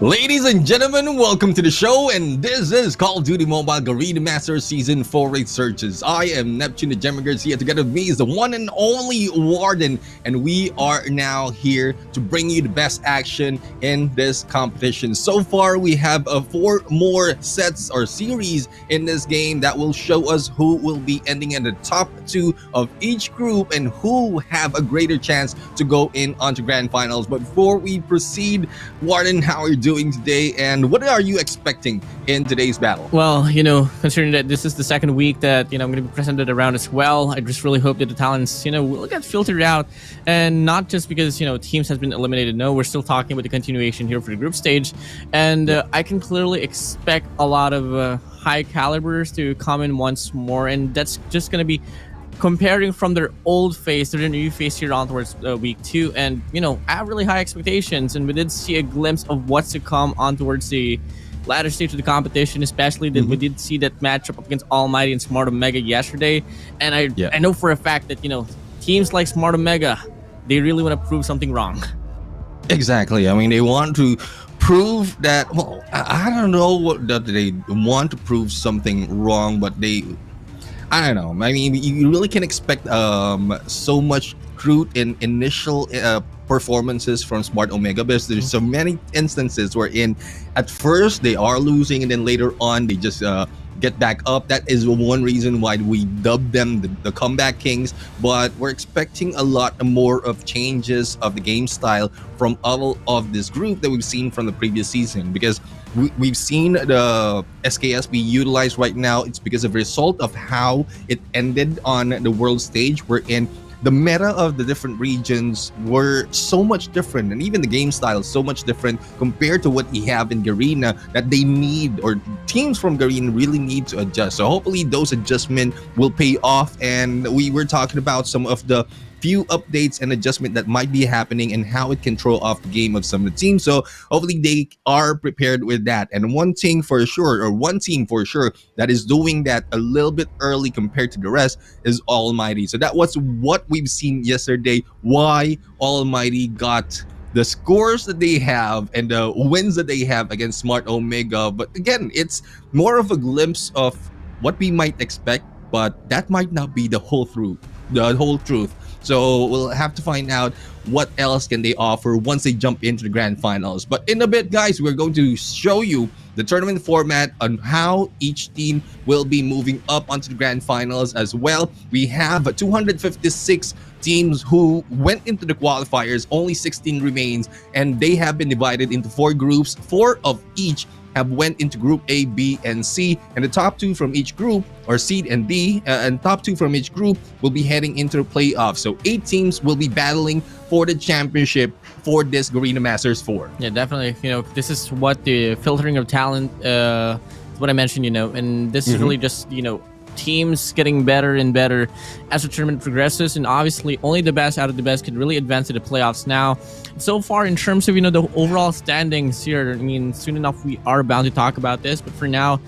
Ladies and gentlemen, welcome to the show, and this is Call of Duty Mobile Garena Masters Season 4 Raid Searches. I am Neptune the Gemmer Garcia. Together with me is the one and only Warden, and we are now here to bring you the best action in this competition. So far, we have 4 more sets or series in this game that will show us who will be ending in the top 2 of each group and who have a greater chance to go in onto Grand Finals. But before we proceed, Warden, how are you doing today, and what are you expecting in today's battle? Well, considering that this is the second week that I'm going to be presented around as well, I just really hope that the talents will get filtered out, and not just because teams has been eliminated. No, we're still talking about the continuation here for the group stage, and I can clearly expect a lot of high calibers to come in once more, and that's just going to be comparing from their old phase to their new phase here on towards week 2. And I have really high expectations, and we did see a glimpse of what's to come on towards the latter stage of the competition, especially that we did see that matchup up against Almighty and Smart Omega yesterday. And I know for a fact that teams like Smart Omega, they really want to prove something wrong. Exactly. I mean, they want to prove that, well, I don't know what that they want to prove something wrong, but I don't know. I mean, you really can expect so much crude in initial performances from Smart Omega, because there's so many instances wherein at first they are losing and then later on they just get back up. That is one reason why we dubbed them the comeback kings. But we're expecting a lot more of changes of the game style from all of this group that we've seen from the previous season, because we've seen the SKS be utilized right now. It's because of the result of how it ended on the world stage, wherein the meta of the different regions were so much different, and even the game style is so much different compared to what we have in Garena, that they need, or teams from Garena really need to adjust. So hopefully those adjustments will pay off, and we were talking about some of the few updates and adjustment that might be happening and how it can throw off the game of some of the teams. So hopefully they are prepared with that. And one team for sure that is doing that a little bit early compared to the rest is Almighty. So that was what we've seen yesterday, why Almighty got the scores that they have and the wins that they have against Smart Omega. But again, it's more of a glimpse of what we might expect, but that might not be the whole truth. So we'll have to find out what else can they offer once they jump into the grand finals. But in a bit, guys, we're going to show you the tournament format on how each team will be moving up onto the grand finals as well. We have 256 teams who went into the qualifiers, only 16 remains, and they have been divided into 4 groups. 4 of each have went into Group A, B, and C, and the top 2 from each group, or seed and D, and top 2 from each group will be heading into the playoffs. So 8 teams will be battling for the championship for this Garena Masters 4. Yeah, definitely. This is what the filtering of talent, what I mentioned, and this is really just, teams getting better and better as the tournament progresses, and obviously only the best out of the best can really advance to the playoffs now. So far, in terms of the overall standings here, I mean, soon enough we are bound to talk about this, but for now,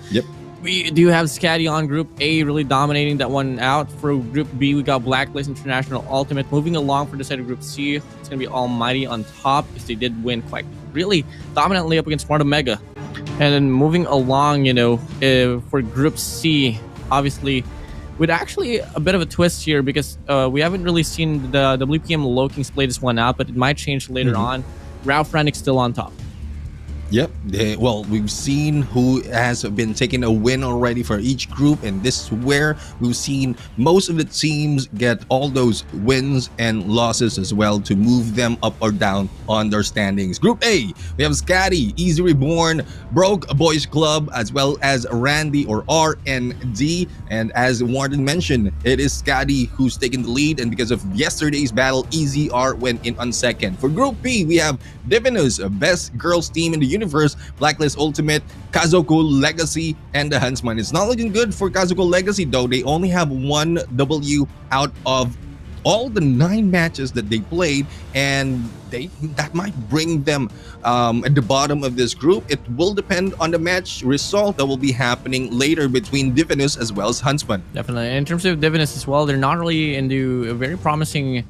we do have SKADI on Group A really dominating that one out. For Group B, we got Blacklist International Ultimate. Moving along for the side of Group C, it's going to be Almighty on top, because they did win quite really dominantly up against Smart Omega. And then moving along, for Group C, obviously with actually a bit of a twist here, because we haven't really seen the WPM Lowkings play this one out, but it might change later on. FRANIC still on top. Yep. Well, we've seen who has been taking a win already for each group, and this is where we've seen most of the teams get all those wins and losses as well to move them up or down on their standings. Group A, we have SKADI, Easy Reborn, Broke Boys Club, as well as Randy or RND. And as Warden mentioned, it is SKADI who's taking the lead, and because of yesterday's battle, Easy R went in on second. For Group B, we have Divinus, best girls team in the universe, Blacklist Ultimate, Kazoku Legacy, and the Huntsman. It's not looking good for Kazoku Legacy though. They only have 1 W out of all the 9 matches that they played, and that might bring them at the bottom of this group. It will depend on the match result that will be happening later between Divinus as well as Huntsman. Definitely. In terms of Divinus as well, they're not really into a very promising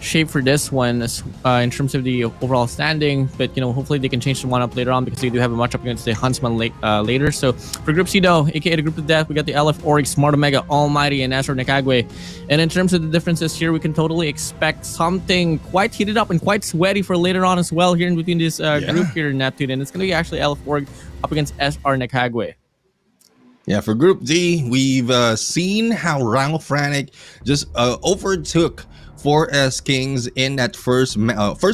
shape for this one in terms of the overall standing, but hopefully they can change the one up later on because they do have a matchup against the Huntsman later. So for Group C though, aka the Group of Death, we got the LF Org, Smart Omega, ALMGHTY, and NACAGUE. And in terms of the differences here, we can totally expect something quite heated up and quite sweaty for later on as well here in between this group here in Neptune, and it's going to be actually LF Org up against SR NACAGUE. Yeah, for Group D, we've seen how FRANIC just overtook 4S Kings in that first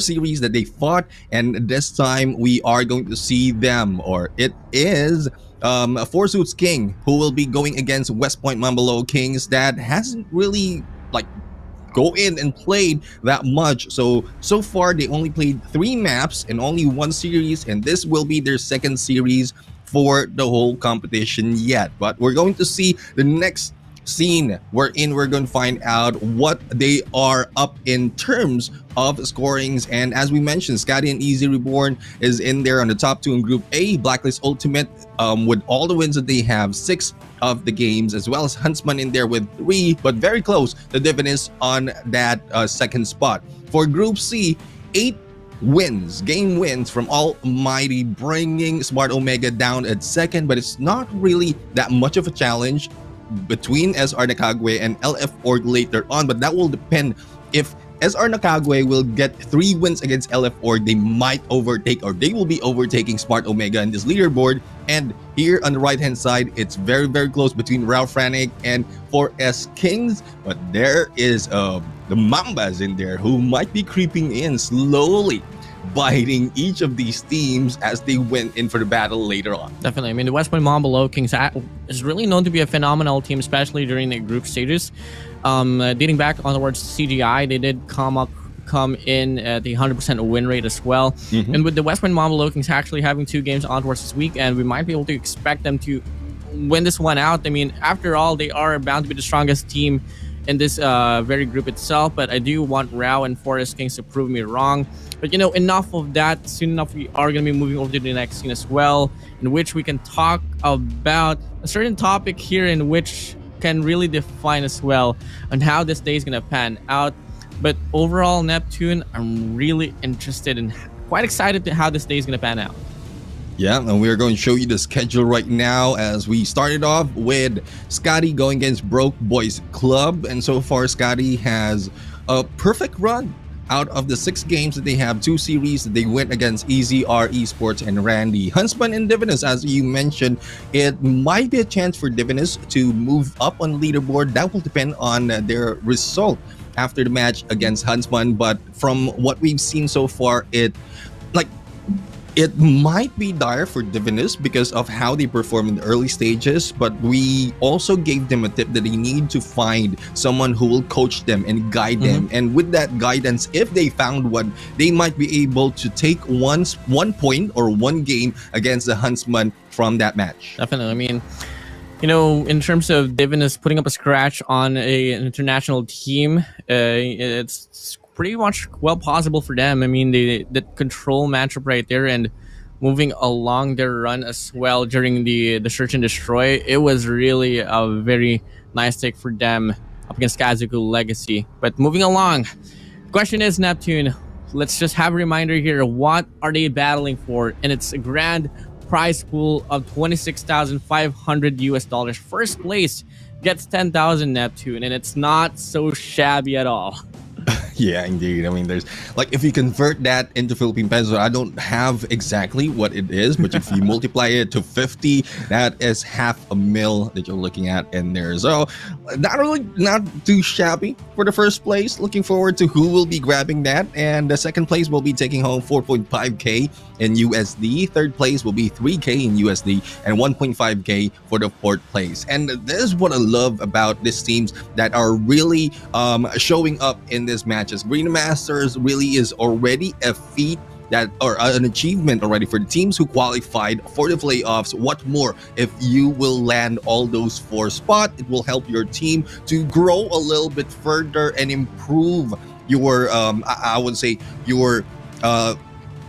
series that they fought, and this time we are going to see them, or it is Four Suits King who will be going against West Point Lowkings that hasn't really go in and played that much. So far they only played 3 maps and only 1 series, and this will be their second series for the whole competition yet. But we're going to see the next scene wherein we're going to find out what they are up in terms of scorings. And as we mentioned, SKADI and Easy Reborn is in there on the top 2 in Group A. Blacklist Ultimate with all the wins that they have, 6 of the games, as well as Huntsman in there with 3, but very close to Divinis on that second spot. For Group C, 8 game wins from ALMGHTY, bringing Smart Omega down at second, but it's not really that much of a challenge between SR NACAGUE and LF Org later on, but that will depend. If SR NACAGUE will get 3 wins against LF Org, they might overtake, or they will be overtaking Smart Omega in this leaderboard. And here on the right hand side, it's very close between FRANIC and 4S Kings, but there is the Mambas in there who might be creeping in slowly, biting each of these teams as they went in for the battle later on. Definitely. I mean, the West Point Lowkings is really known to be a phenomenal team, especially during the group stages. Dating back onwards to CGI, they did come in at the 100% win rate as well. And with the West Point Lowkings actually having 2 games onwards this weekend, we might be able to expect them to win this one out. I mean, after all, they are bound to be the strongest team in this very group itself, but I do want Rao and Forest Kings to prove me wrong. But enough of that. Soon enough, we are going to be moving over to the next scene as well, in which we can talk about a certain topic here in which can really define as well on how this day is going to pan out. But overall, Neptune, I'm really interested and quite excited to how this day is going to pan out. Yeah, and we're going to show you the schedule right now, as we started off with SKADI going against Broke Boys Club. And so far, SKADI has a perfect run. Out of the 6 games that they have, 2 series that they went against EZR, Esports, and Randy. Huntsman and Divinus, as you mentioned, it might be a chance for Divinus to move up on the leaderboard. That will depend on their result after the match against Huntsman. But from what we've seen so far, it might be dire for Divinus because of how they perform in the early stages, but we also gave them a tip that they need to find someone who will coach them and guide them. And with that guidance, if they found one, they might be able to take 1 point or 1 game against the Huntsman from that match. Definitely. I mean, in terms of Divinus putting up a scratch on an international team, it's pretty much well possible for them. I mean, the control matchup right there, and moving along their run as well during the search and destroy, it was really a very nice take for them up against Kazoku Legacy. But moving along, the question is, Neptune, let's just have a reminder here. What are they battling for? And it's a grand prize pool of $26,500 US. First place gets 10,000 Neptune, and it's not so shabby at all. Yeah, indeed. I mean, there's if you convert that into Philippine peso, I don't have exactly what it is, but if you multiply it to 50, that is $500,000 that you're looking at in there. So not too shabby for the first place. Looking forward to who will be grabbing that. And the second place will be taking home 4.5K in USD. Third place will be 3K in USD and 1.5K for the fourth place. And this is what I love about these teams that are really showing up in this matches. Green Masters really is already a feat or an achievement already for the teams who qualified for the playoffs. What more if you will land all those 4 spots? It will help your team to grow a little bit further and improve your I would say your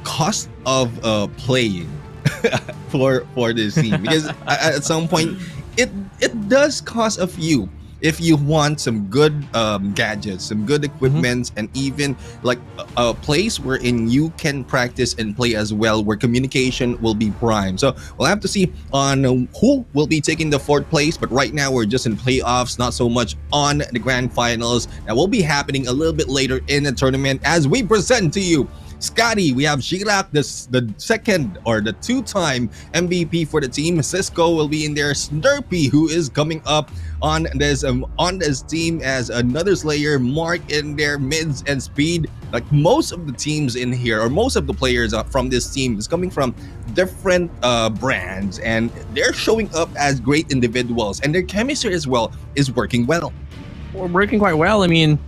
cost of playing for this team, because at some point it does cost a few if you want some good gadgets, some good equipment, and even like a place wherein you can practice and play as well, where communication will be prime. So we'll have to see on who will be taking the fourth place. But right now we're just in playoffs, not so much on the grand finals. That will be happening a little bit later in the tournament as we present to you Scotty. We have Shirak, the second or the two-time MVP for the team. Cisco will be in there. Snurpy, who is coming up on this team as another Slayer. Mark in there, mids and speed. Like most of the teams in here, or most of the players from this team, is coming from different brands, and they're showing up as great individuals, and their chemistry as well is working well. We're working quite well. I mean,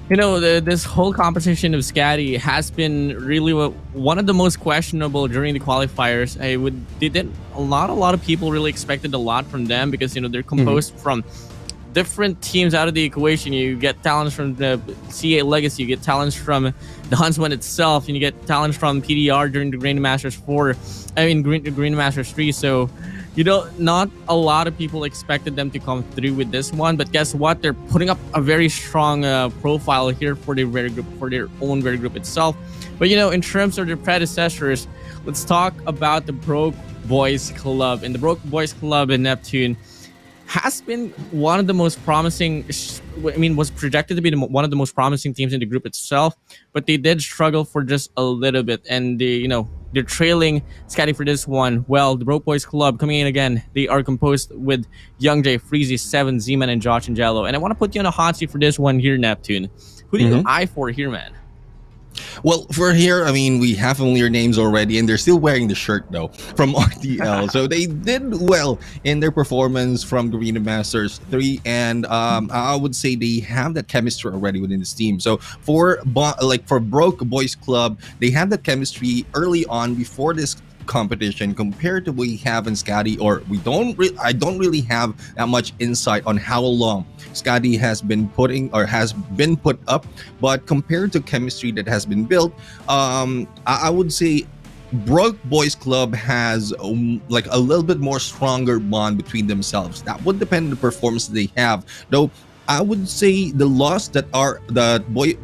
you know, this whole competition of SKADI has been really one of the most questionable during the qualifiers. A lot of people really expected a lot from them because, you know, they're composed from different teams out of the equation. You get talents from the CA Legacy, you get talents from the Huntsman itself, and you get talents from PDR during the Green Masters 4, Green Masters 3. So, you know, not a lot of people expected them to come through with this one, but guess what? They're putting up a very strong profile here for their own very group itself. But you know, in terms of their predecessors, let's talk about the Broke Boys Club. And the Broke Boys Club in Neptune has been one of the most promising, was projected to be one of the most promising teams in the group itself, but they did struggle for just a little bit, and they're trailing SKADI for this one. Well, the Broke Boys Club coming in again, they are composed with Young J, Freezy, Seven, Z-Man, and Josh and Jello. And I want to put you on a hot seat for this one here, Neptune. Who do you eye for here, man? Well, for here, I mean, we have familiar names already, and they're still wearing the shirt, though, from RTL. So they did well in their performance from Green Masters 3, and I would say they have that chemistry already within this team. So for Broke Boys Club, they have that chemistry early on before this competition compared to what we have in SKADI, or I don't really have that much insight on how long SKADI has been put up, but compared to chemistry that has been built, I would say Broke Boys Club has like a little bit more stronger bond between themselves. That would depend on the performance they have, though. I would say the loss that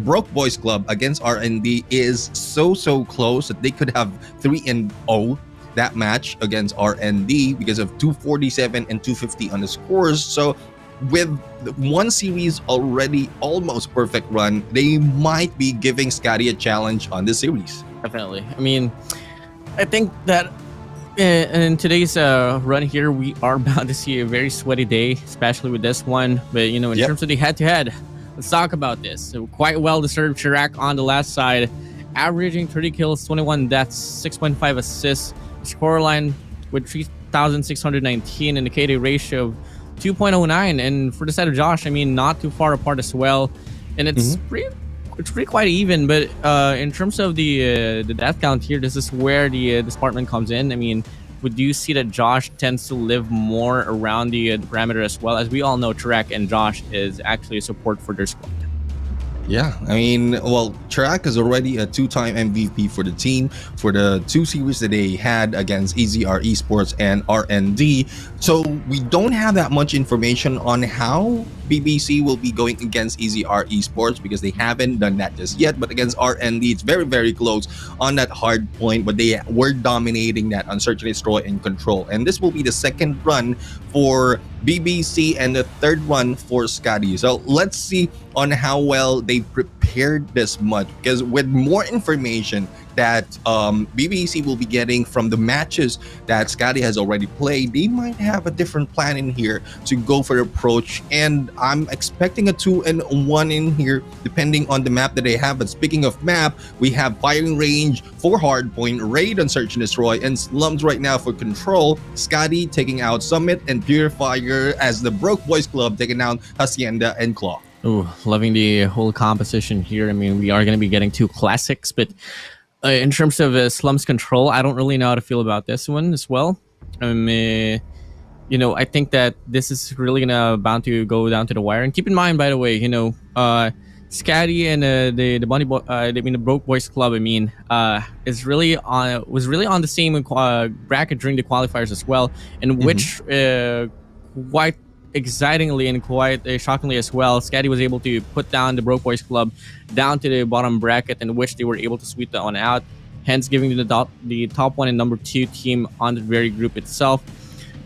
Broke Boys Club against RND is so close that they could have 3-0 that match against RND because of 247 and 250 on the scores. So with one series already almost perfect run, they might be giving SKADI a challenge on this series. Definitely. I mean, I think that in today's run here, we are bound to see a very sweaty day, especially with this one. But you know, in terms of the head-to-head, let's talk about this. So quite well-deserved Chirac on the last side, averaging 30 kills, 21 deaths, 6.5 assists, scoreline with 3,619 and a KD ratio of 2.09. And for the side of Josh, I mean, not too far apart as well. And it's pretty quite even, but in terms of the death count here, this is where the department comes in. I mean, would you see that Josh tends to live more around the parameter as well? As we all know, Chirac and Josh is actually a support for their squad. Yeah, I mean, well, Chirac is already a two-time MVP for the team for the two series that they had against EZR Esports and RND. So we don't have that much information on how BBC will be going against EZR Esports because they haven't done that just yet. But against RND, it's very close on that hard point, but they were dominating that on Search and Destroy and Control. And this will be the second run for BBC and the third one for SKADI. So let's see on how well they prepared this much, because with more information that BBC will be getting from the matches that SKADI has already played, they might have a different plan in here to go for the approach. And I'm expecting a 2-1 in here depending on the map that they have. But speaking of map, we have Firing Range for Hardpoint, Raid on Search and Destroy, and Slums right now for Control. SKADI taking out Summit and Purifier as the Broke Boys Club taking out Hacienda and Claw. Ooh, loving the whole composition here. I mean, we are going to be getting two classics, but in terms of Slums Control, I don't really know how to feel about this one as well. You know, I think that this is really bound to go down to the wire. And keep in mind, by the way, you know, SKADI and the Broke Boys Club, I mean, was really on the same bracket during the qualifiers as well, in which quite excitingly and quite shockingly as well, SKADI was able to put down the Broke Boys Club down to the bottom bracket, in which they were able to sweep that one out, hence giving the top 1 and number 2 team on the very group itself.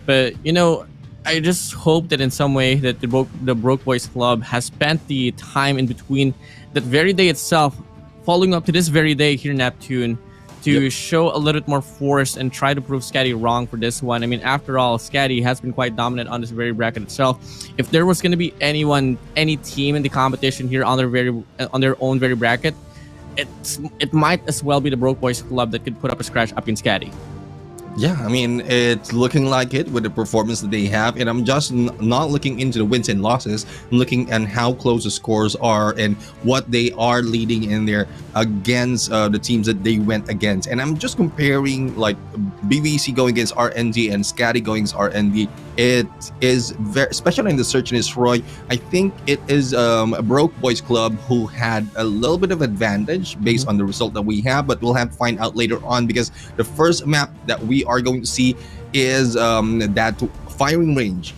But you know, I just hope that in some way that the Broke Boys Club has spent the time in between that very day itself, following up to this very day here in Neptune, to show a little bit more force and try to prove SKADI wrong for this one. I mean, after all, SKADI has been quite dominant on this very bracket itself. If there was going to be any team in the competition here on their own very bracket, it might as well be the Broke Boys Club that could put up a scratch up in SKADI. Yeah, I mean, it's looking like it with the performance that they have, and I'm just not looking into the wins and losses. I'm looking at how close the scores are and what they are leading in there against the teams that they went against. And I'm just comparing like BBC going against RNG and SKADI going against RNG. It is very, especially in the search and destroy, I think it is a Broke Boys Club who had a little bit of advantage based on the result that we have, but we'll have to find out later on, because the first map that we are going to see is that firing range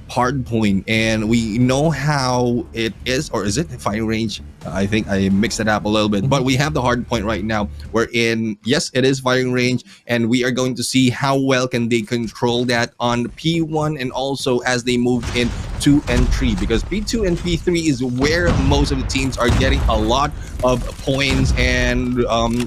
hard point, and we know how it is, or is it the firing range? I think I mixed it up a little bit, but we have the hard point right now. We're in, yes, it is firing range, and we are going to see how well can they control that on P1 and also as they move in 2 and 3, because P2 and P3 is where most of the teams are getting a lot of points, and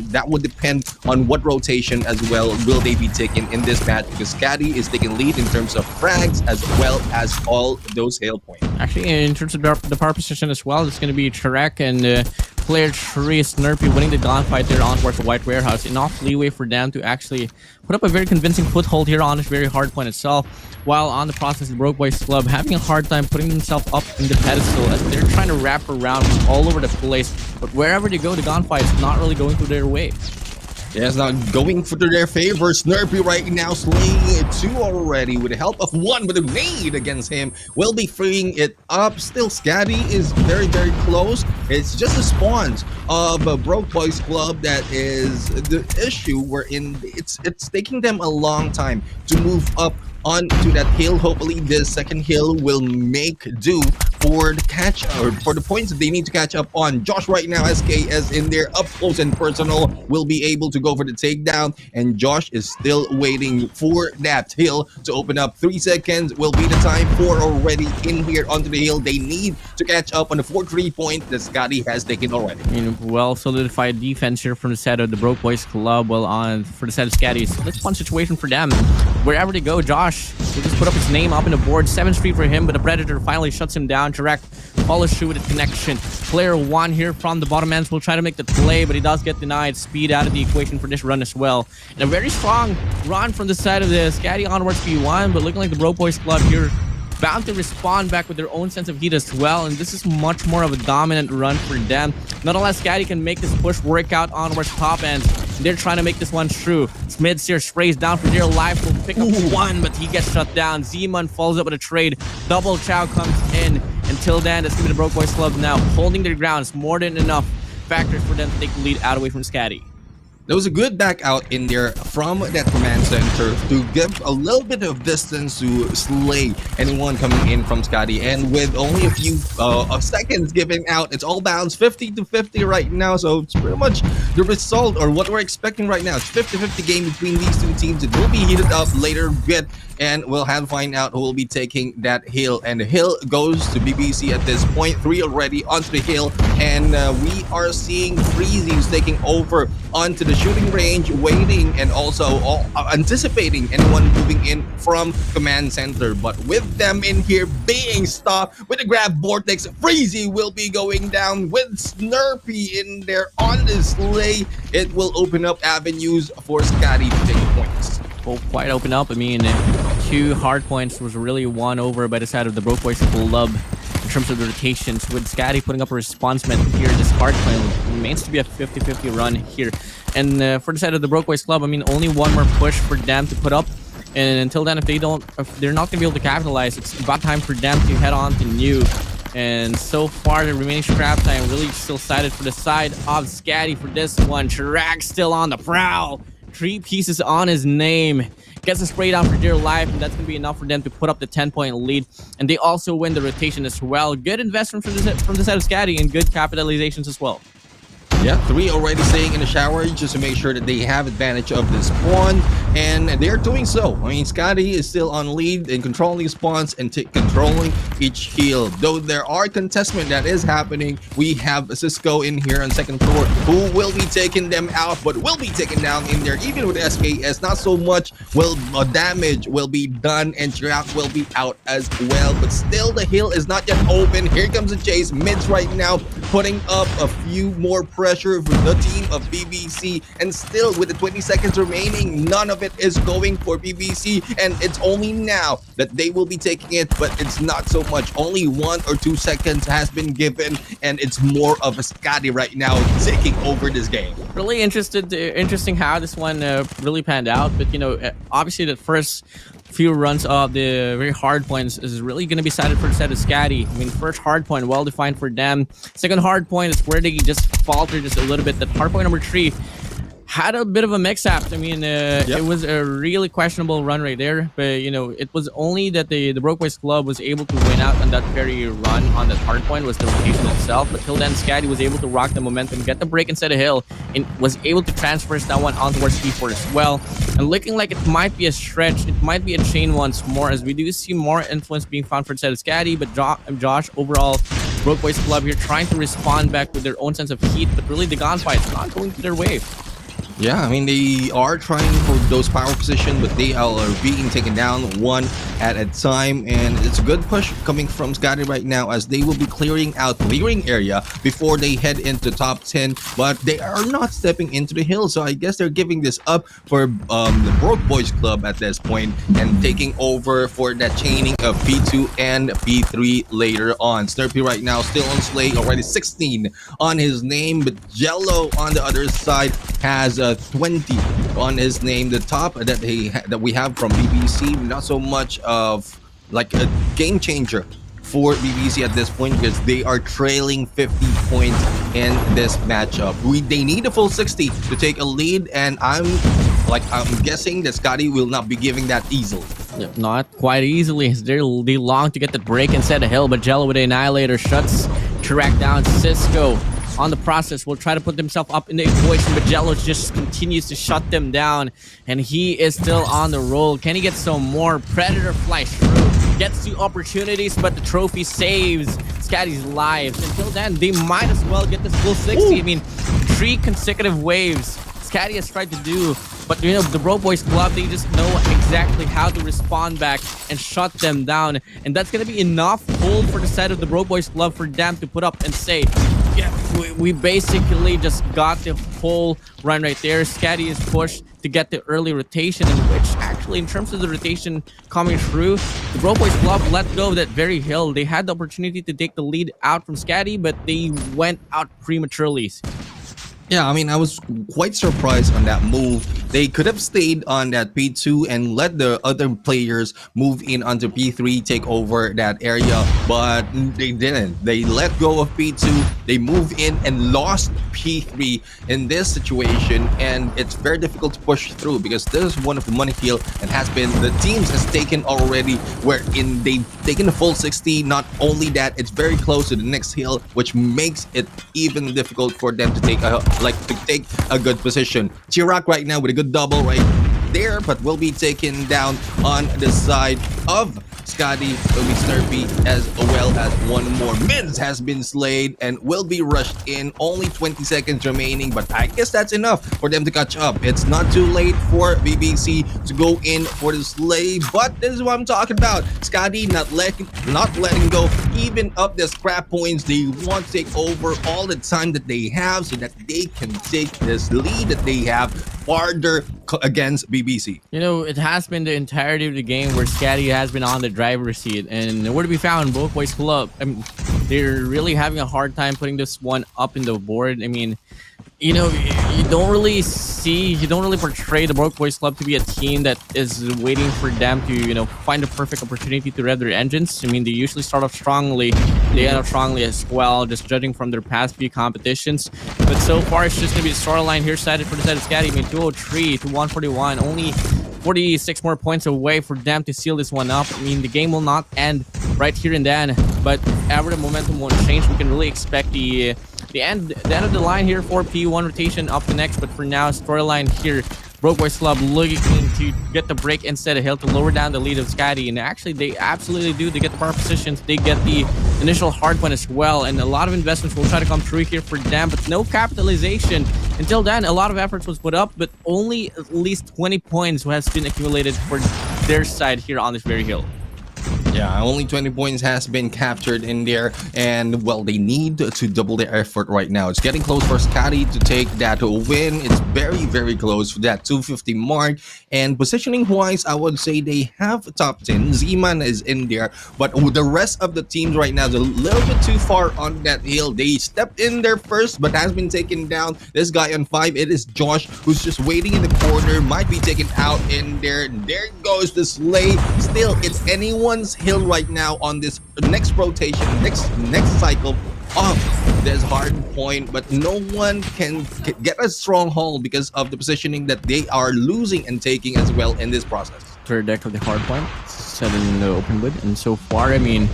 that would depend on what rotation as well will they be taking in this match, because SKADI is taking lead in terms of frags as well as all those hail points. Actually, in terms of the power position as well, it's going to be Chirac and player 3 Snurpy winning the gunfight there on towards the White Warehouse. Enough leeway for them to actually put up a very convincing foothold here on this very hard point itself, while on the process the Broke Boys Club having a hard time putting themselves up in the pedestal as they're trying to wrap around from all over the place. But wherever they go, the gunfight is not really going through their way. Yeah, it's not going for their favor. Snurpy right now slaying 2 already with the help of 1 with a nade against him. Will be freeing it up. Still, SKADI is very, very close. It's just the spawns of a Broke Boys Club that is the issue, wherein it's taking them a long time to move up onto that hill. Hopefully, the second hill will make do for the catch, or for the points that they need to catch up on. Josh right now, SKS in there up close and personal, will be able to go for the takedown, and Josh is still waiting for that hill to open up. 3 seconds will be the time. 4 already in here onto the hill. They need to catch up on the 4-3 point that SKADI has taken already. I mean, well solidified defense here from the side of the Broke Boys Club. Well, on for the side of SKADI, it's a fun situation for them. Wherever they go, Josh will just put up his name up in the board. 7th Street for him, but the Predator finally shuts him down. Direct follows through with a connection. Player 1 here from the bottom ends will try to make the play, but he does get denied. Speed out of the equation for this run as well. And a very strong run from the side of the SKADI onwards P1, but looking like the Broke Boys Club here bound to respond back with their own sense of heat as well, and this is much more of a dominant run for them. Nonetheless, SKADI can make this push work out onwards top end. They're trying to make this one true. Smid's here sprays down for dear life, will pick up 1, but he gets shut down. Zeman follows up with a trade. Double Chow comes in. Until then, it's going to be the Broke Boys Club now holding their ground. It's more than enough factors for them to take the lead out away from SKADI. There was a good back out in there from that command center to give a little bit of distance to slay anyone coming in from SKADI. And with only a few seconds giving out, it's all balanced 50-50 right now. So it's pretty much the result, or what we're expecting right now. It's 50-50 game between these two teams. It will be heated up later bit, and we'll have to find out who will be taking that hill. And the hill goes to BBC at this point. 3 already onto the hill, and we are seeing Freezy who's taking over onto the shooting range, waiting and also anticipating anyone moving in from command center. But with them in here being stopped with a grab vortex, Freezy will be going down with Snurpy in there on the sleigh. It will open up avenues for SKADI to take points. Well, quite open up. I mean, 2 hard points was really won over by the side of the Broke Boys Club in terms of the rotations, with SKADI putting up a response here. This hard point remains to be a 50-50 run here. And for the side of the Broke Boys Club, I mean, only 1 more push for them to put up. And until then, if they're not going to be able to capitalize, it's about time for them to head on to new. And so far, the remaining scrap time really still sided for the side of SKADI for this one. Chirac still on the prowl. 3 pieces on his name. gets a spray down for dear life, and that's going to be enough for them to put up the 10-point lead. And they also win the rotation as well. Good investment from the side of SKADI and good capitalizations as well. Yeah, 3 already staying in the shower just to make sure that they have advantage of the spawn, and they're doing so. I mean, SKADI is still on lead and controlling spawns and controlling each heal. Though there are contestment that is happening, we have Cisco in here on second floor who will be taking them out, but will be taken down in there. Even with SKS, not so much will damage will be done, and Chirac will be out as well. But still, the hill is not yet open. Here comes the chase. Mids right now putting up a few more pressure for the team of BBC, and still with the 20 seconds remaining, none of it is going for BBC, and it's only now that they will be taking it, but it's not so much. Only 1 or 2 seconds has been given, and it's more of a SKADI right now taking over this game. Really interesting how this one really panned out, but you know, obviously the first few runs of the very hard points is really going to be decided for the set of SKADI. I mean, first hard point, well defined for them. Second hard point is where they just faltered just a little bit. That hard point number 3 had a bit of a mix-up. I mean, it was a really questionable run right there, but you know, it was only that the Broke Boys Club was able to win out on that very run on that hard point was the rotation itself. But till then, SKADI was able to rock the momentum, get the break inside the hill, and was able to transfer that one on towards P4 as well. And looking like it might be a stretch, it might be a chain once more, as we do see more influence being found for the side of SKADI. But Josh, overall, Broke Boys Club here trying to respond back with their own sense of heat, but really the gunfight's not going to their way. Yeah, I mean, they are trying for those power position, but they are being taken down one at a time, and it's a good push coming from SKADI right now, as they will be clearing out clearing area before they head into top 10, but they are not stepping into the hill, so I guess they're giving this up for the Broke Boys Club at this point, and taking over for that chaining of P2 and P3 later on. Snurpy right now still on Slay, already 16 on his name, but Jello on the other side has 20 on his name. The top that we have from BBC, not so much of like a game changer for BBC at this point, because they are trailing 50 points in this matchup. They need a full 60 to take a lead, and I'm guessing that SKADI will not be giving that easily. Yep, not quite easily. They long to get the break inside the hill, but Jello with the Annihilator shuts Chirac down. Cisco on the process will try to put himself up in the equation, but Jello just continues to shut them down, and he is still on the roll. Can he get some more? Predator flies through, gets 2 opportunities, but the trophy saves SKADI's lives. Until then, they might as well get this full 60. Ooh. I mean, 3 consecutive waves SKADI has tried to do, but you know, the Broke Boys Club, they just know exactly how to respond back and shut them down, and that's gonna be enough hold for the side of the Broke Boys Club for them to put up and say, yeah, we basically just got the whole run right there. SKADI is pushed to get the early rotation, in which actually, in terms of the rotation coming through, the Broke Boys Club let go of that very hill. They had the opportunity to take the lead out from SKADI, but they went out prematurely. Yeah, I mean, I was quite surprised on that move. They could have stayed on that P2 and let the other players move in onto P3, take over that area, but they didn't. They let go of P2, they moved in and lost P3 in this situation, and it's very difficult to push through, because this is one of the money field and has been, the teams has taken already, wherein they've taken the full 60. Not only that, it's very close to the next hill, which makes it even difficult for them to take a good position. Chirac right now with a good double right there, but will be taken down on the side of SKADI. Will be Snurpy, as well as one more. Mids has been slayed and will be rushed in. Only 20 seconds remaining, but I guess that's enough for them to catch up. It's not too late for BBC to go in for the slay, but this is what I'm talking about. SKADI not letting go even up the scrap points. They want to take over all the time that they have, so that they can take this lead that they have farther against BBC. You know, it has been the entirety of the game where SKADI has been on the driver's seat, and where to be found, Broke Boys Club. I mean, they're really having a hard time putting this one up in the board. I mean, you know, you don't really portray the Broke Boys Club to be a team that is waiting for them to, you know, find a perfect opportunity to rev their engines. I mean, they usually start off strongly, they end up strongly as well, just judging from their past few competitions. But so far, it's just going to be the storyline here, sided for the side of SKADI. I mean, 203 to 141, only 46 more points away for them to seal this one up. I mean, the game will not end right here and then, but if ever the momentum won't change, we can really expect the end of the line here for P1 rotation up the next. But for now, storyline here, Broke Boys Club looking to get the break instead of Hill to lower down the lead of SKADI. And actually, they absolutely do. They get the power positions. They get the initial hard point as well. And a lot of investments will try to come through here for them, but no capitalization. Until then, a lot of efforts was put up, but only at least 20 points has been accumulated for their side here on this very hill. Yeah, only 20 points has been captured in there, and well, they need to double their effort right now. It's getting close for SKADI to take that win. It's very, very close for that 250 mark, and positioning wise, I would say they have a top 10. Z-Man is in there, but the rest of the teams right now is a little bit too far on that hill. They stepped in there first, but has been taken down. This guy on 5, it is Josh, who's just waiting in the corner, might be taken out in there. There goes the Slay. Still, it's anyone's hill right now on this next rotation, next cycle of this hard point, but no one can get a stronghold because of the positioning that they are losing and taking as well in this process. Third deck of the hard point set in the open wood, and so far, I mean,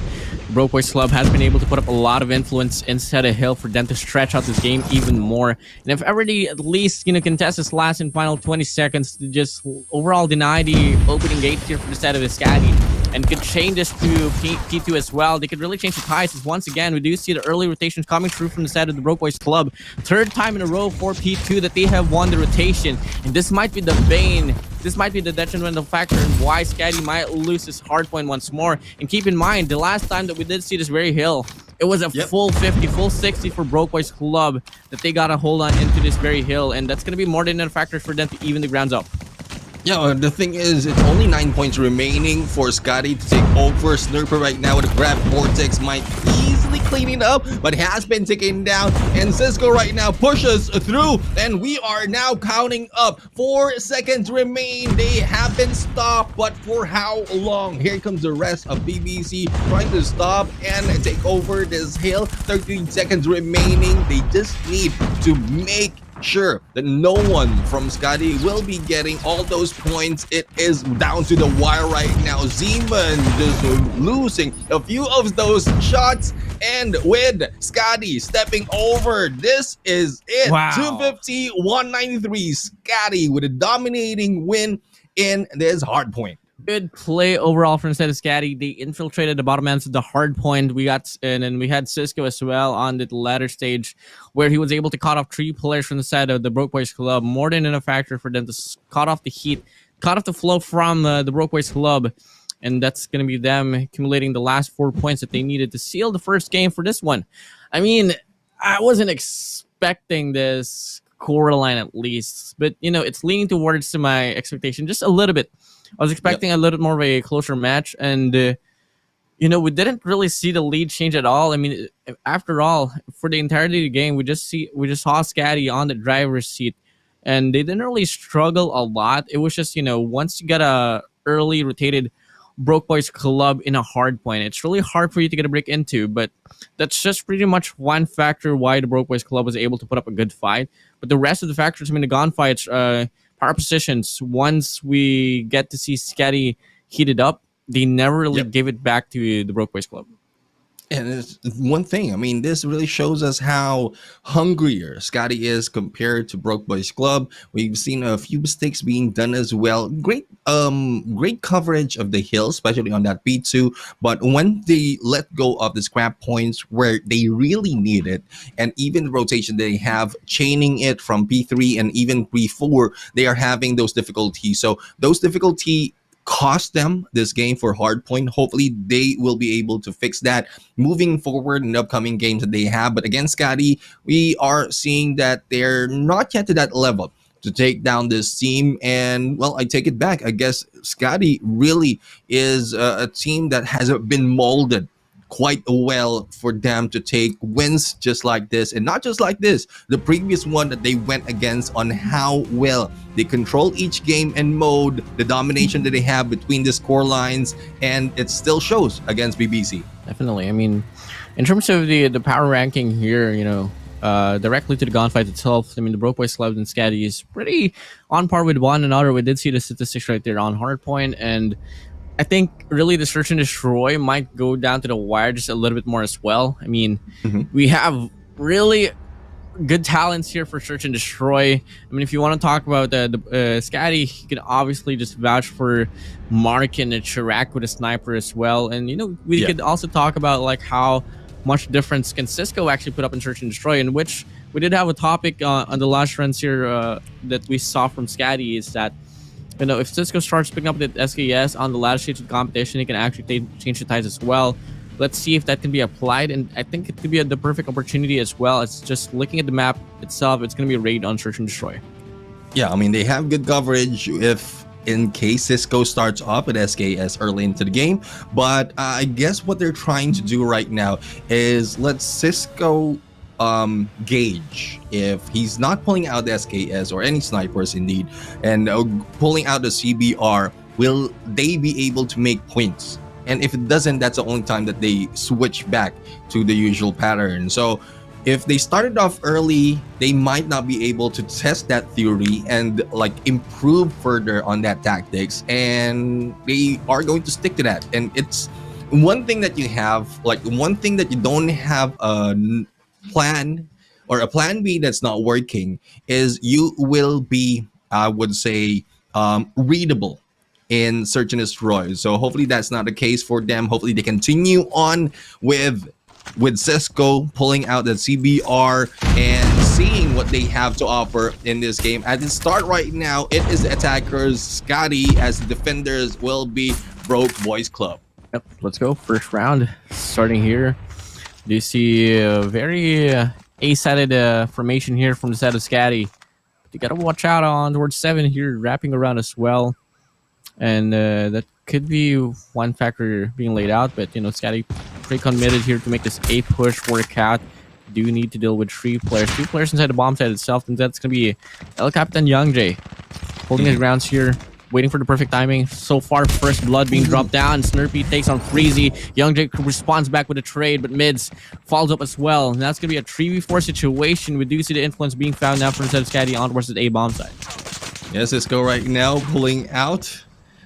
Broke Boys Club has been able to put up a lot of influence inside a hill for them to stretch out this game even more. And if already at least, you know, contest this last and final 20 seconds to just overall deny the opening gate here for the side of the SKADI, and could change this to P2 as well. They could really change the ties, as once again, we do see the early rotations coming through from the side of the Broke Boys Club. Third time in a row for P2 that they have won the rotation, and this might be the bane. This might be the detrimental factor in why SKADI might lose this hard point once more. And keep in mind, the last time that we did see this very hill, it was a full 50, full 60 for Broke Boys Club that they got to hold on into this very hill, and that's going to be more than a factor for them to even the grounds up. Yeah, the thing is, it's only 9 points remaining for SKADI to take over. Snurper right now with a grab. Vortex might easily clean it up, but has been taken down. And Cisco right now pushes through, and we are now counting up. 4 seconds remain. They have been stopped, but for how long? Here comes the rest of BBC trying to stop and take over this hill. 13 seconds remaining. They just need to make sure that no one from SKADI will be getting all those points. It is down to the wire right now. Z-Man just losing a few of those shots, and with SKADI stepping over, this is it. Wow. 250, 193. SKADI with a dominating win in this hard point. Good play overall from the side of SKADI. They infiltrated the bottom ends of the hard point. And then we had Cisco as well on the latter stage, where he was able to cut off 3 players from the side of the Broke Boys Club. More than enough factor for them to cut off the heat, cut off the flow from the Broke Boys Club. And that's going to be them accumulating the last 4 points that they needed to seal the first game for this one. I mean, I wasn't expecting this scoreline at least, but, you know, it's leaning towards my expectation just a little bit. I was expecting a little bit more of a closer match, and you know, we didn't really see the lead change at all. I mean, after all, for the entirety of the game, we just saw SKADI on the driver's seat, and they didn't really struggle a lot. It was just, you know, once you get a early rotated Broke Boys Club in a hard point, it's really hard for you to get a break into. But that's just pretty much one factor why the Broke Boys Club was able to put up a good fight. But the rest of the factors, I mean, the gunfights, power positions, once we get to see SKADI heated up, they never really give it back to the Broke Boys Club. And it's one thing, I mean, this really shows us how hungrier SKADI is compared to Broke Boys Club. We've seen a few mistakes being done as well. Great coverage of the hill, especially on that P2. But when they let go of the scrap points where they really need it, and even the rotation they have, chaining it from P3 and even P4, they are having those difficulties. So those difficulties cost them this game for hardpoint. Hopefully they will be able to fix that moving forward in the upcoming games that they have. But against SKADI, we are seeing that they're not yet to that level to take down this team. And well, I take it back. I guess SKADI really is a team that has been molded quite well for them to take wins just like this, and not just like this, the previous one that they went against, on how well they control each game and mode, the domination that they have between the score lines, and it still shows against BBC. Definitely. I mean, in terms of the power ranking here, you know, directly to the gunfight itself. I mean, the Broke Boys Club and SKADI is pretty on par with one another. We did see the statistics right there on hardpoint, and I think really the search and destroy might go down to the wire just a little bit more as well. I mean, we have really good talents here for search and destroy. I mean, if you want to talk about the SKADI, you can obviously just vouch for Mark and Chirac with a sniper as well. And, you know, we could also talk about like how much difference can Cisco actually put up in search and destroy, in which we did have a topic on the last runs here that we saw from SKADI, is that, you know, if Cisco starts picking up the SKS on the latter stage of the competition, he can actually change the tides as well. Let's see if that can be applied, and I think it could be the perfect opportunity as well. It's just looking at the map itself, it's going to be a raid on search and destroy. Yeah, I mean, they have good coverage if in case Cisco starts off at SKS early into the game. But I guess what they're trying to do right now is let Cisco gauge if he's not pulling out the SKS or any snipers indeed, and pulling out the CBR, will they be able to make points? And if it doesn't, that's the only time that they switch back to the usual pattern. So if they started off early, they might not be able to test that theory and like improve further on that tactics, and they are going to stick to that. And it's one thing that you have, like one thing that you don't have a plan or a plan B that's not working is you will be, I would say, readable in search and destroy. So hopefully that's not the case for them. Hopefully they continue on with Cisco pulling out the CBR and seeing what they have to offer in this game. At the start right now, it is attackers SKADI, as defenders will be Broke Boys Club. Yep, let's go. First round starting here. You see a very A-sided formation here from the side of SKADI. You gotta watch out on towards 7 here, wrapping around as well. And that could be one factor being laid out, but you know, SKADI pretty committed here to make this A push work out. Do need to deal with 3 players inside the bomb site itself, and that's gonna be El Capitan Young J holding his grounds here, waiting for the perfect timing. So far, first blood being dropped down. Snurpy takes on Freezy. Young J responds back with a trade, but Mids follows up as well. And that's gonna be a 3v4 situation. We do see the influence being found now from the side of SKADI on towards the A bomb site. Yes, let's go right now, pulling out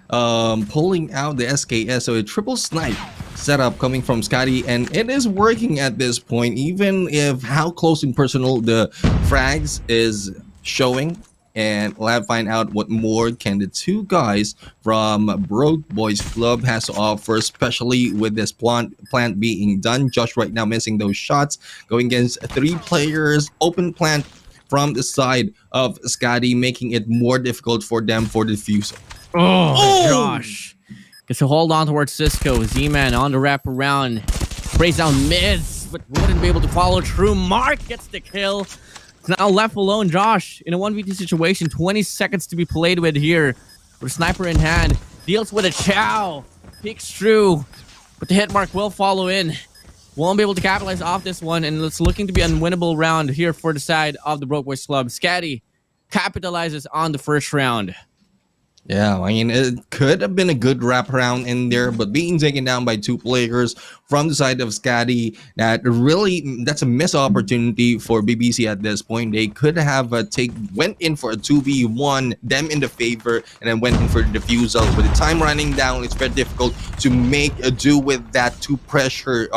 the SKS. So a triple snipe setup coming from SKADI, and it is working at this point, even if how close and personal the frags is showing. And we'll have to find out what more can the two guys from Broke Boys Club has to offer, especially with this plant being done. Josh right now missing those shots, going against 3 players, open plant from the side of SKADI, making it more difficult for them for the defusal. Oh, Josh gets to hold on towards Cisco. Z-Man on the wrap around, sprays down Mids, but wouldn't be able to follow through. Mark gets the kill. It's now left alone, Josh, in a 1v2 situation. 20 seconds to be played with here. With a sniper in hand, deals with a chow, peeks through, but the hit mark will follow in. Won't be able to capitalize off this one, and it's looking to be an unwinnable round here for the side of the Broke Boys Club. SKADI capitalizes on the first round. Yeah, I mean, it could have been a good wraparound in there, but being taken down by 2 players from the side of SKADI, that's a missed opportunity for BBC at this point. They could have went in for a 2v1, them in the favor, and then went in for the defusal. With the time running down, it's very difficult to make a do with that pressure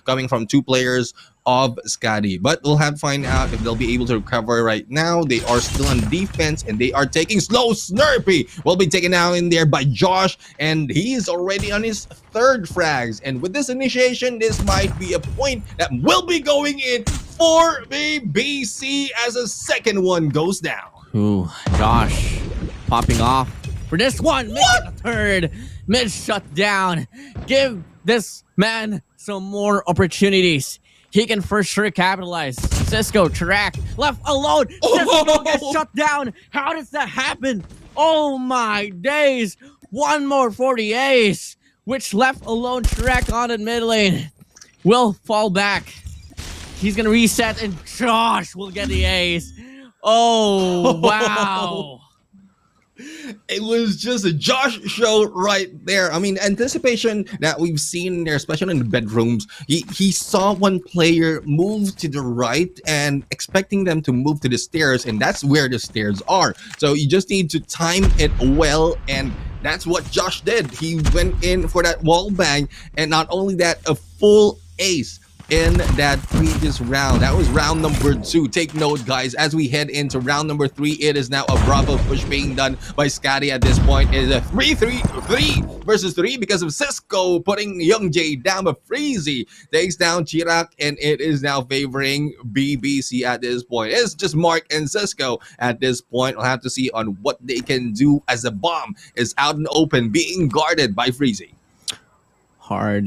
coming from 2 players of SKADI. But we'll have to find out if they'll be able to recover right now. They are still on defense, and they are taking slow. Snurpy will be taken out in there by Josh, and he is already on his 3rd frags. And with this initiation, this might be a point that will be going in for BBC as a 2nd one goes down. Ooh, Josh popping off for this one. What? 3rd. Mid shut down. Give this man some more opportunities. He can for sure capitalize. Cisco, track, left alone. Cisco gets shut down. How does that happen? Oh my days. One more for the ace, which left alone track on the mid lane. Will fall back. He's going to reset, and Josh will get the ace. Oh, wow. It was just a Josh show right there. I mean, anticipation that we've seen there, especially in the bedrooms. He saw one player move to the right and expecting them to move to the stairs, and that's where the stairs are. So you just need to time it well, and that's what Josh did. He went in for that wall bang, and not only that, a full ace in that previous round. That was round number 2. Take note, guys, as we head into round number 3, it is now a Bravo push being done by Scotty at this point. It is a 3 versus 3 because of Cisco putting Young J down, but Freezy takes down Chirac, and it is now favoring BBC at this point. It's just Mark and Cisco at this point. We'll have to see on what they can do as the bomb is out in the open being guarded by Freezy. Hard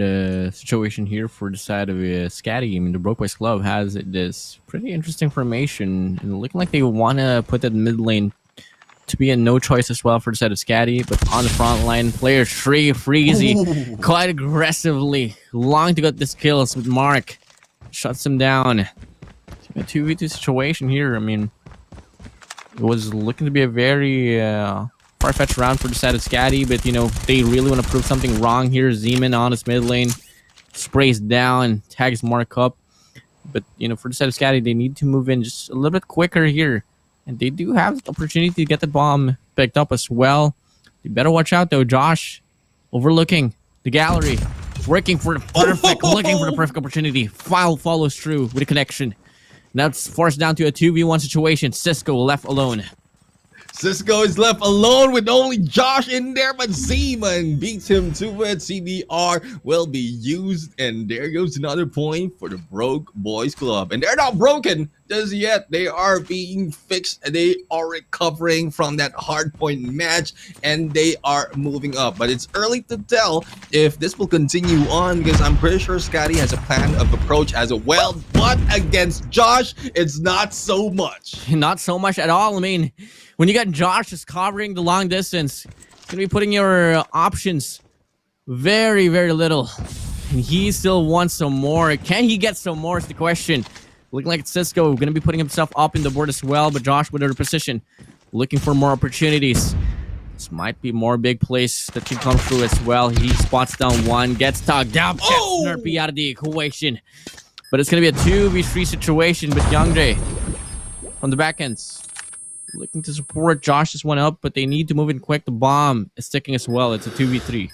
situation here for the side of SKADI. I mean, the Broke Boys Club has this pretty interesting formation, and looking like they want to put that mid lane to be a no choice as well for the side of SKADI. But on the front line, player 3, Freezy, quite aggressively, long to get this kills with Mark, shuts him down. It's a 2v2 situation here. I mean, it was looking to be a very far-fetched round for the side of SKADI, but you know, they really want to prove something wrong here. Zeman on his mid lane, sprays down, tags Mark up. But you know, for the side of SKADI, they need to move in just a little bit quicker here. And they do have the opportunity to get the bomb picked up as well. You better watch out though. Josh overlooking the gallery, working for the perfect, looking for the perfect opportunity. File follows through with a connection. Now it's forced down to a 2v1 situation. Cisco left alone. Cisco is left alone with only Josh in there, but Zeman beats him to it. CBR will be used, and there goes another point for the Broke Boys Club. And they're not broken just yet. They are being fixed. They are recovering from that hard point match, and they are moving up. But it's early to tell if this will continue on, because I'm pretty sure Scotty has a plan of approach as well. But against Josh, it's not so much. Not so much at all. I mean, when you got Josh just covering the long distance, it's going to be putting your options very, very little. And he still wants some more. Can he get some more is the question. Looking like Cisco going to be putting himself up in the board as well, but Josh with a position, looking for more opportunities. This might be more big plays that can come through as well. He spots down one, gets tugged down, Snurpy out of the equation. But it's going to be a 2v3 situation with Young J on the back ends. Looking to support. Josh just went up, but they need to move in quick. The bomb is sticking as well. It's a 2v3.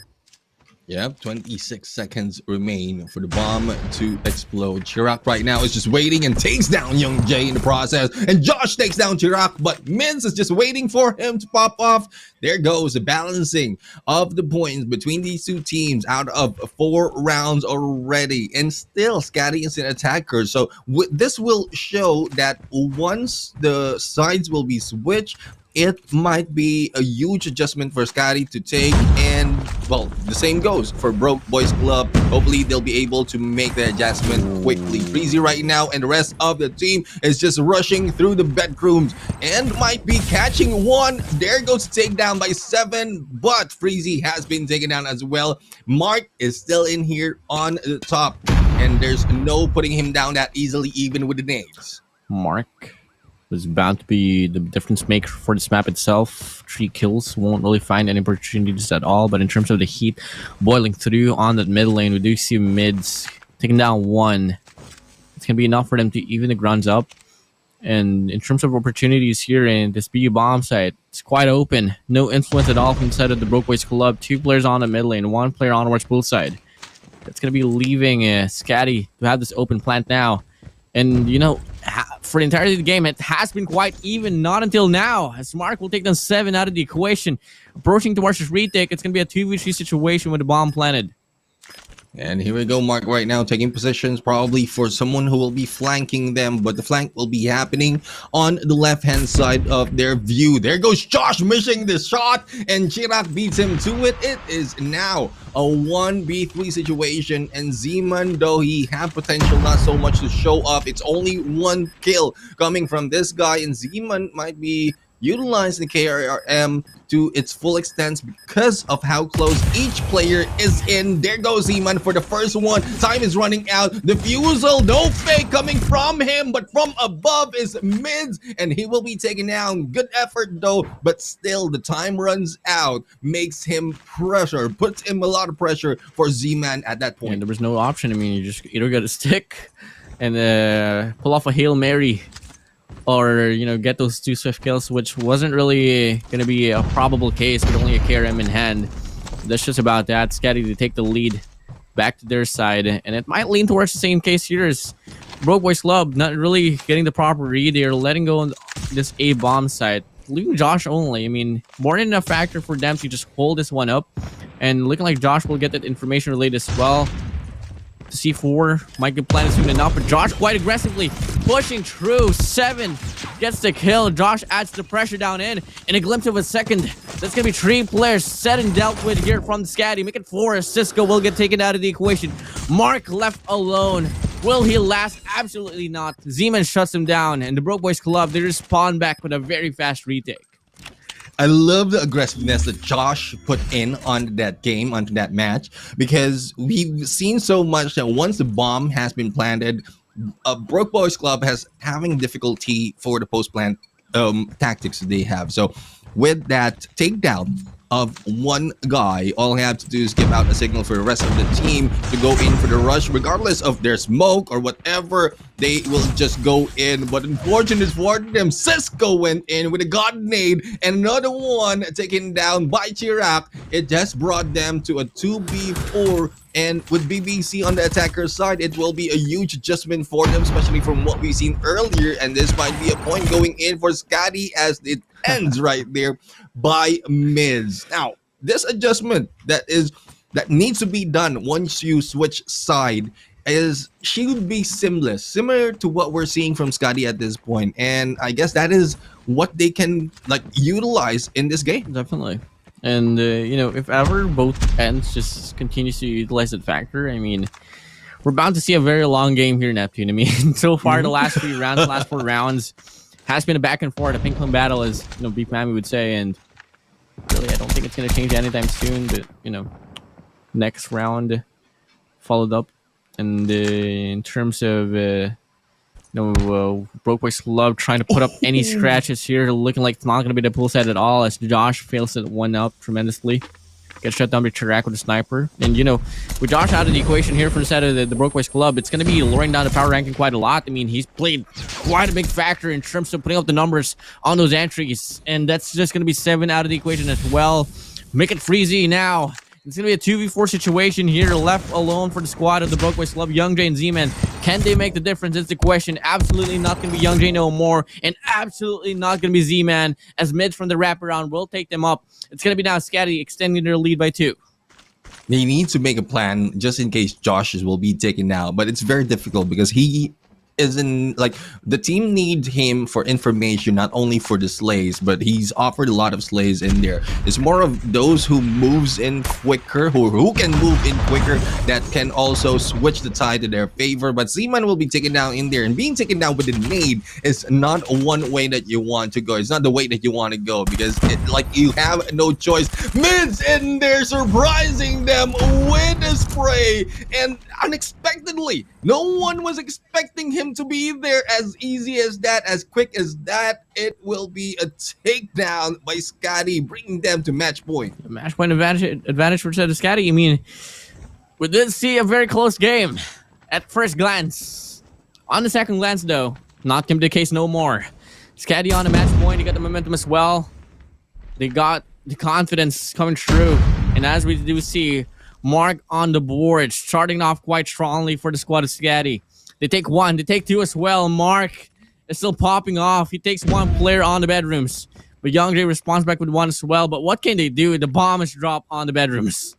Yep, 26 seconds remain for the bomb to explode. Chirac right now is just waiting and takes down Young J in the process. And Josh takes down Chirac, but Minz is just waiting for him to pop off. There goes the balancing of the points between these two teams out of 4 rounds already. And still, Scotty is an attacker. So this will show that once the sides will be switched, it might be a huge adjustment for Scotty to take, and well, the same goes for Broke Boys Club. Hopefully they'll be able to make the adjustment quickly. Freezy right now and the rest of the team is just rushing through the bedrooms and might be catching one. There goes the takedown by 7, but Freezy has been taken down as well. Mark is still in here on the top, and there's no putting him down that easily, even with the nades. Mark was bound to be the difference maker for this map itself. 3 kills, won't really find any opportunities at all. But in terms of the heat boiling through on that mid lane, we do see mids taking down 1. It's going to be enough for them to even the grounds up. And in terms of opportunities here in this BU bomb site, it's quite open. No influence at all from the side of the Broke Boys Club. 2 players on the mid lane, 1 player onwards pool side. That's going to be leaving Scotty to have this open plant now. And, you know, for the entirety of the game, it has been quite even, not until now, as Mark will take down 7 out of the equation. Approaching towards his retake, it's going to be a 2v3 situation with the bomb planted. And here we go, Mark right now taking positions probably for someone who will be flanking them, but the flank will be happening on the left-hand side of their view. There goes Josh missing the shot, and Chirac beats him to it. It is now a 1v3 situation, and Zeman, though he had potential, not so much to show up. It's only 1 kill coming from this guy, and Zeman might be utilize the KRM to its full extent because of how close each player is in. There goes Zeman for the first one. Time is running out. Defusal, no fake coming from him, but from above is Mids, and he will be taken down. Good effort though, but still the time runs out. Makes him pressure, puts him a lot of pressure for Z-Man at that point. And there was no option. I mean, you just either got a stick and pull off a Hail Mary, or get those 2 swift kills, which wasn't really gonna be a probable case with only a KRM in hand. That's just about that. SKADI to take the lead back to their side, and it might lean towards the same case here as Broke Boys Club not really getting the proper read. They're letting go on this A bomb side, leaving Josh only. I mean, more than enough factor for them to just hold this one up, and looking like Josh will get that information relayed as well. C4 might get planted soon enough, but Josh quite aggressively pushing through. 7 gets the kill. Josh adds the pressure down in a glimpse of a second. That's gonna be 3 players set and dealt with here from the SKADI. Make it 4 as Cisco will get taken out of the equation. Mark left alone. Will he last? Absolutely not. Z-Man shuts him down, and the Broke Boys Club, they respond back with a very fast retake. I love the aggressiveness that Josh put in on that game, onto that match, because we've seen so much that once the bomb has been planted, Broke Boys Club has having difficulty for the post-plant tactics that they have. So with that takedown of one guy, all they have to do is give out a signal for the rest of the team to go in for the rush, regardless of their smoke or whatever. They will just go in. But unfortunately for them, Cisco went in with a god nade, and another one taken down by Chirac. It just brought them to a 2v4, and with BBC on the attacker side, it will be a huge adjustment for them, especially from what we've seen earlier. And this might be a point going in for SKADI as it ends right there by Mids. Now, this adjustment that needs to be done once you switch side should be seamless, similar to what we're seeing from SKADI at this point. And I guess that is what they can utilize in this game. Definitely. And if ever both ends just continues to utilize that factor, I mean, we're bound to see a very long game here, Neptune. I mean, so far the last 3 rounds, the last 4 rounds has been a back and forth, a ping pong battle, as Beef Mammy would say. And really, I don't think it's going to change anytime soon. But next round followed up, and in terms of Broke Boys Club trying to put up any scratches here, looking like it's not going to be the pull set at all, as Josh fails that one up tremendously. Gets shut down by Chirac with a sniper. And with Josh out of the equation here for the side of the Broke Boys Club, it's going to be lowering down the power ranking quite a lot. I mean, he's played quite a big factor in terms of putting up the numbers on those entries, and that's just going to be 7 out of the equation as well. Make it freezy now. It's going to be a 2v4 situation here, left alone for the squad of the Broke Boys Club. Young J and Z-Man, can they make the difference? It's the question. Absolutely not going to be Young J no more, and absolutely not going to be Z-Man, as Mids from the wraparound will take them up. It's going to be now SKADI extending their lead by 2. They need to make a plan just in case Josh will be taken out, but it's very difficult because he isn't the team needs him for information, not only for the slays, but he's offered a lot of slays in there. It's more of those who moves in quicker, who can move in quicker, that can also switch the tide to their favor. But Z-Man will be taken down in there, and being taken down with a nade is not one way that you want to go. It's not the way that you want to go, because you have no choice. Mids in there surprising them with a spray, and unexpectedly, no one was expecting him to be there as easy as that, as quick as that. It will be a takedown by SKADI, bringing them to match point. The match point advantage for SKADI. I mean, we did see a very close game at first glance. On the second glance, though, not going to be the case no more. SKADI on the match point. They got the momentum as well. They got the confidence coming through. And as we do see, Mark on the board, starting off quite strongly for the squad of SKADI. They take 1, they take 2 as well. Mark is still popping off. He takes 1 player on the bedrooms. But Young J responds back with 1 as well. But what can they do? The bomb is dropped on the bedrooms.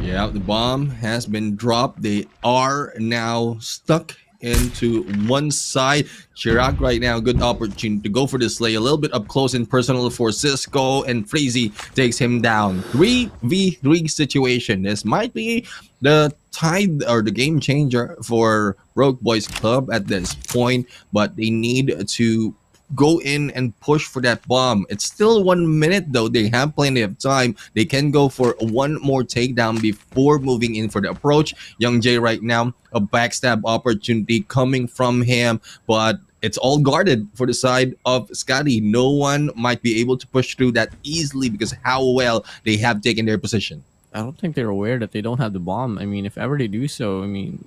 Yeah, the bomb has been dropped. They are now stuck into one side. Chirac right now, good opportunity to go for the slay, a little bit up close and personal for Cisco, and Freezy takes him down. 3v3 situation. This might be the tide or the game changer for Broke Boys Club at this point, but they need to go in and push for that bomb. It's still 1 minute though. They have plenty of time. They can go for one more takedown before moving in for the approach. Young Jay right now, a backstab opportunity coming from him, but it's all guarded for the side of Scotty. No one might be able to push through that easily because how well they have taken their position. I don't think they're aware that they don't have the bomb. I mean, if ever they do so, I mean,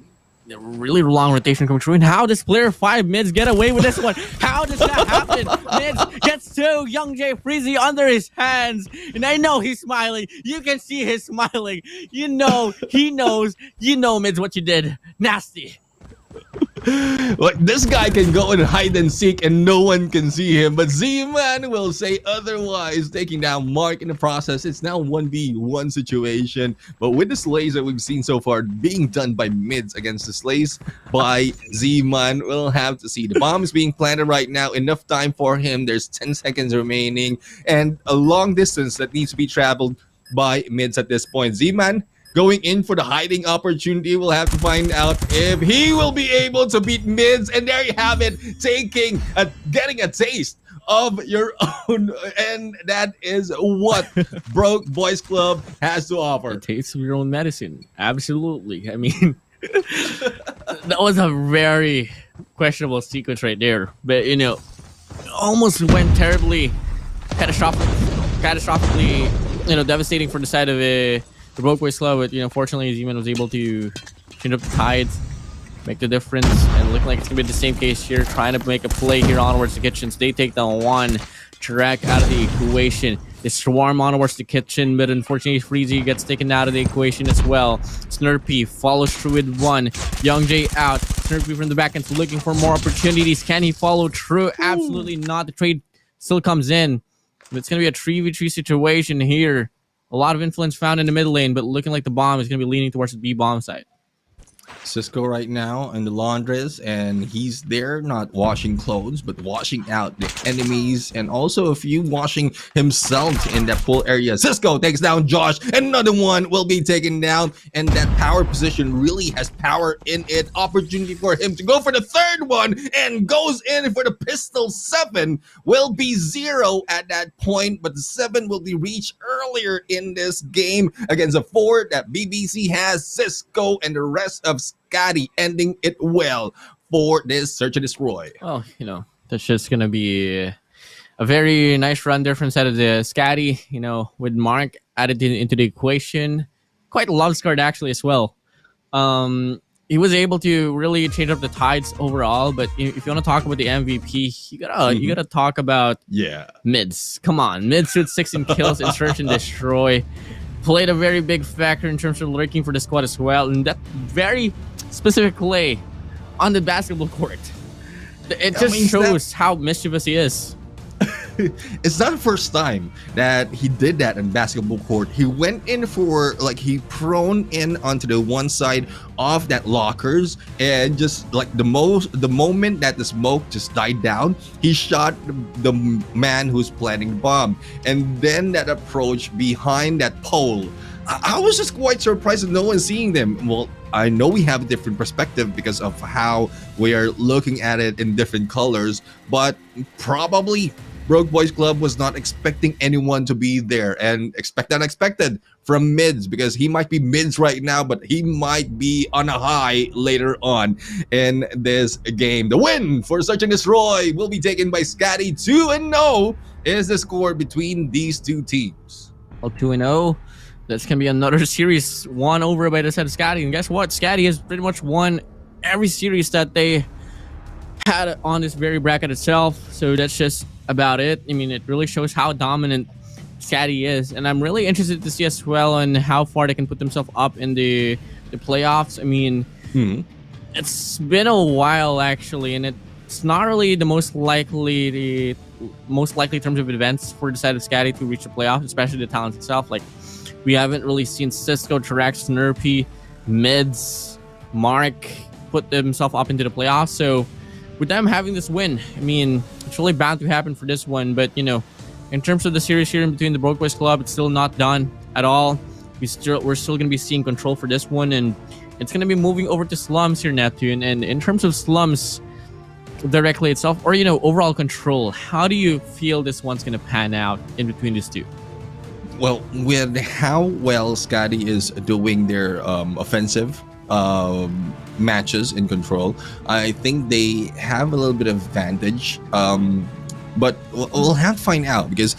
a really long rotation coming through. And how does player 5 Mids get away with this one? How does that happen? Mids gets 2, Young Jay Freezy under his hands. And I know he's smiling. You can see his smiling. You know, he knows. You know, Mids, what you did. Nasty. Like, this guy can go and hide and seek and no one can see him, but Z-Man will say otherwise, taking down Mark in the process. It's now 1v1 situation, but with the slays that we've seen so far being done by Mids against the slays by Z-Man, we'll have to see. The bomb is being planted right now. Enough time for him. There's 10 seconds remaining and a long distance that needs to be traveled by Mids at this point. Z-Man going in for the hiding opportunity. We'll have to find out if he will be able to beat Mids. And there you have it, getting a taste of your own. And that is what Broke Boys Club has to offer. A taste of your own medicine. Absolutely. I mean, that was a very questionable sequence right there. But, you know, almost went terribly, catastrophically, you know, devastating for the side of the Broke Boys Club, but, you know, fortunately, Z-Man was able to change up the tides, make the difference, and looking like it's going to be the same case here, trying to make a play here onwards to Kitchens. They take the one track out of the equation. They swarm onwards to Kitchen, but unfortunately, Freezy gets taken out of the equation as well. Snurpy follows through with one. Young Jay out. Snurpy from the back end looking for more opportunities. Can he follow through? Absolutely not. The trade still comes in. It's going to be a 3v3 situation here. A lot of influence found in the mid lane, but looking like the bomb is going to be leaning towards the B bomb side. Cisco right now in the laundress, and he's there not washing clothes but washing out the enemies, and also a few washing himself in that pool area. Cisco takes down Josh. Another one will be taken down, and that power position really has power in it. Opportunity for him to go for the third one and goes in for the pistol. 7 will be 0 at that point, but the 7 will be reached earlier in this game against a 4 that BBC has. Cisco and the rest of Scotty ending it well for this search and destroy. Oh, you know, that's just gonna be a very nice run there from side of the Scotty, you know, with Mark added into the equation. Quite a love scarred actually as well. He was able to really change up the tides overall, but if you want to talk about the MVP, you gotta talk about Mids. Come on, Mids with 16 kills in search and destroy. Played a very big factor in terms of lurking for the squad as well, and that very specific play on the basketball court, it just shows how mischievous he is. It's not the first time that he did that in basketball court. He went in for, like, he prone in onto the one side of that lockers, and just like the moment that the smoke just died down, he shot the man who's planting the bomb. And then that approach behind that pole, I was just quite surprised that no one's seeing them. Well, I know we have a different perspective because of how we are looking at it in different colors, but probably Broke Boys Club was not expecting anyone to be there, and expect unexpected from Mids, because he might be Mids right now, but he might be on a high later on in this game. The win for Search and Destroy will be taken by Scotty. 2-0 is the score between these two teams. Well, 2-0. That's going to be another series won over by the side of Scotty. And guess what? Scotty has pretty much won every series that they had on this very bracket itself. So that's just about it. I mean, it really shows how dominant Scotty is. And I'm really interested to see as well on how far they can put themselves up in the playoffs. I mean, it's been a while, actually. And it's not really the most likely in terms of events for the side of Scotty to reach the playoffs, especially the talent itself. Like, we haven't really seen Cisco, Tarax, Snurpy, Mids, Mark put themselves up into the playoffs. So with them having this win, I mean, it's really bound to happen for this one. But, you know, in terms of the series here in between the Broke Boys Club, it's still not done at all. We're still going to be seeing control for this one. And it's going to be moving over to Slums here, Neptune. And in terms of Slums, directly itself, or overall control? How do you feel this one's gonna pan out in between these two? Well, with how well Scotty is doing their offensive matches in control, I think they have a little bit of advantage. But we'll have to find out, because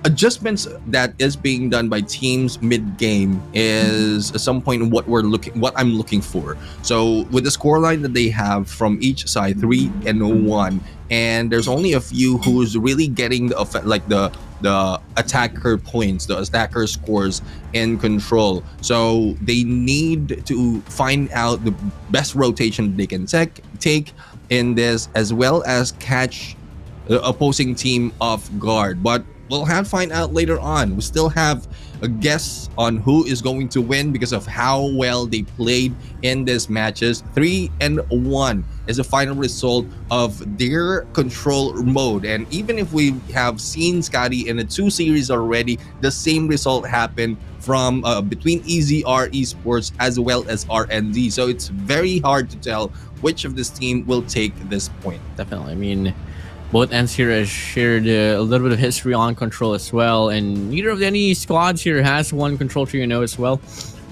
adjustments that is being done by teams mid-game is at some point what I'm looking for. So with the scoreline that they have from each side, 3-1, and there's only a few who's really getting the attacker points, the attacker scores in control. So they need to find out the best rotation they can take in this, as well as catch the opposing team off guard. But we'll have to find out later on. We still have a guess on who is going to win because of how well they played in these matches. 3-1 is the final result of their control mode. And even if we have seen Scotty in the 2 series already, the same result happened from between EZR Esports as well as RND. So it's very hard to tell which of this team will take this point. Definitely. I mean, both ends here has shared a little bit of history on control as well, and neither of any squads here has one control tree, as well.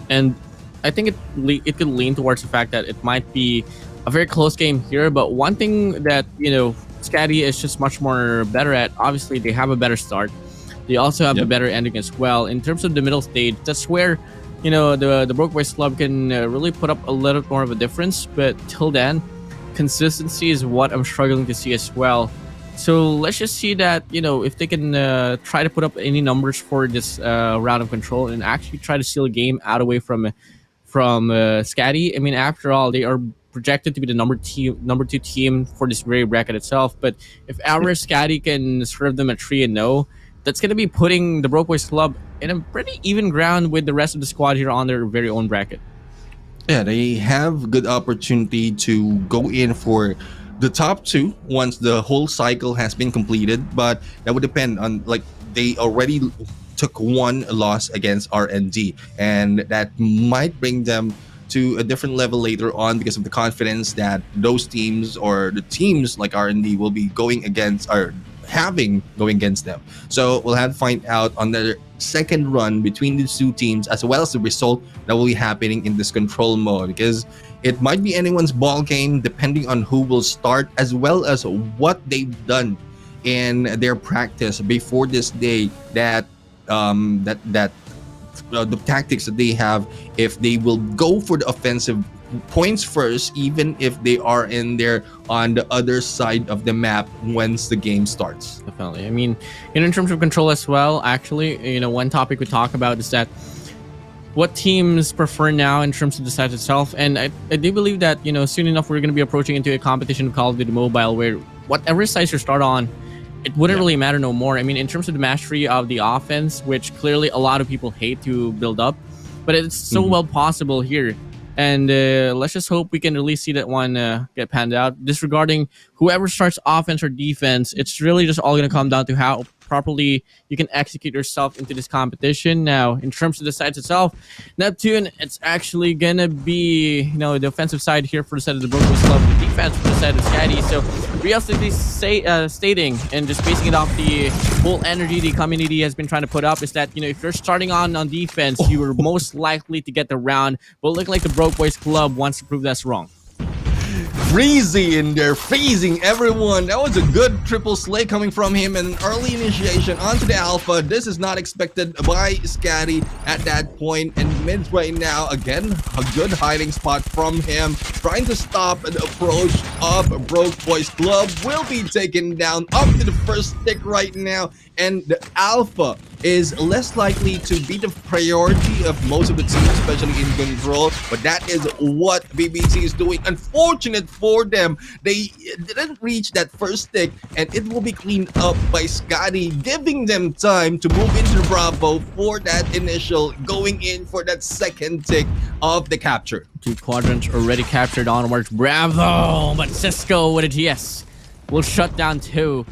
And I think it could lean towards the fact that it might be a very close game here. But one thing that SKADI is just much more better at, obviously they have a better start. They also have a better ending as well. In terms of the middle stage, that's where the Broke Boys Club can really put up a little more of a difference. But till then, consistency is what I'm struggling to see as well. So let's just see that, if they can try to put up any numbers for this round of control and actually try to steal a game away from SKADI. I mean, after all, they are projected to be the number 2 team for this very bracket itself. But if our SKADI can serve them at 3-0, that's going to be putting the Broke Boys Club in a pretty even ground with the rest of the squad here on their very own bracket. Yeah, they have good opportunity to go in for the top 2 once the whole cycle has been completed, but that would depend on, they already took 1 loss against RND, and that might bring them to a different level later on because of the confidence that those teams or the teams like RND will be going against them. So we'll have to find out on the second run between these 2 teams, as well as the result that will be happening in this control mode, because it might be anyone's ball game depending on who will start, as well as what they've done in their practice before this day, that the tactics that they have, if they will go for the offensive points first, even if they are in there on the other side of the map once the game starts. Definitely. I mean, in terms of control as well, actually, one topic we talk about is that what teams prefer now in terms of the site itself. And I do believe that, soon enough we're going to be approaching into a competition of Call of Duty Mobile where whatever site you start on, it wouldn't really matter no more. I mean, in terms of the mastery of the offense, which clearly a lot of people hate to build up, but it's so well possible here. And let's just hope we can really see that one get panned out. Disregarding whoever starts offense or defense, it's really just all going to come down to how properly you can execute yourself into this competition. Now, in terms of the sides itself, Neptune, it's actually going to be, the offensive side here for the side of the Broke Boys Club, the defense for the side of SKADI. So realistically stating and just basing it off the whole energy the community has been trying to put up is that, if you're starting on defense, you are most likely to get the round. But looking like the Broke Boys Club wants to prove that's wrong. Freezy in there, freezing everyone. That was a good triple slay coming from him, and an early initiation onto the alpha. This is not expected by SKADI at that point. And mid right now, again, a good hiding spot from him, trying to stop an approach of Broke Boys Club. Will be taken down up to the first stick right now, and the alpha is less likely to be the priority of most of the teams, especially in control. But that is what BBC is doing. Unfortunate for them, they didn't reach that first stick, and it will be cleaned up by SKADI, giving them time to move into the Bravo for that initial, going in for that second tick of the capture. 2 quadrants already captured onwards. Bravo! But Cisco with a GS will shut down 2.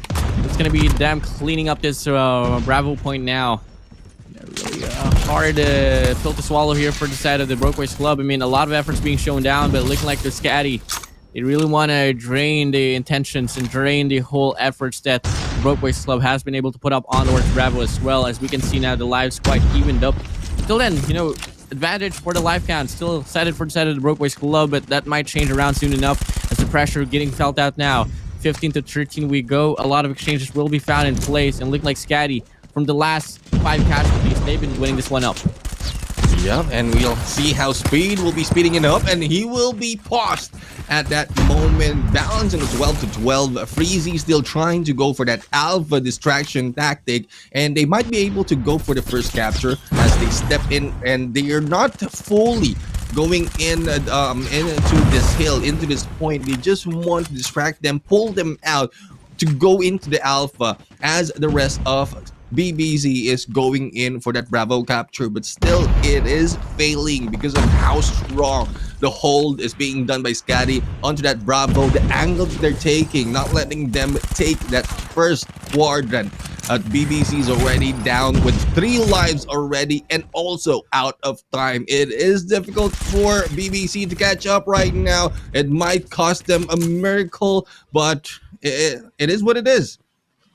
It's going to be them cleaning up this Bravo point now. Really hard pill to swallow here for the side of the Broke Boys Club. I mean, a lot of efforts being shown down, but looking like the SKADI They really want to drain the intentions and drain the whole efforts that Broke Boys Club has been able to put up on towards Bravo as well. As we can see now, the lives quite evened up. Until then, advantage for the live count. Still set for the side of the Broke Boys Club, but that might change around soon enough as the pressure getting felt out now. 15 to 13 we go. A lot of exchanges will be found in place, and look like SKADI from the last 5 casualties, they've been winning this one up. Yeah, and we'll see how Speed will be speeding it up, and he will be paused at that moment. Balancing 12 to 12. Freezy still trying to go for that alpha distraction tactic, and they might be able to go for the first capture as they step in, and they are not fully going into this hill, into this point. They just want to distract them, pull them out to go into the alpha as the rest of BBZ is going in for that Bravo capture, but still it is failing because of how strong the hold is being done by SKADI onto that Bravo. The angle that they're taking, not letting them take that first quadrant. BBC is already down with 3 lives already and also out of time. It is difficult for BBC to catch up right now. It might cost them a miracle, but it is what it is.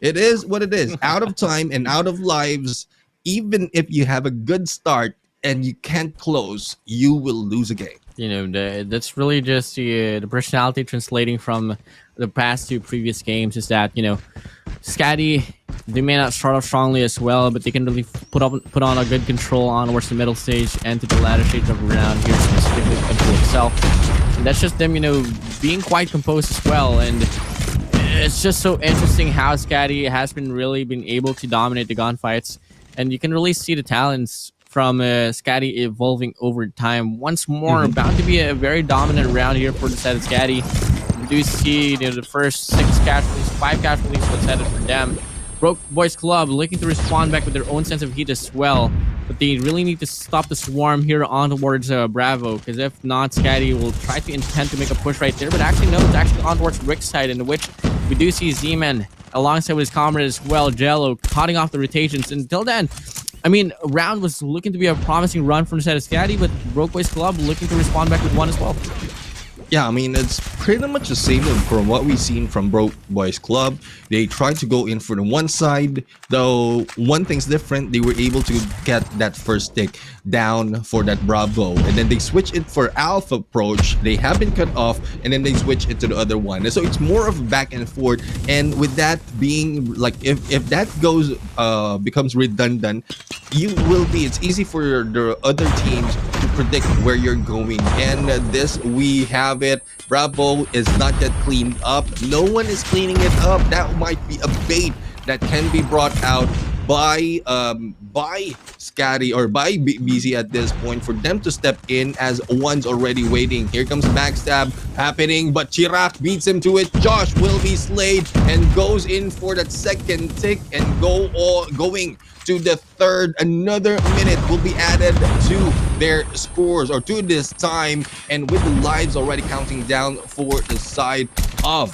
It is what it is. Out of time and out of lives, even if you have a good start and you can't close, you will lose a game. That's really just the personality translating from the past 2 previous games is that, SKADI, they may not start off strongly as well, but they can really put on a good control on towards the middle stage and to the latter stage of the round here, specifically control itself. And that's just them, being quite composed as well. And it's just so interesting how SKADI has been able to dominate the gunfights, and you can really see the talents from SKADI evolving over time. Once more, bound to be a very dominant round here for the side of SKADI. We do see the first 6 casualties, 5 casualties was headed for them. Broke Boys Club looking to respond back with their own sense of heat as well, but they really need to stop the swarm here on towards Bravo, because if not, SKADI will try to intend to make a push right there, but actually no, it's actually on towards Rick's side, in which we do see Z-Man alongside with his comrade as well, Jello, cutting off the rotations. Until then, round was looking to be a promising run from the side of SKADI, but Broke Boys Club looking to respond back with one as well. Yeah, it's pretty much the same from what we've seen from Broke Boys Club. They tried to go in for the one side, though one thing's different. They were able to get that first stick down for that Bravo, and then they switch it for Alpha approach. They have been cut off, and then they switch it to the other one. And so it's more of back and forth. And with that being like, if that becomes redundant, it's easy for the other teams to predict where you're going. And this, we have it. Bravo is not yet cleaned up. No one is cleaning it up. That might be a bait that can be brought out by SKADI or by BZ at this point for them to step in, as one's already waiting. Here comes backstab happening, but Chirac beats him to it. Josh will be slayed and goes in for that second tick and going to the third. Another minute will be added to their scores, or to this time, and with the lives already counting down for the side of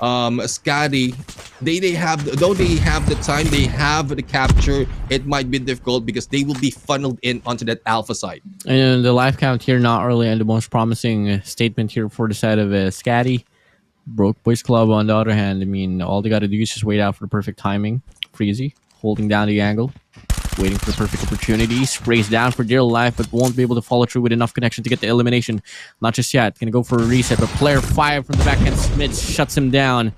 SKADI. They have the time, they have the capture. It might be difficult because they will be funneled in onto that alpha side. And the life count here not really and the most promising statement here for the side of SKADI. Broke Boys Club, on the other hand, all they got to do is just wait out for the perfect timing. Freezy holding down the angle, waiting for the perfect opportunity, sprays down for dear life, but won't be able to follow through with enough connection to get the elimination. Not just yet. Gonna go for a reset, but player 5 from the backhand Smith shuts him down.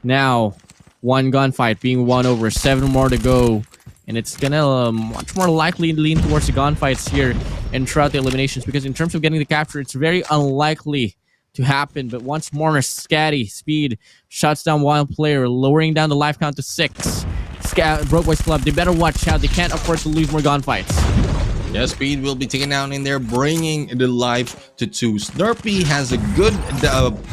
Now, one gunfight being won over, 7 more to go, and it's gonna much more likely lean towards the gunfights here and throughout the eliminations, because in terms of getting the capture, it's very unlikely to happen. But once more, SKADI Speed shuts down one player, lowering down the life count to 6. Broke Boys Club, they better watch out. They can't afford to lose more gunfights. Yeah, Speed will be taken down in there, bringing the life to 2. Snurpy has a good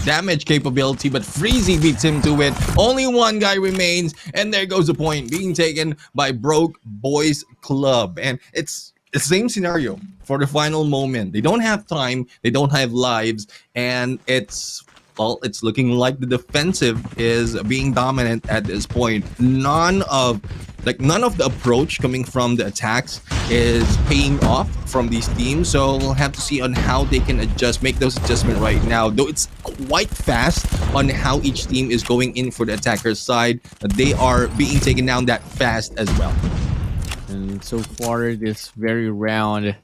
damage capability, but Freezy beats him to it. Only one guy remains, and there goes the point being taken by Broke Boys Club. And it's the same scenario for the final moment. They don't have time, they don't have lives, and it's well, it's looking like the defensive is being dominant at this point. None of the approach coming from the attacks is paying off from these teams, so we'll have to see on how they can make those adjustments right now, though it's quite fast on how each team is going in for the attacker's side. They are being taken down that fast as well. And so far this very round, a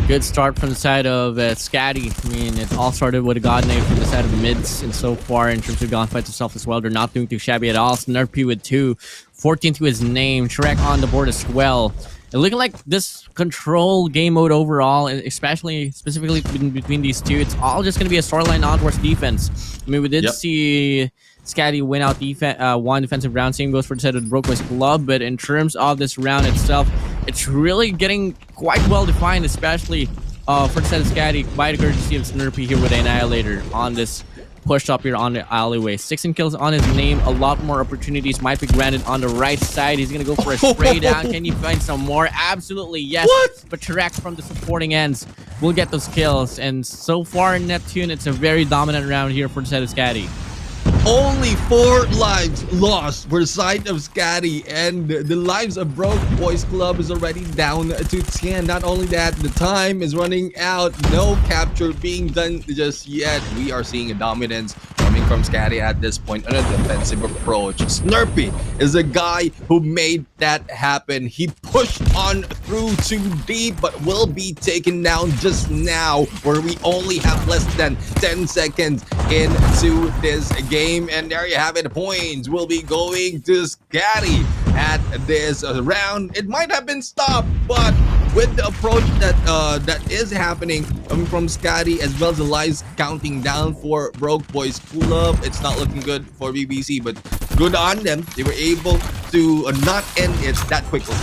good start from the side of SKADI. I mean, it all started with a god name from the side of the mids, and so far in terms of gunfights itself as well, they're not doing too shabby at all. Snurpy with 2, 14 to his name, Shrek on the board as well. And looking like this control game mode overall, and specifically between these two, it's all just going to be a storyline on towards defense. I mean, we did see SKADI win out one defensive round. Same goes for the side of the Popquiz Club, but in terms of this round itself, it's really getting quite well defined, especially for the side of SKADI by the courtesy of Snurpy here with the Annihilator on this push up here on the alleyway. 16 kills on his name. A lot more opportunities might be granted on the right side. He's gonna go for a spray down. Can you find some more? Absolutely yes. What? But Shrek from the supporting ends will get those kills. And so far in Neptune, it's a very dominant round here for the side of SKADI. Only 4 lives lost for the side of SKADI, and the lives of Popquiz Club is already down to 10. Not only that, the time is running out. No capture being done just yet. We are seeing a dominance coming from SKADI at this point on a defensive approach. Snurpy is a guy who made that happen. He pushed on through too deep, but will be taken down just now, where we only have less than 10 seconds into this game. And there you have it. Points will be going to SKADI at this round. It might have been stopped, but with the approach that is happening from SKADI, as well as the lives counting down for Popquiz Club, it's not looking good for BBC, but good on them. They were able to not end it that quickly.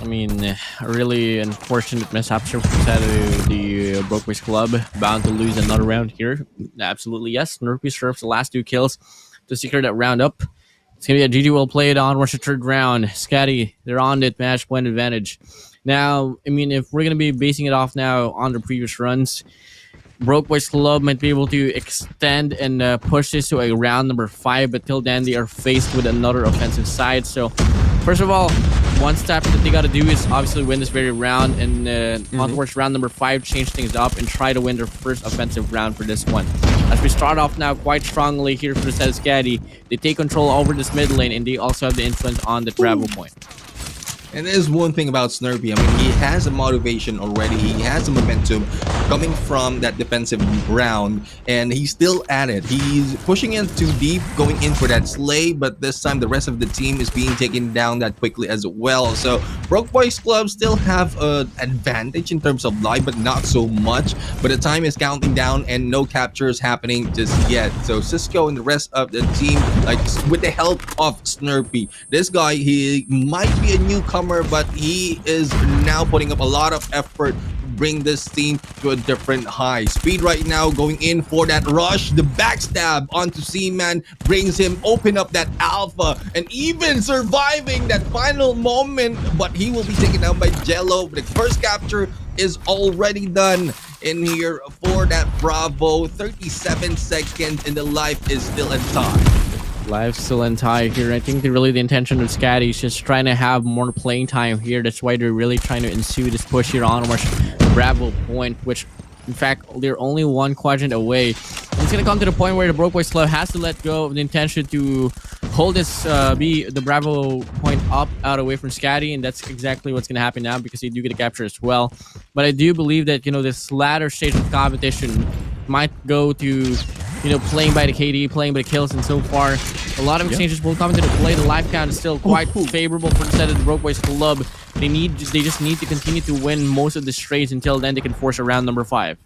I mean, a really unfortunate mishap for the Popquiz Club. Bound to lose another round here. Absolutely, yes. Snurpy serves the last 2 kills to secure that round up. It's going to be a GG well played on the 3rd round. SKADI, they're on it, match point advantage. Now, I mean, if we're going to be basing it off now on the previous runs, Popquiz Club might be able to extend and push this to a round number 5, but till then they are faced with another offensive side. So, first of all, one step that they got to do is obviously win this very round, and on towards round number 5, change things up and try to win their first offensive round for this one. As we start off now quite strongly here for the side of SKADI, they take control over this mid lane, and they also have the influence on the Bravo point. And there's one thing about Snurpy. I mean, he has a motivation already. He has a momentum coming from that defensive round, and he's still at it. He's pushing in too deep, going in for that slay, but this time the rest of the team is being taken down that quickly as well. So Popquiz Club still have an advantage in terms of life, but not so much. But the time is counting down, and no captures happening just yet. So Cisco and the rest of the team, like with the help of Snurpy, this guy, he might be a newcomer, but he is now putting up a lot of effort to bring this team to a different high. Speed right now going in for that rush. The backstab onto Seaman brings him open up that alpha, and even surviving that final moment, but he will be taken down by Jello. The first capture is already done in here for that Bravo. 37 seconds and the life is still in time. Live still in tie here. I think the intention of SKADI is just trying to have more playing time here. That's why they're really trying to ensue this push here onwards Bravo point, which in fact they're only 1 quadrant away. It's gonna come to the point where the Popquiz Club has to let go of the intention to hold this the Bravo point up out away from SKADI, and that's exactly what's gonna happen now because they do get a capture as well. But I do believe that this latter stage of competition might go to playing by the KD, playing by the kills, and so far a lot of exchanges will come into the play. The life count is still quite favorable for the set of the Popquiz Club. They just need to continue to win most of the trades. Until then, they can force a round number 5.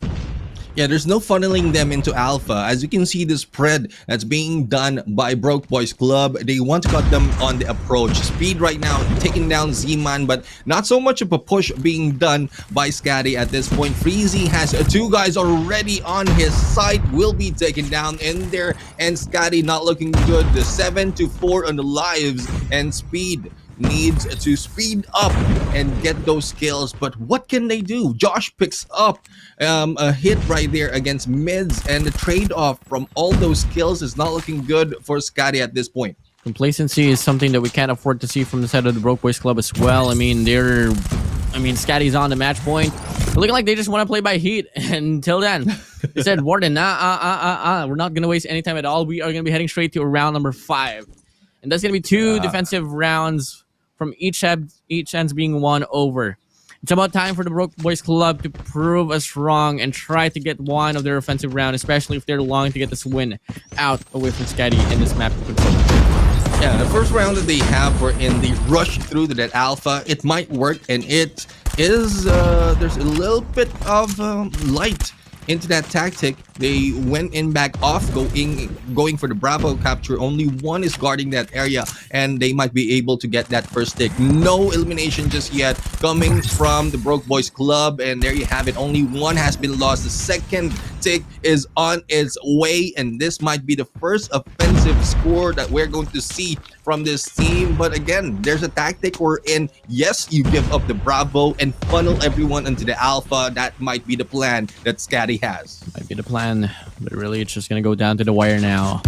Yeah, there's no funneling them into alpha. As you can see, the spread that's being done by Popquiz Club, they want to cut them on the approach. Speed right now taking down Z-Man, but not so much of a push being done by SKADI at this point. Freezy has 2 guys already on his side, will be taken down in there, and SKADI not looking good. The 7-4 on the lives, and Speed needs to speed up and get those kills. But what can they do? Josh picks up a hit right there against mids, and the trade-off from all those kills is not looking good for Scotty at this point. Complacency is something that we can't afford to see from the side of the Broke Boys Club as well. I mean, Scotty's on the match point. Looking like they just want to play by heat. Until then, they said, Warden, we're not going to waste any time at all. We are going to be heading straight to round number 5. And that's going to be 2 defensive rounds from each ends being won over. It's about time for the Broke Boys Club to prove us wrong and try to get one of their offensive round, especially if they're longing to get this win out away from Scotty in this map. Yeah, the first round that they have were in the rush through to that alpha. It might work, and it is there's a little bit of light into that tactic. They went in back off, going for the Bravo capture. Only one is guarding that area, and they might be able to get that first tick. No elimination just yet coming from the Broke Boys Club, and there you have it. Only one has been lost. The second tick is on its way, and this might be the first offensive score that we're going to see from this team. But again, there's a tactic wherein, yes, you give up the Bravo and funnel everyone into the Alpha. That might be the plan that Scotty has. Might be the plan, but really it's just going to go down to the wire now.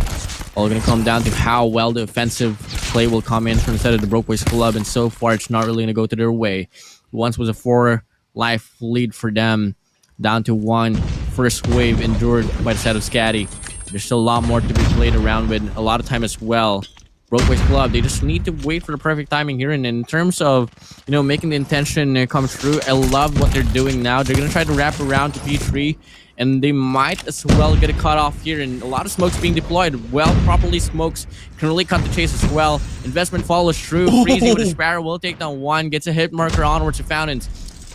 All going to come down to how well the offensive play will come in from the side of the Broke Boys Club, and so far it's not really going to go to their way. Once was a 4-life lead for them, down to 1 first wave endured by the side of Scotty. There's still a lot more to be played around with, a lot of time as well. Broke Boys Club, they just need to wait for the perfect timing here. And in terms of, making the intention come true, I love what they're doing now. They're going to try to wrap around to P3, and they might as well get a cut off here. And a lot of smokes being deployed. Well, properly smokes can really cut the chase as well. Investment follows through. Freezy with a Sparrow will take down 1, gets a hit marker onwards to Fountains.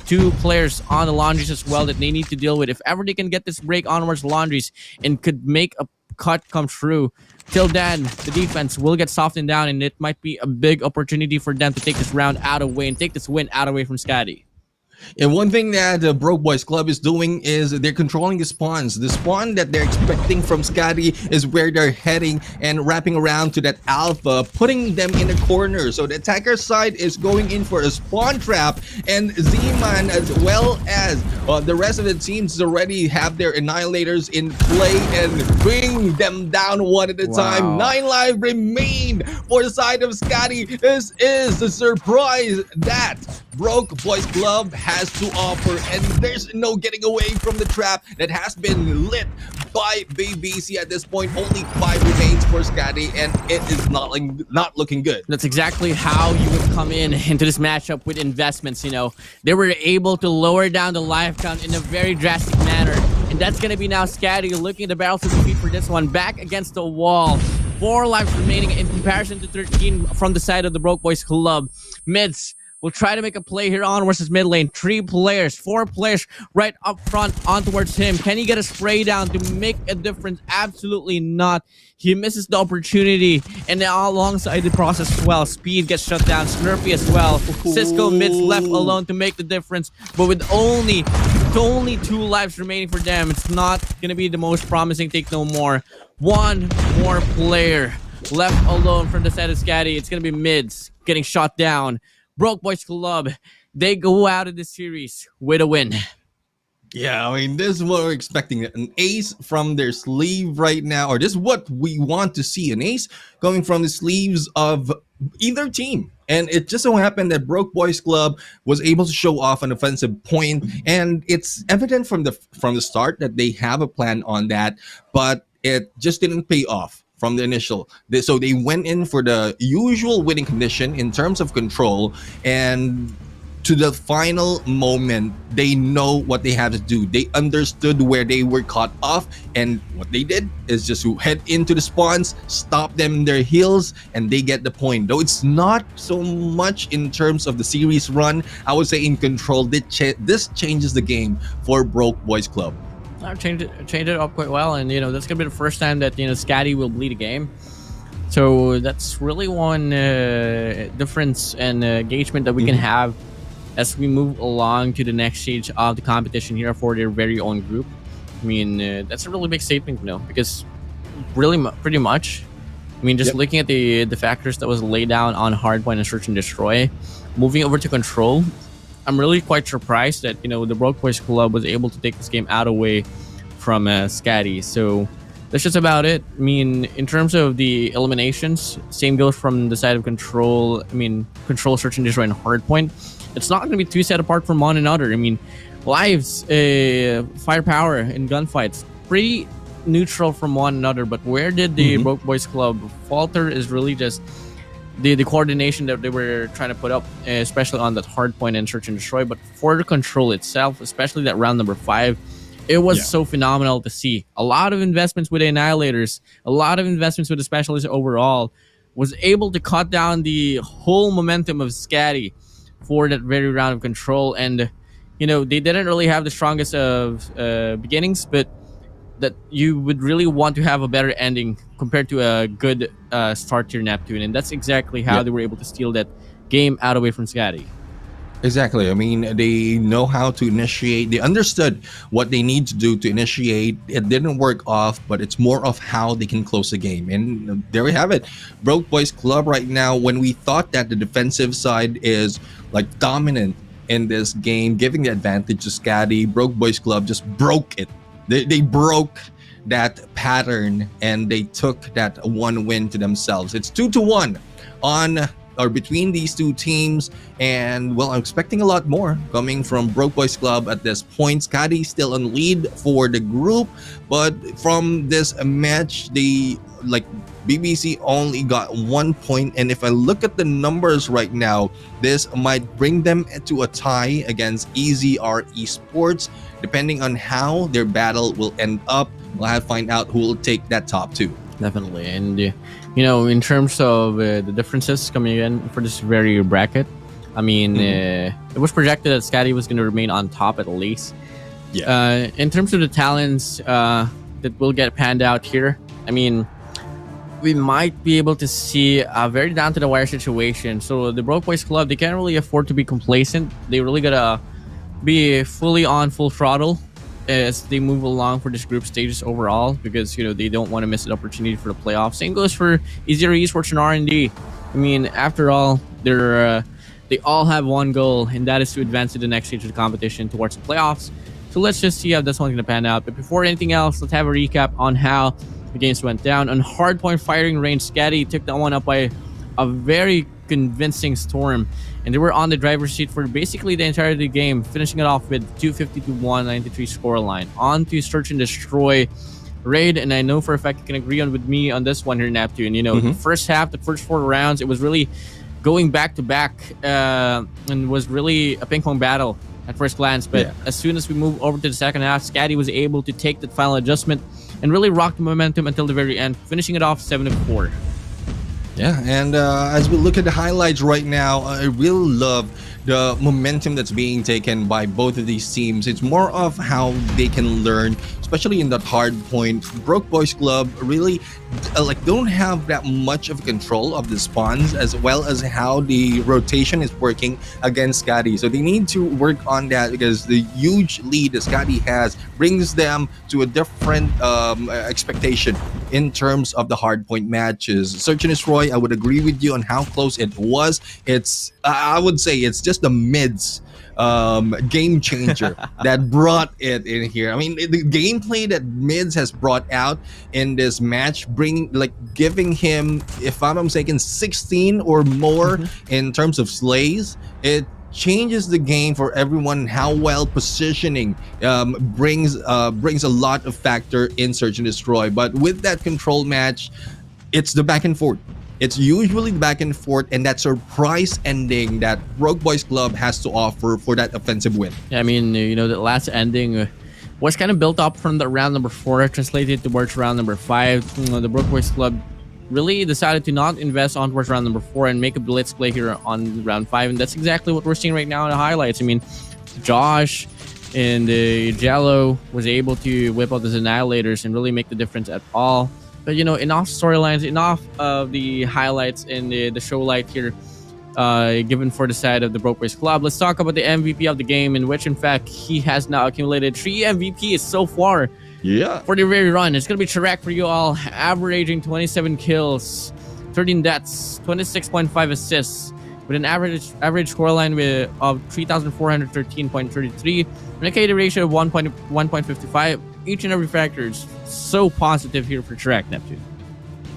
2 players on the Laundries as well that they need to deal with. If ever they can get this break onwards Laundries and could make a cut come true, till then the defense will get softened down, and it might be a big opportunity for them to take this round out of the way and take this win out of the way from Scotty. And one thing that the Broke Boys Club is doing is they're controlling the spawns. The spawn that they're expecting from Scotty is where they're heading and wrapping around to that alpha, putting them in a corner. So the attacker side is going in for a spawn trap, and Z-Man as well as the rest of the teams already have their annihilators in play and bring them down one at a time. 9 lives remain for the side of Scotty. This is the surprise that Broke Boys Club has to offer, and there's no getting away from the trap that has been lit by BBC at this point. Only 5 remains for Scotty, and it is not looking good. That's exactly how you would come into this matchup with investments. They were able to lower down the life count in a very drastic manner, and that's going to be now Scotty looking at the battlefield defeat for this one, back against the wall. 4 lives remaining in comparison to 13 from the side of the Broke Boys Club. Mids will try to make a play here on versus mid lane. 4 players right up front on towards him. Can he get a spray down to make a difference? Absolutely not. He misses the opportunity, and alongside the process as well, Speed gets shut down. Snurpy as well. Cisco mids left alone to make the difference, but with only 2 lives remaining for them, it's not going to be the most promising take no more. 1 more player left alone from the side of Scotty. It's going to be mids getting shot down. Broke Boys Club, they go out of this series with a win. Yeah, this is what we're expecting. An ace from their sleeve right now, or this is what we want to see. An ace coming from the sleeves of either team. And it just so happened that Broke Boys Club was able to show off an offensive point, and it's evident from the start that they have a plan on that, but it just didn't pay off from the initial. So they went in for the usual winning condition in terms of control, and to the final moment, they know what they have to do. They understood where they were caught off, and what they did is just to head into the spawns, stop them in their heels, and they get the point. Though it's not so much in terms of the series run, I would say in control, this changes the game for Broke Boys Club. I've changed it up quite well, and that's gonna be the first time that Scotty will bleed a game. So that's really one difference and engagement that we can have as we move along to the next stage of the competition here for their very own group. That's a really big statement, because really pretty much I mean, just looking at the factors that was laid down on hardpoint and search and destroy, moving over to control, I'm really quite surprised that the Broke Boys Club was able to take this game out away from SKADI. So that's just about it. I mean, in terms of the eliminations, same goes from the side of control. I mean, control, search and destroy, and hardpoint. It's not going to be too set apart from one another. I mean, lives, firepower, and gunfights, pretty neutral from one another. But where did the Broke Boys Club falter is really just the coordination that they were trying to put up, especially on that hardpoint and search and destroy. But for the control itself, especially that round number 5, it was so phenomenal to see. A lot of investments with the Annihilators, a lot of investments with the Specialists overall, was able to cut down the whole momentum of SKADI for that very round of control. And they didn't really have the strongest of beginnings, but that you would really want to have a better ending compared to a good start to your Neptune. And that's exactly how they were able to steal that game out away from SKADI. Exactly. I mean, they know how to initiate. They understood what they need to do to initiate. It didn't work off, but it's more of how they can close the game. And there we have it. Broke Boys Club right now, when we thought that the defensive side is like dominant in this game, giving the advantage to SKADI, Broke Boys Club just broke it. They broke that pattern and they took that one win to themselves. It's 2-1 on or between these two teams, and well, I'm expecting a lot more coming from Broke Boys Club at this point. SKADI still in lead for the group, but from this match, the BBC only got 1 point, and if I look at the numbers right now, this might bring them to a tie against EZR Esports. Depending on how their battle will end up, we'll have to find out who will take that top 2. Definitely. And in terms of the differences coming in for this very bracket, I mean, it was projected that SKADI was going to remain on top at least. In terms of the talents that will get panned out here, I mean, we might be able to see a very down to the wire situation. So the Broke Boys Club, they can't really afford to be complacent. They really gotta be fully on full throttle as they move along for this group stages overall, because they don't want to miss an opportunity for the playoffs. Same goes for EZR Esports and R&D. I mean, after all, they all have one goal, and that is to advance to the next stage of the competition towards the playoffs. So let's just see how this one's going to pan out. But before anything else, let's have a recap on how the games went down. On hardpoint firing range, SKADI took that one up by a very convincing storm, and they were on the driver's seat for basically the entirety of the game, finishing it off with 250-193 scoreline. On to search and destroy raid, and I know for a fact you can agree with me on this one here, Neptune. The first half, the first 4 rounds, it was really going back to back, and was really a ping pong battle at first glance. But as soon as we move over to the second half, SKADI was able to take that final adjustment and really rock the momentum until the very end, finishing it off 7-4. Yeah, and as we look at the highlights right now, I really love the momentum that's being taken by both of these teams. It's more of how they can learn, especially in that hard point. Broke Boys Club really don't have that much of control of the spawns, as well as how the rotation is working against SKADI. So they need to work on that, because the huge lead that SKADI has brings them to a different expectation in terms of the hard point matches. Search and Destroy, I would agree with you on how close it was. I would say it's just the mids game changer that brought it in here. I mean, the gameplay that Mids has brought out in this match, giving him, if I'm not mistaken, 16 or more in terms of slays. It changes the game for everyone. How well positioning brings a lot of factor in Search and Destroy. But with that control match, it's the back and forth. It's usually the back and forth, and that surprise ending that Broke Boys Club has to offer for that offensive win. Yeah, I mean, the last ending was kind of built up from the round number 4, translated towards round number 5. The Broke Boys Club really decided to not invest on towards round number 4 and make a blitz play here on round 5, and that's exactly what we're seeing right now in the highlights. I mean, Josh and Jello was able to whip out the Annihilators and really make the difference at all. But enough storylines, enough of the highlights in the show light here. given for the side of the Popquiz Club. Let's talk about the MVP of the game, in which in fact he has now accumulated 3 MVPs so far. Yeah. For the very run, it's gonna be Chirac for you all, averaging 27 kills, 13 deaths, 26.5 assists, with an average scoreline of 3,413.33, and a KD ratio of 1.55. Each and every factor is so positive here for Chirac, Neptune.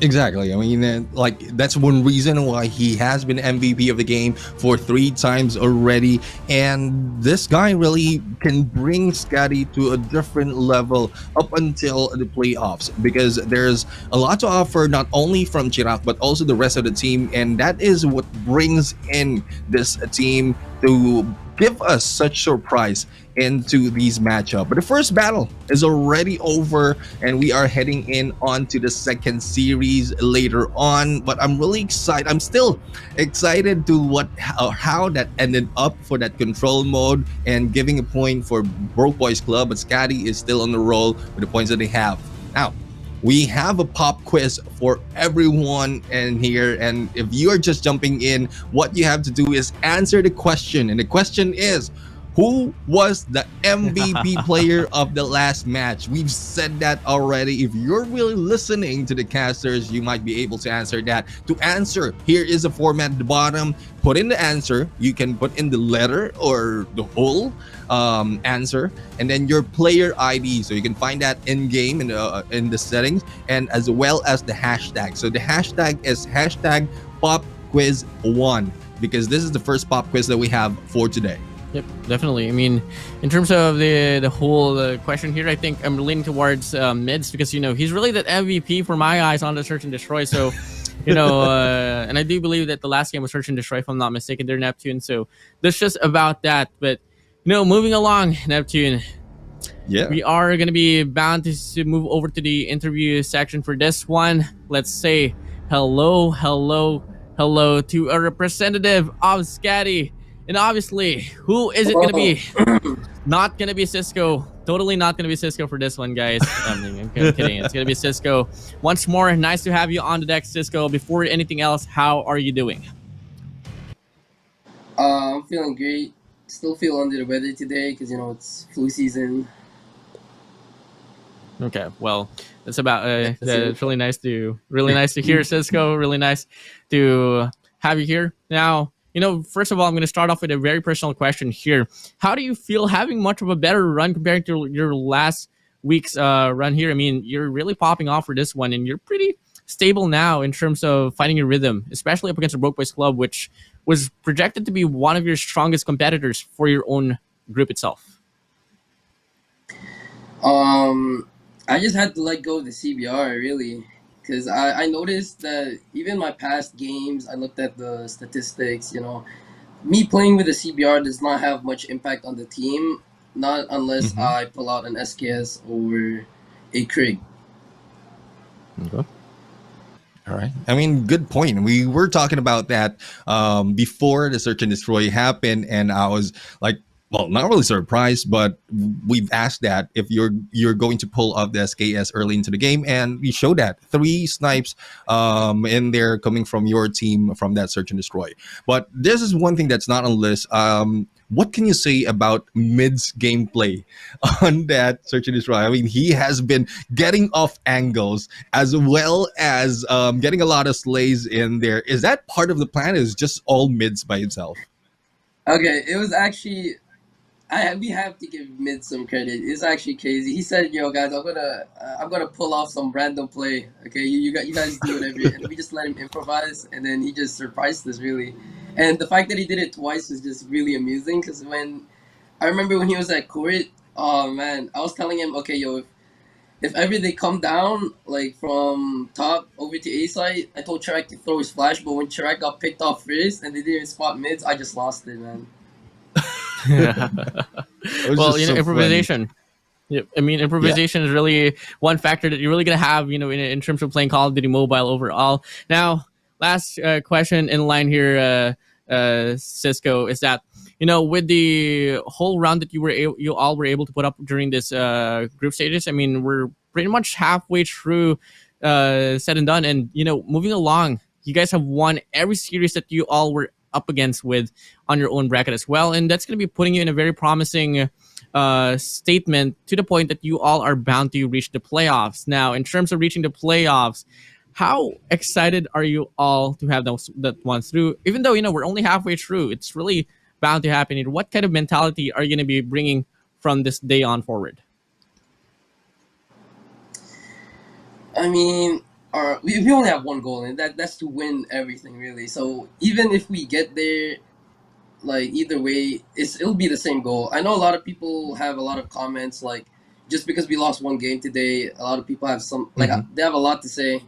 Exactly. I mean, like, that's one reason why he has been MVP of the game for 3 times already. And this guy really can bring SKADI to a different level up until the playoffs, because there's a lot to offer, not only from Chirac, but also the rest of the team. And that is what brings in this team to give us such surprise into these matchup. But the first battle is already over, and we are heading in onto the second series later on. But I'm really excited. I'm still excited to how that ended up for that control mode, and giving a point for Popquiz Club. But SKADI is still on the roll with the points that they have. Now, we have a pop quiz for everyone in here, and if you are just jumping in, what you have to do is answer the question. And the question is, who was the MVP player of the last match? We've said that already. If you're really listening to the casters, you might be able to answer that. To answer, here is a format at the bottom. Put in the answer. You can put in the letter or the whole answer, and then your player ID. So you can find that in game in the settings, and as well as the hashtag. So the hashtag is hashtag PopQuiz1, because this is the first pop quiz that we have for today. Yep, definitely. I mean, in terms of the whole question here, I think I'm leaning towards mids, because, you know, he's really that MVP for my eyes on the Search and Destroy. So, you know, and I do believe that the last game was Search and Destroy, if I'm not mistaken, there, Neptune. So that's just about that. But, you know, moving along, Neptune. Yeah. We are going to be bound to move over to the interview section for this one. Let's say hello to a representative of SKADI. And obviously, who is it going to be? Not going to be Cisco. Totally not going to be Cisco for this one, guys. I'm kidding. It's going to be Cisco. Once more, nice to have you on the deck, Cisco. Before anything else, how are you doing? I'm feeling great. Still feel under the weather today because, you know, it's flu season. Okay, well, that's about it's really nice to hear, Cisco. Really nice to have you here. Now, you know, first of all, I'm going to start off with a very personal question here. How do you feel having much of a better run compared to your last week's run here? I mean, you're really popping off for this one, and you're pretty stable now in terms of finding your rhythm, especially up against the Popquiz Club, which was projected to be one of your strongest competitors for your own group itself. I just had to let go of the CBR, really. Because I noticed that even my past games, I looked at the statistics, you know, me playing with a CBR does not have much impact on the team, not unless I pull out an SKS or a Krieg. Okay. All right. I mean, good point. We were talking about that before the Search and Destroy happened, and I was like, well, not really surprised, but we've asked that if you're going to pull up the SKS early into the game, and we showed that 3 snipes in there coming from your team from that Search and Destroy. But this is one thing that's not on the list. What can you say about Mid's gameplay on that Search and Destroy? I mean, he has been getting off angles as well as getting a lot of slays in there. Is that part of the plan? Is just all mids by himself? Okay, it was actually... we have to give Mid some credit. It's actually crazy. He said, "Yo, guys, I'm gonna pull off some random play. Okay, you guys do whatever." And we just let him improvise, and then he just surprised us, really. And the fact that he did it twice was just really amusing. Because I remember when he was at court, oh man, I was telling him, "Okay, yo, if ever they come down like from top over to A side, I told Chirac to throw his flash, but when Chirac got picked off first and they didn't even spot mids, I just lost it, man." Well, you know, improvisation. Yeah, I mean, improvisation is really one factor that you're really gonna have, you know, in terms of playing Call of Duty Mobile overall. Now, last question in line here, Cisco, is that, you know, with the whole round that you all were able to put up during this group stages, I mean, we're pretty much halfway through, said and done, and, you know, moving along, you guys have won every series that you all were up against with on your own bracket as well. And that's going to be putting you in a very promising statement to the point that you all are bound to reach the playoffs. Now, in terms of reaching the playoffs, how excited are you all to have that one through? Even though, we're only halfway through, it's really bound to happen. What kind of mentality are you going to be bringing from this day on forward? I mean, we only have one goal, and that's to win everything, really. So even if we get there, like either way, it'll be the same goal. I know a lot of people have a lot of comments, like just because we lost one game today, a lot of people have some like they have a lot to say,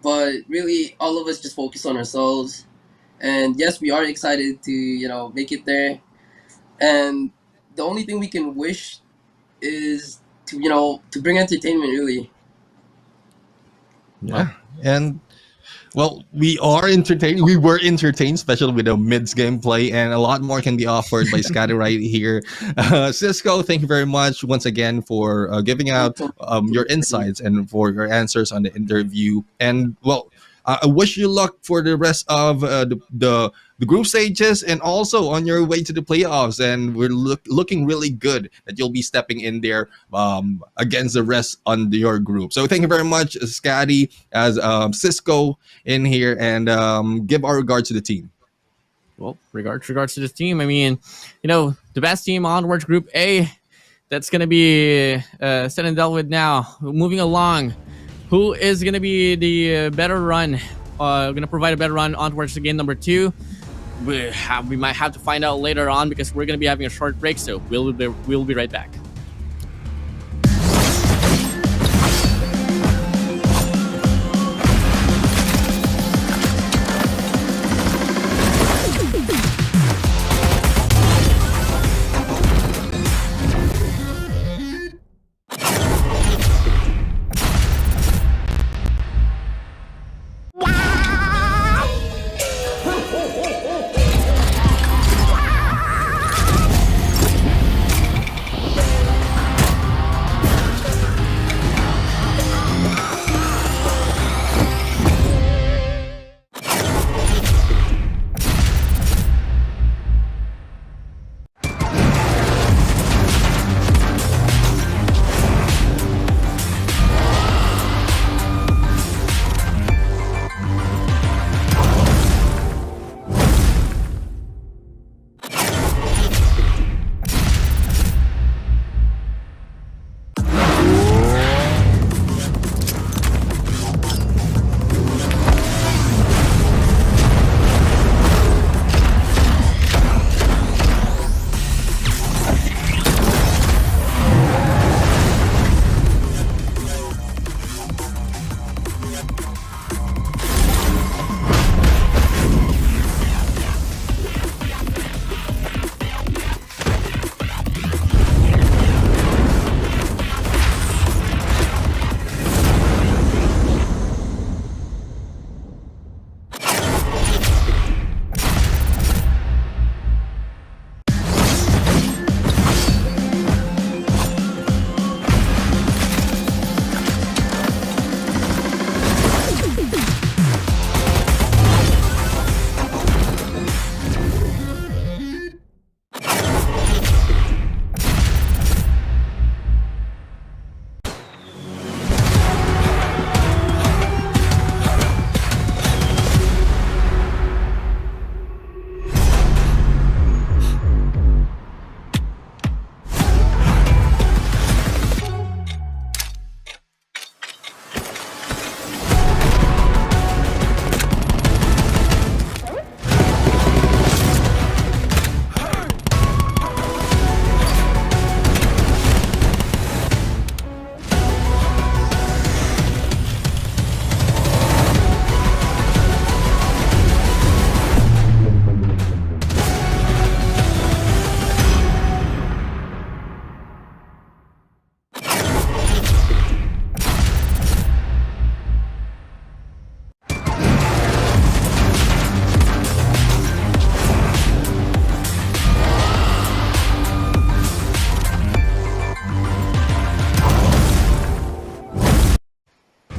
but really all of us just focus on ourselves. And yes, we are excited to make it there, and the only thing we can wish is to bring entertainment, really. Yeah, and well, we are entertained. We were entertained, especially with the mids gameplay, and a lot more can be offered by SKADI right here. Cisco, thank you very much once again for giving out your insights and for your answers on the interview. And well, I wish you luck for the rest of the group stages and also on your way to the playoffs. And we're looking really good that you'll be stepping in there against the rest on your group. So thank you very much, SKADI, as Cisco in here, and give our regards to the team. Well, regards to the team. I mean, the best team onwards, Group A. That's gonna be said and dealt with now. Moving along. Who is going to be the better run? Going to provide a better run on towards the game number 2? We might have to find out later on because we're going to be having a short break. So we'll be right back.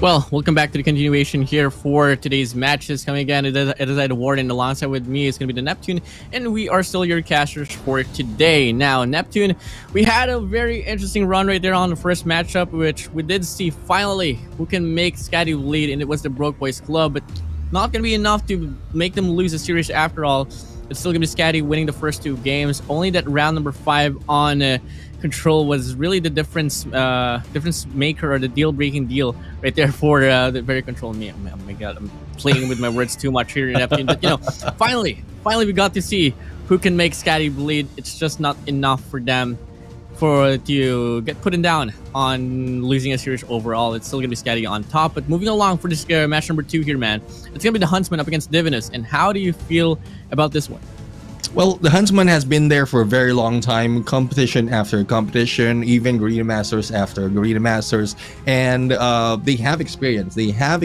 Well, welcome back to the continuation here for today's matches. Coming again, it is Ed Ward, and alongside with me is going to be the Neptune, and we are still your casters for today. Now, Neptune, we had a very interesting run right there on the first matchup, which we did see finally who can make SKADI lead, and it was the Broke Boys Club, but not going to be enough to make them lose the series after all. It's still going to be SKADI winning the first 2 games. Only that round number 5 on Control was really the difference maker, or the deal-breaking deal right there for the very Control. Me, oh my god, I'm playing with my words too much here in Neptune. But finally we got to see who can make SKADI bleed. It's just not enough for them to get put down on losing a series overall. It's still gonna be SKADI on top. But moving along for this match number 2 here, man, it's gonna be the Huntsman up against Divinus. And how do you feel about this one? Well, the Huntsman has been there for a very long time, competition after competition, even Garena Masters after Garena Masters, and they have experience. They have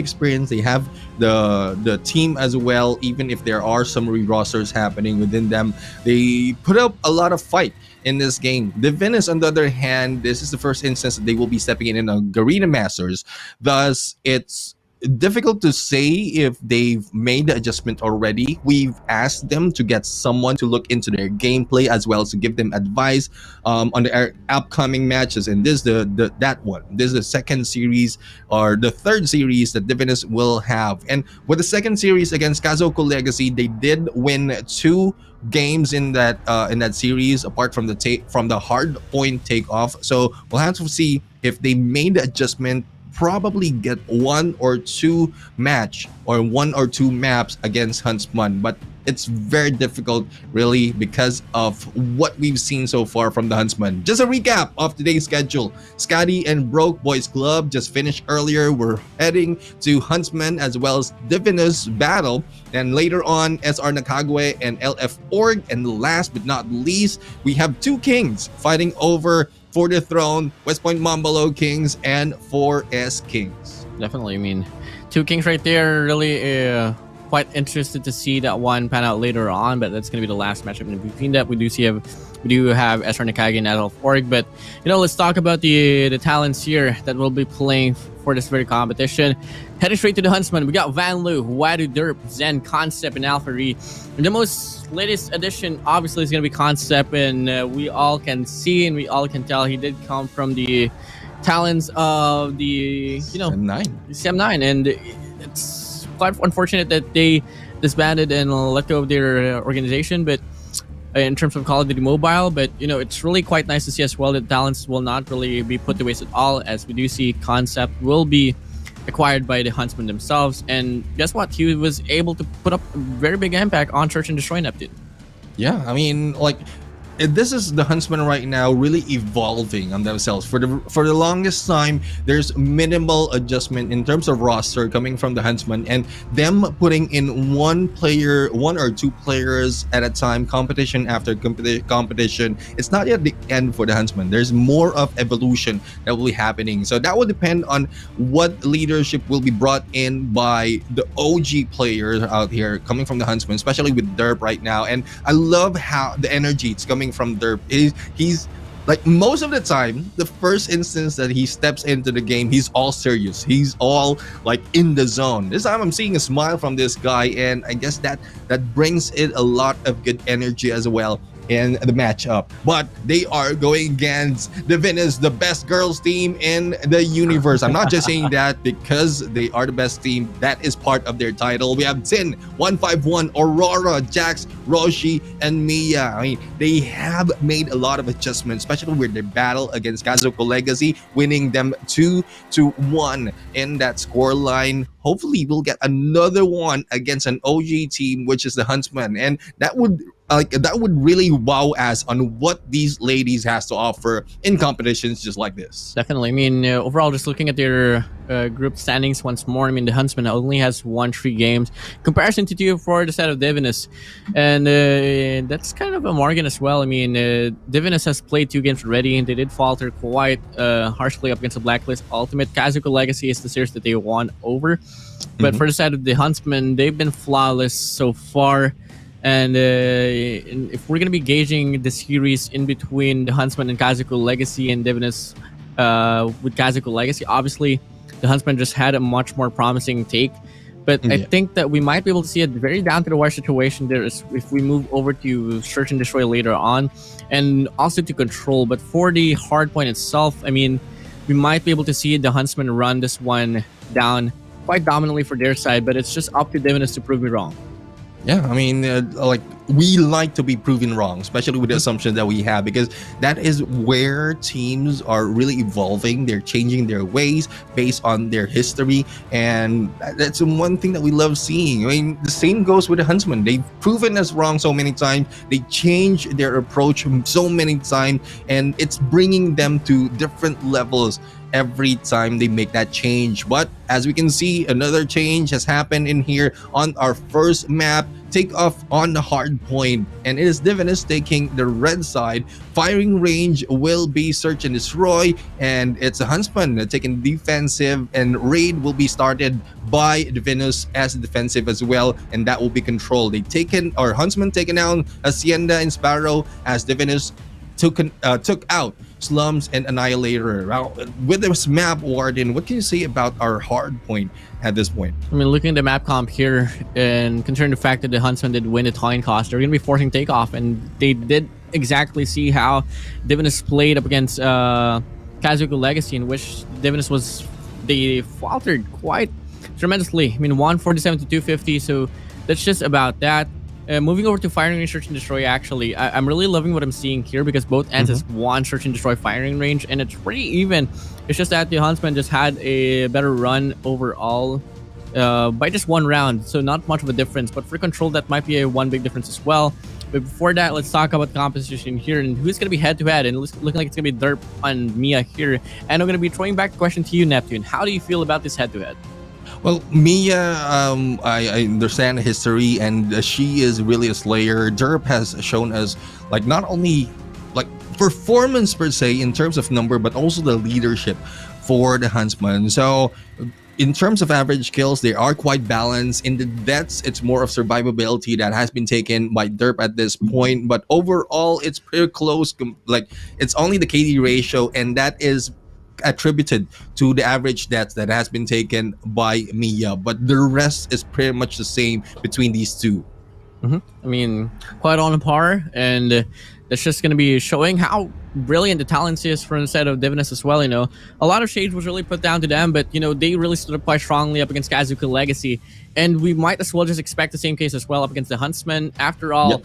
the team as well. Even if there are some re-rosters happening within them, they put up a lot of fight in this game. Divinis, on the other hand, this is the first instance that they will be stepping in a Garena Masters. Thus, it's difficult to say if they've made the adjustment already. We've asked them to get someone to look into their gameplay as well as to give them advice on the upcoming matches. And this is that one. This is the second series, or the third series that Divinus will have. And with the second series against Kazoku Legacy, they did win 2 games in that series, apart from the hard point takeoff. So we'll have to see if they made the adjustment. Probably get 1 or 2 match or 1 or 2 maps against Huntsman, but it's very difficult really because of what we've seen so far from the Huntsman. Just a recap of today's schedule: SKADI and Broke Boys Club just finished earlier. We're heading to Huntsman as well as Divinus battle, and later on SR NACAGUE and LF Org, and last but not least we have 2 kings fighting over for the throne: West Point Mamba Lowkings and 4S Kings. Definitely. I mean, 2 kings right there. Really quite interested to see that one pan out later on, but that's going to be the last matchup. In between that, we do have SR NACAGUE and LF Org. But let's talk about the talents here that will be playing for this very competition. Heading straight to the Huntsman, we got Van Lu, Wadu Derp, Zen, Concept, and Alpha-Re. And the most latest addition obviously is going to be Concept, and we all can see and we all can tell he did come from the talents of the CM9, and it's quite unfortunate that they disbanded and let go of their organization, but in terms of Call of Duty Mobile. But it's really quite nice to see as well that talents will not really be put to waste at all, as we do see Concept will be acquired by the Huntsmen themselves. And guess what? He was able to put up a very big impact on Search and Destroy Neptune. Yeah, I mean, like, this is the Huntsmen right now really evolving on themselves. For the longest time, there's minimal adjustment in terms of roster coming from the Huntsmen, and them putting in 1 or 2 players at a time, competition after competition. It's not yet the end for the Huntsmen. There's more of evolution that will be happening. So that will depend on what leadership will be brought in by the OG players out here coming from the Huntsmen, especially with Derp right now. And I love how the energy it's coming from Derp. He's like, most of the time, the first instance that he steps into the game, he's all serious. He's all like in the zone. This time I'm seeing a smile from this guy, and I guess that brings it a lot of good energy as well in the matchup. But they are going against Divinis, the best girls team in the universe. I'm not just saying that because they are the best team. That is part of their title. We have Tin, 151, Aurora, Jax, Roshi, and Mia. I mean, they have made a lot of adjustments, especially with their battle against Kazoku Legacy, winning them 2-1 in that score line. Hopefully we'll get another one against an OG team, which is the Huntsman, and that would really wow us on what these ladies has to offer in competitions just like this. Definitely. I mean, overall, just looking at their group standings once more, I mean, the Huntsman only has won 3 games, comparison to 2 for the side of Divinus, and that's kind of a margin as well. I mean, Divinus has played 2 games already, and they did falter quite harshly up against the Blacklist. Ultimate Kazoku Legacy is the series that they won over, but for the side of the Huntsman, they've been flawless so far. And if we're going to be gauging the series in between the Huntsman and Kazoku Legacy and Divinus, with Kazoku Legacy, obviously the Huntsman just had a much more promising take. But I think that we might be able to see a very down to the wire situation there is if we move over to search and destroy later on, and also to control. But for the hard point itself, I mean, we might be able to see the Huntsman run this one down quite dominantly for their side, but it's just up to Divinis to prove me wrong. Yeah, I mean, like, we like to be proven wrong, especially with the assumptions that we have, because that is where teams are really evolving. They're changing their ways based on their history, and that's one thing that we love seeing. I mean, the same goes with the Huntsman. They've proven us wrong so many times. They change their approach so many times, and it's bringing them to different levels every time they make that change. But as we can see, another change has happened in here on our first map. Take off on the hard point, and it is Divinus taking the red side. Firing range will be search and destroy, and it's a Huntsman taking defensive, and raid will be started by Divinus as defensive as well, and that will be controlled. They taken, or Huntsman taken down Hacienda and Sparrow as Divinus took out Slums and Annihilator. Now, with this map, Warden, what can you say about our hard point at this point? I mean, looking at the map comp here and considering the fact that the Huntsman did win the time cost, they're going to be forcing takeoff, and they did exactly see how Divinus played up against Kazoku Legacy, in which Divinus they faltered quite tremendously. I mean, 147 to 250, so that's just about that. Moving over to firing range, search and destroy, actually, I'm really loving what I'm seeing here, because both ends has one search and destroy firing range, and it's pretty even. It's just that the Huntsman just had a better run overall by just one round, so not much of a difference. But for control, that might be a one big difference as well. But before that, let's talk about composition here and who's going to be head-to-head, and it's looking like it's going to be Derp on Mia here. And I'm going to be throwing back the question to you, Neptune. How do you feel about this head-to-head? Well, Mia, I understand the history, and she is really a slayer. Derp has shown us, like, not only like performance per se in terms of number, but also the leadership for the Huntsman. So in terms of average kills, they are quite balanced. In the deaths, it's more of survivability that has been taken by Derp at this point. But overall, it's pretty close. Like, it's only the KD ratio, and that is attributed to the average deaths that has been taken by Mia, but the rest is pretty much the same between these two. I mean, quite on par, and that's just going to be showing how brilliant the talent is from the side of Divinus as well. You know, a lot of shade was really put down to them, but you know, they really stood up quite strongly up against Kazoku Legacy, and we might as well just expect the same case as well up against the Huntsman. After all,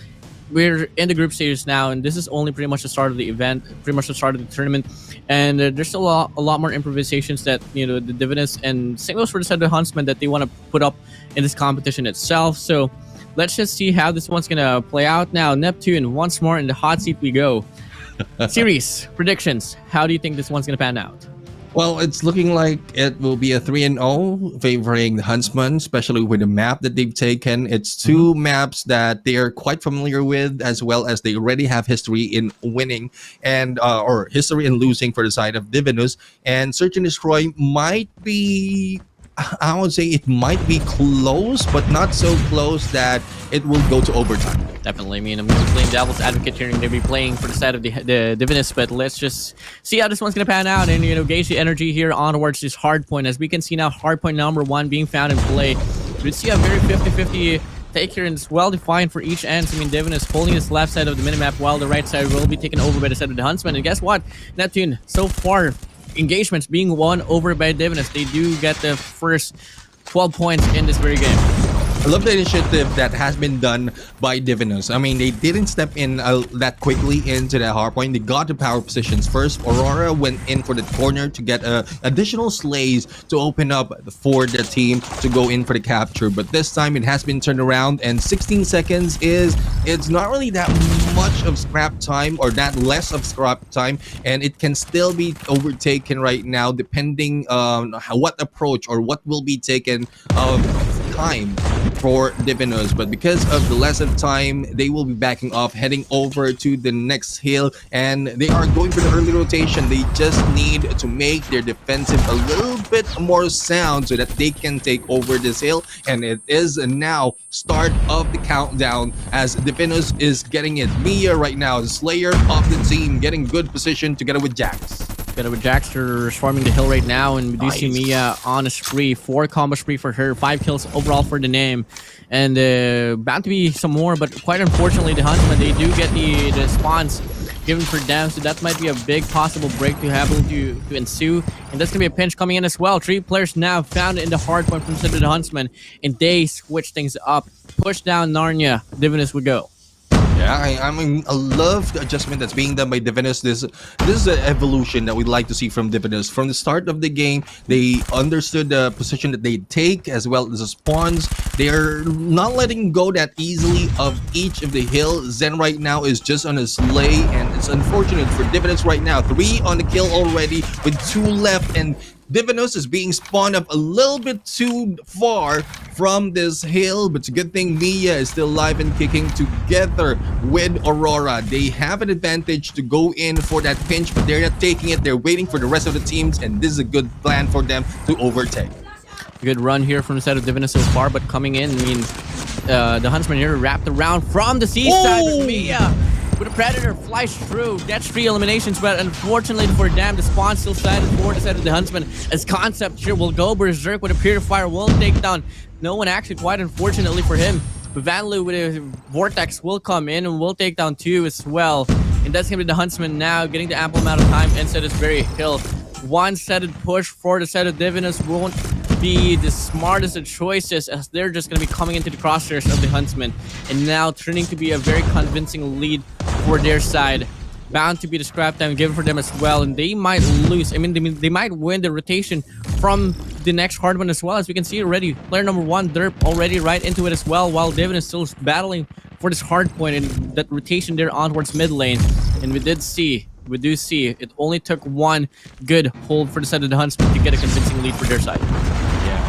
we're in the group stages now, and this is only pretty much the start of the event, pretty much the start of the tournament, and there's still a lot more improvisations that, you know, the Divinus and same goes for the side of the Huntsman that they want to put up in this competition itself. So let's just see how this one's gonna play out. Now, Neptune, once more in the hot seat we go. Series predictions, how do you think this one's gonna pan out? Well, it's looking like it will be a 3-0 favoring the Huntsman, especially with the map that they've taken. It's two maps that they are quite familiar with, as well as they already have history in winning and or history in losing for the side of Divinus. And Search and Destroy might be, I would say it might be close, but not so close that it will go to overtime. Definitely. I mean, I'm just playing devil's advocate here, and they'll be playing for the side of the Divinus, but let's just see how this one's going to pan out and, you know, gauge the energy here onwards this hard point. As we can see now, hard point number 1 being found in play. We see a very 50-50 take here, and it's well defined for each end. So, I mean, Divinus holding his left side of the minimap while the right side will be taken over by the side of the Huntsman. And guess what? Neptune, so far, engagements being won over by Divinus. They do get the first 12 points in this very game. I love the initiative that has been done by Divinus. I mean, they didn't step in that quickly into that hard point. They got the power positions first. Aurora went in for the corner to get additional slays to open up for the team to go in for the capture. But this time it has been turned around, and 16 seconds it's not really that much of scrap time, or that less of scrap time, and it can still be overtaken right now depending on what approach or what will be taken time for Divinus. But because of the less of time, they will be backing off, heading over to the next hill, and they are going for the early rotation. They just need to make their defensive a little bit more sound so that they can take over this hill. And it is now start of the countdown as Divinus is getting it. Mia right now, the slayer of the team, getting good position together with Jax. Got with Jaxter swarming the hill right now, and we do see Nice. Mia on a spree. 4 combo spree for her, 5 kills overall for the name. And bound to be some more, but quite unfortunately, the Huntsmen, they do get the spawns given for them, so that might be a big possible break to have to ensue. And that's gonna be a pinch coming in as well. 3 players now found in the hard point from the center of the Huntsmen, and they switch things up. Push down Narnia. Divinus would go. Yeah, I mean, I love the adjustment that's being done by Divinus. This is an evolution that we'd like to see from Divinus. From the start of the game, they understood the position that they take as well as the spawns. They're not letting go that easily of each of the hills. Zen right now is just on a sleigh, and it's unfortunate for Divinus right now. 3 on the kill already with 2 left, and Divinus is being spawned up a little bit too far from this hill, but it's a good thing Mia is still alive and kicking together with Aurora. They have an advantage to go in for that pinch, but they're not taking it. They're waiting for the rest of the teams, and this is a good plan for them to overtake. Good run here from the side of Divinus so far, but coming in, I mean, the Huntsman here wrapped around from the seaside with Mia. With a Predator flies through. That's 3 eliminations, but unfortunately for them, the spawn still sided for the side of the Huntsman. As Concept here will go berserk with a Purifier, will take down no one actually, quite unfortunately for him. But Van Loo with a Vortex will come in and will take down 2 as well. And that's going to be the Huntsman now getting the ample amount of time inside this very hill. One-sided push for the side of Divinus won't be the smartest of choices, as they're just going to be coming into the crosshairs of the Huntsman, and now turning to be a very convincing lead for their side. Bound to be the scrap time given for them as well, and they might lose. I mean, they might win the rotation from the next hard one as well, as we can see already. Player number 1 derp already right into it as well, while Devin is still battling for this hard point and that rotation there onwards mid lane. And we do see it only took 1 good hold for the side of the Huntsman to get a convincing lead for their side.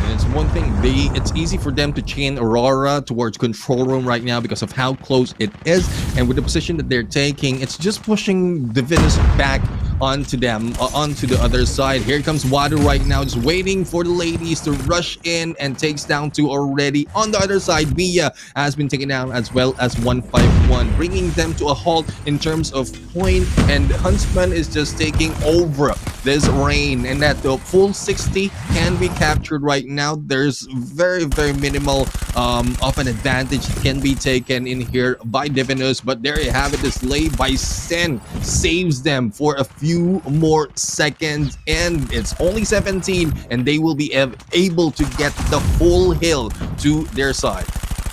And it's one thing, it's easy for them to chain Aurora towards control room right now because of how close it is, and with the position that they're taking, it's just pushing Divinus back onto them, onto the other side. Here comes Wadu right now, just waiting for the ladies to rush in, and takes down 2 already. On the other side, Mia has been taken down as well as 151, bringing them to a halt in terms of point, and Huntsman is just taking over this reign, and that the full 60 can be captured right now. There's very minimal of an advantage that can be taken in here by Divinus, but there you have it. This lay by Sen saves them for a few more seconds, and it's only 17, and they will be able to get the full hill to their side.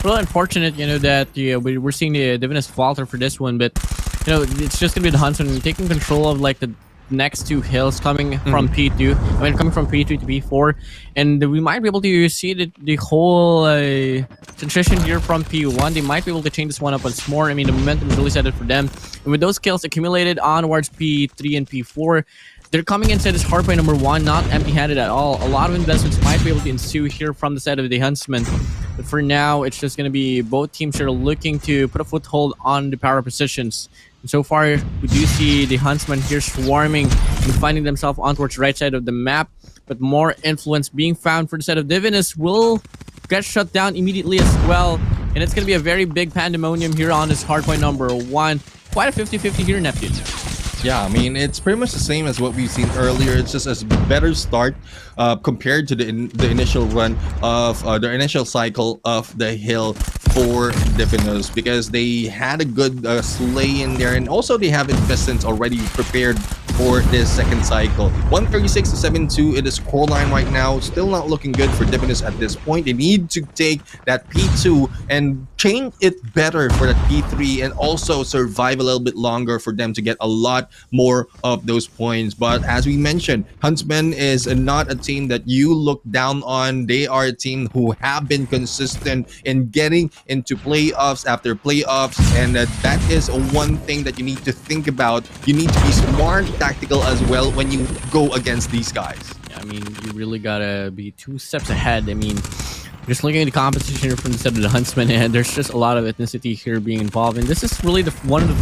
Well, unfortunate, that we're seeing the Divinus falter for this one, but it's just gonna be the Huntsman taking control of like the next 2 hills coming from P2. I mean, coming from P3 to P4, and we might be able to see the whole transition here from P1. They might be able to change this one up once more. I mean, the momentum is really set for them, and with those kills accumulated onwards P3 and P4, they're coming inside this hard point number 1 not empty-handed at all. A lot of investments might be able to ensue here from the side of the Huntsman, but for now, it's just going to be both teams are looking to put a foothold on the power positions. And so far, we do see the Huntsman here swarming and finding themselves on towards the right side of the map, but more influence being found for the side of Divinus will get shut down immediately as well. And it's going to be a very big pandemonium here on this hardpoint number 1. Quite a 50-50 here, Neptune. Yeah, I mean, it's pretty much the same as what we've seen earlier. It's just a better start compared to the initial run of the initial cycle of the hill for Divinus, because they had a good slay in there, and also they have investments already prepared for this second cycle. 136 to 72 in the scoreline right now. Still not looking good for Divinus at this point. They need to take that P2 and change it better for that P3, and also survive a little bit longer for them to get a lot more of those points. But as we mentioned, Huntsman is not a team that you look down on. They are a team who have been consistent in getting into playoffs after playoffs, and that is one thing that you need to think about. You need to be smart, tactical as well when you go against these guys. Yeah, I mean, you really gotta be 2 steps ahead. I mean, just looking at the competition here from the side of the Huntsman, and there's just a lot of ethnicity here being involved, and this is really one of the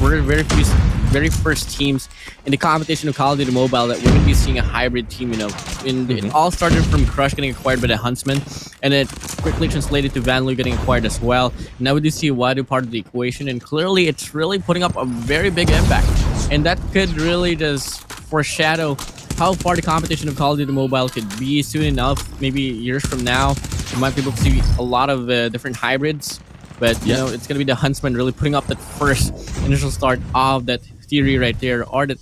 very first teams in the competition of Call of Duty Mobile that we're going to be seeing a hybrid team. It all started from Crush getting acquired by the Huntsman, and it quickly translated to Van Loo getting acquired as well. Now we do see Wadu part of the equation, and clearly it's really putting up a very big impact, and that could really just foreshadow how far the competition of Call of Duty Mobile could be soon enough. Maybe years from now, we might be able to see a lot of different hybrids. But you know, it's gonna be the Huntsman really putting up that first initial start of that theory right there, or that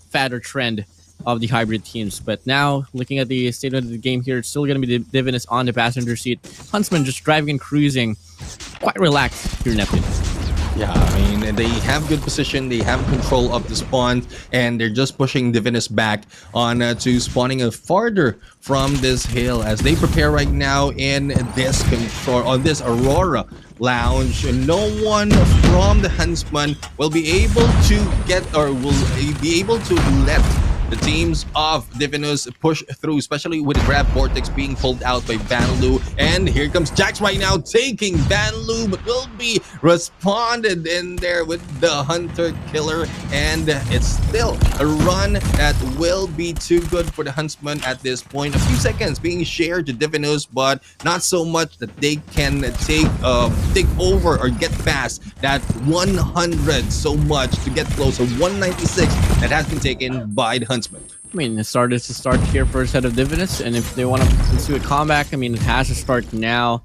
fatter trend of the hybrid teams. But now, looking at the state of the game here, it's still gonna be the Divinis on the passenger seat. Huntsman just driving and cruising, quite relaxed here, Neptune. Yeah, I mean, they have good position, they have control of the spawn, and they're just pushing Divinus back on to spawning a farther from this hill as they prepare right now in this control on this Aurora lounge. No one from the Huntsman will be able to get or will be able to let the teams of Divinus push through, especially with the grab vortex being pulled out by Vanlu. And here comes Jax right now taking Vanlu, but will be responded in there with the Hunter Killer. And it's still a run that will be too good for the Huntsman at this point. A few seconds being shared to Divinus, but not so much that they can take over or get past that 100 so much to get closer. 196 that has been taken by the Huntsman. I mean, the start is to start here for a set of Divinus, and if they want to pursue a comeback, I mean, it has to start now.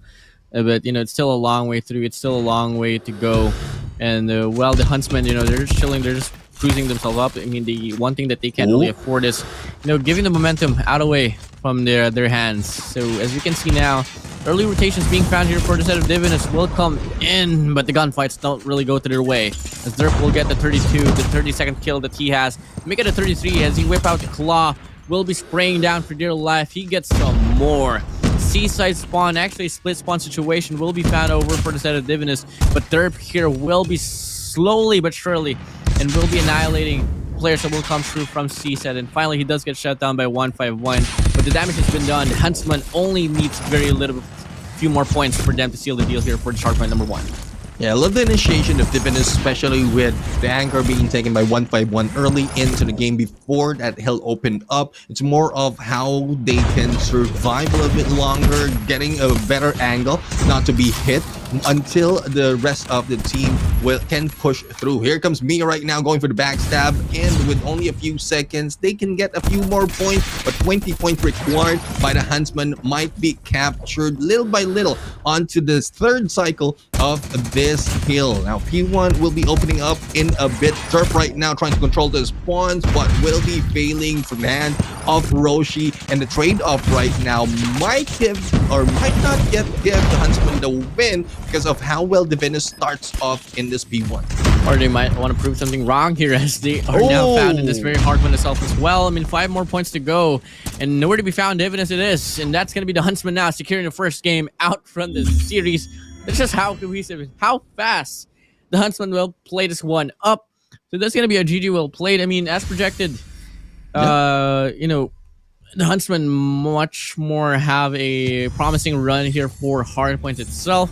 But you know, it's still a long way through. It's still a long way to go. And well, the Huntsmen, you know, they're just chilling. They're just cruising themselves up. I mean, the one thing that they can't really afford is, you know, giving the momentum out away from their hands. So as you can see now, early rotations being found here for the set of Divinus will come in, but the gunfights don't really go to their way. As Derp will get the 32, the 30-second kill that he has. Make it a 33 as he whip out the claw. Will be spraying down for dear life. He gets some more. Seaside spawn, actually a split spawn situation will be found over for the set of Divinus, but Derp here will be slowly but surely and will be annihilating players that will come through from Seaside. And finally, he does get shut down by 151, but the damage has been done. Huntsman only needs very little, few more points for them to seal the deal here for the shark point number 1. Yeah, I love the initiation of Divinus, especially with the anchor being taken by 151 early into the game before that hill opened up. It's more of how they can survive a little bit longer, getting a better angle, not to be hit until the rest of the team can push through. Here comes Mia right now going for the backstab, and with only a few seconds, they can get a few more points, but 20 points required by the Huntsman might be captured little by little onto this third cycle of this hill. Now P1 will be opening up in a bit. Turf right now trying to control the spawns, but will be failing from the hand of Roshi, and the trade-off right now might give or might not give the Huntsman the win because of how well Divinus starts off in this P1. Or they might want to prove something wrong here as they are now found in this very hard one itself as well. I mean, 5 more points to go and nowhere to be found. Divinus it is, and that's going to be the Huntsman now securing the first game out from this series. That's just how cohesive, how fast the Huntsman will play this one up. So that's going to be a GG well played. I mean, as projected, you know, the Huntsman much more have a promising run here for Hardpoint itself.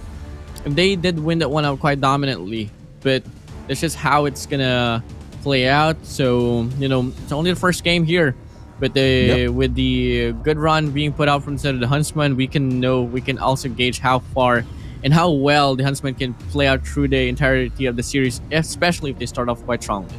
They did win that one out quite dominantly, but that's just how it's gonna play out. So, you know, it's only the first game here, but with the good run being put out from the side of the Huntsman, we can also gauge how far and how well the Huntsman can play out through the entirety of the series, especially if they start off quite strongly.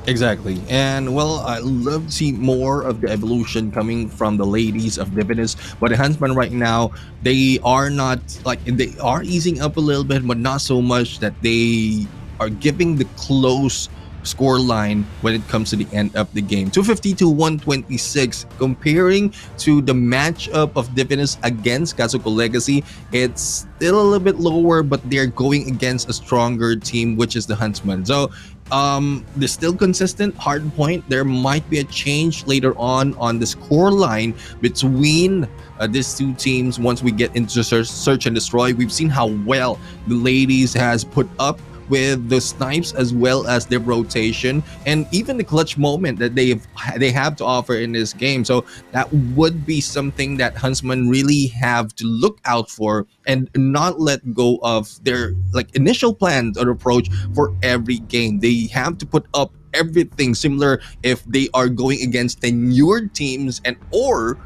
Exactly. And well, I love to see more of the evolution coming from the ladies of Divinus, but the Huntsman right now, they are not like, they are easing up a little bit, but not so much that they are giving the close score line when it comes to the end of the game. 250 to 126. Comparing to the matchup of Divinus against Kazoku Legacy, it's still a little bit lower, but they're going against a stronger team, which is the Huntsman. So they're still consistent. Hard point, there might be a change later on the score line between these two teams once we get into search and destroy. We've seen how well the ladies has put up with the snipes as well as their rotation and even the clutch moment that they have to offer in this game. So that would be something that Huntsman really have to look out for and not let go of their like initial plans or approach for every game. They have to put up everything similar if they are going against the newer teams and or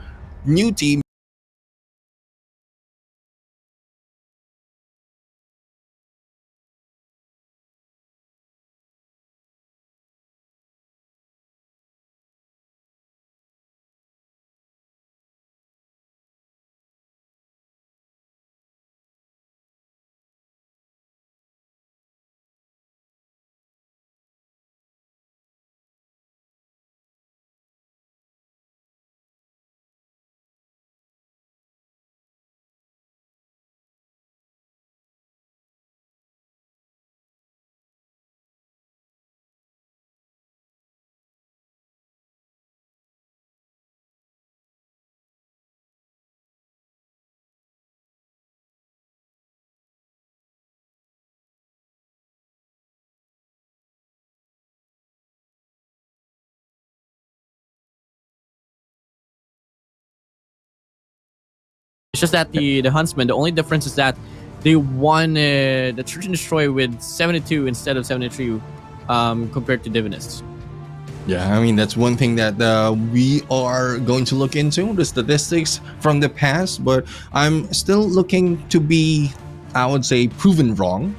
new teams It's just that the Huntsman, the only difference is that they won the Search and Destroy with 72 instead of 73 compared to Divinis. Yeah, I mean, that's one thing that we are going to look into, the statistics from the past, but I'm still looking to be, I would say, proven wrong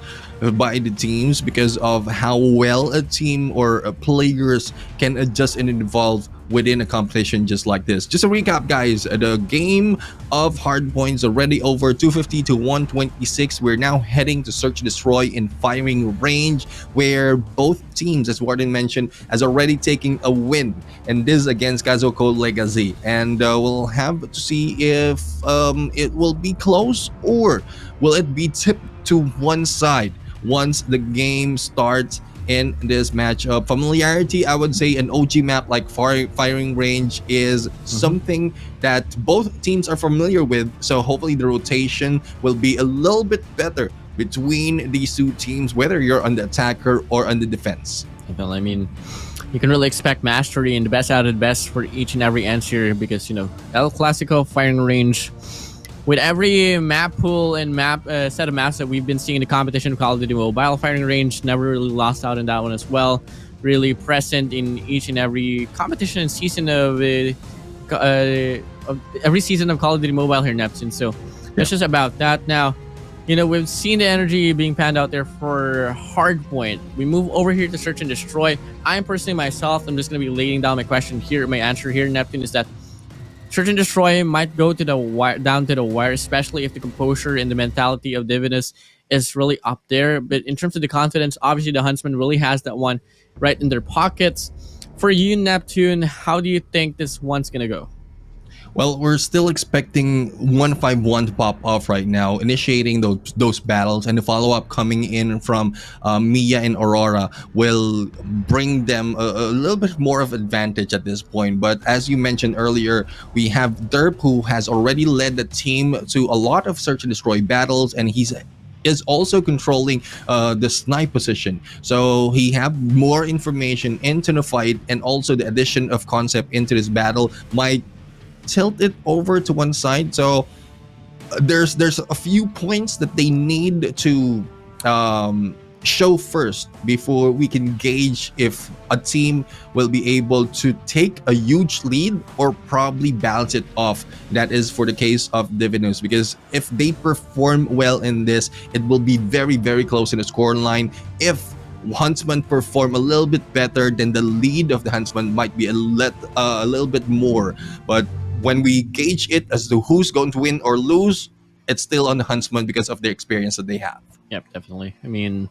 by the teams because of how well a team or players can adjust and evolve within a competition just like this. Just a recap, guys, the game of hard points already over 250 to 126. We're now heading to Search and Destroy in firing range, where both teams, as Warden mentioned, has already taken a win, and this against Kazoku Legacy. And we'll have to see if it will be close or will it be tipped to one side once the game starts in this matchup. Familiarity, I would say an OG map like firing range is something that both teams are familiar with, so hopefully the rotation will be a little bit better between these two teams, whether you're on the attacker or on the defense. Well, I mean, you can really expect mastery and the best out of the best for each and every answer because, you know, El Clasico firing range, with every map pool and map set of maps that we've been seeing in the competition, Call of Duty Mobile firing range never really lost out in that one as well. Really present in each and every competition and season of every season of Call of Duty Mobile here in Neptune. So that's just about that. Now, you know, we've seen the energy being panned out there for Hardpoint. We move over here to Search and Destroy. I'm personally myself, I'm just going to be laying down my question here. My answer here in Neptune is that Search and Destroy might go to the wire, down to the wire, especially if the composure and the mentality of Divinus is really up there. But in terms of the confidence, obviously the Huntsman really has that one right in their pockets. For you, Neptune, how do you think this one's gonna go? Well, we're still expecting 151 to pop off right now, initiating those battles, and the follow-up coming in from Mia and Aurora will bring them a little bit more of advantage at this point. But as you mentioned earlier, we have Derp, who has already led the team to a lot of Search and Destroy battles, and he's is also controlling the snipe position, so he have more information into the fight, and also the addition of concept into this battle might tilt it over to one side. So there's a few points that they need to show first before we can gauge if a team will be able to take a huge lead or probably balance it off. That is for the case of Divinus, because if they perform well in this, it will be very, very close in the score line. If Huntsman perform a little bit better, then the lead of the Huntsman might be a little bit more. But when we gauge it as to who's going to win or lose, it's still on the Huntsman because of the experience that they have. Yep, definitely. I mean,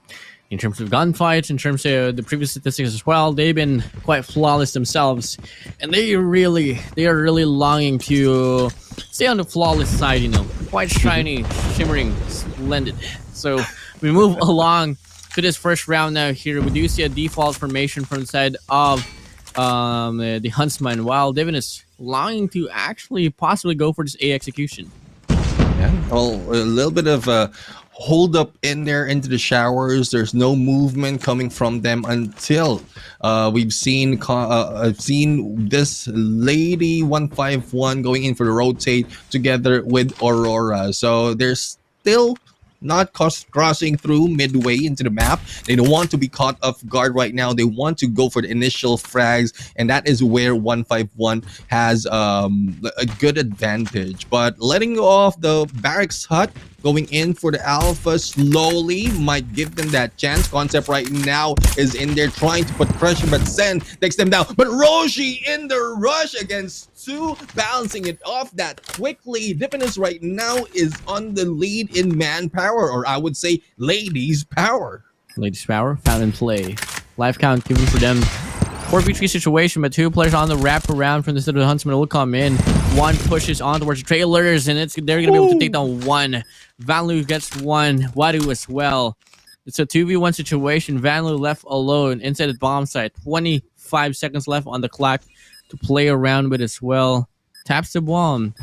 in terms of gunfights, in terms of the previous statistics as well, they've been quite flawless themselves, and they are really longing to stay on the flawless side. You know, quite shiny, shimmering, splendid. So we move along to this first round now. Here we do see a default formation from the side of the Huntsman, while Divinus longing to actually possibly go for this A execution. Yeah, well, a little bit of a hold up in there into the showers. There's no movement coming from them until we've seen this lady 151 going in for the rotate together with Aurora. So there's still not crossing through midway into the map. They don't want to be caught off guard right now. They want to go for the initial frags, and that is where 151 has a good advantage. But letting off the barracks hut, going in for the alpha slowly might give them that chance. Concept right now is in there trying to put pressure, but Sen takes them down. But Roshi in the rush against two, balancing it off that quickly. Divinus right now is on the lead in manpower, or I would say ladies power. Ladies power found in play. Life count given for them. 4v3 situation, but two players on the wrap around from the side of the Huntsman will come in. One pushes on towards the trailers, and they're gonna be able to take down one. Vanlu gets one. Wadu as well. It's a 2v1 situation. Vanlu left alone inside the bomb site. 25 seconds left on the clock to play around with as well. Taps the bomb.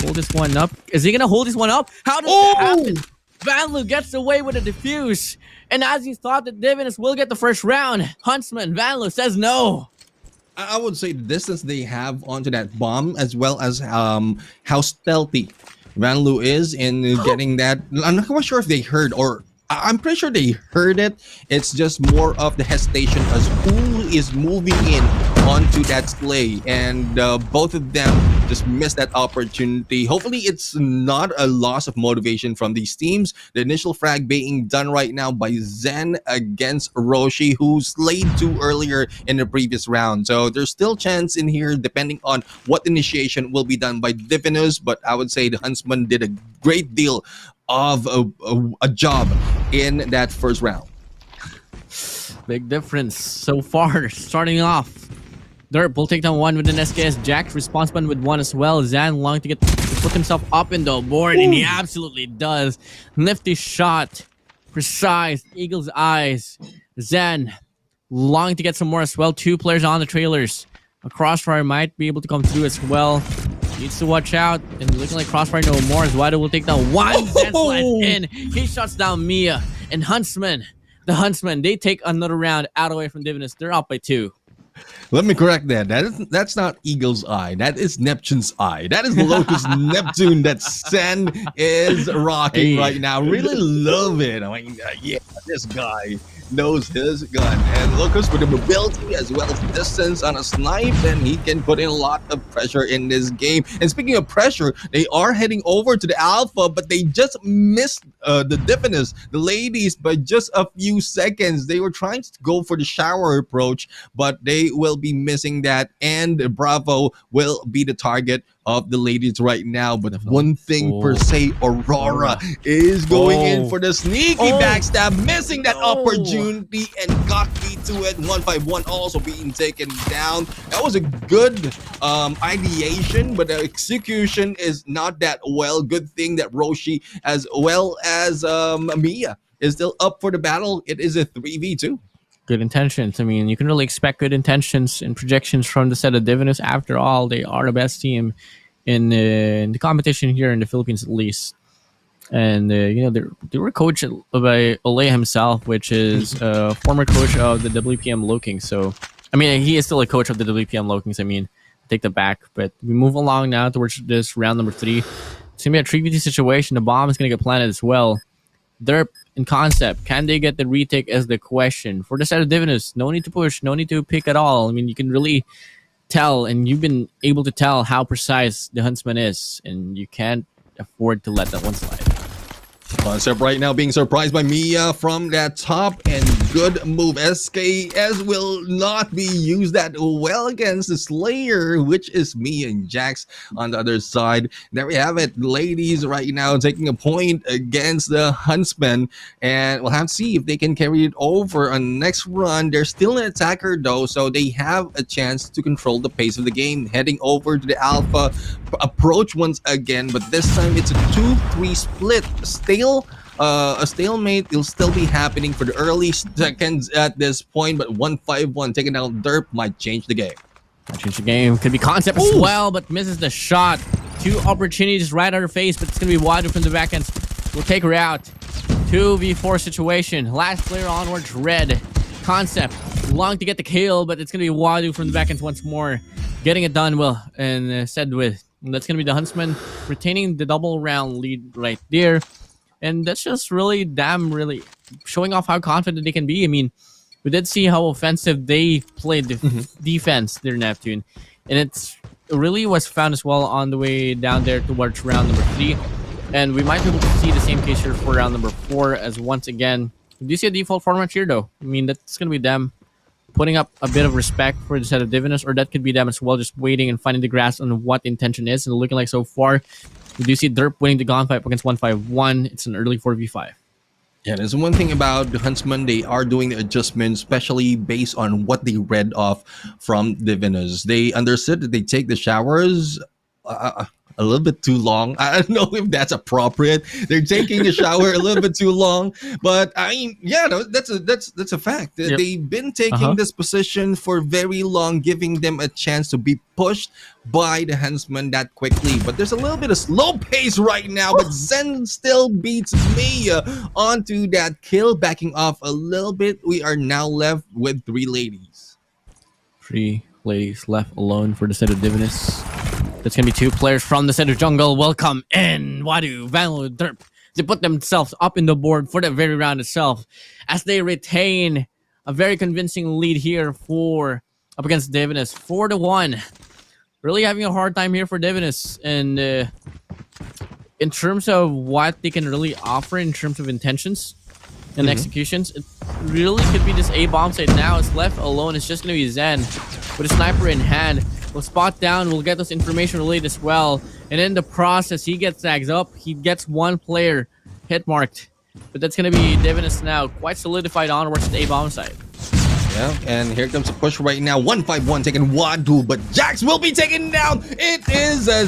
Hold this one up. Is he gonna hold this one up? How does that happen? Vanlu gets away with a defuse. And as he thought that Divinus will get the first round, Huntsman, Vanlu says no. I would say the distance they have onto that bomb, as well as how stealthy Van Lu is in getting that. I'm not quite sure if they heard, or I'm pretty sure they heard it. It's just more of the hesitation as who is moving in onto that sleigh, and both of them just missed that opportunity. Hopefully it's not a loss of motivation from these teams. The initial frag being done right now by Zen against Roshi, who slayed 2 earlier in the previous round. So there's still chance in here depending on what initiation will be done by Divinus, but I would say the Huntsman did a great deal of a job in that first round. Big difference so far. Starting off, Derp will take down 1 with an SKS. Jack's response button with 1 as well. Zan long to put himself up in the board, and he absolutely does. Nifty shot, precise, eagle's eyes. Zan long to get some more as well. 2 players on the trailers. A crossfire might be able to come through as well. Needs to watch out, and looking like crossfire no more as Wado will take down 1. Zan slides in. He shuts down Mia and Huntsman. The Huntsmen, they take another round out away from Divinus. They're up by 2. Let me correct that. That's not Eagle's Eye. That is Neptune's Eye. That is Locust Neptune that Sen is rocking right now. Really love it. I mean, yeah, this guy knows his gun. And Locust with the mobility as well as distance on a snipe, and he can put in a lot of pressure in this game. And speaking of pressure, they are heading over to the Alpha, but they just missed the Divinus, the ladies, by just a few seconds. They were trying to go for the shower approach, but they will be missing that, and Bravo will be the target of the ladies right now. But one thing per se, Aurora is going in for the sneaky backstab, missing that opportunity, and got beat to it. 151 also being taken down. That was a good ideation, but the execution is not that well. Good thing that Roshi as well as Mia is still up for the battle. It is a 3v2. Good intentions. I mean, you can really expect good intentions and projections from the set of Divinus. After all, they are the best team in the competition here in the Philippines, at least. And you know, they were coached by Ole himself, which is a former coach of the WPM Lowkings. So, I mean, he is still a coach of the WPM Lowkings. I mean, take that back. But we move along now towards this round number 3. It's gonna be a 3v2 situation. The bomb is gonna get planted as well. Derp in concept, can they get the retake is the question. For the set of Divinus, no need to push, no need to pick at all. I mean, you can really tell, and you've been able to tell how precise the Huntsman is, and you can't afford to let that one slide. Concept right now being surprised by Mia from that top, and good move. SKS will not be used that well against the Slayer, which is Mia and Jax on the other side. There we have it. Ladies right now taking a point against the Huntsmen, and we'll have to see if they can carry it over on next run. They're still an attacker though, so they have a chance to control the pace of the game. Heading over to the Alpha approach once again, but this time it's a 2-3 split. Still a stalemate will still be happening for the early seconds at this point, but 151 taking down Derp might change the game. Might change the game. Could be concept as well, but misses the shot. 2 opportunities right at her face, but it's gonna be wider from the back end. We'll take her out. 2v4 situation. Last player onwards, red. Concept long to get the kill, but it's gonna be Wadu from the back end once more, getting it done well and said with. And that's gonna be the Huntsman retaining the double round lead right there. And that's just really really showing off how confident they can be. I mean, we did see how offensive they played the defense, their Neptune. And it really was found as well on the way down there towards round number 3. And we might be able to see the same case here for round number 4, as once again, do you see a default format here though? I mean, that's going to be them putting up a bit of respect for the set of Divinus, or that could be them as well, just waiting and finding the grasp on what the intention is. And looking like so far, we do see Derp winning the gunfight against 151. It's an early 4v5. Yeah, there's one thing about the Huntsman. They are doing the adjustments, especially based on what they read off from Divinus. They understood that they take the showers a little bit too long. I don't know if that's appropriate. They're taking the shower a little bit too long, but I mean, yeah, no, that's a fact. Yep. They've been taking this position for very long, giving them a chance to be pushed by the Huntsman that quickly. But there's a little bit of slow pace right now, but Zen still beats Mia onto that kill, backing off a little bit. We are now left with 3 ladies. 3 ladies left alone for the set of Divinus. That's gonna be 2 players from the center jungle. Welcome in Wadu, Vanlu, Derp. They put themselves up in the board for the very round itself as they retain a very convincing lead here for up against Divinus 4-1. Really having a hard time here for Divinus, and in terms of what they can really offer in terms of intentions and executions, it really could be this A bomb site now. It's left alone. It's just going to be Zen with a sniper in hand. We'll spot down. We'll get those information relayed as well. And in the process, he gets tags up. He gets 1 player hit marked. But that's going to be Divinus now, quite solidified onwards to the A bomb site. Yeah, and here comes a push right now. 151 taking Wadu, but Jax will be taken down. It is a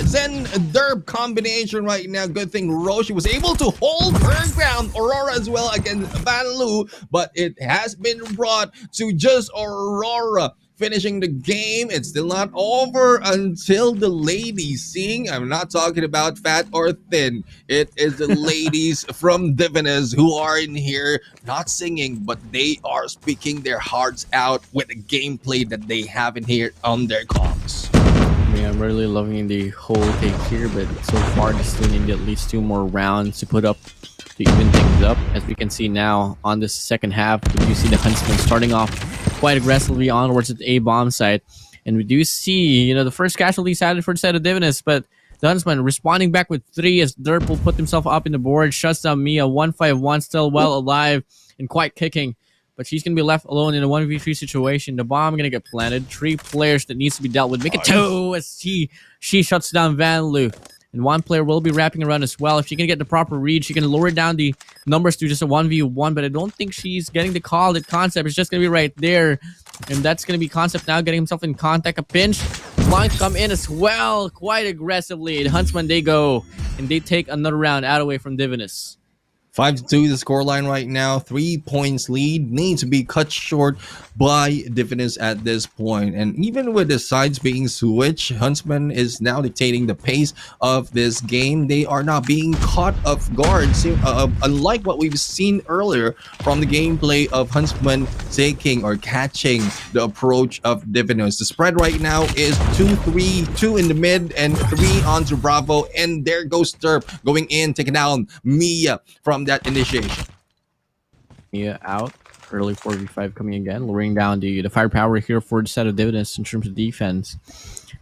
Zen Derp combination right now. Good thing Roshi was able to hold her ground. Aurora as well against Van Lu, but it has been brought to just Aurora. Finishing the game. It's still not over until the ladies sing. I'm not talking about fat or thin. It is the ladies from Divinis who are in here not singing, but they are speaking their hearts out with the gameplay that they have in here on their comms. Yeah, I'm really loving the whole take here, but so far they still need at least 2 more rounds to put up to even things up. As we can see now on this second half, we do see the Huntsman starting off quite aggressively onwards at the A bomb site, and we do see the first casualty added for the side of Divinus, but the Huntsman responding back with 3 as Derp will put himself up in the board, shuts down Mia. 151 still well alive and quite kicking, but she's gonna be left alone in a 1v3 situation. The bomb gonna get planted. 3 players that needs to be dealt with. Make it 2 as she shuts down Van Lu. And 1 player will be wrapping around as well. If she can get the proper read, she can lower down the numbers to just a 1v1, but I don't think she's getting the call. The concept is just going to be right there. And that's going to be concept now, getting himself in contact. A pinch. Line come in as well, quite aggressively. The Huntsman, they go, and they take another round out away from Divinus. 5-2 the scoreline right now. 3 points lead needs to be cut short by Divinus at this point. And even with the sides being switched, Huntsman is now dictating the pace of this game. They are not being caught off guard, unlike what we've seen earlier from the gameplay of Huntsman taking or catching the approach of Divinus. The spread right now is 2-3, 2 in the mid and 3 onto Bravo. And there goes Derp going in, taking down Mia from that initiation. Mia out. Early 4v5 coming again, lowering down the firepower here for the set of Divinus in terms of defense.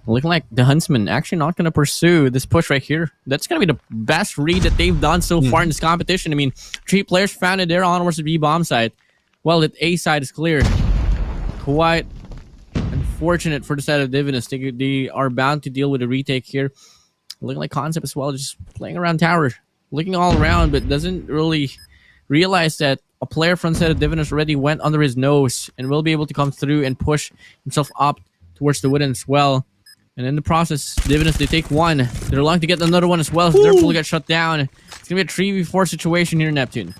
Looking like the Huntsman actually not going to pursue this push right here. That's going to be the best read that they've done so far in this competition. I mean, 3 players found it there onwards the B bomb side. Well, the A side is cleared. Quite unfortunate for the set of Divinus. They are bound to deal with a retake here. Looking like concept as well, just playing around tower, looking all around, but doesn't really realize that a player from the set of Divinus already went under his nose and will be able to come through and push himself up towards the wooden as well. And in the process, Divinus, they take 1. They're looking to get another one as well. They're fully get shut down. It's going to be a 3v4 situation here in Neptune.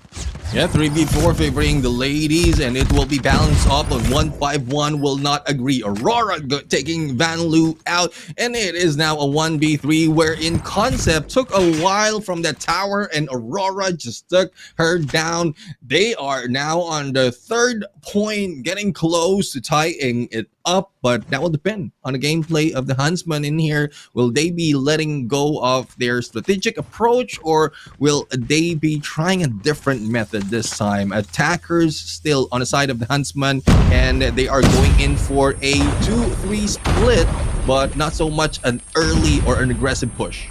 Yeah, 3v4 favoring the ladies, and it will be balanced up on 151 will not agree. Aurora taking Van Lu out, and it is now a 1v3 where in concept took a while from that tower, and Aurora just took her down. They are now on the 3rd point, getting close to tying it up, but that will depend on the gameplay of the Huntsman in here. Will they be letting go of their strategic approach, or will they be trying a different method this time? Attackers still on the side of the Huntsman, and they are going in for a 2-3 split, but not so much an early or an aggressive push.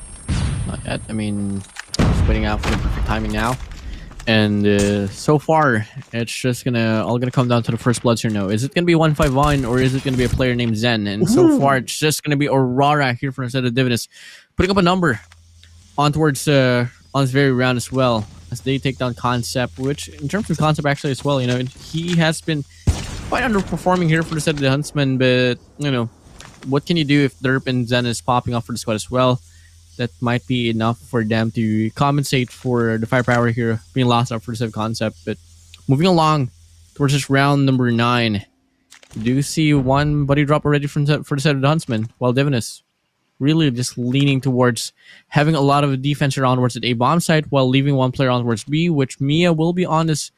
Not yet. I mean, just waiting out for the perfect timing now. And so far, it's just all gonna come down to the first bloods here now. Is it gonna be 151 or is it gonna be a player named Zen? And so far, it's just gonna be Aurora here for instead of Divinus, putting up a number on towards on this very round as well as they take down Concept, which in terms of Concept actually as well, he has been quite underperforming here for the set of the Huntsman. But what can you do if Derp and Zen is popping off for the squad as well? That might be enough for them to compensate for the firepower here being lost out for the set of Concept. But moving along towards this round number 9, you do see 1 buddy drop already for the set of the Huntsman, while Divinus really just leaning towards having a lot of defense here onwards at A bomb site, while leaving 1 player onwards B, which Mia will be on this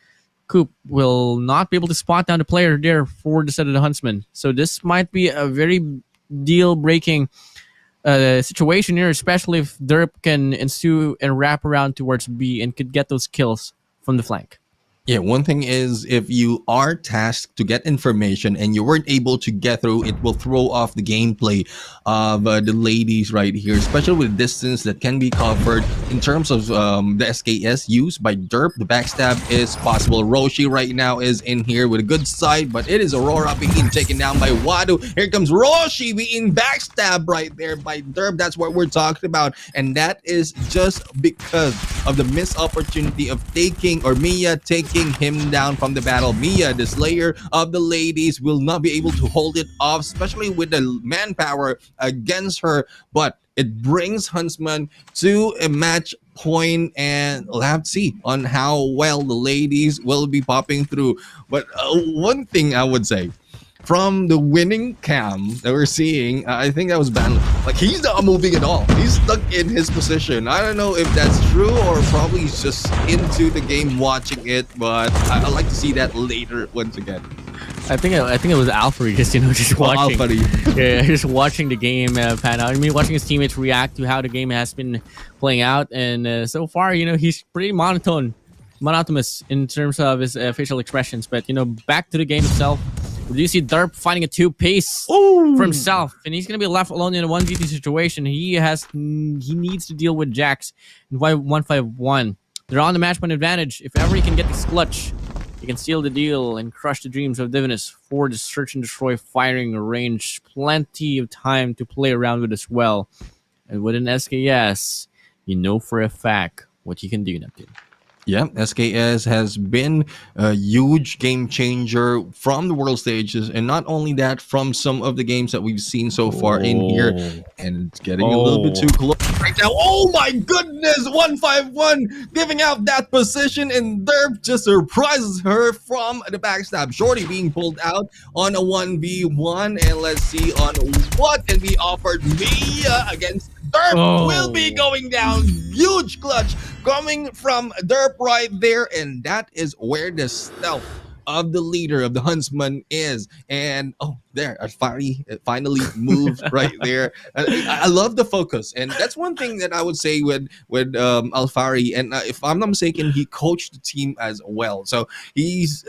coop, will not be able to spot down the player there for the set of the Huntsman. So this might be a very deal-breaking situation here, especially if Derp can ensue and wrap around towards B and could get those kills from the flank. Yeah, one thing is if you are tasked to get information and you weren't able to get through, it will throw off the gameplay of the ladies right here, especially with distance that can be covered in terms of the SKS used by Derp. The backstab is possible. Roshi right now is in here with a good side, but it is Aurora being taken down by Wadu. Here comes Roshi being backstab right there by Derp. That's what we're talking about, and that is just because of the missed opportunity of taking, or Mia taking him down from the battle. Mia, the slayer of the ladies, will not be able to hold it off, especially with the manpower against her, but it brings Huntsman to a match point, and we'll have to see on how well the ladies will be popping through. But one thing I would say, from the winning cam that we're seeing, I think that was banned. Like, he's not moving at all. He's stuck in his position. I don't know if that's true or probably he's just into the game watching it, but I'd like to see that later once again. I think it was Alfred, just just watching. Yeah, just watching the game pan out. I mean, watching his teammates react to how the game has been playing out, and so far, he's pretty monotonous in terms of his facial expressions. But back to the game itself. We do see Derp finding a 2-piece for himself, and he's gonna be left alone in a 1v2 situation. He needs to deal with Jax and 151. They're on the match point advantage. If ever he can get this clutch, he can seal the deal and crush the dreams of Divinus for the search and destroy firing range. Plenty of time to play around with as well. And with an SKS, you know for a fact what you can do, Neptune. Yeah, SKS has been a huge game changer from the world stages, and not only that, from some of the games that we've seen so far in here, and it's getting a little bit too close right now. Oh my goodness, 151 giving out that position, and Derp just surprises her from the backstab. Shorty being pulled out on a 1v1, and let's see on what can be offered. Mia against Derp will be going down. Huge clutch coming from Derp right there, and that is where the stealth of the leader of the Huntsman is. And there, Alfari finally moved right there. I love the focus, and that's one thing that I would say with Alfari. And if I'm not mistaken, he coached the team as well. So he's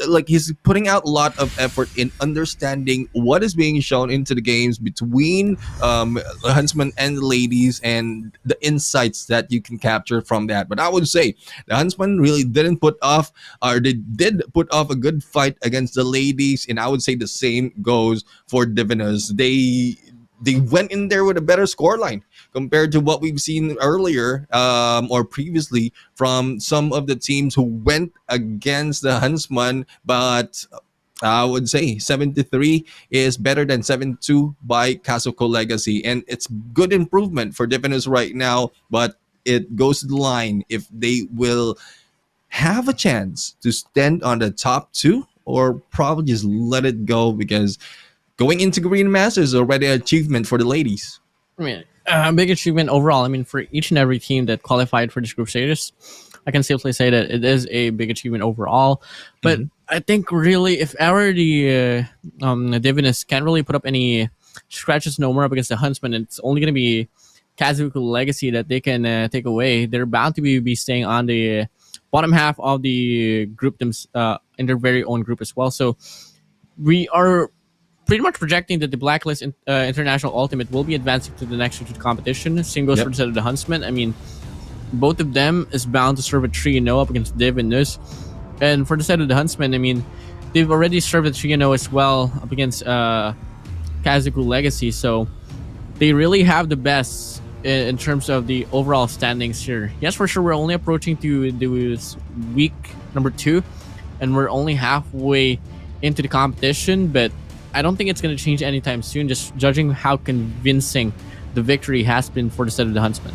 putting out a lot of effort in understanding what is being shown into the games between the Huntsman and the ladies, and the insights that you can capture from that. But I would say the Huntsman really didn't put off, or they did put off a good fight against the ladies, and I would say the same goes for Divinus. They went in there with a better scoreline compared to what we've seen earlier or previously from some of the teams who went against the Huntsman. But I would say 73 is better than 7-2 by Kazoku Legacy, and it's good improvement for Divinus right now. But it goes to the line if they will have a chance to stand on the top two, or probably just let it go, because going into Green Master is already an achievement for the ladies. I mean, a big achievement overall. I mean, for each and every team that qualified for this group stages, I can safely say that it is a big achievement overall. But I think really, if ever the Divinus can't really put up any scratches no more up against the Huntsman, it's only going to be Kazoku Legacy that they can take away. They're bound to be staying on the bottom half of the group in their very own group as well. So we are pretty much projecting that the Blacklist International Ultimate will be advancing to the next competition. Same goes for the side of the Huntsman. I mean, both of them is bound to serve a 3-0 up against Divinus. And for the side of the Huntsman, I mean, they've already served a 3-0 as well up against Kazoku Legacy. So they really have the best in terms of the overall standings here. Yes, for sure, we're only approaching to this week number 2, and we're only halfway into the competition, but I don't think it's going to change anytime soon, just judging how convincing the victory has been for the side of the Huntsman.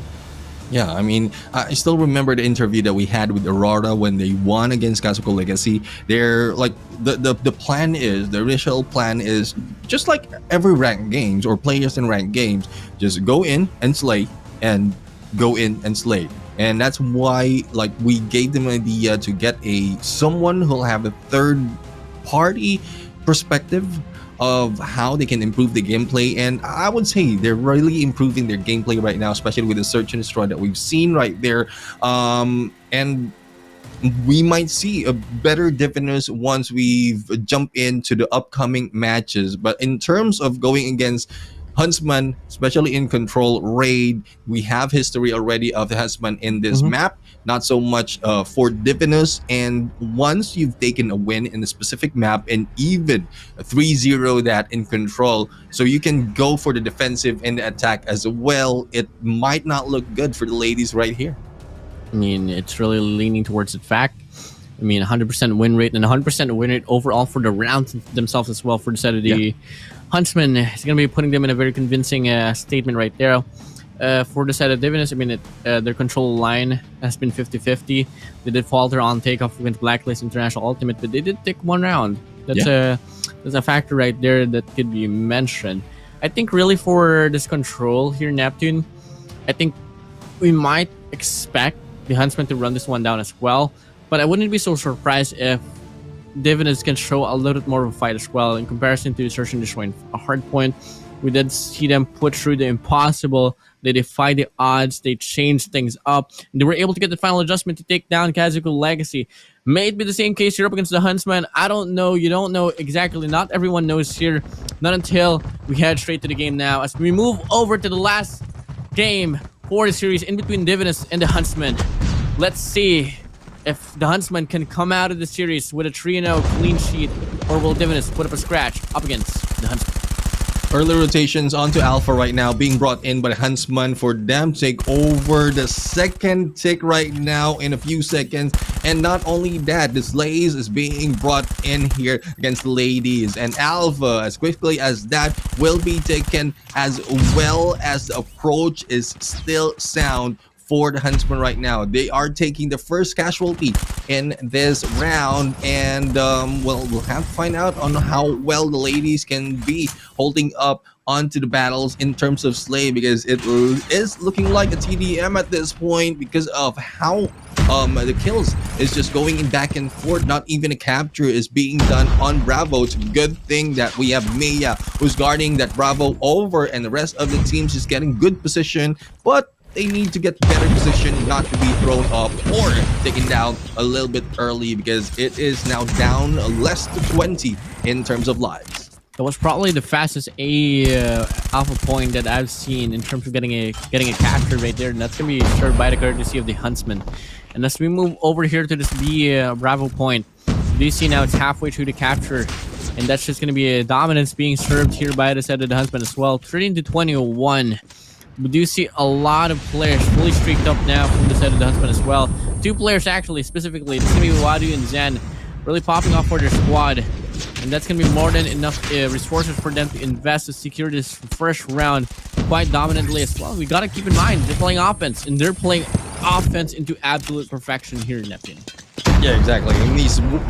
Yeah, I mean, I still remember the interview that we had with Aurora when they won against Kazoku Legacy. They're like, the plan is, the initial plan is just like every ranked games or players in ranked games, just go in and slay, and go in and slay. And that's why, like, we gave them an idea to get someone who'll have a third party perspective of how they can improve the gameplay, and I would say they're really improving their gameplay right now, especially with the search and destroy that we've seen right there. And we might see a better Divinus once we've jumped into the upcoming matches. But in terms of going against Huntsman, especially in control raid, we have history already of the Huntsman in this map, not so much for Divinus. And once you've taken a win in a specific map and even 3-0 that in control, so you can go for the defensive and the attack as well, it might not look good for the ladies right here. I mean, it's really leaning towards the fact. I mean, 100% win rate and 100% win rate overall for the rounds themselves as well for the set of the Huntsman. It's going to be putting them in a very convincing statement right there. For the set of Divinus, I mean, their control line has been 50-50. They did falter on takeoff against Blacklist International Ultimate, but they did take one round. That's a factor right there that could be mentioned. I think really for this control here, Neptune, I think we might expect the Huntsman to run this one down as well, but I wouldn't be so surprised if Divinus can show a little bit more of a fight as well in comparison to Search and Destroy. A hard point, we did see them put through the impossible. They defied the odds, they changed things up, and they were able to get the final adjustment to take down Kazoku Legacy. May it be the same case here up against the Huntsman. I don't know, you don't know exactly, not everyone knows here, not until we head straight to the game now as we move over to the last game for the series in between Divinus and the Huntsman. Let's see if the Huntsman can come out of the series with a 3-0 clean sheet, or will Divinus put up a scratch up against the Huntsman. Early rotations onto Alpha right now, being brought in by Huntsman for them to take over the second tick right now in a few seconds. And not only that, the Slays is being brought in here against the ladies. And Alpha, as quickly as that, will be taken, as well as the approach is still sound for the Huntsman right now. They are taking the first casualty in this round, and well, we'll have to find out on how well the ladies can be holding up onto the battles in terms of Slay, because it is looking like a TDM at this point because of how the kills is just going in back and forth. Not even a capture is being done on Bravo. It's a good thing that we have Mia who's guarding that Bravo over, and the rest of the teams is getting good position, but they need to get better position not to be thrown up or taken down a little bit early, because it is now down less to 20 in terms of lives. That was probably the fastest alpha point that I've seen in terms of getting a capture right there, and that's gonna be served by the courtesy of the Huntsman. And as we move over here to this B Bravo point, do you see now it's halfway through the capture, and that's just gonna be a dominance being served here by the side of the Huntsman as well. 13-21. We do see a lot of players fully streaked up now from the side of the Huntsman as well. Two players actually, specifically. It's going to be Wadu and Zen really popping off for their squad. And that's going to be more than enough resources for them to invest to secure this first round quite dominantly as well. We got to keep in mind, they're playing offense, and they're playing offense into absolute perfection here in Neptune. Yeah, exactly. And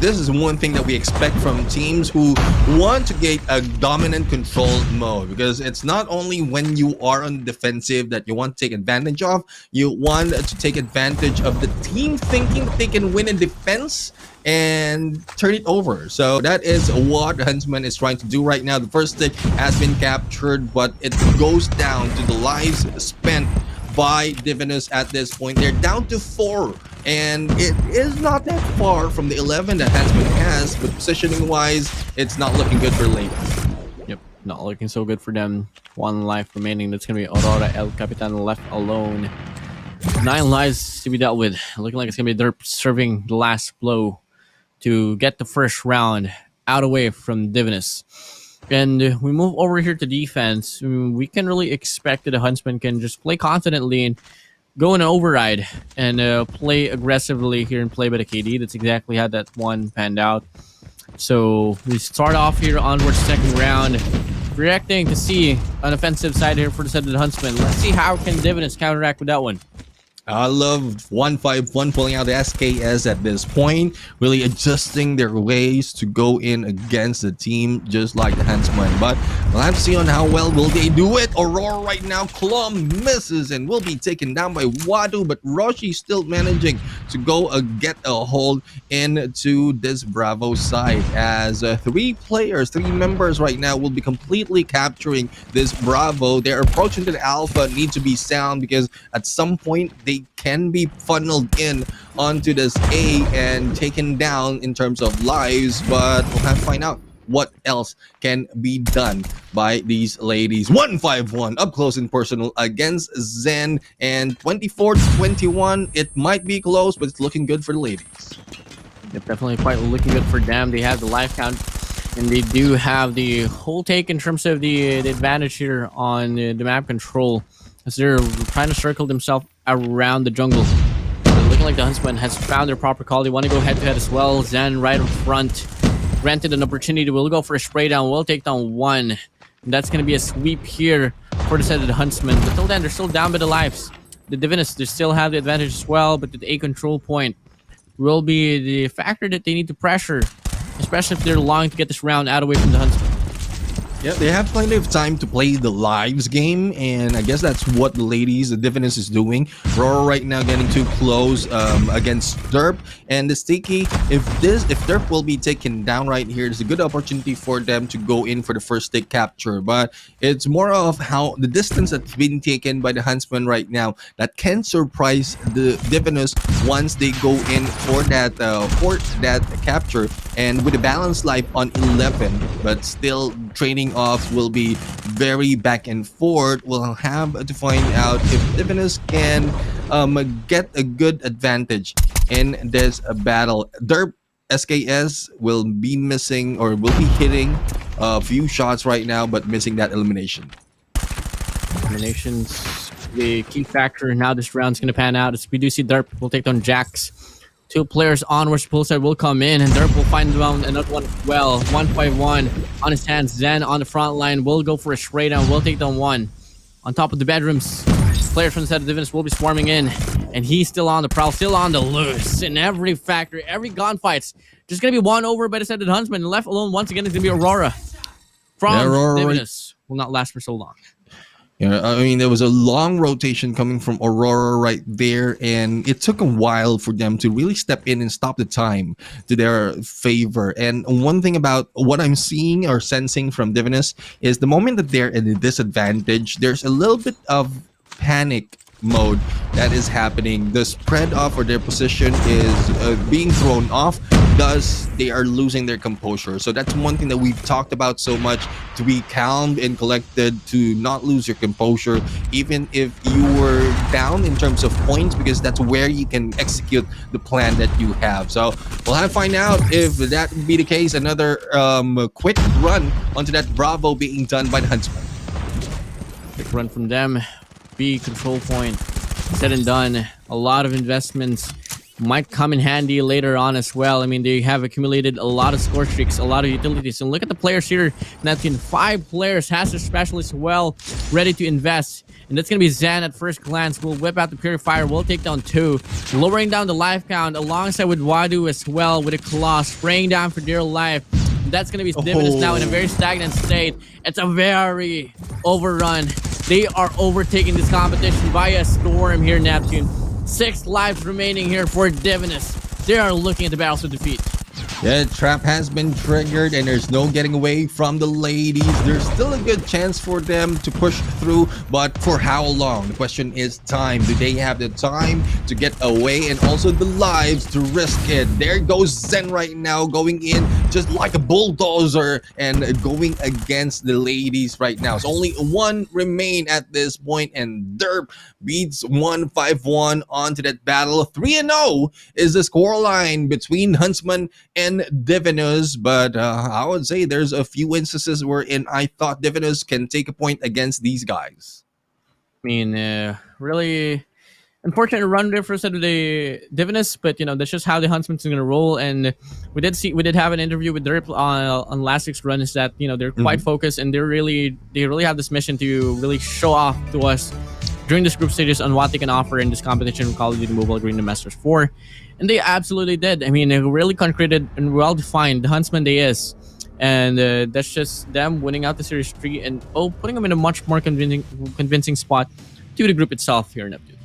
this is one thing that we expect from teams who want to get a dominant control mode, because it's not only when you are on the defensive that you want to take advantage of. You want to take advantage of the team thinking that they can win in defense and turn it over. So that is what Huntsman is trying to do right now. The first stick has been captured, but it goes down to the lives spent by Divinus at this point. They're down to 4, and it is not that far from the 11 that Huntsman has, but positioning wise, it's not looking good for ladies. Yep, not looking so good for them. 1 life remaining. That's gonna be Aurora El Capitan left alone. 9 lives to be dealt with. Looking like it's gonna be Derp serving the last blow to get the first round out away from Divinus. And we move over here to defense. We can really expect that the Huntsman can just play confidently and go in an override and play aggressively here and play by the KD. That's exactly how that one panned out. So we start off here onwards second round, reacting to see an offensive side here for the side of the Huntsman. Let's see how can Divinus counteract with that one. I love 151 pulling out the SKS at this point, really adjusting their ways to go in against the team just like the Huntsman. But we'll have to see on how well will they do it. Aurora right now, Klum misses and will be taken down by Wadu, but Roshi still managing to go get a hold into this Bravo side as three members right now will be completely capturing this Bravo. Their approach into the Alpha need to be sound because at some point they can be funneled in onto this A and taken down in terms of lives, but we'll have to find out what else can be done by these ladies. 151 up close and personal against Zen, and 24-21. It might be close, but it's looking good for the ladies. Yep, definitely quite looking good for them. They have the life count, and they do have the whole take in terms of the advantage here on the map control, as they're trying to circle themselves around the jungle. So looking like the Huntsman has found their proper call. They want to go head-to-head as well. Zen right in front. Granted an opportunity. We'll go for a spray down. We'll take down one. And that's going to be a sweep here for the side of the Huntsman. But till then, they're still down by the lives. The Divinis, they still have the advantage as well, but the A control point will be the factor that they need to pressure, especially if they're longing to get this round out away from the Huntsman. Yeah, they have plenty of time to play the lives game, and I guess that's what the ladies, the Divinus, is doing. Aurora right now getting too close against Derp, and the Sticky, if Derp will be taken down right here, it's a good opportunity for them to go in for the first stick capture, but it's more of how the distance that's been taken by the Huntsman right now that can surprise the Divinus once they go in for that capture, and with a balanced life on 11, but still trading off will be very back and forth. We'll have to find out if Divinus can get a good advantage in this battle. Derp SKS will be missing, or will be hitting a few shots right now, but missing that elimination. Eliminations, the key factor. Now this round's going to pan out as we do see Derp will take down Jax. Two players onwards, pull side will come in, and Derp will find round another one as well. 151 on his hands. Zen on the front line will go for a spray down. Will take down one. On top of the bedrooms, players from the side of Divinis will be swarming in, and he's still on the prowl, still on the loose. In every factory, every gunfight's just gonna be won over by the side of the Huntsman. And left alone once again is gonna be Aurora from Divinis. Will not last for so long. Yeah, I mean, there was a long rotation coming from Aurora right there, and it took a while for them to really step in and stop the time to their favor. And one thing about what I'm seeing or sensing from Divinus is the moment that they're in a disadvantage, there's a little bit of panic mode that is happening. The spread off or their position is being thrown off, thus they are losing their composure. So that's one thing that we've talked about so much, to be calm and collected, to not lose your composure even if you were down in terms of points, because that's where you can execute the plan that you have. So we'll have to find out if that would be the case. Another quick run onto that Bravo being done by the Huntsman. Quick run from them. B control point said and done. A lot of investments might come in handy later on as well. I mean, they have accumulated a lot of score streaks, a lot of utilities, and look at the players here. Neptune, 5 players has their specialists well ready to invest, and that's gonna be Zan at first glance. Will whip out the purifier, will take down 2, lowering down the life count alongside with Wadu as well with a claw, spraying down for dear life. That's gonna be Divinis now in a very stagnant state. It's a very overrun. They are overtaking this competition by a storm here, Neptune. 6 lives remaining here for Divinis. They are looking at the battles of defeat. Yeah, trap has been triggered and there's no getting away from the ladies. There's still a good chance for them to push through, but for how long? The question is time. Do they have the time to get away and also the lives to risk it? There goes Zen right now, going in just like a bulldozer and going against the ladies right now. It's only 1 remain at this point, and Derp beats 151 onto that battle. 3-0 is the scoreline between Huntsman and Divinus, but I would say there's a few instances wherein I thought Divinus can take a point against these guys. I mean, really unfortunate run there for the Divinus, but you know, that's just how the Huntsman's gonna roll. And we did have an interview with Derp on last week's run, is that, you know, they're quite focused, and they really have this mission to really show off to us during this group stages on what they can offer in this competition from Call of Duty Mobile Arena Masters 4. And they absolutely did. I mean, they really concreted and well-defined the Huntsman they is. And that's just them winning out the Series 3 and putting them in a much more convincing spot to the group itself here in Neptune.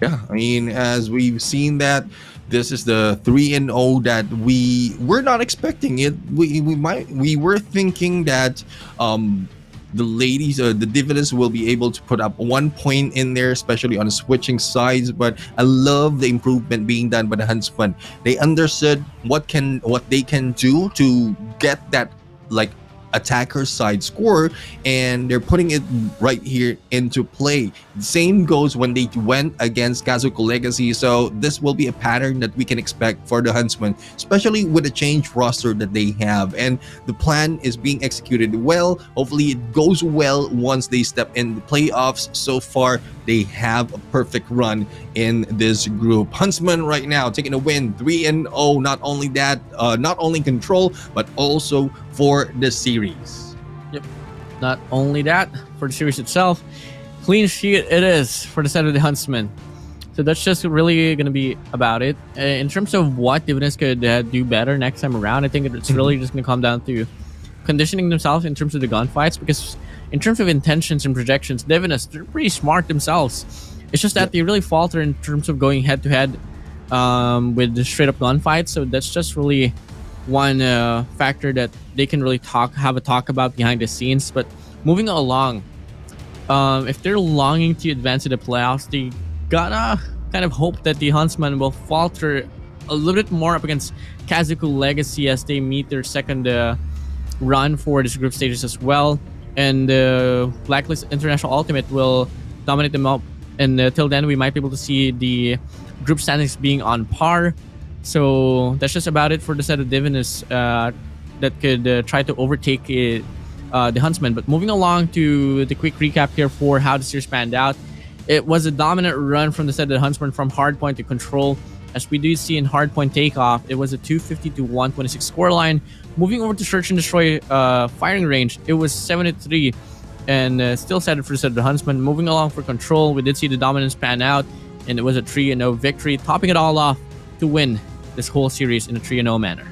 Yeah, I mean, as we've seen that, this is the 3-0 that we were not expecting it. We were thinking that the ladies, the Divinis, will be able to put up 1 point in there, especially on the switching sides. But I love the improvement being done by the Huntsman. They understood what they can do to get that like attacker side score, and they're putting it right here into play. Same goes when they went against Kazoku Legacy, so this will be a pattern that we can expect for the Huntsmen, especially with the changed roster that they have, and the plan is being executed well. Hopefully it goes well once they step in the playoffs. So far they have a perfect run in this group. Huntsman right now taking a win, 3-0. Not only that, not only control, but also for the series. Yep. Not only that, for the series itself, clean sheet it is for the side of the Huntsman. So that's just really going to be about it. In terms of what Divinis could do better next time around, I think it's really just going to come down to conditioning themselves in terms of the gunfights, because in terms of intentions and projections, Divinis, they're pretty smart themselves. It's just that they really falter in terms of going head-to-head with the straight-up gunfights. So that's just really one factor that they can really have a talk about behind the scenes. But moving along, if they're longing to advance to the playoffs, they gotta kind of hope that the Huntsman will falter a little bit more up against Kazoku Legacy as they meet their second run for this group stages as well. And Blacklist International Ultimate will dominate them up. And till then, we might be able to see the group standings being on par. So that's just about it for the set of Divinis that could try to overtake the Huntsman. But moving along to the quick recap here for how the series panned out. It was a dominant run from the set of the Huntsman from hardpoint to control. As we do see in hardpoint takeoff, it was a 250 to 126 scoreline. Moving over to search and destroy firing range, it was 73 and still set it for the set of the Huntsman. Moving along for control, we did see the dominance pan out, and it was a 3-0 victory, topping it all off to win this whole series in a 3-0 manner.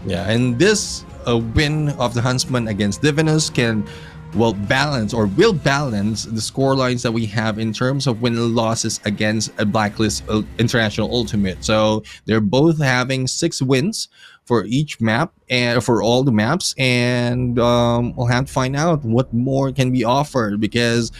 Yeah, and this win of the Huntsman against Divinus will balance the score lines that we have in terms of win and losses against a Blacklist International Ultimate. So they're both having 6 wins for each map and for all the maps, and we'll have to find out what more can be offered, because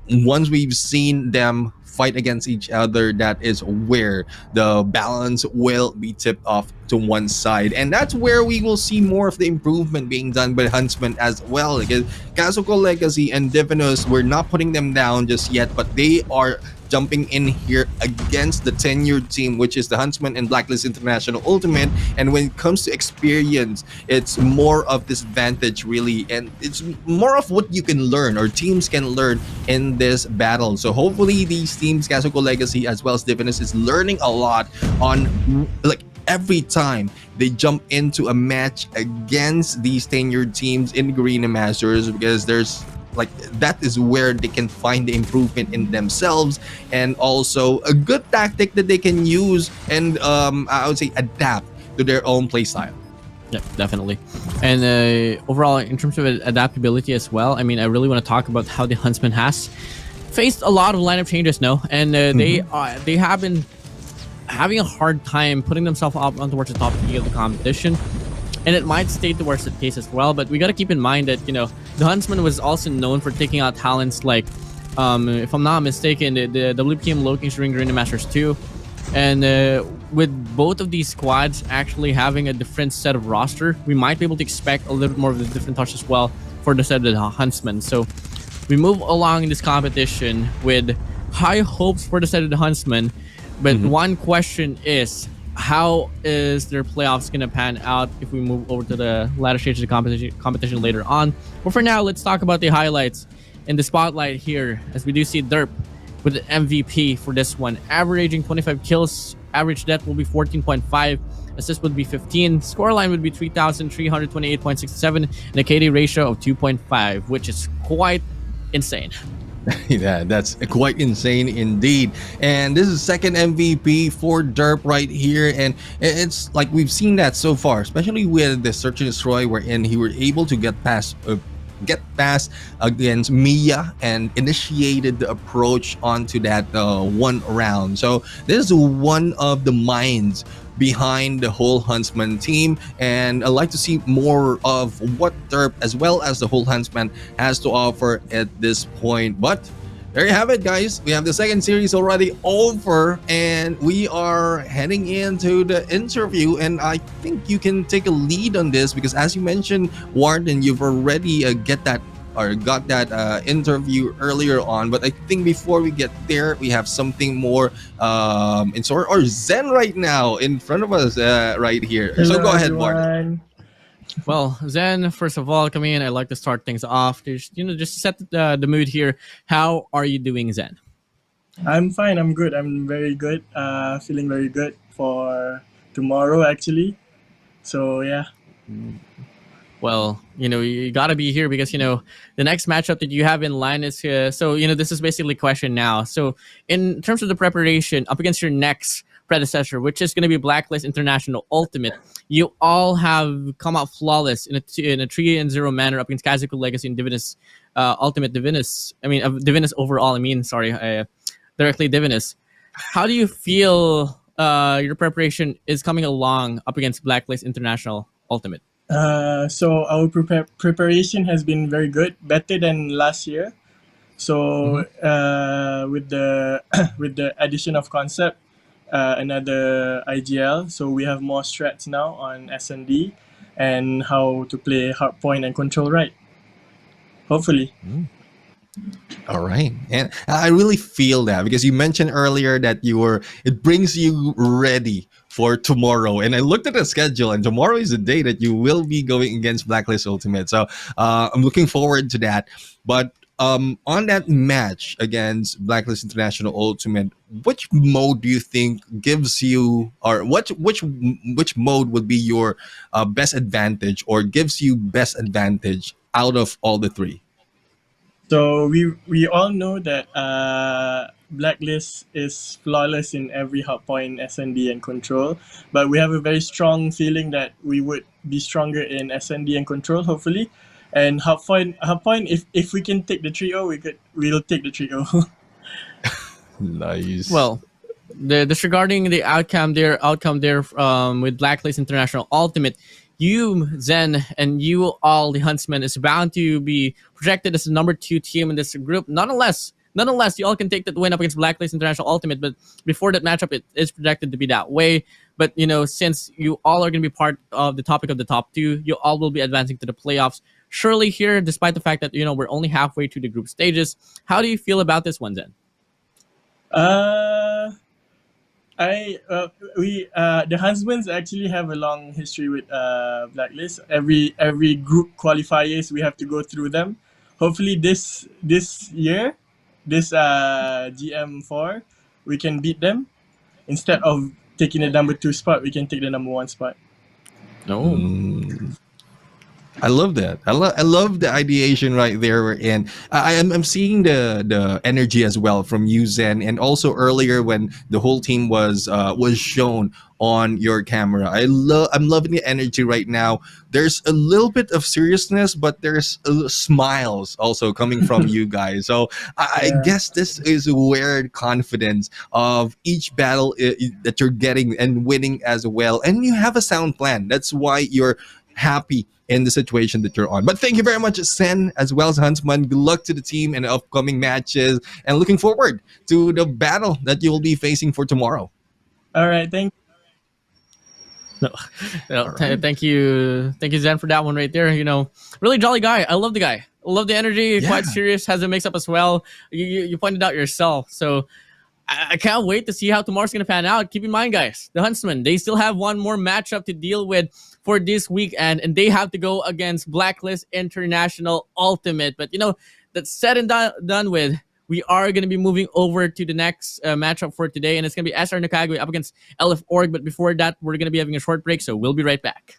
once we've seen them fight against each other, that is where the balance will be tipped off to one side, and that's where we will see more of the improvement being done by Huntsman as well. Because Kazoku Legacy and Divinus, we're not putting them down just yet, but they are jumping in here against the tenured team, which is the Huntsman and Blacklist International Ultimate. And when it comes to experience, it's more of this advantage really, and it's more of what you can learn or teams can learn in this battle. So hopefully these teams, Kazoku Legacy as well as Divinus, is learning a lot on like every time they jump into a match against these tenured teams in the Garena Masters, because there's like that is where they can find the improvement in themselves, and also a good tactic that they can use and I would say adapt to their own play style. Yeah, definitely. And overall, in terms of adaptability as well, I mean, I really want to talk about how the Huntsman has faced a lot of lineup changes now, and they have been having a hard time putting themselves up on towards the top of the competition. And it might stay towards the case as well, but we got to keep in mind that, you know, the Huntsman was also known for taking out talents like, if I'm not mistaken, the WPM Lowkings during Garena Masters 2. And with both of these squads actually having a different set of roster, we might be able to expect a little bit more of a different touch as well for the set of the Huntsman. So we move along in this competition with high hopes for the set of the Huntsman. But one question is, how is their playoffs going to pan out if we move over to the latter stage of the competition later on? But for now, let's talk about the highlights in the spotlight here, as we do see Derp with the MVP for this one, averaging 25 kills. Average death will be 14.5, assist would be 15, scoreline would be 3,328.67, and a KD ratio of 2.5, which is quite insane. Yeah, that's quite insane indeed. And this is second MVP for Derp right here, and it's like we've seen that so far, especially with the Search and Destroy, wherein he were able to get past against Mia and initiated the approach onto that one round. So this is one of the minds behind the whole Huntsman team, and I'd like to see more of what Derp as well as the whole Huntsman has to offer at this point. But there you have it, guys. We have the second series already over, and we are heading into the interview. And I think you can take a lead on this because, as you mentioned, Warden, you've already got that interview earlier on. But I think before we get there, we have something more in store. Or Zen right now in front of us right here. Hello, So go ahead, everyone. Warden. Well, Zen, first of all, come in. I like to start things off. Just set the mood here. How are you doing, Zen? I'm fine. I'm good. I'm very good. Feeling very good for tomorrow, actually. So yeah. Well, you got to be here because, the next matchup that you have in line is, this is basically question now. So in terms of the preparation up against your next predecessor, which is going to be Blacklist International Ultimate, you all have come out flawless in a 3-0 manner up against Kazoku Legacy and Divinus, Ultimate Divinus. Divinus overall, directly Divinus. How do you feel your preparation is coming along up against Blacklist International Ultimate? So our preparation has been very good, better than last year. So with the with the addition of concept, another IGL, so we have more strats now on S&D and how to play hardpoint and control right. Hopefully. All right. And I really feel that because you mentioned earlier that it brings you ready for tomorrow. And I looked at the schedule, and tomorrow is the day that you will be going against Blacklist Ultimate. So I'm looking forward to that. But on that match against Blacklist International Ultimate, which mode do you think gives you, or which mode would be your best advantage or gives you best advantage out of all the three? So we all know that Blacklist is flawless in every hardpoint, S&D, and control. But we have a very strong feeling that we would be stronger in S&D and control, hopefully. And hardpoint, if we can take the 3-0, we'll take the 3-0. Nice. Well, disregarding the outcome there with Blacklist International Ultimate, you, Zen, and you all, the Huntsmen, is bound to be projected as the number 2 team in this group. Nonetheless, you all can take that win up against Blacklist International Ultimate, but before that matchup, it is projected to be that way. But, since you all are going to be part of the topic of the top 2, you all will be advancing to the playoffs. Surely here, despite the fact that, we're only halfway through the group stages. How do you feel about this one, Zen? The Huntsmen actually have a long history with Blacklist. Every group qualifiers, we have to go through them. Hopefully this year, this GM4, we can beat them. Instead of taking the number 2 spot, we can take the number 1 spot. No. I love that. I love the ideation right there. And I'm seeing the energy as well from you, Zen, and also earlier when the whole team was shown on your camera. I'm loving the energy right now. There's a little bit of seriousness, but there's smiles also coming from you guys. So I guess this is where confidence of each battle that you're getting and winning as well. And you have a sound plan. That's why you're happy in the situation that you're on. But thank you very much, Sen, as well as Huntsman. Good luck to the team in the upcoming matches, and looking forward to the battle that you will be facing for tomorrow. All right, thank Thank you, Zen, for that one right there. Really jolly guy. I love the guy. I love the energy. Yeah. Quite serious. Has a mix up as well. You pointed out yourself. So I can't wait to see how tomorrow's gonna pan out. Keep in mind, guys, the Huntsmen, they still have one more matchup to deal with for this weekend, and they have to go against Blacklist International Ultimate. But that's said and done with. We are going to be moving over to the next matchup for today, and it's going to be SR NACAGUE up against LF Org. But before that, we're going to be having a short break, so we'll be right back.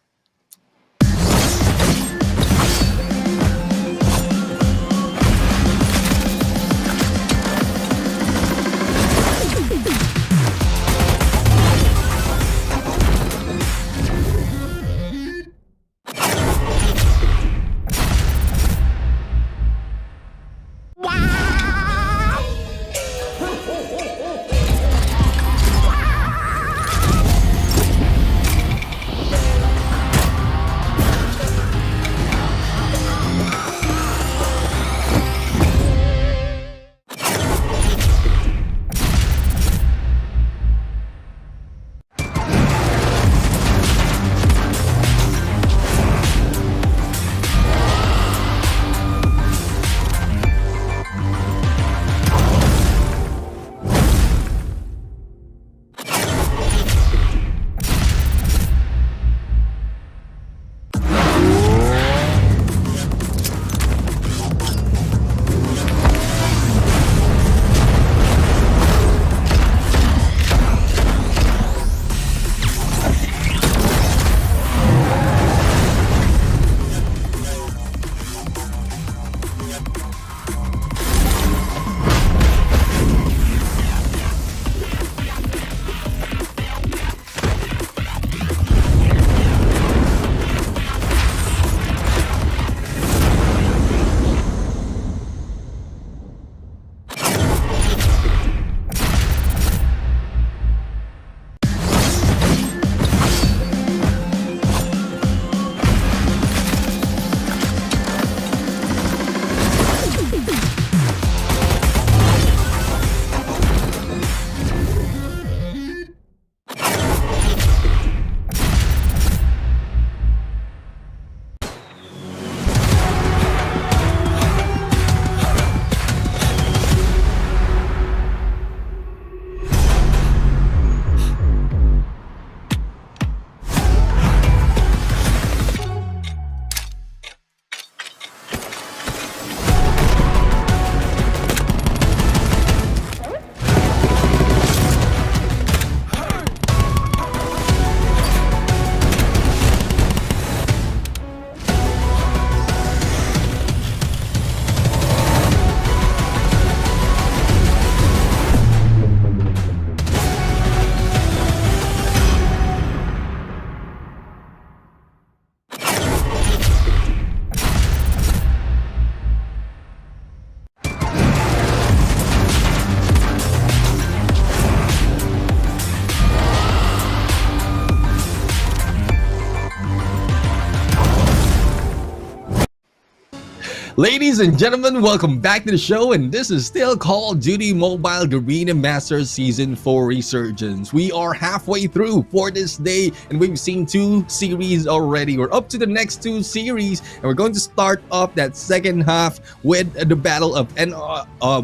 Ladies and gentlemen, welcome back to the show, and this is still Call of Duty Mobile Garena Masters Season 4 Resurgence. We are halfway through for this day, and we've seen 2 series already. We're up to the next 2 series, and we're going to start off that second half with the battle of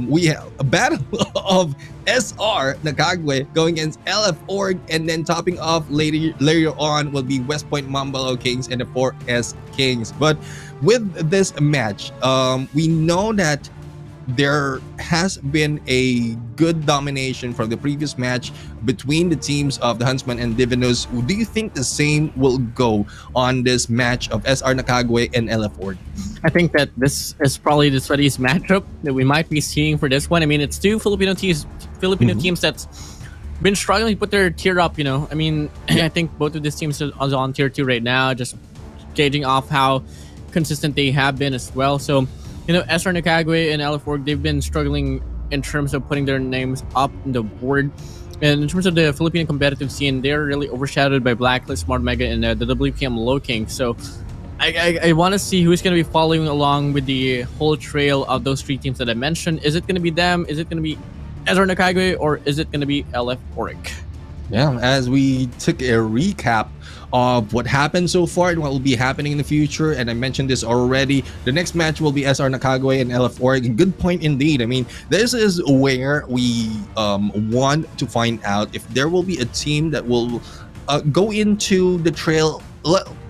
we have a battle of SR NACAGUE going against LF Org, and then topping off later on will be West Point Mamba Lowkings and the 4S Kings. But with this match, we know that there has been a good domination from the previous match between the teams of the Huntsman and Divinus. Do you think the same will go on this match of SR NACAGUE and LF Org? I think that this is probably the sweatiest matchup that we might be seeing for this one. I mean, it's 2 Filipino teams that's been struggling to put their tier up, you know. I mean, I think both of these teams are on tier 2 right now, just gauging off how consistent they have been as well. So, you know, SR NACAGUE and LF Org, they've been struggling in terms of putting their names up on the board. And in terms of the Philippine competitive scene, they're really overshadowed by Blacklist, Smart Mega, and the WPM Lowkings. So I want to see who's going to be following along with the whole trail of those 3 teams that I mentioned. Is it going to be them? Is it going to be SR NACAGUE, or is it going to be LF Org? Yeah, as we took a recap of what happened so far and what will be happening in the future, and I mentioned this already, the next match will be SR NACAGUE and LF Org. Good point indeed. I mean, this is where we want to find out if there will be a team that will go into the trail.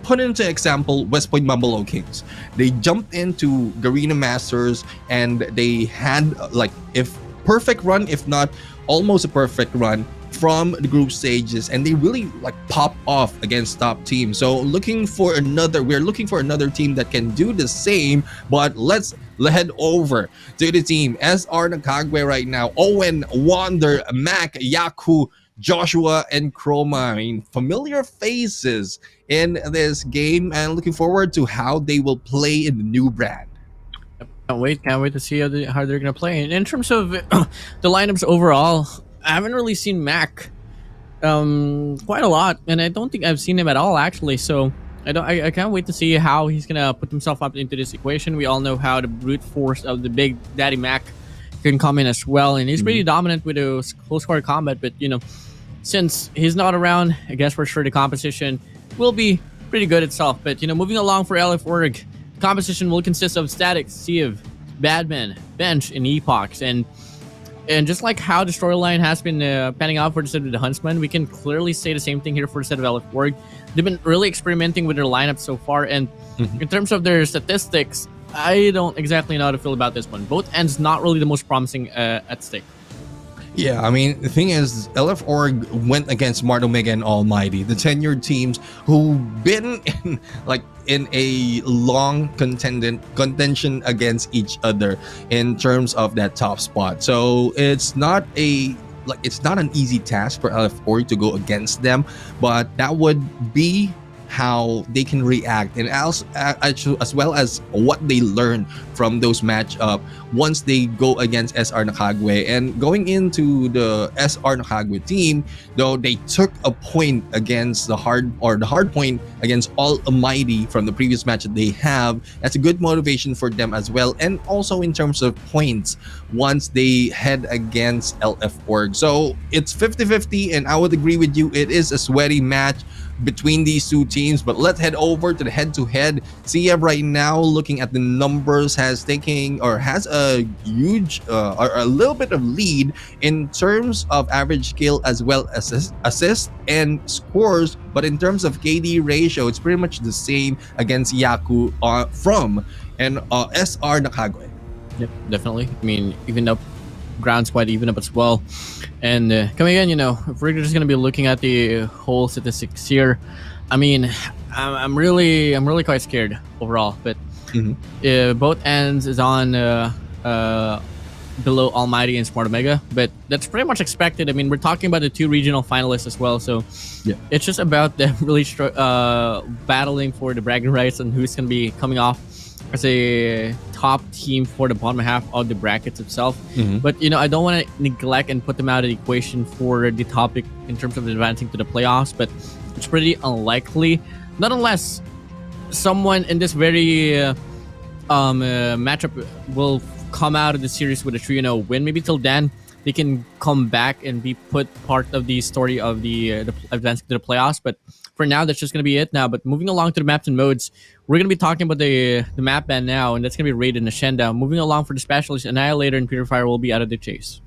Put into example West Point Mamba Lowkings. They jumped into Garena Masters and they had like, if perfect run, if not almost a perfect run from the group stages, and they really like pop off against top teams. So we're looking for another team that can do the same. But let's head over to the team SR NACAGUE right now. Owen, Wander, Mac, Yaku, Joshua, and Chroma. I mean, familiar faces in this game, and looking forward to how they will play in the new brand. Can't wait to see how they're gonna play. And in terms of the lineups overall, I haven't really seen Mac quite a lot, and I don't think I've seen him at all actually. So I can't wait to see how he's gonna put himself up into this equation. We all know how the brute force of the big daddy Mac can come in as well, and he's pretty dominant with a close quarter combat. But you know, since he's not around, I guess for sure the composition will be pretty good itself. But you know, moving along for LF Org, the composition will consist of Static, Siev, Badman, Bench, and Epochs. And just like how the storyline has been panning out for the set of the Huntsman, we can clearly say the same thing here for the set of LF Org. They've been really experimenting with their lineup so far, and in terms of their statistics, I don't exactly know how to feel about this one. Both ends not really the most promising at stake. Yeah, I mean, the thing is, LF Org went against Smart Omega and Almighty, the tenured teams who've been in a long contention against each other in terms of that top spot. So it's not an easy task for LF Org to go against them, but that would be how they can react, and as well as what they learn from those matchup once they go against SR NACAGUE. And going into the SR NACAGUE team, though, they took a point against the hard point against Almighty from the previous match that they have. That's a good motivation for them as well, and also in terms of points once they head against LF Org. So it's 50-50, and I would agree with you, it is a sweaty match between these 2 teams. But let's head over to the head-to-head. CF right now, looking at the numbers, has a huge or a little bit of lead in terms of average skill as well as assist and scores. But in terms of KD ratio, it's pretty much the same against Yaku from SR NACAGUE. Yep, definitely. I mean, even up ground's quite even up as well. And coming in, you know, if we're just gonna be looking at the whole statistics here, I mean, I'm really quite scared overall. But both ends is on below Almighty and Smart Omega, but that's pretty much expected. I mean, we're talking about the 2 regional finalists as well, so yeah, it's just about them really battling for the bragging rights and who's gonna be coming off as a top team for the bottom half of the brackets itself. But you know, I don't want to neglect and put them out of the equation for the topic in terms of advancing to the playoffs, but it's pretty unlikely. Nonetheless, someone in this very matchup will come out of the series with a 3-0 win. Maybe till then they can come back and be put part of the story of the advancing to the playoffs. But for now, that's just going to be it now. But moving along to the maps and modes, we're going to be talking about the map ban now, and that's going to be Raid and Ascenda. Moving along for the specialists, Annihilator and Purifier will be out of the chase.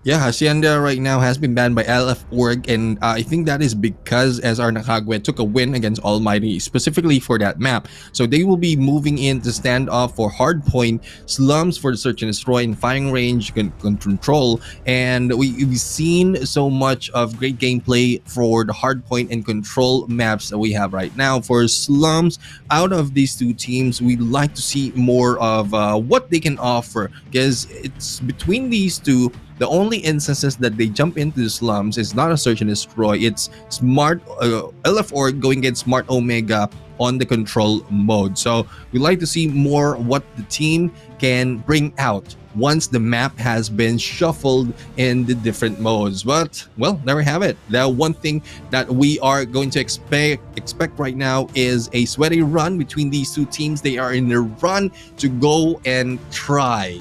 Yeah, Hacienda right now has been banned by LF Org, and I think that is because SR NACAGUE took a win against Almighty, specifically for that map. So they will be moving in to stand off for Hardpoint, Slums for the Search and Destroy, and Firing Range Control. And we've seen so much of great gameplay for the Hardpoint and Control maps that we have right now. For Slums, out of these two teams, we'd like to see more of what they can offer, because it's between these two. The only instances that they jump into the slums is not a search and destroy. It's smart LF Org going against Smart Omega on the control mode. So we like to see more what the team can bring out once the map has been shuffled in the different modes. But well, there we have it. The one thing that we are going to expect right now is a sweaty run between these two teams. They are in a run to go and try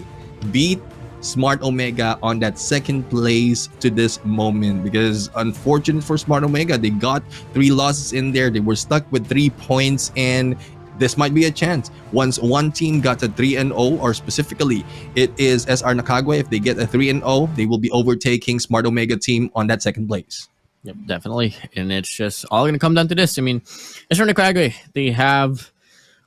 beat Smart Omega on that second place to this moment, because unfortunate for Smart Omega, they got 3 losses in there. They were stuck with 3 points, and this might be a chance. Once one team got a 3-0, or specifically it is SR NACAGUE, if they get a 3-0, they will be overtaking Smart Omega team on that second place. Yep, definitely. And it's just all going to come down to this. I mean, SR NACAGUE, they have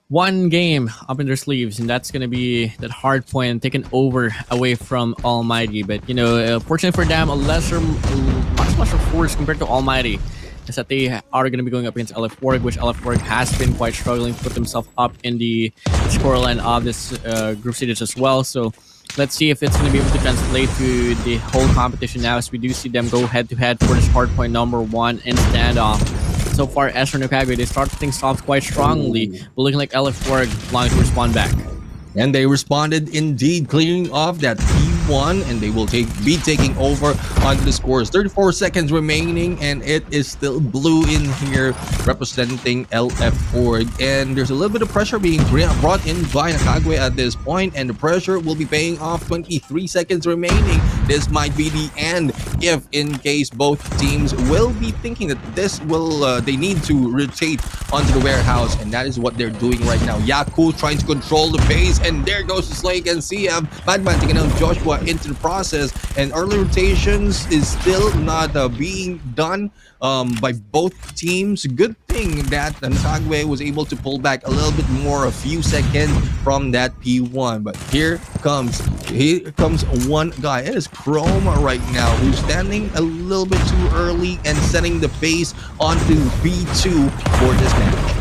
one game up in their sleeves, and that's going to be that hard point taken over away from Almighty. But, you know, fortunately for them, a much lesser force compared to Almighty is that they are going to be going up against LF Org, which LF Org has been quite struggling to put themselves up in the scoreline of this group stages as well. So let's see if it's going to be able to translate to the whole competition now, as we do see them go head-to-head for this hard point number 1 in standoff. So far, SR NACAGUE, they started things off quite strongly, but looking like LF Org long to respond back. And they responded indeed, clearing off that P1, and they will be taking over on the scores. 34 seconds remaining, and it is still blue in here representing LF Org. And there's a little bit of pressure being brought in by NACAGUE at this point, and the pressure will be paying off. 23 seconds remaining. This might be the end, if in case both teams will be thinking that this will they need to rotate onto the warehouse, and that is what they're doing right now. Yaku trying to control the pace, and there goes the Slake and CM. Badman taking out Joshua into the process, and early rotations is still not being done by both teams. Good thing that NACAGUE was able to pull back a little bit more, a few seconds from that P1. But here comes one guy. It is Chroma right now, who's standing a little bit too early and setting the pace onto P2 for this match.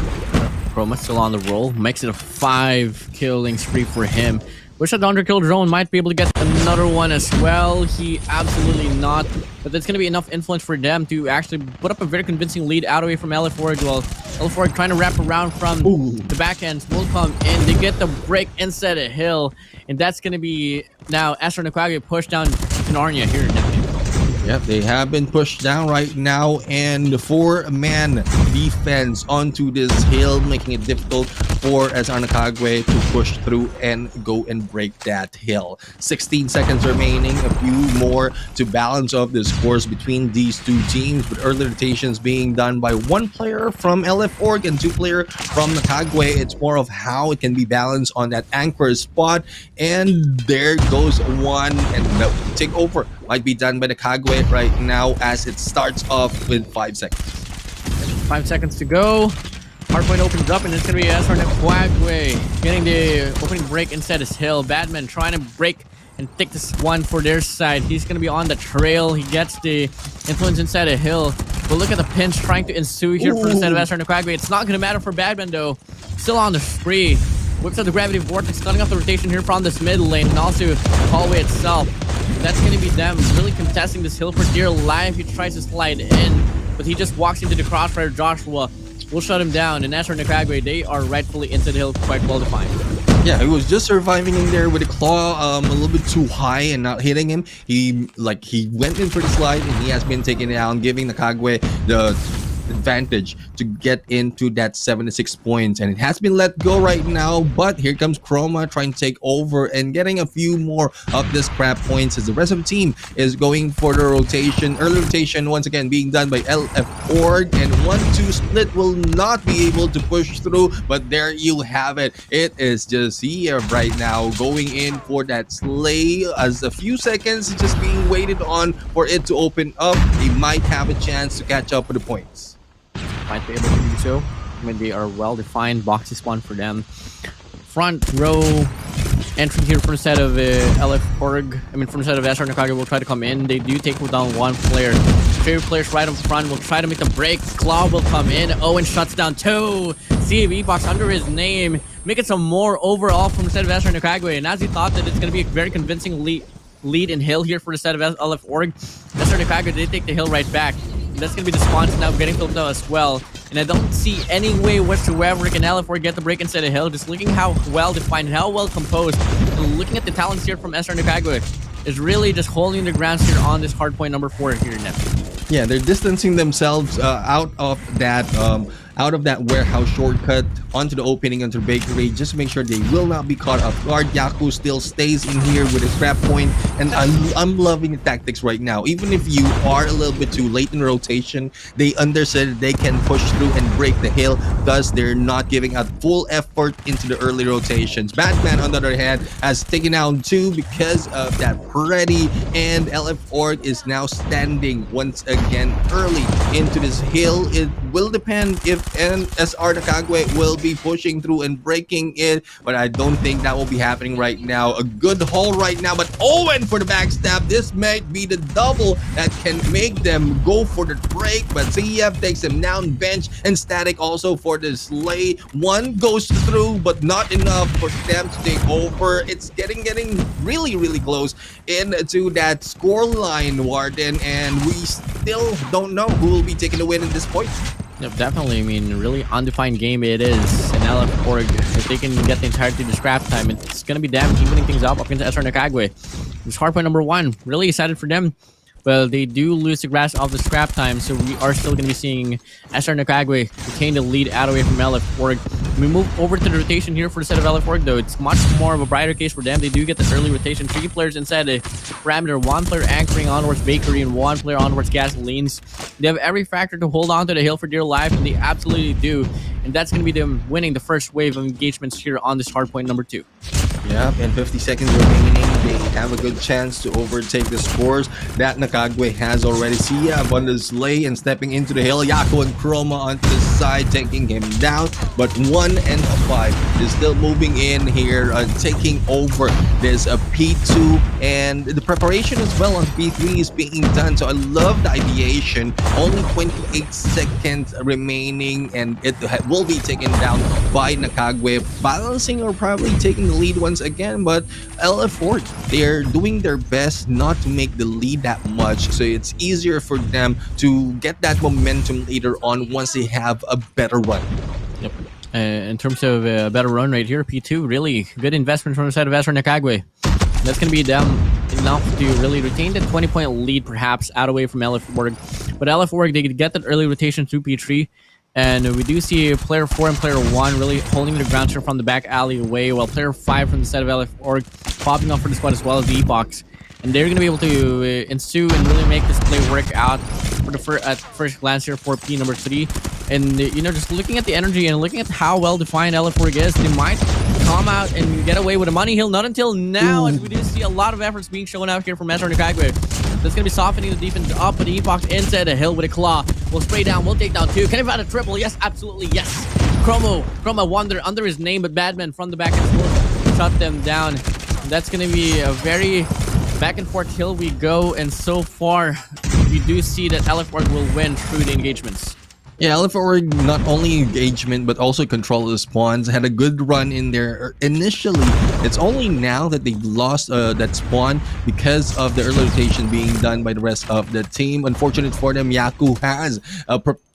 Chroma still on the roll, makes it a 5 killing spree for him. Wish that the underkill drone might be able to get another one as well. He absolutely not, but that's going to be enough influence for them to actually put up a very convincing lead out away from LF Org. Well, LF Org trying to wrap around from the back end will come in. They get the break inside a hill, and that's going to be now SR NACAGUE pushed down to Narnia here now. Yep, they have been pushed down right now, and the 4-man defense onto this hill, making it difficult for SR NACAGUE to push through and go and break that hill. 16 seconds remaining, a few more to balance off the scores between these two teams, with early rotations being done by 1 player from LF Org and 2 players from NACAGUE. It's more of how it can be balanced on that anchor spot, and there goes one, and the takeover might be done by NACAGUE right now as it starts off with 5 seconds. 5 seconds to go. Hardpoint opens up, and it's going to be SR NACAGUE getting the opening break inside his hill. Batman trying to break and take this one for their side. He's going to be on the trail. He gets the influence inside a hill. But look at the pinch trying to ensue here from the side of SR NACAGUE. It's not going to matter for Batman, though. Still on the spree. Whips out the gravity vortex, cutting off the rotation here from this mid lane, and also the hallway itself. That's going to be them really contesting this hill for dear life. He tries to slide in, but he just walks into the crossfire. Joshua will shut him down, and SR NACAGUE, they are rightfully into the hill, quite well defined. Yeah, he was just surviving in there with a claw a little bit too high and not hitting him. He went in for the slide, and he has been taken down, giving NACAGUE the advantage to get into that 76 points, and it has been let go right now. But here comes Chroma trying to take over and getting a few more of the scrap points as the rest of the team is going for the rotation. Early rotation once again being done by LF Org, and 1-2 split will not be able to push through, but there you have it. It is just here right now going in for that slay as a few seconds just being waited on for it to open up. They might have a chance to catch up with the points. Might be able to do so. I mean, they are well defined. Boxy spawn for them. Front row entry here from the side of LF Org. I mean, from the side of SR NACAGUE will try to come in. They do take down one player. Three players right up front will try to make the break. Claw will come in. Owen shuts down two. CV box under his name, making some more overall from the side of SR NACAGUE. And as he thought that it's going to be a very convincing lead in hill here for the side of LF Org, SR NACAGUE did take the hill right back. And that's going to be the spawns now getting filled out as well. And I don't see any way whatsoever can LF Org get the break inside the hill. Just looking how well defined, how well composed, and looking at the talents here from SR NACAGUE is really just holding the grounds here on this hard point number 4 here, Neptune. Yeah, they're distancing themselves out of that warehouse shortcut onto the opening onto the bakery, just to make sure they will not be caught off guard. Yaku still stays in here with a scrap point, and I'm loving the tactics right now. Even if you are a little bit too late in the rotation, they understood they can push through and break the hill, thus they're not giving out full effort into the early rotations. Batman, on the other hand, has taken down 2 because of that Freddy, and LF Org is now standing once again early into this hill. It will depend if SR NACAGUE will be pushing through and breaking it, but I don't think that will be happening right now. A good haul right now, but Owen for the backstab. This might be the double that can make them go for the break, but CEF takes him down. Bench and Static also for the slay. One goes through, but not enough for them to take over. It's getting really close into that score line, Warden, and we still don't know who will be taking the win at this point. Yep, definitely. I mean, really undefined game it is. And LF Org, if they can get the entirety of the scrap time, it's going to be them evening things up against SR NACAGUE. It's hard point number 1. Really excited for them. Well, they do lose the grasp of the scrap time, so we are still going to be seeing SR NACAGUE retain the lead out away from LF Org. We move over to the rotation here for the set of LF Org, though. It's much more of a brighter case for them. They do get the early rotation. 3 players inside the parameter. 1 player anchoring onwards Bakery and 1 player onwards Gasolines. They have every factor to hold on to the hill for dear life, and they absolutely do. And that's going to be them winning the first wave of engagements here on this hardpoint number 2. Yeah, and 50 seconds remaining. They have a good chance to overtake the scores that NACAGUE has already. Sia on the slay and stepping into the hill. Yako and Chroma onto the side, taking him down. But 1 and 5 is still moving in here, taking over this P2. And the preparation as well on P3 is being done. So I love the ideation. Only 28 seconds remaining, and it will be taken down by NACAGUE, balancing or probably taking the lead once again. But LF Org, they're doing their best not to make the lead that much, so it's easier for them to get that momentum later on once they have a better run. Yep. In terms of a better run right here, P2, really good investment from the side of SR NACAGUE. That's going to be them enough to really retain the 20-point lead, perhaps, out away from LF Org. But LF Org, they could get that early rotation through P3. And we do see player 4 and player 1 really holding the ground here from the back alley away, while player 5 from the side of LF Org popping up for the squad as well as the E-Box. And they're going to be able to ensue and really make this play work out for the at first glance here for P number 3. And, you know, just looking at the energy and looking at how well defined LF Org is, they might come out and get away with a money hill. Not until now, as we do see a lot of efforts being shown out here from SR NACAGUE. That's going to be softening the defense up, but E-Box inside the hill with a claw. We'll spray down, we'll take down 2. Can he find a triple? Yes, absolutely, yes. Chroma Wonder under his name, but Badman from the back and will shut them down. And that's going to be a very back and forth hill we go, and so far, we do see that LF Org will win through the engagements. Yeah, LF Org not only engagement but also control of the spawns. Had a good run in there initially. It's only now that they've lost that spawn because of the early rotation being done by the rest of the team. Unfortunate for them, Yaku has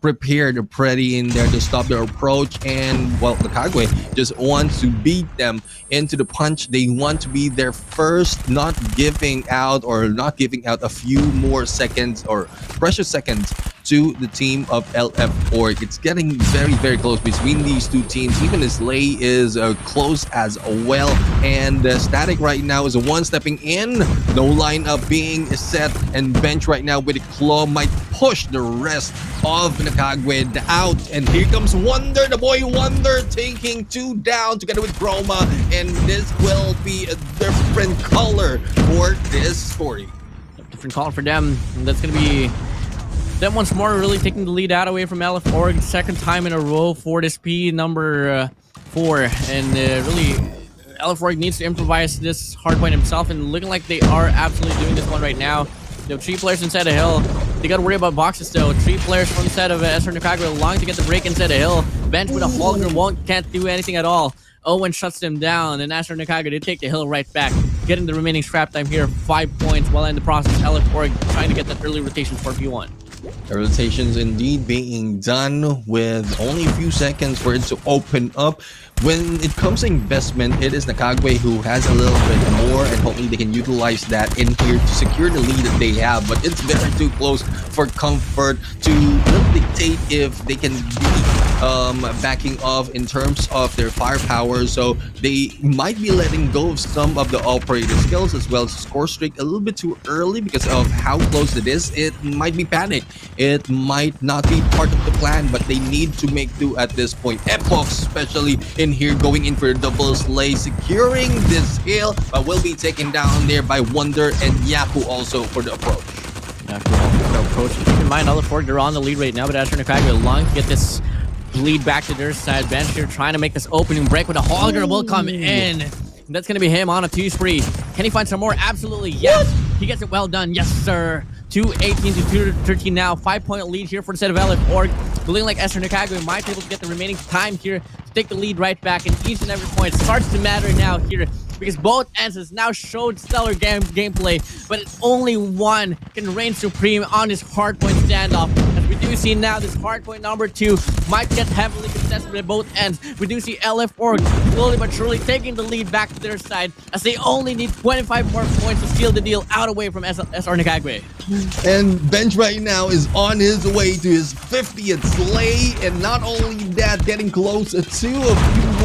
prepared a Pretty in there to stop their approach, and well, NACAGUE just wants to beat them into the punch. They want to be there first, not giving out a few more seconds or precious seconds to the team of LF Org. It's getting very, very close between these two teams. Even as Lay is close as well. And Static right now is the one stepping in. No lineup being set. And Bench right now with a claw might push the rest of NACAGUE out. And here comes Wonder, the boy Wonder, taking 2 down together with Chroma. And this will be a different color for this story. Different call for them. And that's going to be them once more really taking the lead out away from LF Org. Second time in a row for this P number 4. And really, LF Org needs to improvise this hardpoint himself. And looking like they are absolutely doing this one right now. They have 3 players inside the hill. They got to worry about boxes though. 3 players from the side of SR NACAGUE long to get the break inside the hill. Bench with a Holger can't do anything at all. Owen shuts them down, and SR NACAGUE, they take the hill right back, getting the remaining scrap time here, 5 points, while in the process, LF Org trying to get that early rotation for P1. The rotations indeed being done with only a few seconds for it to open up. When it comes to investment, it is NACAGUE who has a little bit more, and hopefully they can utilize that in here to secure the lead that they have. But it's very too close for comfort to really dictate if they can be backing off in terms of their firepower. So they might be letting go of some of the operator skills as well as score streak a little bit too early because of how close it is. It might be panic. It might not be part of the plan, but they need to make do at this point. Epoch especially in here going in for a double slay, securing this hill, but will be taken down there by Wonder and Yaku also for the approach. Approach. Keep in mind, LF Org, they're on the lead right now, but SR NACAGUE long to get this lead back to their side. Bench here trying to make this opening break with a Holger will come in. That's going to be him on a 2 spree. Can he find some more? Absolutely, yes. He gets it well done. Yes, sir. 2-18 to 2-13 now. 5-point lead here for the set of LF Org. Looking like SR NACAGUE might be able to get the remaining time here to take the lead right back. And each and every point starts to matter now here because both ends has now showed stellar gameplay, but only one can reign supreme on this hardpoint standoff. As we do see now, this hardpoint number 2 might get heavily contested by both ends. We do see LF Org slowly but surely taking the lead back to their side as they only need 25 more points to seal the deal out away from SR NACAGUE. And Bench right now is on his way to his 50th slay, and not only that, getting close to a few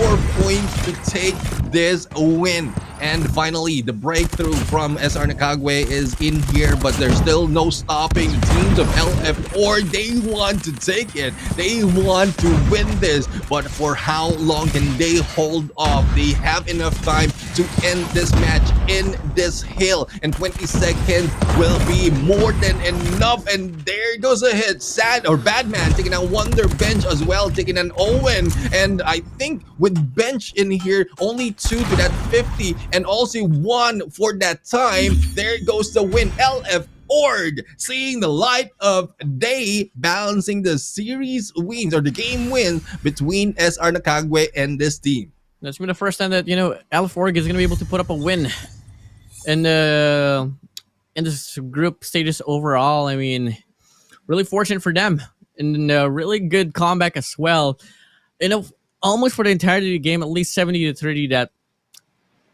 more points to take this win. And finally, the breakthrough from SR NACAGUE is in here, but there's still no stopping the teams of LF Org. They want to take it. They want to win this, but for how long can they hold off? They have enough time to end this match in this hill, and 20 seconds will be more than enough. And there goes a hit. Sad or Badman taking out Wonder, Bench as well, taking an Owen. And I think with Bench in here, only 2 to that 50, and also 1 for that time. There goes the win. LF Org seeing the light of day, balancing the series wins or the game wins between SR NACAGUE and this team. That's been the first time that, you know, LF Org is going to be able to put up a win in this group stages overall. I mean, really fortunate for them, and a really good comeback as well. You know, almost for the entirety of the game, at least 70-30, that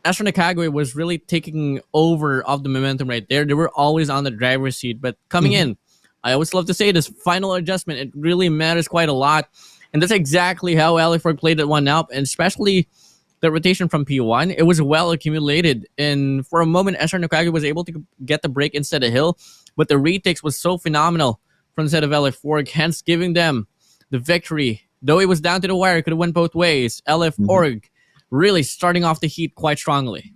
SR NACAGUE was really taking over of the momentum right there. They were always on the driver's seat, but coming in, I always love to say this final adjustment, it really matters quite a lot. And that's exactly how LF Org played that one up, and especially the rotation from P1. It was well accumulated, and for a moment, SR NACAGUE was able to get the break instead of hill, but the retakes was so phenomenal from the set of LF Org, hence giving them the victory. Though it was down to the wire, it could have went both ways. LF Org really starting off the heat quite strongly.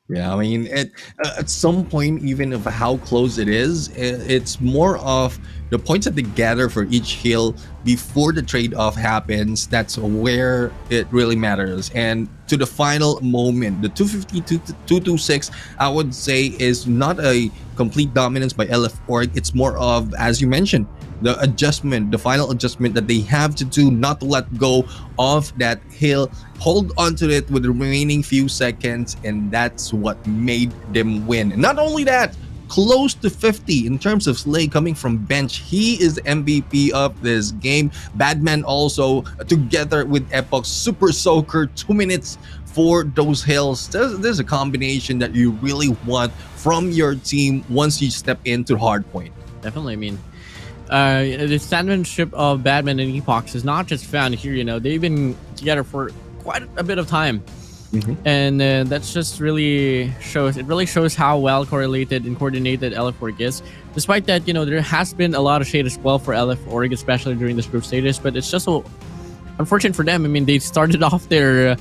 Yeah, I mean, at some point, even of how close it is, it's more of the points that they gather for each hill before the trade-off happens. That's where it really matters. And to the final moment, the 250-226, I would say, is not a complete dominance by LF Org. It's more of, as you mentioned, the adjustment, the final adjustment that they have to do, not to let go of that hill, hold on to it with the remaining few seconds, and that's what made them win. And not only that, close to 50 in terms of slay coming from Bench. He is the MVP of this game. Badman also together with Epoch, Super Soaker, 2 minutes for those hills. There's a combination that you really want from your team once you step into hardpoint. Definitely, I mean, The standmanship of Batman and Epochs is not just found here. They've been together for quite a bit of time, and that's just really shows. It really shows how well correlated and coordinated LF Org is. Despite that, there has been a lot of shade as well for LF Org, especially during this group stages. But it's just so unfortunate for them. I mean, they started off their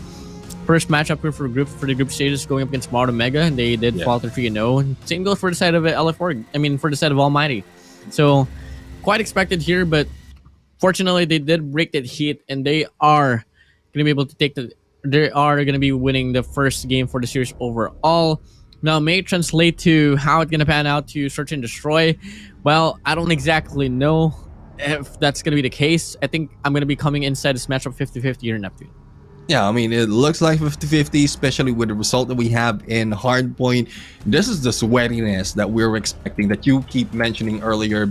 first matchup for the group stages going up against Mod Omega, and they did falter 3-0. Same goes for the side of LF Org. I mean, for the side of Almighty. So quite expected here, but fortunately they did break that heat, and they are going to be able to they are going to be winning the first game for the series overall. Now, may it translate to how it's going to pan out to Search and Destroy. Well, I don't exactly know if that's going to be the case. I think I'm going to be coming inside this matchup 50-50 here, Neptune. Yeah, I mean, it looks like 50-50, especially with the result that we have in Hardpoint. This is the sweatiness that we're expecting, that you keep mentioning earlier,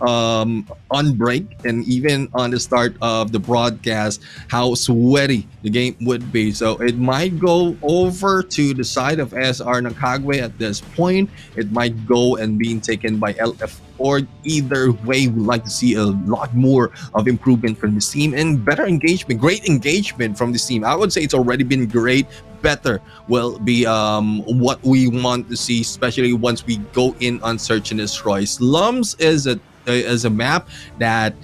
on break and even on the start of the broadcast, how sweaty the game would be. So it might go over to the side of SR NACAGUE at this point. It might go and being taken by LF Org. Either way, we'd like to see a lot more of improvement from this team and better engagement, great engagement from this team. I would say it's already been great. Better will be what we want to see, especially once we go in on Search and Destroy. Slums is a map that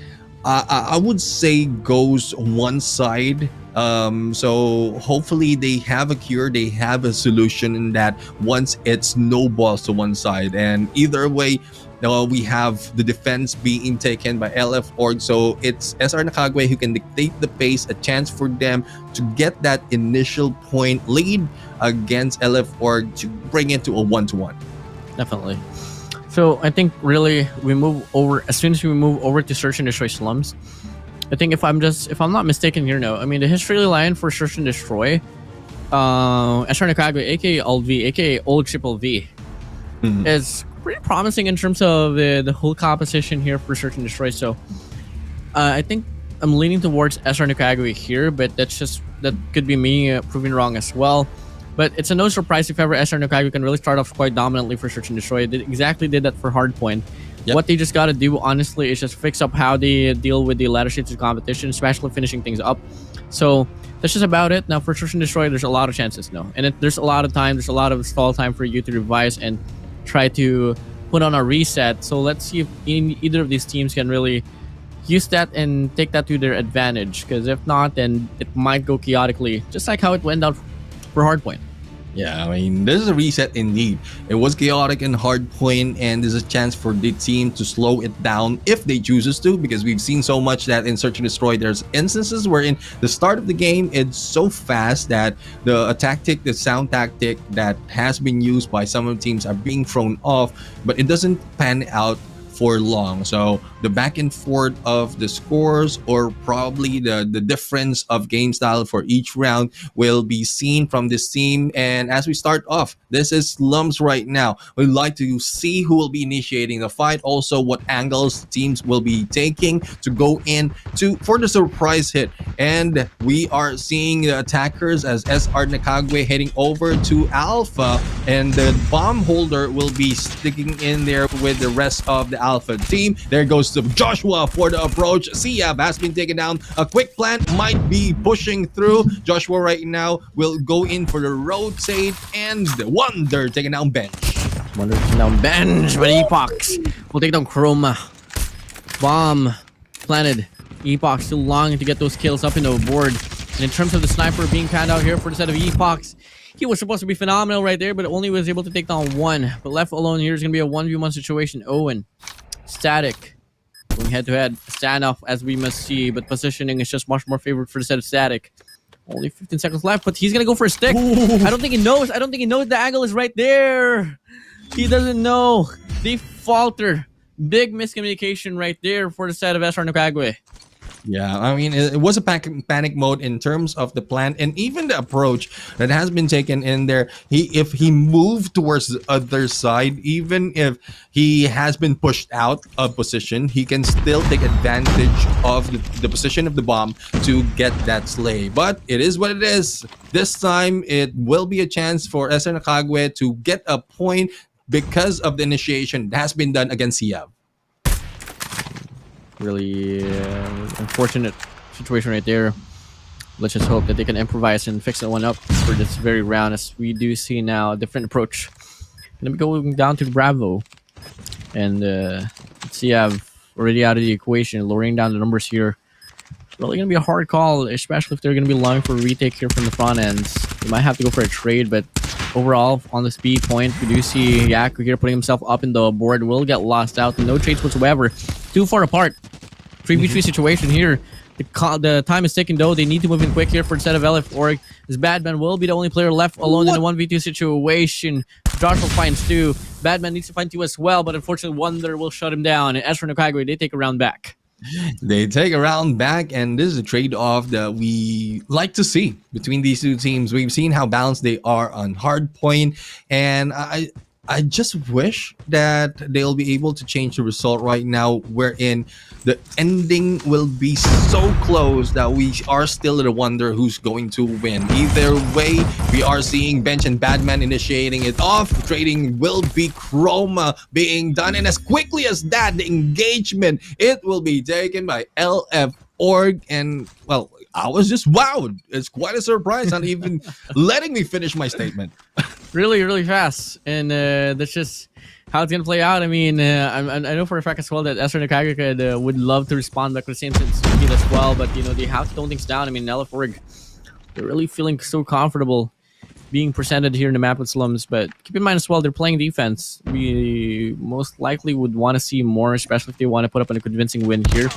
I would say goes one side. So hopefully they have a cure, they have a solution in that once it snowballs to one side. And either way, we have the defense being taken by LF Org, so it's SR NACAGUE who can dictate the pace, a chance for them to get that initial point lead against LF Org to bring it to a 1-1. Definitely. So I think really we move over as soon as we move over to Search and Destroy Slums. I think if I'm not mistaken here, no. I mean, the history line for Search and Destroy, SR NACAGUE, aka Old V, aka Old Triple V, is pretty promising in terms of the whole composition here for Search and Destroy. So I think I'm leaning towards SR NACAGUE here, but that could be me proving wrong as well. But it's a no surprise if ever SR NACAGUE can really start off quite dominantly for Search and Destroy. They exactly did that for Hardpoint. Yep. What they just got to do, honestly, is just fix up how they deal with the latter stages of competition, especially finishing things up. So that's just about it. Now, for Search and Destroy, there's a lot of chances, no. And there's a lot of time, there's a lot of stall time for you to revise and try to put on a reset. So let's see if either of these teams can really use that and take that to their advantage. Because if not, then it might go chaotically, just like how it went out for Hardpoint. Yeah, I mean, this is a reset indeed. It was chaotic in Hardpoint, and there's a chance for the team to slow it down if they chooses to, because we've seen so much that in Search and Destroy, there's instances where in the start of the game, it's so fast that the sound tactic that has been used by some of the teams are being thrown off, but it doesn't pan out for long. So the back and forth of the scores, or probably the difference of game style for each round, will be seen from this team. And as we start off, this is Slums right now. We'd like to see who will be initiating the fight, also what angles teams will be taking to go in for the surprise hit. And we are seeing the attackers as SR NACAGUE heading over to Alpha, and the bomb holder will be sticking in there with the rest of the Alpha team. There goes to Joshua for the approach. Siab has been taken down. A quick plant might be pushing through. Joshua right now will go in for the rotate, and the Wonder taking down Bench. Wonder taking down Bench, but Epochs will take down Chroma. Bomb planted. Epochs still longing to get those kills up into the board. And in terms of the sniper being panned out here for the set of Epochs, he was supposed to be phenomenal right there, but only was able to take down one. But left alone here is going to be a 1v1 situation. Owen, Static, going head-to-head. Standoff, as we must see, but positioning is just much more favored for the set of Static. Only 15 seconds left, but he's going to go for a stick. I don't think he knows. The angle is right there. He doesn't know. They falter. Big miscommunication right there for the set of SR NACAGUE. Yeah, I mean, it was a panic mode in terms of the plan and even the approach that has been taken in there. If he moved towards the other side, even if he has been pushed out of position, he can still take advantage of the position of the bomb to get that slay. But it is what it is. This time, it will be a chance for SR NACAGUE to get a point because of the initiation that has been done against Siab. Really unfortunate situation right there. Let's just hope that they can improvise and fix that one up for this very round, as we do see now a different approach. Gonna be going down to Bravo, and let's see, I've already out of the equation, lowering down the numbers here. Really gonna be a hard call, especially if they're gonna be longing for a retake here from the front ends. They might have to go for a trade, but overall on the speed point, we do see Yaku here putting himself up in the board. Will get lost out. No trades whatsoever. Too far apart. 3v3 situation here. The time is ticking though. They need to move in quick here for instead of LF Org. As Badman will be the only player left alone in a 1v2 situation. Josh will find Stu. Badman needs to find 2 as well, but unfortunately Wonder will shut him down. And as for NACAGUE, they take a round back. They take a round back, and this is a trade-off that we like to see between these two teams. We've seen how balanced they are on hard point, and I just wish that they'll be able to change the result right now, wherein the ending will be so close that we are still at a wonder who's going to win. Either way, we are seeing Bench and Badman initiating it off. Trading will be Chroma being done, and as quickly as that, the engagement, it will be taken by LF Org, and well, I was just wowed. It's quite a surprise, not even letting me finish my statement. Really fast, and that's just how it's gonna play out. I mean, I know for a fact as well that Esther NACAGUE would love to respond back with the same speed as well, but you know, they have to tone things down. I mean, LF Org, they're really feeling so comfortable being presented here in the map with Slums, but keep in mind as well, they're playing defense. We most likely would want to see more, especially if they want to put up a convincing win here.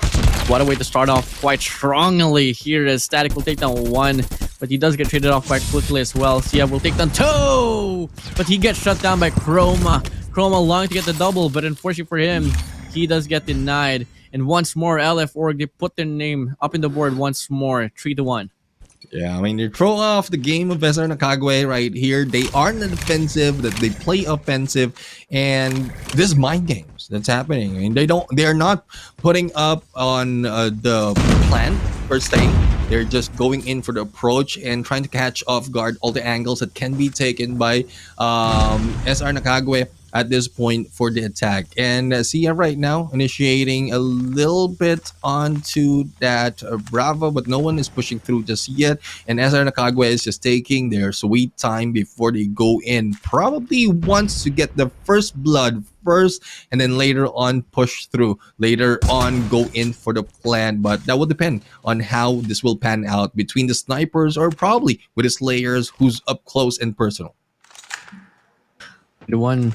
What a way to start off quite strongly here, as Static will take down 1, but he does get traded off quite quickly as well. Siev will take down 2, but he gets shut down by Chroma. Chroma longing to get the double, but unfortunately for him, he does get denied. And once more, LF Org, they put their name up in the board once more, 3-1. Yeah, I mean, they throw off the game of SR NACAGUE right here. They are in the defensive, that they play offensive, and this mind games that's happening. I mean, they're not putting up on the plan per se. They're just going in for the approach and trying to catch off guard all the angles that can be taken by SR NACAGUE at this point for the attack. And Sia right now initiating a little bit onto that Bravo, but no one is pushing through just yet. And SR NACAGUE is just taking their sweet time before they go in. Probably wants to get the first blood first, and then later on push through. Later on go in for the plan, but that will depend on how this will pan out between the snipers or probably with the slayers who's up close and personal. The one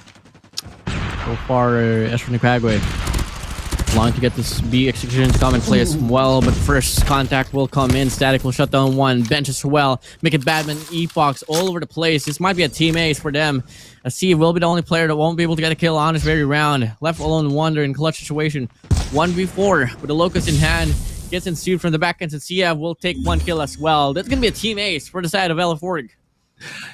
so far, Esther NACAGUE long to get this B execution come and play as well, but first contact will come in. Static will shut down 1, Bench as well, make it Badman, Epox all over the place. This might be a team ace for them. C will be the only player that won't be able to get a kill on this very round. Left alone Wonder in clutch situation, 1v4 with the Locust in hand. Gets ensued from the back end, and Siev will take 1 kill as well. That's gonna be a team ace for the side of LF Org.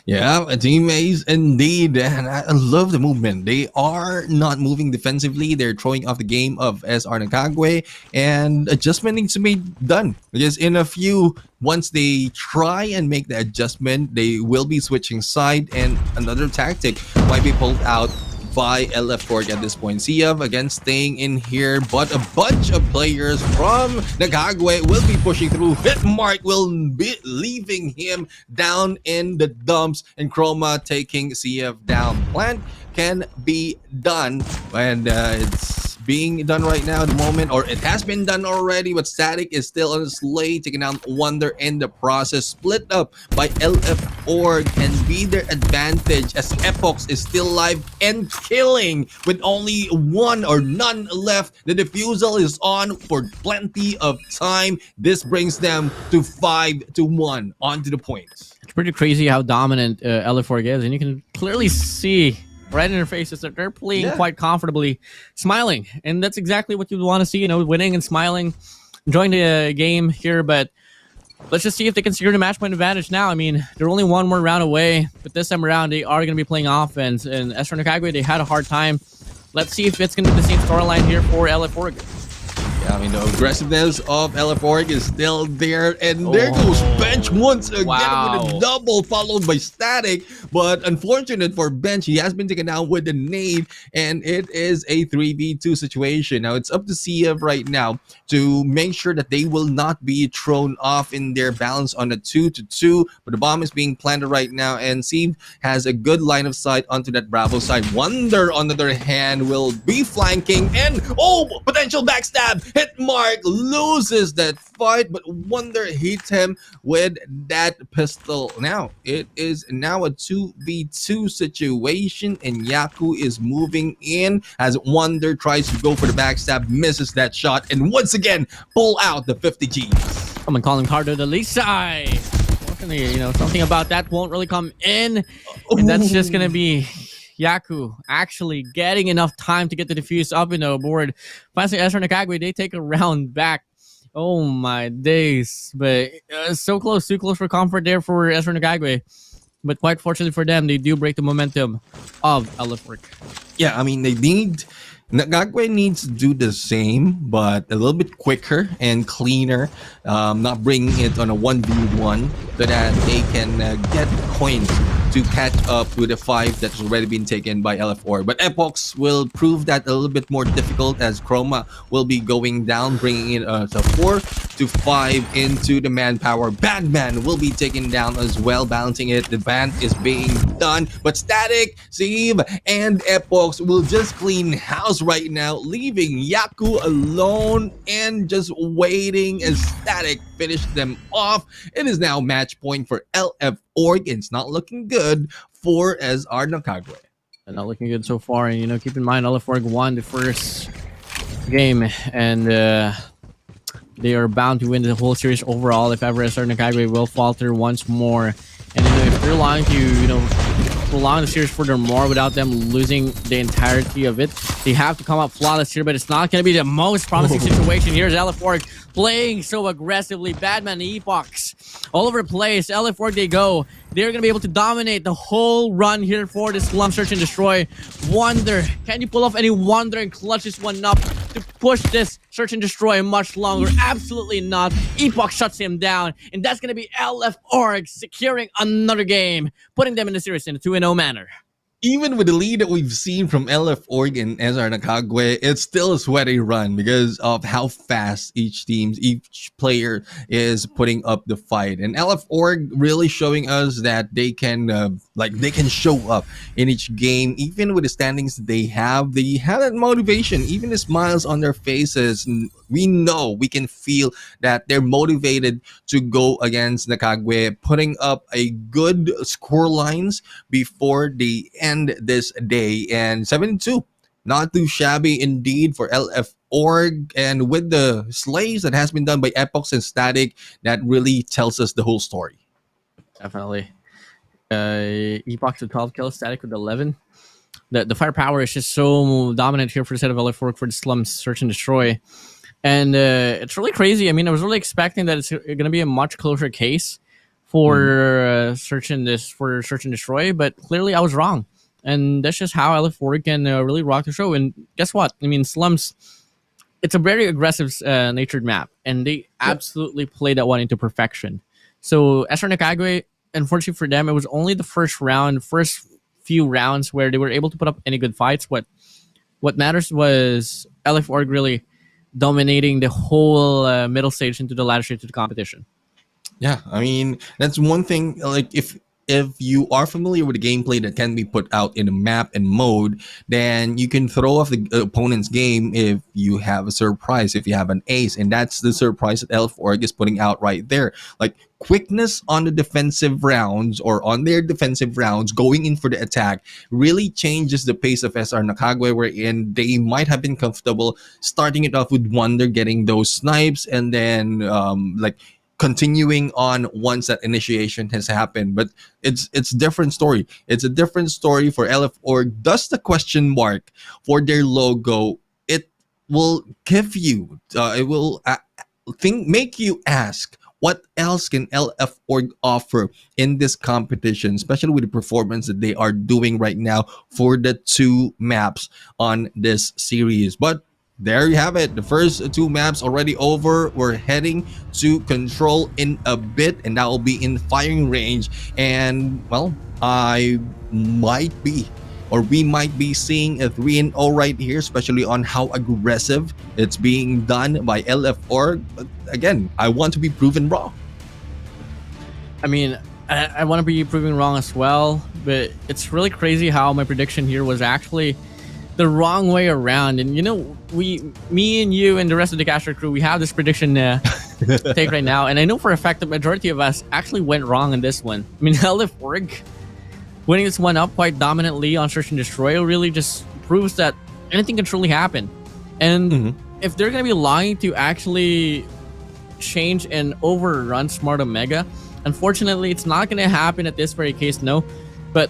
Yeah, a team ace indeed, and I love the movement. They are not moving defensively. They're throwing off the game of SR NACAGUE, and adjustment needs to be done. Because in a few, once they try and make the adjustment, they will be switching side, and another tactic might be pulled out by LF Org at this point. Siev again staying in here, but a bunch of players from NACAGUE will be pushing through. Hitmark will be leaving him down in the dumps, and Chroma taking Siev down. Plant can be done, and it's being done right now at the moment, or it has been done already, but Static is still on the slay, taking down Wonder in the process. Split up by LF Org, and be their advantage as Epox is still alive and killing with only 1 or none left. The defusal is on for plenty of time. This brings them to 5-1 onto the points. It's pretty crazy how dominant LF Org is, and you can clearly see right in their faces that they're playing quite comfortably, smiling, and that's exactly what you want to see, you know, winning and smiling, enjoying the game here. But let's just see if they can secure the match point advantage now. I mean, they're only 1 more round away, but this time around they are going to be playing offense, and SR NACAGUE, they had a hard time. Let's see if it's going to be the same storyline here for LF Org. I mean, the aggressiveness of LF is still there, and there goes Bench once again with a double, followed by Static. But unfortunate for Bench, he has been taken down with a nade, and it is a 3v2 situation. Now it's up to CF right now to make sure that they will not be thrown off in their balance on a 2-2. But the bomb is being planted right now, and CF has a good line of sight onto that Bravo side. Wonder, on the other hand, will be flanking, and potential backstab. Hit Mark, loses that fight, but Wonder hits him with that pistol. Now it is now a 2v2 situation, and Yaku is moving in as Wonder tries to go for the backstab, misses that shot, and once again pull out the 50 Gs. Come on, calling card to the lead side. Unfortunately, something about that won't really come in, and that's just gonna be Yaku actually getting enough time to get the defuse up in the board. Finally, NACAGUE, they take a round back. Oh my days. But so close, too close for comfort there for NACAGUE. But quite fortunately for them, they do break the momentum of LF. Yeah, I mean, NACAGUE needs to do the same, but a little bit quicker and cleaner, not bringing it on a 1v1 so that they can get coins to catch up with the 5 that's already been taken by LF4. But Epochs will prove that a little bit more difficult, as Chroma will be going down, bringing it to 4-5 into the manpower. Batman will be taken down as well, balancing it. The band is being done, but Static, Steve, and Epochs will just clean house right now, leaving Yaku alone and just waiting as Static finish them off. It is now match point for LF Org, and it's not looking good for SR NACAGUE. Not looking good so far, and keep in mind LF Org won the first game, and they are bound to win the whole series overall if ever SR NACAGUE will falter once more. And if they're allowing to prolong the series furthermore without them losing the entirety of it, they have to come up flawless here, but it's not going to be the most promising situation. Here's LF Org playing so aggressively. Batman, Epochs all over the place. LF Org, they go. They're going to be able to dominate the whole run here for this slum search and destroy. Wonder, can you pull off any Wonder and clutch this one up to push this search and destroy much longer? Absolutely not. Epoch shuts him down, and that's going to be LF Org securing another game, putting them in the series in a 2-0 manner. Even with the lead that we've seen from LF Org and SR NACAGUE, it's still a sweaty run because of how fast each player is putting up the fight. And LF Org really showing us that they can show up in each game, even with the standings they have that motivation, even the smiles on their faces. We know, we can feel that they're motivated to go against NACAGUE, putting up a good score lines before the end this day. And 7-2, not too shabby indeed for LF Org. And with the slays that has been done by Epochs and Static, that really tells us the whole story. Definitely. Epochs with 12 kills, Static with 11. The firepower is just so dominant here for the set of LF Org for the slums search and destroy. And it's really crazy. I mean, I was really expecting that it's going to be a much closer case for search and destroy, but clearly I was wrong. And that's just how LF4 can really rock the show. And guess what? I mean, slums, it's a very aggressive natured map, and they absolutely play that one into perfection. So SR NACAGUE, unfortunately for them, it was only the first few rounds where they were able to put up any good fights. What matters was LF4 really dominating the whole middle stage into the ladder stage of the competition. Yeah, I mean, that's one thing. Like, if you are familiar with the gameplay that can be put out in a map and mode, then you can throw off the opponent's game if you have a surprise, if you have an ace. And that's the surprise that LF Org is putting out right there. Like, quickness on the defensive rounds, or on their defensive rounds, going in for the attack, really changes the pace of SR NACAGUE, wherein they might have been comfortable starting it off with Wonder getting those snipes, and then continuing on once that initiation has happened. But it's a different story. It's a different story for LF Org. Thus the question mark for their logo. It will give you, make you ask, what else can LF Org offer in this competition, especially with the performance that they are doing right now for the 2 maps on this series. But there you have it. The first two maps already over. We're heading to control in a bit, and that will be in firing range. And well, I might be, or we might be seeing a 3-0 right here, especially on how aggressive it's being done by LF Org. But again, I want to be proven wrong. I mean, I want to be proven wrong as well, but it's really crazy how my prediction here was actually the wrong way around. And you know, me and you and the rest of the caster crew, we have this prediction take right now, and I know for a fact the majority of us actually went wrong in this one. I mean, LF Org winning this one up quite dominantly on Search and Destroy really just proves that anything can truly happen. And if they're going to be lying to actually change and overrun Smart Omega, unfortunately, it's not going to happen at this very case, no. But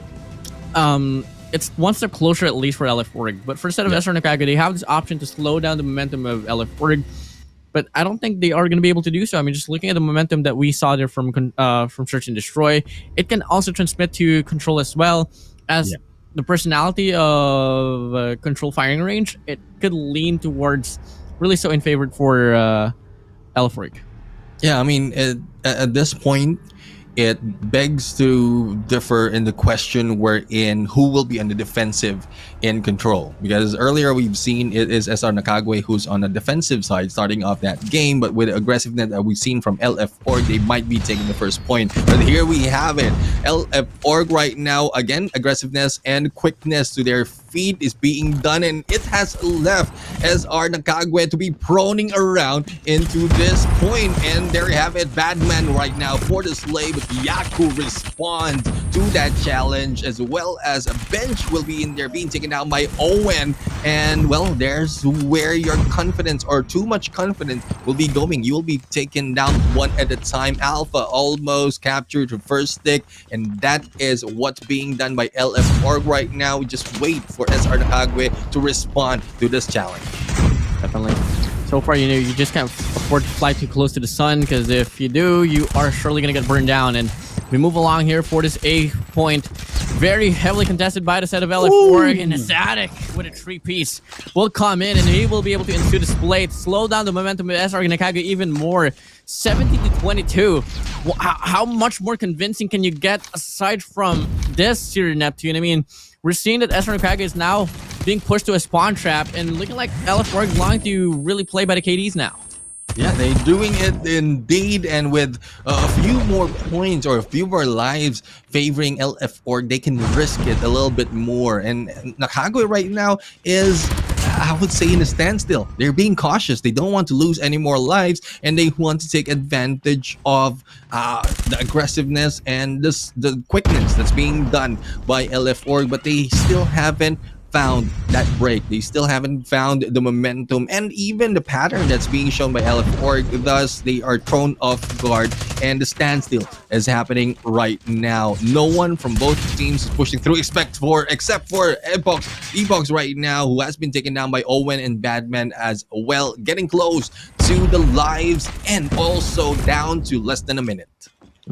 it's one step closer at least for LF Org. But for the set of SR NACAGUE, they have this option to slow down the momentum of LF Org. But I don't think they are going to be able to do so. I mean, just looking at the momentum that we saw there from Search and Destroy, it can also transmit to Control as well as the personality of Control firing range. It could lean towards really so in favor for LF Org. Yeah, I mean, at this point, it begs to differ in the question wherein who will be on the defensive in Control. Because earlier we've seen it is SR NACAGUE who's on the defensive side starting off that game, but with the aggressiveness that we've seen from LF Org, they might be taking the first point. But here we have it. LF Org right now, again, aggressiveness and quickness to their feet is being done, and it has left SR NACAGUE to be proning around into this point. And there you have it, Badman right now for the slay, but Yaku responds to that challenge, as well as a bench will be in there being taken down by Owen. And well, there's where your confidence or too much confidence will be going. You will be taken down one at a time. Alpha almost captured the first stick, and that is what's being done by LF Org right now. We just wait for SR NACAGUE to respond to this challenge. Definitely. So far, you know, you just can't afford to fly too close to the sun, because if you do, you are surely going to get burned down. And we move along here for this A point. Very heavily contested by the set of LF Org, and Static with a 3-piece will come in, and he will be able to ensue the split, slow down the momentum of SR NACAGUE even more. 70-22. How much more convincing can you get aside from this, Sir Neptune? I mean, we're seeing that SR NACAGUE is now being pushed to a spawn trap, and looking like LF Org long to really play by the KDs now. Yeah, they're doing it indeed, and with a few more points or a few more lives favoring LF Org, they can risk it a little bit more. And NACAGUE right now is, I would say, in a standstill. They're being cautious. They don't want to lose any more lives, and they want to take advantage of the aggressiveness and the quickness that's being done by LF Org, but they still haven't found that break. They still haven't found the momentum and even the pattern that's being shown by LF Org. Thus, they are thrown off guard, and the standstill is happening right now. No one from both teams is pushing through except for Epox right now, who has been taken down by Owen and Badman as well, getting close to the lives and also down to less than a minute.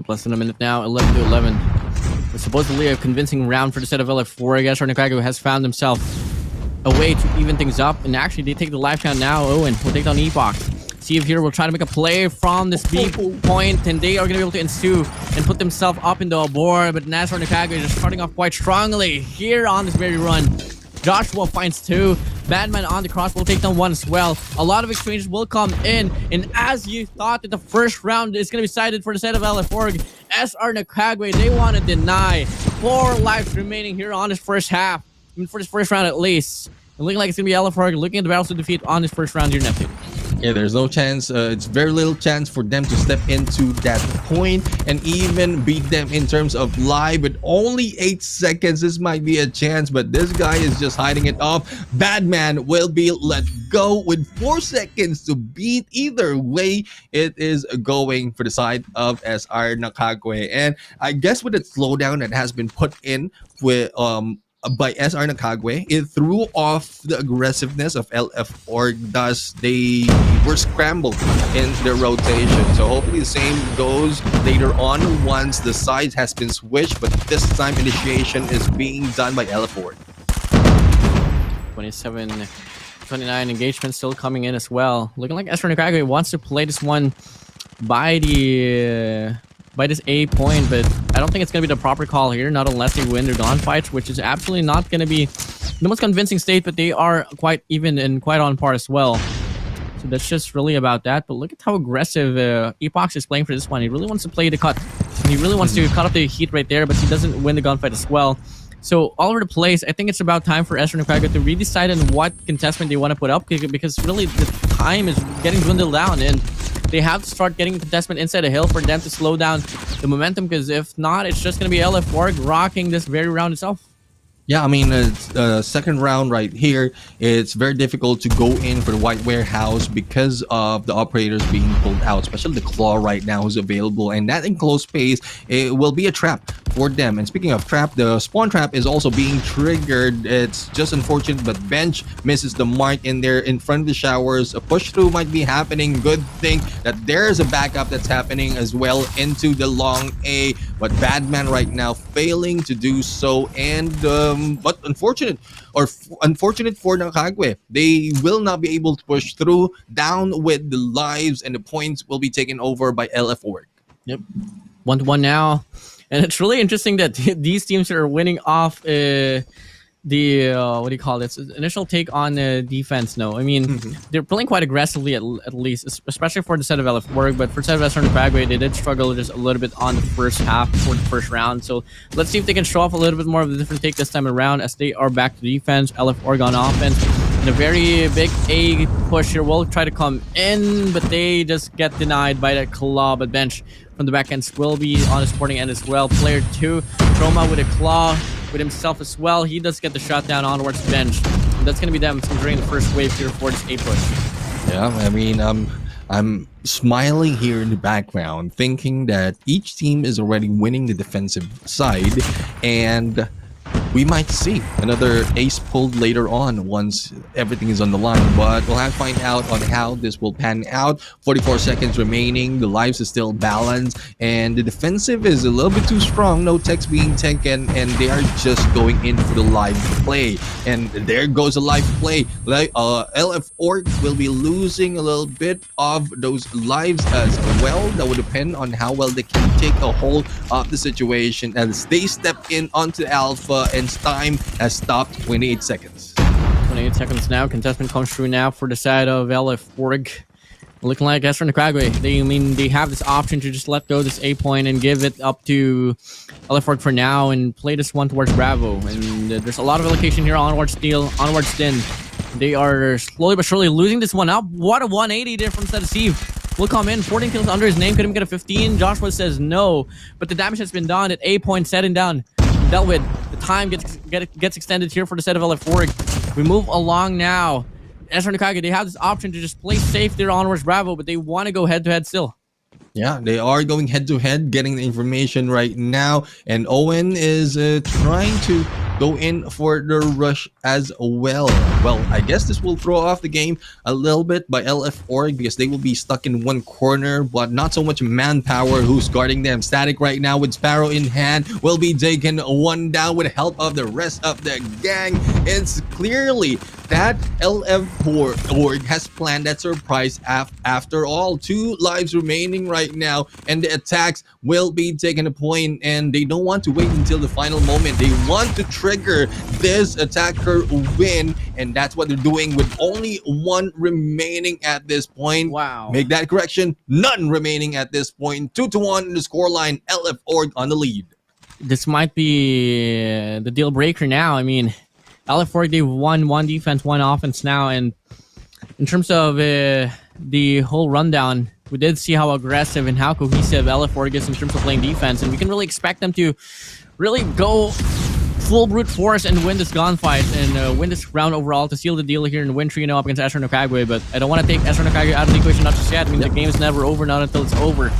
Less than a minute now, 11-11. Supposedly a convincing round for the set of LF Org. SR NACAGUE has found himself a way to even things up, and actually they take the life count now. Owen will take down Epoch. See if here will try to make a play from this B point, and they are going to be able to ensue and put themselves up into a board. But SR NACAGUE is starting off quite strongly here on this very run. Joshua finds 2. Badman on the cross will take down 1 as well. A lot of exchanges will come in, and as you thought that the first round is going to be decided for the set of LF Org, SR NACAGUE, they want to deny 4 lives remaining here on this first half. I mean, for this first round at least. And looking like it's going to be LF Org looking at the battles to defeat on this first round here, Neptune. Yeah, there's no chance. It's very little chance for them to step into that point and even beat them in terms of live. With only 8 seconds, this might be a chance, but this guy is just hiding it off. Badman will be let go with 4 seconds to beat. Either way, it is going for the side of SR NACAGUE. And I guess with the slowdown that has been put in with by SR NACAGUE, it threw off the aggressiveness of LF Org. Thus, they were scrambled in their rotation. So hopefully the same goes later on once the side has been switched, but this time initiation is being done by LF Org. 27 29 engagement still coming in as well. Looking like NACAGUE wants to play this one by this A point, but I don't think it's going to be the proper call here, not unless they win their gunfights, which is absolutely not going to be the most convincing state, but they are quite even and quite on par as well. So that's just really about that. But look at how aggressive Epox is playing for this one. He really wants to play the cut. He really wants to cut up the heat right there, but he doesn't win the gunfight as well. So all over the place, I think it's about time for NACAGUE to really decide on what contestment they want to put up, because really the time is getting dwindled down, and they have to start getting contestment inside the hill for them to slow down the momentum, because if not, it's just going to be LF Org rocking this very round itself. Yeah, I mean, second round right here, it's very difficult to go in for the white warehouse because of the operators being pulled out, especially the claw right now is available, and that enclosed space, it will be a trap for them. And speaking of trap, the spawn trap is also being triggered. It's just unfortunate, but Bench misses the mark in there in front of the showers. A push through might be happening. Good thing that there's a backup that's happening as well into the long A, but Badman right now failing to do so, and but unfortunate for NACAGUE, they will not be able to push through down with the lives, and the points will be taken over by LF Org. Yep, 1-1 now, and it's really interesting that these teams are winning off the what do you call this, initial take on defense. No, I mean, they're playing quite aggressively at least, especially for the set of LF Org, but for the set of NACAGUE, they did struggle just a little bit on the first half for the first round. So let's see if they can show off a little bit more of a different take this time around, as they are back to defense. LF Org on offense, and a very big A push here will try to come in, but they just get denied by that claw. But Bench from the back end will be on the supporting end as well. Player 2, Chroma with a claw with himself as well. He does get the shot down onwards to Bench. And that's going to be them during the first wave here for this A push. Yeah, I mean, I'm smiling here in the background, thinking that each team is already winning the defensive side, and we might see another ace pulled later on once everything is on the line, but we'll have to find out on how this will pan out. 44 seconds remaining, the lives is still balanced, and the defensive is a little bit too strong. No techs being taken, and they are just going in for the live play. And there goes a live play. LF Org will be losing a little bit of those lives as well. That would depend on how well they can take a hold of the situation as they step in onto Alpha, and time has stopped. 28 seconds. 28 seconds now. Contestment comes through now for the side of LF Org. Looking like NACAGUE, they have this option to just let go this A point and give it up to LF Org for now and play this one towards Bravo. And there's a lot of allocation here. Onwards steal, onwards Din. They are slowly but surely losing this one up. What a 180 there from Steve. Will come in. 14 kills under his name. Could even get a 15. Joshua says no, but the damage has been done at A point, setting down. Dealt with. The time gets extended here for the set of LF Org. We move along now. NACAGUE, they have this option to just play safe there onwards Bravo, but they want to go head-to-head still. Yeah, they are going head-to-head, getting the information right now, and Owen is trying to go in for the rush as well. Well, I guess this will throw off the game a little bit by LF Org, because they will be stuck in one corner, but not so much manpower who's guarding them. Static right now with Sparrow in hand will be taken one down with the help of the rest of the gang. It's clearly that LF Org has planned that surprise after all. 2 lives remaining right now, and the attacks will be taking a point, and they don't want to wait until the final moment. They want to trigger this attacker win, and that's what they're doing with only 1 remaining at this point. Wow. Make that correction. None remaining at this point. 2-1 in the scoreline. LF Org on the lead. This might be the deal breaker now. I mean, LF Org, they've won 1 defense, 1 offense now, and in terms of the whole rundown, we did see how aggressive and how cohesive LF Org is in terms of playing defense, and we can really expect them to really go full brute force and win this gunfight and win this round overall to seal the deal here and win 3-0 up against NACAGUE. But I don't want to take NACAGUE out of the equation not just yet. I mean, the game is never over, not until it's over.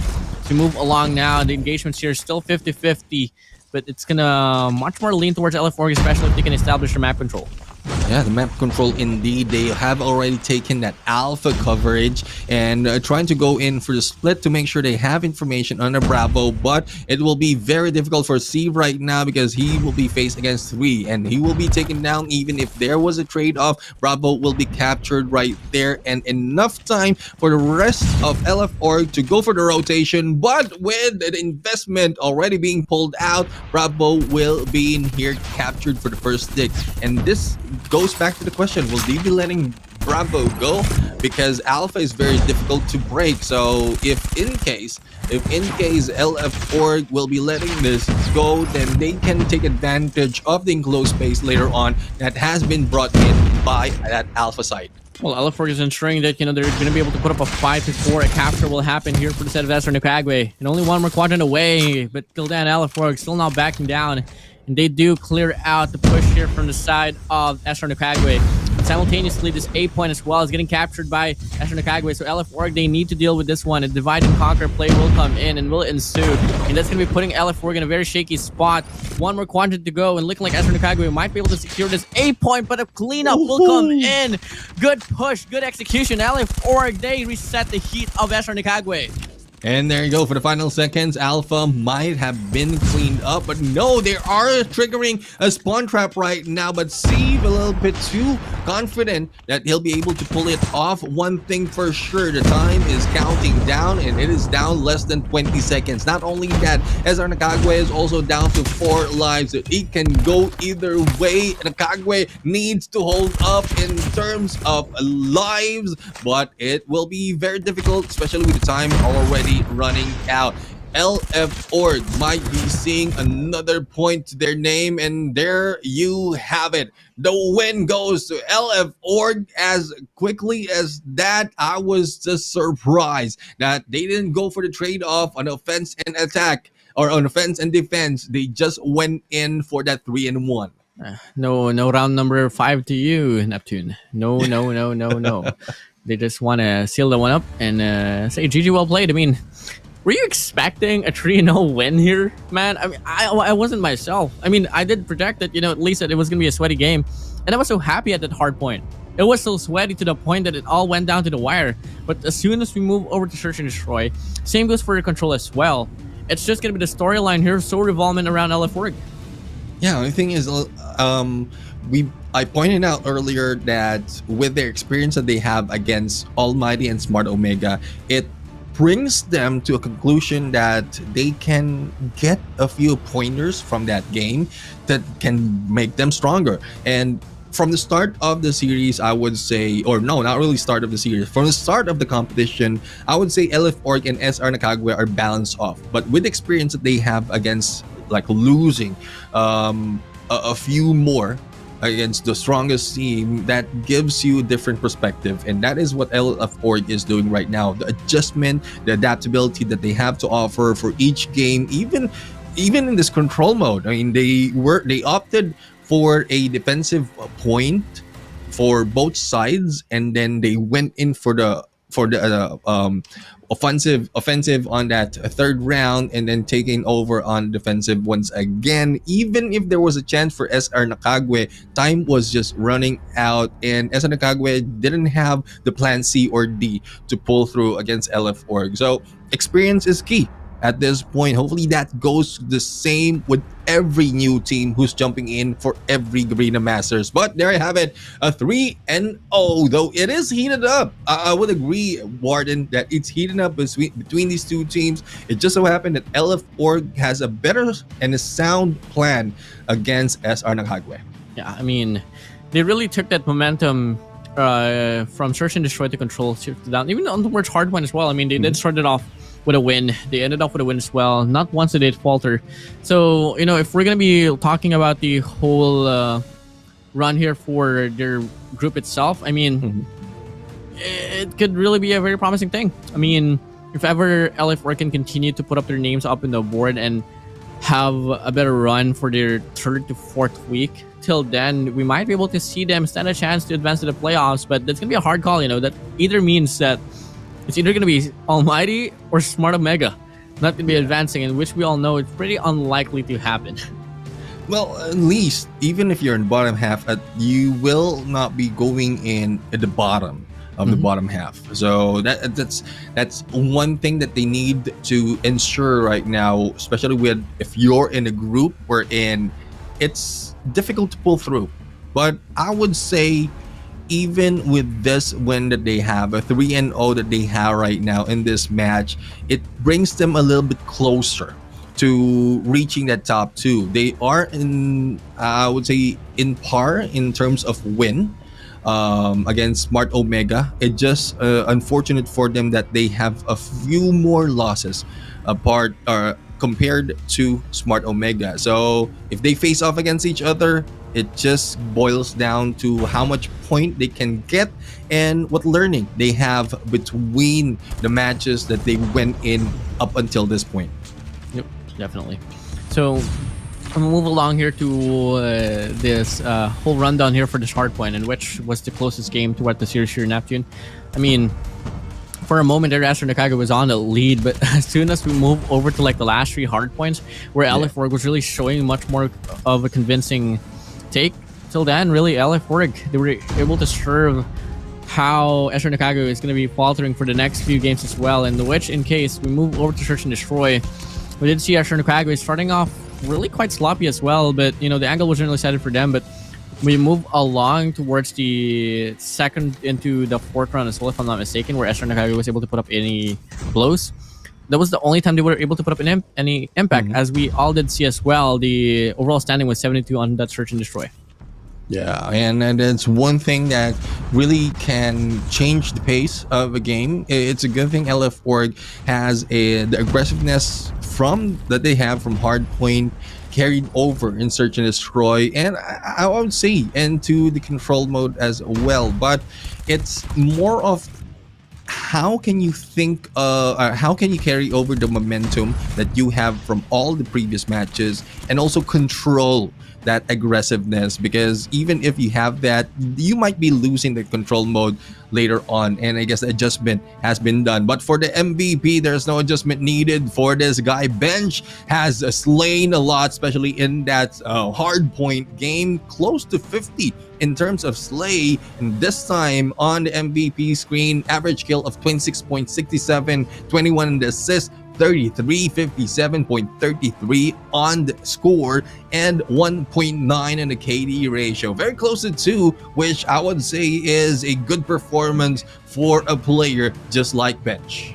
To move along now, the engagements here are still 50-50, but it's gonna much more lean towards LF Org, especially if they can establish their map control. Yeah, the map control indeed. They have already taken that alpha coverage and trying to go in for the split to make sure they have information on the Bravo. But it will be very difficult for C right now because he will be faced against 3 and he will be taken down. Even if there was a trade-off, Bravo will be captured right there, and enough time for the rest of LF Org to go for the rotation. But with the investment already being pulled out, Bravo will be in here captured for the first stick. And this goes back to the question, will they be letting Bravo go? Because Alpha is very difficult to break. So if in case LF Org will be letting this go, then they can take advantage of the enclosed space later on that has been brought in by that Alpha side. Well, LF is ensuring that, they're going to be able to put up a fight before a capture will happen here for the set of SR NACAGUE. And only one more quadrant away, but till then, LF still not backing down. And they do clear out the push here from the side of SR NACAGUE. Simultaneously, this A point as well is getting captured by SR NACAGUE. So LF they need to deal with this one. A divide and conquer play will come in and will ensue. And that's going to be putting LF in a very shaky spot. One more quadrant to go, and looking like SR NACAGUE might be able to secure this A point, but a cleanup will come in. Good push, good execution. LF they reset the heat of SR NACAGUE. And there you go for the final seconds. Alpha might have been cleaned up, but no, they are triggering a spawn trap right now. But Steve a little bit too confident that he'll be able to pull it off. One thing for sure, the time is counting down, and it is down less than 20 seconds. Not only that, SR NACAGUE is also down to 4 lives. It can go either way. NACAGUE needs to hold up in terms of lives, but it will be very difficult, especially with the time already running out. LF Org might be seeing another point to their name, and there you have it. The win goes to LF Org. As quickly as that, I was just surprised that they didn't go for the trade-off on offense and attack, or on offense and defense. They just went in for that 3-1. No round number 5 to you, Neptune. No. They just want to seal the one up and say GG, well played. I mean, were you expecting a 3-0 win here, man? I mean, I wasn't myself. I mean, I did project that, at least that it was going to be a sweaty game. And I was so happy at that hard point. It was so sweaty to the point that it all went down to the wire. But as soon as we move over to Search and Destroy, same goes for the control as well. It's just going to be the storyline here, so revolving around LF Org. Yeah, the thing is, I pointed out earlier that with their experience that they have against Almighty and Smart Omega, it brings them to a conclusion that they can get a few pointers from that game that can make them stronger. And from the start of the series, I would say, or no, not really start of the series, from the start of the competition, I would say LF Org and SR NACAGUE are balanced off. But with the experience that they have against, like, losing a few more against the strongest team, that gives you a different perspective, and that is what LF Org is doing right now. The adjustment, the adaptability that they have to offer for each game, even in this control mode. I mean, they opted for a defensive point for both sides, and then they went in for the offensive on that third round, and then taking over on defensive once again. Even if there was a chance for SR NACAGUE, time was just running out, and SR NACAGUE didn't have the plan C or D to pull through against LF Org. So experience is key at this point. Hopefully that goes the same with every new team who's jumping in for every Garena Masters. But there you have it, a 3-0, though it is heated up. I would agree, Warden, that it's heating up between these two teams. It just so happened that LF Org has a better and a sound plan against SR NACAGUE. Yeah, I mean, they really took that momentum from Search and Destroy to control, shifted down, even on towards Hardpoint as well. I mean, they did start it off with a win. They ended off with a win as well. Not once did they falter. So, if we're going to be talking about the whole run here for their group itself, I mean, it could really be a very promising thing. I mean, if ever LF can continue to put up their names up in the board and have a better run for their 3rd to 4th week, till then, we might be able to see them stand a chance to advance to the playoffs. But that's going to be a hard call, that either means that it's either going to be Almighty or Smart Omega not going to be advancing, in which we all know it's pretty unlikely to happen. Well, at least even if you're in the bottom half, you will not be going in at the bottom of the Mhm. bottom half. So that's one thing that they need to ensure right now, especially with if you're in a group wherein it's difficult to pull through. But I would say even with this win that they have, a 3-0 that they have right now in this match, it brings them a little bit closer to reaching that top two. They are in, I would say, in par in terms of win against Smart Omega. It just unfortunate for them that they have a few more losses apart compared to Smart Omega. So if they face off against each other, it just boils down to how much point they can get and what learning they have between the matches that they went in up until this point. Yep, definitely. So I'm gonna move along here to this whole rundown here for this hard point, and which was the closest game to what the series here in Neptune. I mean, for a moment there, Astro NACAGUE was on the lead, but as soon as we move over to like the last three hard points, where LF Org was really showing much more of a convincing take, till then, really, LF Org, they were able to serve how Astro NACAGUE is going to be faltering for the next few games as well. In which, in case we move over to Search and Destroy, we did see Astro NACAGUE starting off really quite sloppy as well, but you know, the angle was generally set for them. But we move along towards the second into the fourth round as well, if I'm not mistaken, where Astro NACAGUE was able to put up any blows. That was the only time they were able to put up any impact. As we all did see as well, the overall standing was 72 on that Search and Destroy. Yeah, and it's one thing that really can change the pace of a game. It's a good thing LF Org has the aggressiveness from that they have from Hardpoint carried over in Search and Destroy, and I would say into the control mode as well. But it's more of how can you think how can you carry over the momentum that you have from all the previous matches and also control that aggressiveness, because even if you have that, you might be losing the control mode later on, and I guess the adjustment has been done. But for the MVP, there's no adjustment needed for this guy. Bench has slain a lot, especially in that hard point game, close to 50 in terms of slay, and this time on the MVP screen, average kill of 26.67, 21 in the assist, 33, 57.33 on the score, and 1.9 in the KD ratio. Very close to 2, which I would say is a good performance for a player just like Bench.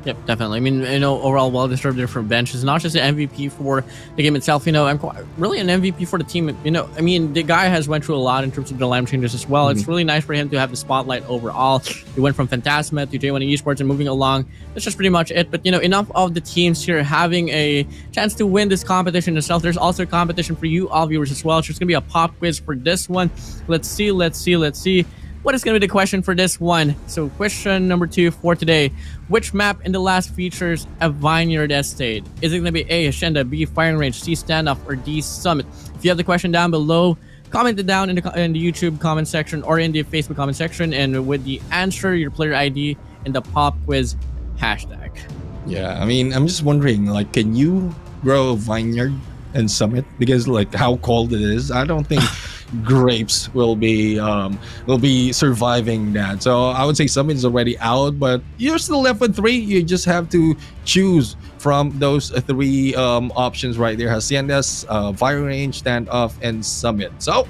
Yep, definitely. I mean, you know, overall well-deserved there for Bench. It's not just an MVP for the game itself, you know, I'm really an MVP for the team. You know, I mean, the guy has went through a lot in terms of the line changes as well. It's really nice for him to have the spotlight overall. He went from Phantasma to J1 Esports and moving along. That's just pretty much it. But, you know, enough of the teams here having a chance to win this competition itself. There's also a competition for you, all viewers, as well. So there's going to be a pop quiz for this one. Let's see. What is going to be the question for this one? So question number 2 for today. Which map in the last features a Vineyard Estate? Is it going to be A, Hacienda, B, Firing Range, C, Standoff, or D, Summit? If you have the question down below, comment it down in the YouTube comment section or in the Facebook comment section, and with the answer, your player ID, and the pop quiz hashtag. Yeah, I mean, I'm just wondering, like, can you grow a vineyard in Summit? Because like how cold it is, I don't think grapes will be surviving that. So I would say Summit is already out, but you're still left with 3. You just have to choose from those 3 options right there: Haciendas, Fire Range, Standoff, and Summit. So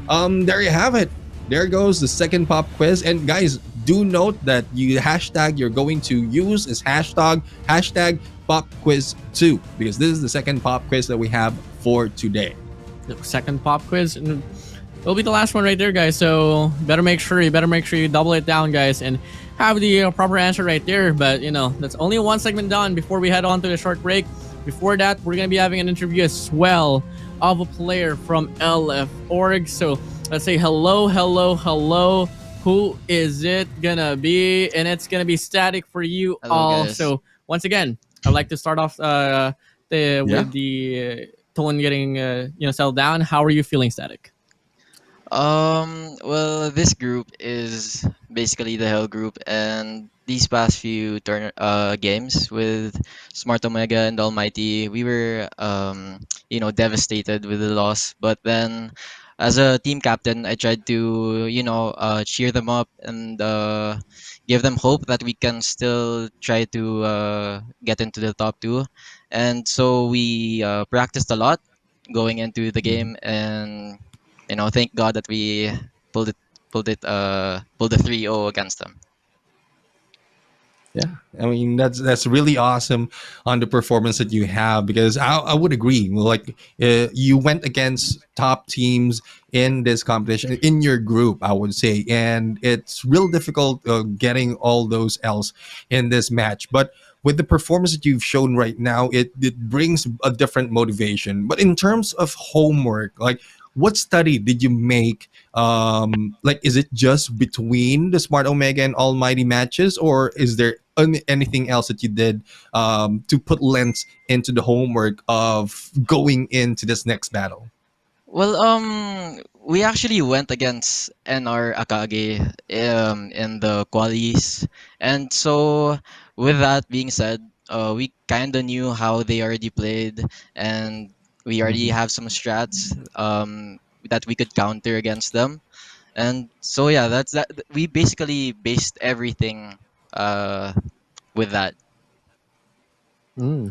there you have it. There goes the second pop quiz. And guys, do note that the hashtag you're going to use is hashtag PopQuiz2, because this is the second pop quiz that we have for today. The second pop quiz, and it'll be the last one right there, guys. So you better make sure you double it down, guys, and have the proper answer right there. But you know, that's only one segment done before we head on to the short break. Before that, we're gonna be having an interview as well of a player from LF Org. So let's say hello. Who is it gonna be? And it's gonna be Static for you. Hello, all. guys. So once again, I'd like to start off with the tone getting settled down. How are you feeling, Static? Well, this group is basically the whole group. And these past few games with Smart Omega and Almighty, we were devastated with the loss. But then, as a team captain, I tried to cheer them up and give them hope that we can still try to get into the top two. And so we practiced a lot going into the Mhm. game, and thank God that we pulled it pulled the 3-0 against them. Yeah, I mean that's really awesome on the performance that you have, because I would agree. Like you went against top teams in this competition in your group, I would say, and it's real difficult getting all those L's in this match. But with the performance that you've shown right now, it brings a different motivation. But in terms of homework, like what study did you make? Like, is it just between the Smart Omega and Almighty matches, or is there anything else that you did to put lens into the homework of going into this next battle? Well, we actually went against NR Akage in the qualies, and so with that being said, we kind of knew how they already played, and we already Mhm. have some strats that we could counter against them. And so yeah, that's that. We basically based everything uh, with that.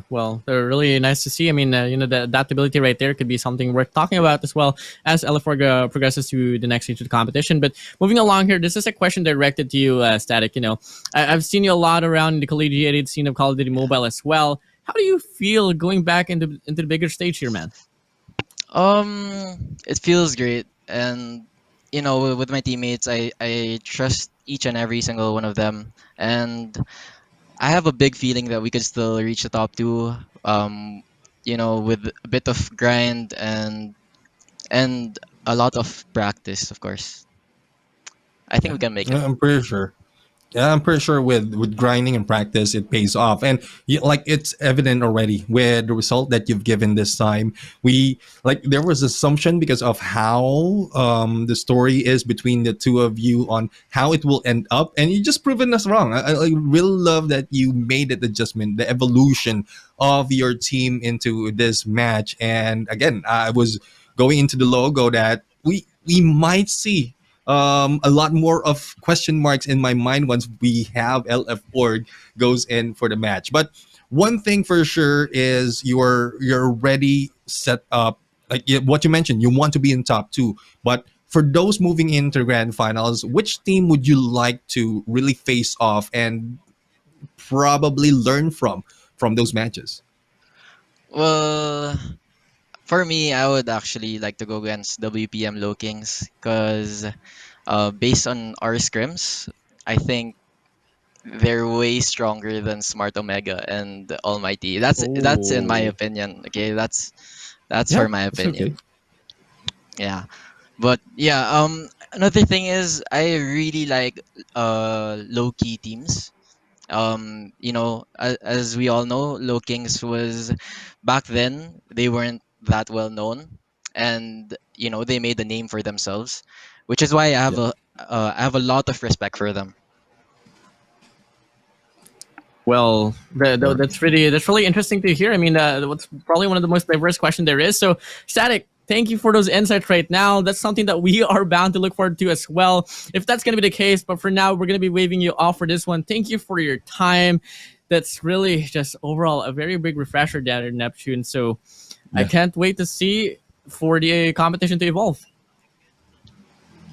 Well, they're really nice to see. I mean, the adaptability right there could be something worth talking about as well as LF4 progresses to the next stage of the competition. But moving along here, this is a question directed to you, Static. I've seen you a lot around the collegiate scene of Call of Duty Mobile as well. How do you feel going back into the bigger stage here, man? It feels great, and with my teammates, I trust each and every single one of them, and I have a big feeling that we could still reach the top two. With a bit of grind and a lot of practice, of course. I think we Yeah, can make it. I'm pretty sure. Yeah, I'm pretty sure with grinding and practice, it pays off, and like it's evident already with the result that you've given this time. We like there was assumption because of how the story is between the two of you on how it will end up, and you just proven us wrong. I really love that you made that adjustment, the evolution of your team into this match, and again, I was going into the logo that we might see a lot more of question marks in my mind once we have LF Org goes in for the match. But one thing for sure is you're already set up. Like what you mentioned, you want to be in top two. But for those moving into grand finals, which team would you like to really face off and probably learn from those matches? Well, for me, I would actually like to go against WPM Lowkings because based on our scrims, I think they're way stronger than Smart Omega and Almighty. That's in my Oh, opinion. Okay, that's Yeah, for my it's okay. opinion. Yeah, but yeah. Another thing is I really like low key teams. As we all know, Low Kings was back then they weren't that well known, and they made a name for themselves, which is why Yeah, I have a lot of respect for them. well, sure. that's really interesting to hear. I mean, what's probably one of the most diverse questions there is. So, Static, thank you for those insights right now. That's something that we are bound to look forward to as well, if that's going to be the case. But for now, we're going to be waving you off for this one. Thank you for your time. That's really just overall a very big refresher down in Neptune. So, I Yeah. can't wait to see for the competition to evolve.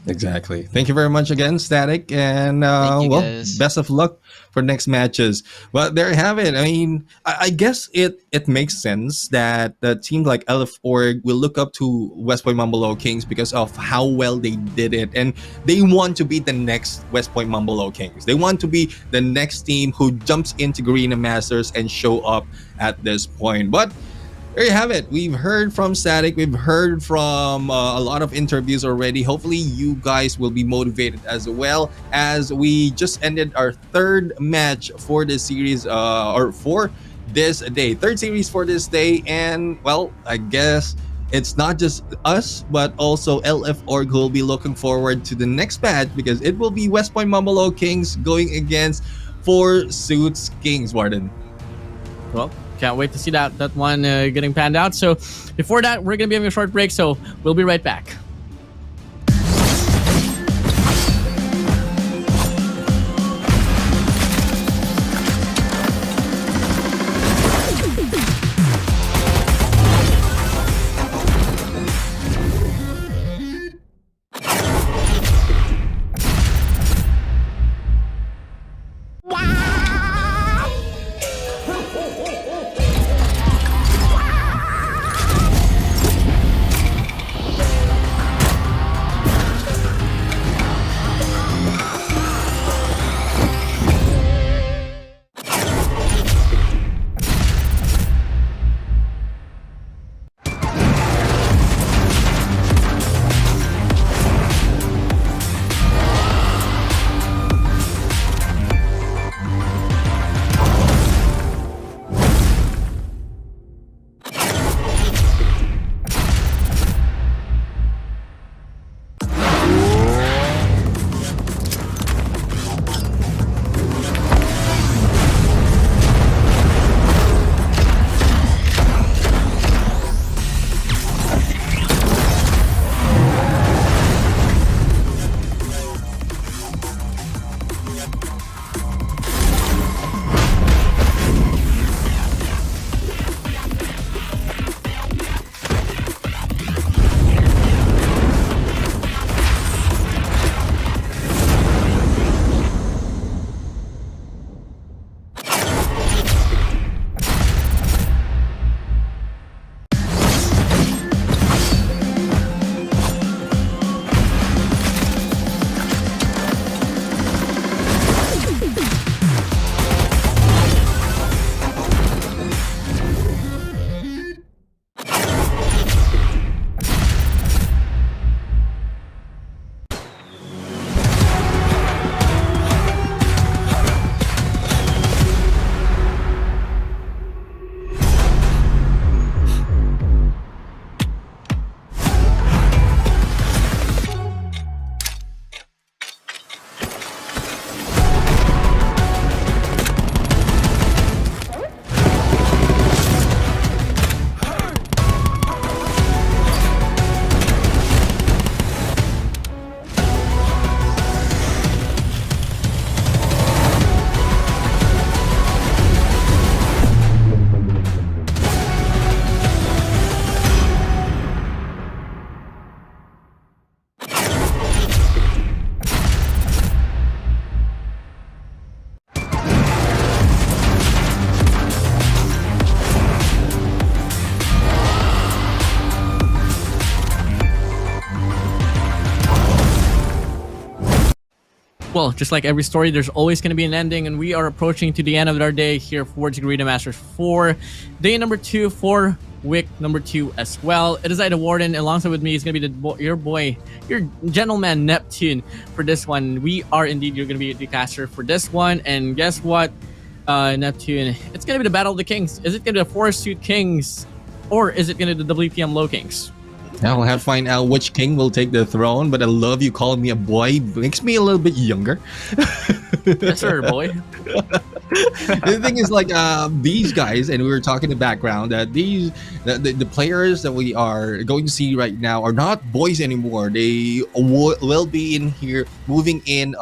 Exactly. Thank you very much again, Static, and Thank you well, guys. best of luck for next matches. But there you have it. I mean, I guess it makes sense that the team like LF Org will look up to West Point Mumble Kings because of how well they did it, and they want to be the next West Point Mumble Kings. They want to be the next team who jumps into Garena Masters and show up at this point. But there you have it. We've heard from Static. We've heard from a lot of interviews already. Hopefully, you guys will be motivated as well, as we just ended our third match for this series, or for this day. Third series for this day. And, well, I guess it's not just us, but also LF Org who will be looking forward to the next match, because it will be West Point Mamba Lowkings going against Four Suits Kings, Warden. Well, can't wait to see that one getting panned out. So before that, we're gonna be having a short break, so we'll be right back. Well, just like every story, there's always going to be an ending, and we are approaching to the end of our day here for Garena Masters 4. Day number 2 for week number 2 as well. It is Ida Warden. Alongside with me is going to be your gentleman Neptune for this one. We are indeed, you're going to be the caster for this one. And guess what, Neptune? It's going to be the Battle of the Kings. Is it going to be the Four Suit Kings, or is it going to be the WPM Lowkings? Now we'll have to find out which king will take the throne, but I love you calling me a boy. Makes me a little bit younger. Yes, sir, boy. The thing is, like, these guys, and we were talking in the background, that the players that we are going to see right now are not boys anymore. They will be in here, moving in.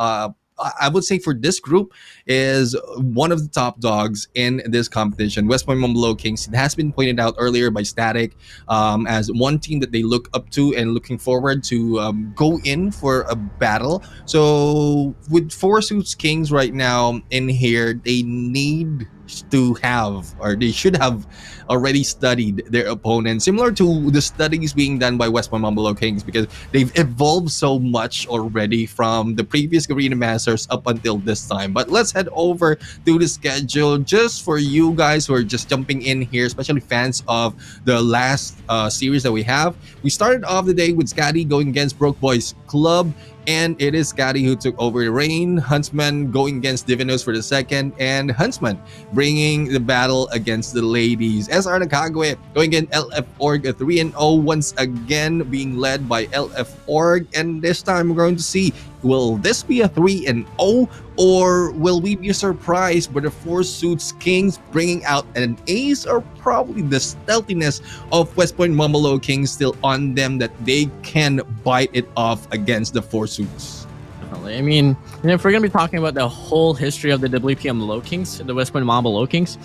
I would say for this group is one of the top dogs in this competition. West Point Mamba Lowkings. It has been pointed out earlier by Static as one team that they look up to and looking forward to go in for a battle. So with Four Suits Kings right now in here, they need to have, or they should have already studied their opponent, similar to the studies being done by West Point Mamba Lowkings, because they've evolved so much already from the previous Garena Masters up until this time. But let's head over to the schedule just for you guys who are just jumping in here, especially fans of the last series that we have. We started off the day with SKADI going against Broke Boys Club and it is Scotty who took over the reign. Huntsman going against Divinus for the second, and Huntsman bringing the battle against the ladies. SR NACAGUE going in LF Org 3-0 once again, being led by LF Org, and this time we're going to see, will this be a 3-0, or will we be surprised by the Four Suits Kings bringing out an ace, or probably the stealthiness of West Point Mamba Lowkings still on them that they can bite it off against the Four Suits? Definitely. I mean, if we're going to be talking about the whole history of the WPM Lowkings, the West Point Mamba Lowkings,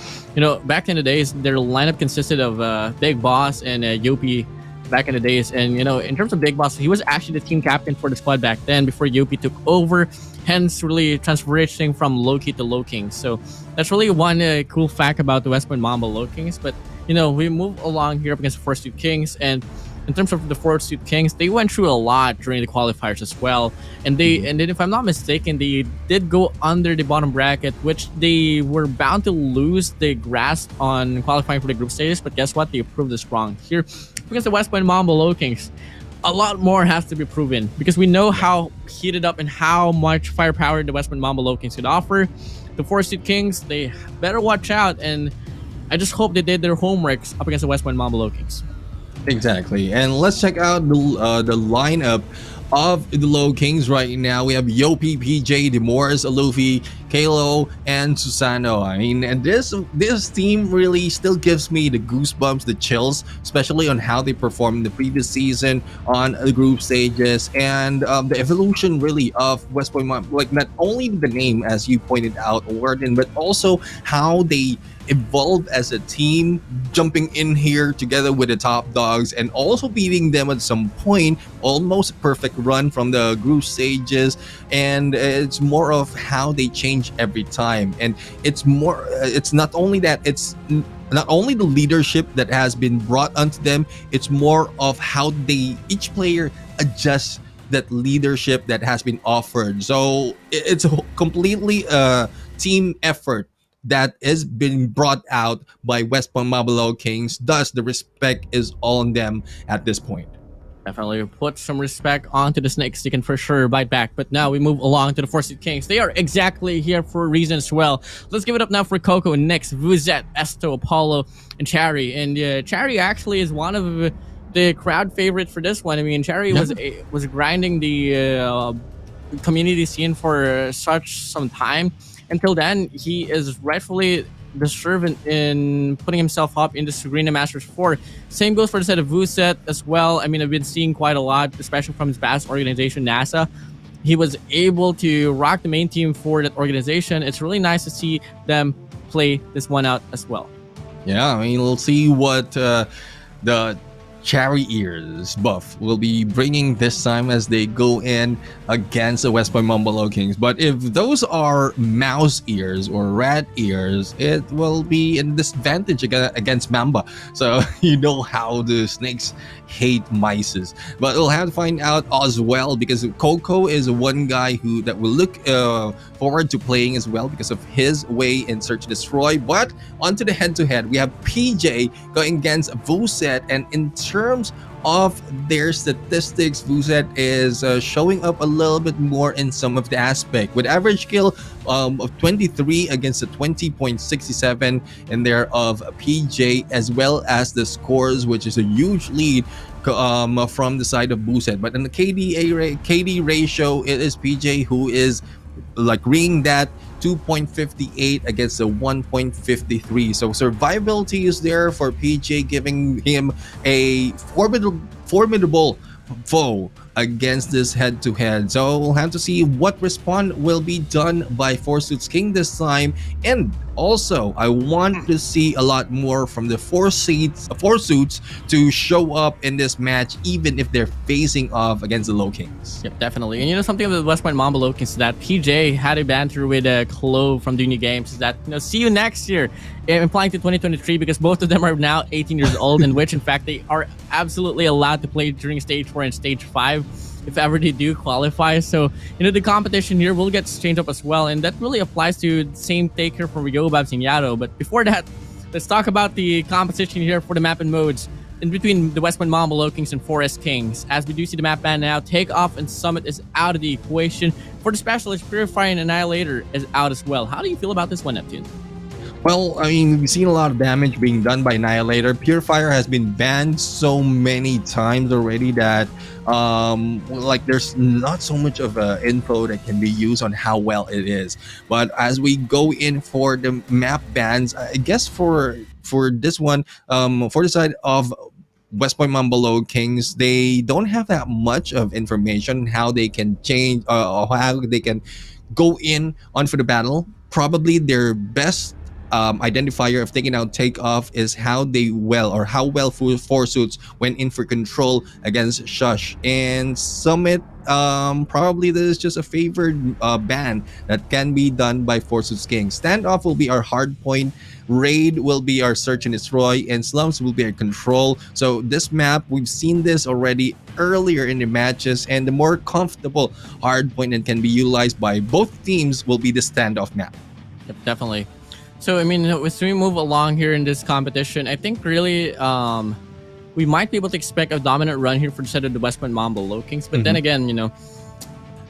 back in the days, their lineup consisted of Big Boss and Yopi back in the days. And, in terms of Big Boss, he was actually the team captain for the squad back then before Yopi took over, hence really transitioning from Loki to Lowkings. So that's really one cool fact about the West Point Mamba Lowkings. But, we move along here up against the Four Suit Kings, and in terms of the Four Suit Kings, they went through a lot during the qualifiers as well. And and then if I'm not mistaken, they did go under the bottom bracket, which they were bound to lose the grasp on qualifying for the group stages. But guess what? They proved this wrong. Here, because the West Point Mamba Lowkings, a lot more has to be proven, because we know how heated up and how much firepower the West Point Mamba Lowkings could offer. The Four Suit Kings, they better watch out, and I just hope they did their homeworks up against the West Point Mamba Lowkings. Exactly, and let's check out the lineup of the Lowkings right now. We have Yopi, PJ, Demores, Luffy, Kalo, and Susano. I mean, and this team really still gives me the goosebumps, the chills, especially on how they performed in the previous season on the group stages, and the evolution really of West Point Mamba. Like, not only the name, as you pointed out, Warden, but also how they evolved as a team, jumping in here together with the top dogs and also beating them at some point. Almost perfect run from the group stages, and it's more of how they change every time. And it's more, it's not only that, it's not only the leadership that has been brought onto them, it's more of how each player adjusts that leadership that has been offered. So it's a completely team effort that is being brought out by West Point Mamba Lowkings. Thus, the respect is all on them at this point. Definitely put some respect onto the Snakes. They can for sure bite back. But now we move along to the Four Suit Kings. They are exactly here for a reason as well. Let's give it up now for Coco, Nix, Vuzet, Esto, Apollo, and Chari. And Chari actually is one of the crowd favorites for this one. I mean, Chari was grinding the community scene for some time. Until then, he is rightfully the servant in putting himself up in this Arena Masters 4. Same goes for the set of Vuset as well. I mean, I've been seeing quite a lot, especially from his past organization, NASA. He was able to rock the main team for that organization. It's really nice to see them play this one out as well. Yeah, I mean, we'll see what the Cherry Ears buff will be bringing this time as they go in against the West Point Mamba Lowkings. But if those are mouse ears or rat ears, it will be in disadvantage against Mamba. So you know how the Snakes hate mices. But we'll have to find out as well, because Coco is one guy that will look forward to playing as well because of his way in Search and Destroy. But onto the head-to-head, we have PJ going against Vuset, and in terms of their statistics, Vuset is showing up a little bit more in some of the aspect, with average kill of 23 against a 20.67 in there of PJ, as well as the scores, which is a huge lead from the side of Vuset. But in the KD ratio, it is PJ who is like ringing that 2.58 against a 1.53. So survivability is there for PJ, giving him a formidable foe against this head-to-head. So we'll have to see what respawn will be done by Four Suits King this time. And also, I want to see a lot more from the Four Suits to show up in this match, even if they're facing off against the Lowkings. Yep, definitely. And you know, something about the West Point Mamba Lowkings is that PJ had a banter with Clove from Dunya Games, is that, see you next year, implying to 2023, because both of them are now 18 years old, in which, in fact, they are absolutely allowed to play during Stage 4 and Stage 5 if ever they do qualify. So, the competition here will get changed up as well, and that really applies to the same taker for Ryobabs and Yado. But before that, let's talk about the competition here for the map and modes. in between the West Point Mamba Lowkings and Forest Kings. As we do see the map ban now, Takeoff and Summit is out of the equation. For the specialist, Purify and Annihilator is out as well. How do you feel about this one, Neptune? Well, I mean, we've seen a lot of damage being done by Annihilator. Purifier has been banned so many times already that like there's not so much of info that can be used on how well it is. But as we go in for the map bans, I guess for this one, for the side of West Point Mamba Lowkings, they don't have that much of information how they can change or how they can go in on for the battle. Probably their best identifier of taking out Takeoff is how well four suits went in for control against SHUSHHH. And Summit, probably this is just a favored ban that can be done by Four Suits King. Standoff will be our hard point, Raid will be our search and destroy, and Slums will be our control. So this map, we've seen this already earlier in the matches, and the more comfortable hard point that can be utilized by both teams will be the standoff map. Yep, definitely. So, I mean, as we move along here in this competition, I think really we might be able to expect a dominant run here for the side of the West Point Mamba Lowkings. But then again, you know,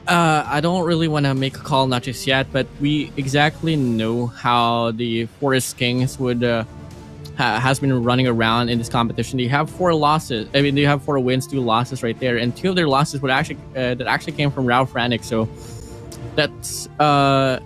I don't really want to make a call not just yet, but we exactly know how the Forest Kings would has been running around in this competition. They have 4 losses. I mean, they have 4 wins, 2 losses right there, and 2 of their losses would actually that actually came from FRANIC. So that's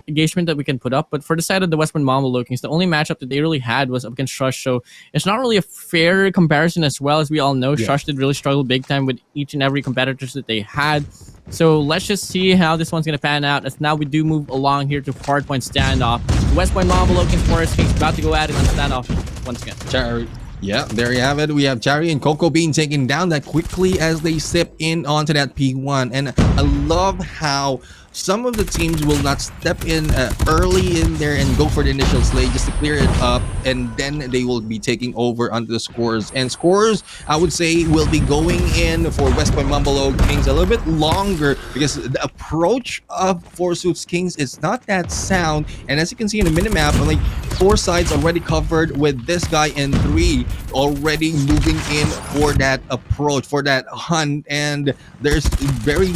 engagement that we can put up. But for the side of the West Point Mamba Lowkings, the only matchup that they really had was up against SHUSHHH. So it's not really a fair comparison, as well as we all know. SHUSHHH did really struggle big time with each and every competitors that they had. So let's just see how this one's going to pan out, as now we do move along here to hardpoint standoff. The West Point Mamba Lowkings Forest Kings about to go at it on standoff once again. Yeah, there you have it. We have Chari and Coco being taken down that quickly as they step in onto that P1. And I love how some of the teams will not step in early in there and go for the initial slay just to clear it up, and then they will be taking over onto the scores. And scores, I would say, will be going in for West Point Mamba Lowkings a little bit longer, because the approach of Four Suits Kings is not that sound. And as you can see in the minimap, like 4 sides already covered, with this guy in 3 already moving in for that approach, for that hunt, and there's very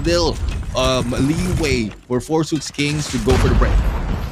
little leeway for Four Suits Kings to go for the break.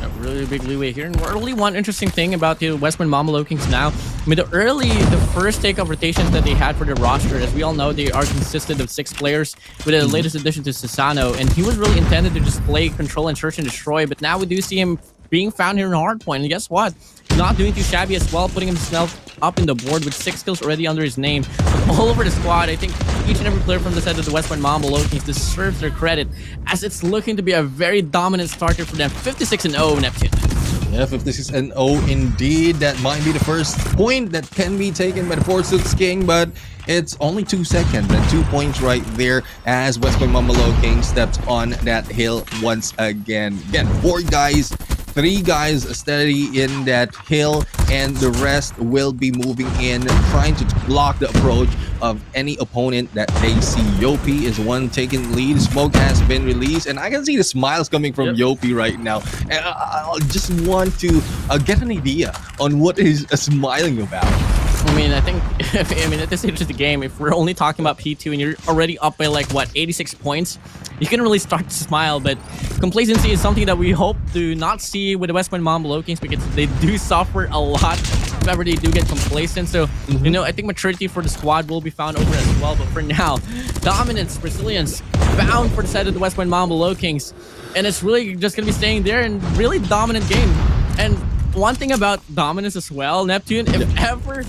A really big leeway here. And really one interesting thing about the West Point Mamba Lowkings now, I mean, the first take-off rotations that they had for the roster, as we all know, they are consisted of 6 players, with the latest addition to Sasano, and he was really intended to just play control and search and destroy, but now we do see him being found here in hardpoint, and guess what? Not doing too shabby as well, putting himself up in the board with 6 kills already under his name. But all over the squad, I think each and every player from the side of the West Point Mamba Lowkings deserves their credit, as it's looking to be a very dominant starter for them. 56-0, Neptune. Yeah, 56-0 indeed. That might be the first point that can be taken by the Four Suits King, but it's only 2 seconds and 2 points right there as West Point Mamba Lowkings steps on that hill once again. Again, 4 guys, 3 guys steady in that hill, and the rest will be moving in, trying to block the approach of any opponent that they see. Yopi is one taking lead. Smoke has been released, and I can see the smiles coming from Yopi right now. And I just want to get an idea on what he's smiling about. I mean, I think, at this stage of the game, if we're only talking about P2 and you're already up by like, what, 86 points, you can really start to smile. But complacency is something that we hope to not see with the West Point Mamba Lowkings, because they do suffer a lot if ever they do get complacent. So, you know, I think maturity for the squad will be found over as well. But for now, dominance, resilience, bound for the side of the West Point Mamba Lowkings. And it's really just going to be staying there in really dominant game. And one thing about dominance as well, Neptune, if ever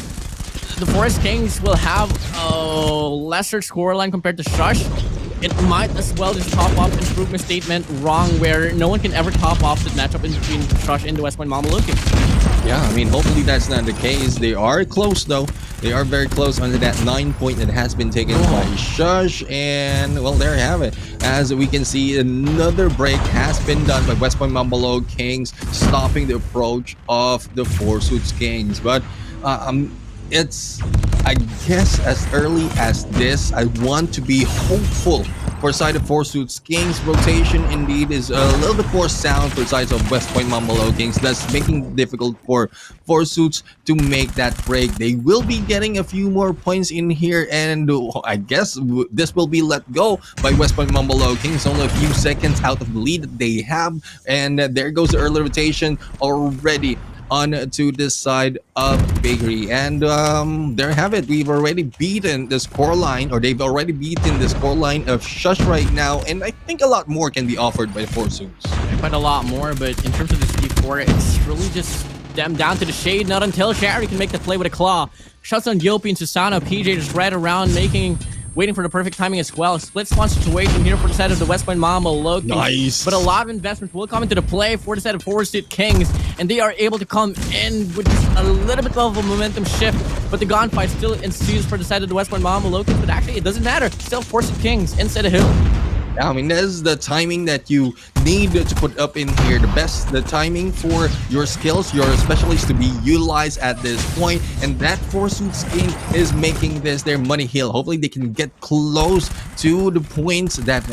the Forest Kings will have a lesser scoreline compared to SHUSHHH, it might as well just top off improvement statement wrong, where no one can ever top off the matchup in between SHUSHHH and the West Point Mamba Lowkings. Yeah, I mean, hopefully that's not the case. They are close, though. They are very close under that 9 point that has been taken by SHUSHHH. And, well, there you have it. As we can see, another break has been done by West Point Mamba Lowkings, stopping the approach of the Four Suits Kings. But it's I guess as early as this, I want to be hopeful for side of Four Suits Kings. Rotation indeed is a little bit more sound for sides of West Point Mamba Lowkings. That's making it difficult for Four Suits to make that break. They will be getting a few more points in here, and I guess this will be let go by West Point Mamba Lowkings. Only a few seconds out of the lead that they have, and there goes the early rotation already on to this side of Bakery. And there have it. We've already beaten the scoreline, or they've already beaten the scoreline of Shush right now, and I think a lot more can be offered by the Four Suits. Quite a lot more, but in terms of this D4, it's really just them down to the shade. Not until Shari can make the play with a claw. Shots on Yopi and Susano. PJ just right around waiting for the perfect timing as well. Split spawn situation here for the side of the West Point Mamba Lowkings. Nice. But a lot of investments will come into the play for the side of Four Suit Kings, and they are able to come in with just a little bit of a momentum shift. But the gunfight still ensues for the side of the West Point Mamba Lowkings, but actually it doesn't matter. Still Four Suit Kings inside the hill. Yeah, I mean, that's the timing that you need to put up in here. The timing for your skills, your specialists to be utilized at this point. And that Four Suits King is making this their money hill. Hopefully they can get close to the points that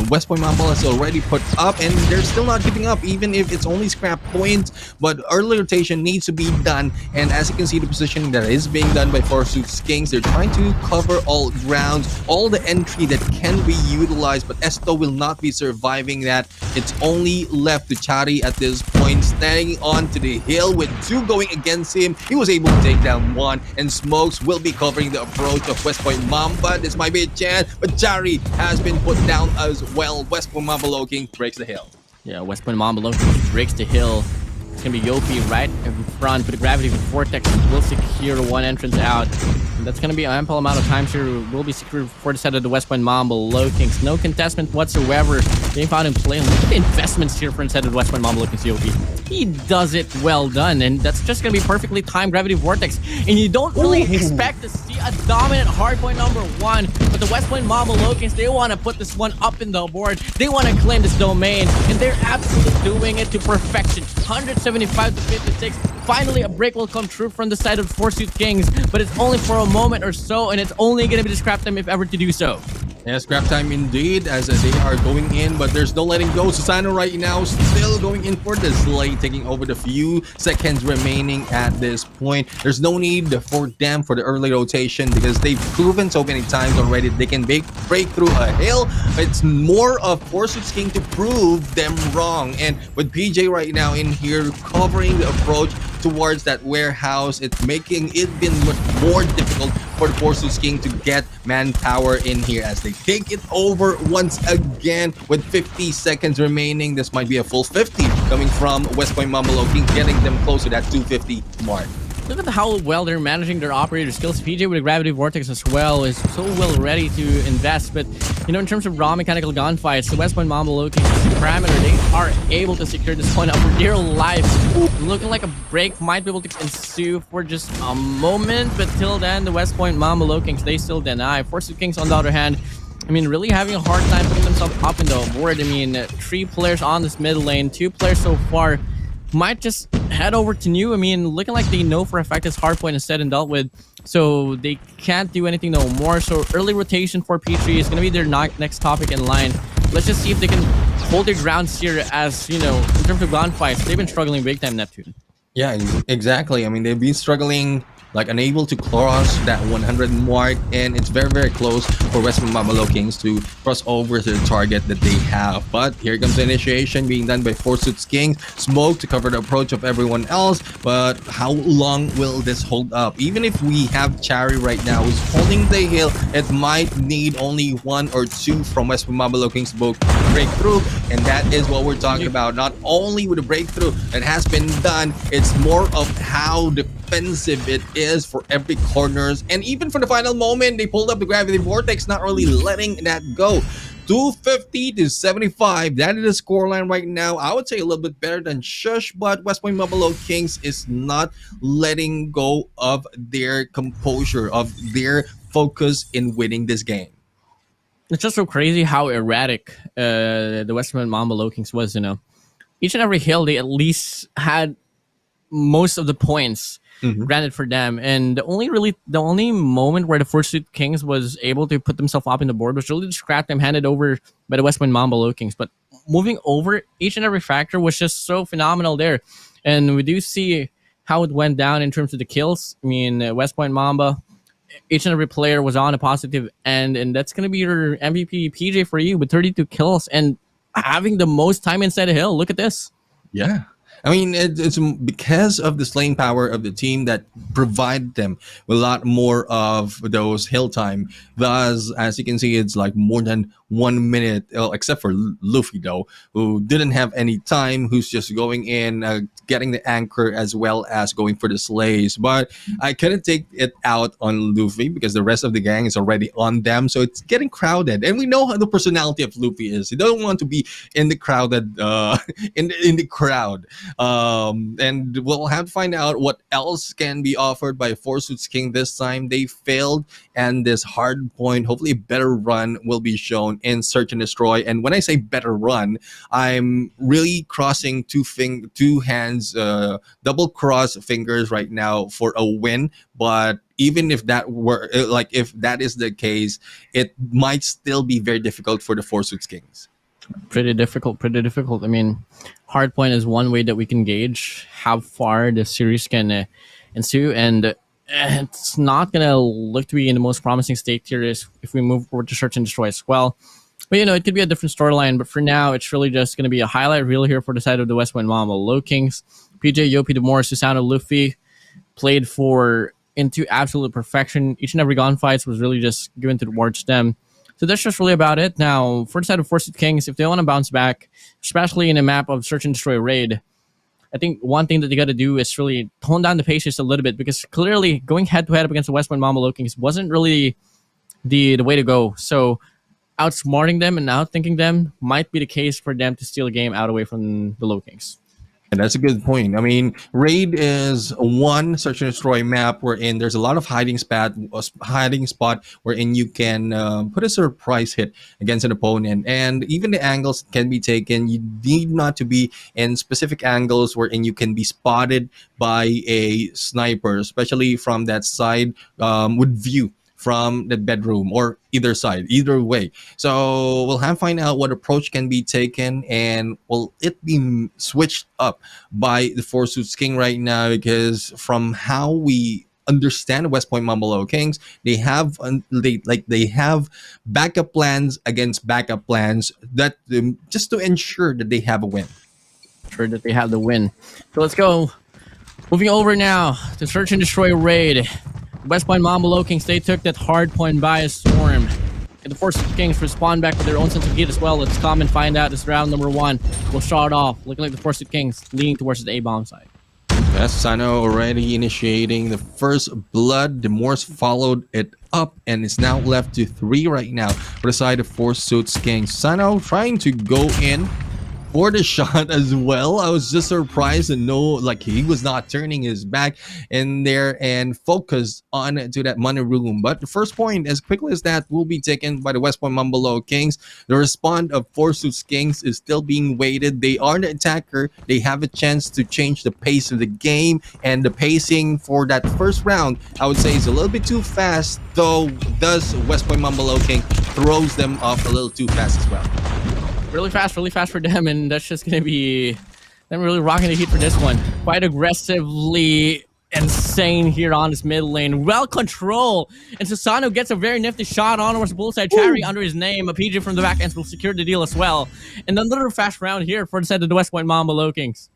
West Point Mamba has already put up. And they're still not giving up, even if it's only scrap points. But early rotation needs to be done. And as you can see, the positioning that is being done by Four Suits Kings, they're trying to cover all grounds, all the entry that can be utilized. But Esto will not be surviving that. It's only left to Chari at this point, standing onto the hill with two going against him. He was able to take down one, and Smokes will be covering the approach of West Point Mamba. This might be a chance, but Chari has been put down as well. West Point Mamba Lowking breaks the hill. Yeah, West Point Mamba Lowkings breaks the hill. It's going to be Yopi right in front, but the Gravity Vortex will secure one entrance out. And that's going to be an ample amount of time here. Will be secured for the side of the West Point Mamba Lowkings. No contestment whatsoever being found in play. Look at the investments here for inside of the West Point Mamba Lowkings Yopi. He does it well done, and that's just going to be perfectly timed Gravity Vortex. And you don't really expect to see a dominant hardpoint number one, but the West Point Mamba Lowkings, they want to put this one up in the board. They want to claim this domain, and they're absolutely doing it to perfection. 175 to 56. Finally, a break will come true from the side of Four Suit Kings, but it's only for a moment or so, and it's only going to be the scrap time if ever to do so. Yeah, scrap time indeed, as they are going in, but there's no letting go. Susano right now still going in for the slay, taking over the few seconds remaining at this point. There's no need for them for the early rotation because they've proven so many times already they can break through a hill. It's more of Four Suits King to prove them wrong. And with PJ right now in here covering the approach towards that warehouse, it's making it been much more difficult for the Four Suits King to get manpower in here as they take it over once again with 50 seconds remaining. This might be a full 50 coming from West Point Mamba Lowking, getting them close to that 250 mark. Look at how well they're managing their operator skills. PJ with a Gravity Vortex as well is so well ready to invest. But, you know, in terms of raw mechanical gunfights, the West Point Mamba Lowking parameter, they are able to secure this point up for dear life. Looking like a break might be able to ensue for just a moment. But till then, the West Point Mamba Lowkings, they still deny. Four Suit Kings, on the other hand, I mean, really having a hard time putting themselves up in the board. I mean, 3 players on this mid lane, 2 players so far. Might just head over to new. I mean, looking like they know for a fact this hardpoint is said and dealt with, so they can't do anything no more. So early rotation for P3 is going to be their next topic in line. Let's just see if they can hold their grounds here, as, you know, in terms of gunfights, they've been struggling big time, Neptune. Yeah, exactly. I mean, they've been struggling, like unable to cross that 100 mark, and it's very, very close for West Point Mamba Lowkings to cross over to the target that they have. But here comes the initiation being done by Four Suits Kings. Smoke to cover the approach of everyone else, but how long will this hold up? Even if we have Chari right now who's holding the hill, it might need only 1 or 2 from West Point Mamba Lowkings to break through, and that is what we're talking about. Not only with the breakthrough that has been done, it's more of how defensive it is for every corners, and even for the final moment they pulled up the Gravity Vortex, not really letting that go. 250 to 75, that is the scoreline right now. I would say a little bit better than Shush, but West Point Mamba Lowkings is not letting go of their composure, of their focus in winning this game. It's just so crazy how erratic the West Point Mamba Lowkings was, you know. Each and every hill, they at least had most of the points granted for them. And the only moment where the Fursuit Kings was able to put themselves up in the board was really the scrap them handed over by the West Point Mamba Lowkings. But moving over, each and every factor was just so phenomenal there. And we do see how it went down in terms of the kills. I mean, West Point Mamba, each and every player was on a positive end, and that's going to be your MVP PJ for you with 32 kills and having the most time inside the hill. Look at this. Yeah. I mean, it's because of the slaying power of the team that provide them with a lot more of those hill time. Thus, as you can see, it's like more than 1 minute, except for Luffy, though, who didn't have any time, who's just going in, getting the anchor as well as going for the slays. But I couldn't take it out on Luffy because the rest of the gang is already on them. So it's getting crowded. And we know how the personality of Luffy is. He doesn't want to be in the crowded, in the crowd. And we'll have to find out what else can be offered by Fursuit King this time. They failed, and this hard point, hopefully a better run will be shown in Search and Destroy. And when I say better run, I'm really crossing two hands, double cross fingers right now for a win. But even if that were if that is the case, it might still be very difficult for the Fursuit Kings. Pretty difficult. I mean, hardpoint is one way that we can gauge how far the series can ensue, and it's not gonna look to be in the most promising state here if we move forward to Search and Destroy as well. But it could be a different storyline. But for now, it's really just gonna be a highlight reel here for the side of the West Point Mamba Lowkings. PJ, Yopi, Demore, Susanoo, Luffy played into absolute perfection. Each and every gunfight was really just given towards them. So that's just really about it. Now, for the side of Fursuit Kings, if they want to bounce back, especially in a map of Search and Destroy Raid, I think one thing that they got to do is really tone down the pace just a little bit, because clearly going head-to-head up against the West Point Mamba Lowkings wasn't really the way to go. So outsmarting them and outthinking them might be the case for them to steal a game out away from the Lowkings. And that's a good point. I mean, Raid is one Search and Destroy map wherein there's a lot of hiding spot wherein you can put a surprise hit against an opponent. And even the angles can be taken. You need not to be in specific angles wherein you can be spotted by a sniper, especially from that side with view from the bedroom or either side, either way. So we'll have to find out what approach can be taken, and will it be switched up by the Fursuit King right now? Because from how we understand West Point Mamba Lowkings, they have backup plans against backup plans that just to ensure that they have a win. Sure that they have the win. So let's go. Moving over now to Search and Destroy Raid. West Point Mamba Lowkings, they took that hard point by a storm. And the Fursuit Kings respond back with their own sense of heat as well. Let's come and find out. This round number 1. We'll start off looking like the Fursuit Kings leaning towards the A-bomb side. Yes, Sano already initiating the first blood. The Morse followed it up, and it's now left to 3 right now for the side of Fursuit Kings. Sano trying to go in for the shot as well. I was just surprised to know he was not turning his back in there and focused on to that money room. But the first point, as quickly as that, will be taken by the West Point Mamba Lowkings. The response of Fursuit Kings is still being waited. They are the attacker. They have a chance to change the pace of the game, and the pacing for that first round, I would say, is a little bit too fast, though does West Point Mamba Lowkings throws them off a little too fast as well. Really fast for them, and that's just going to be them really rocking the heat for this one. Quite aggressively insane here on this mid lane. Well controlled, and Susanoo gets a very nifty shot on towards Bullseye. Cherry under his name. A PG from the back end will secure the deal as well. And another fast round here for the side of the West Point Mamba Lowkings.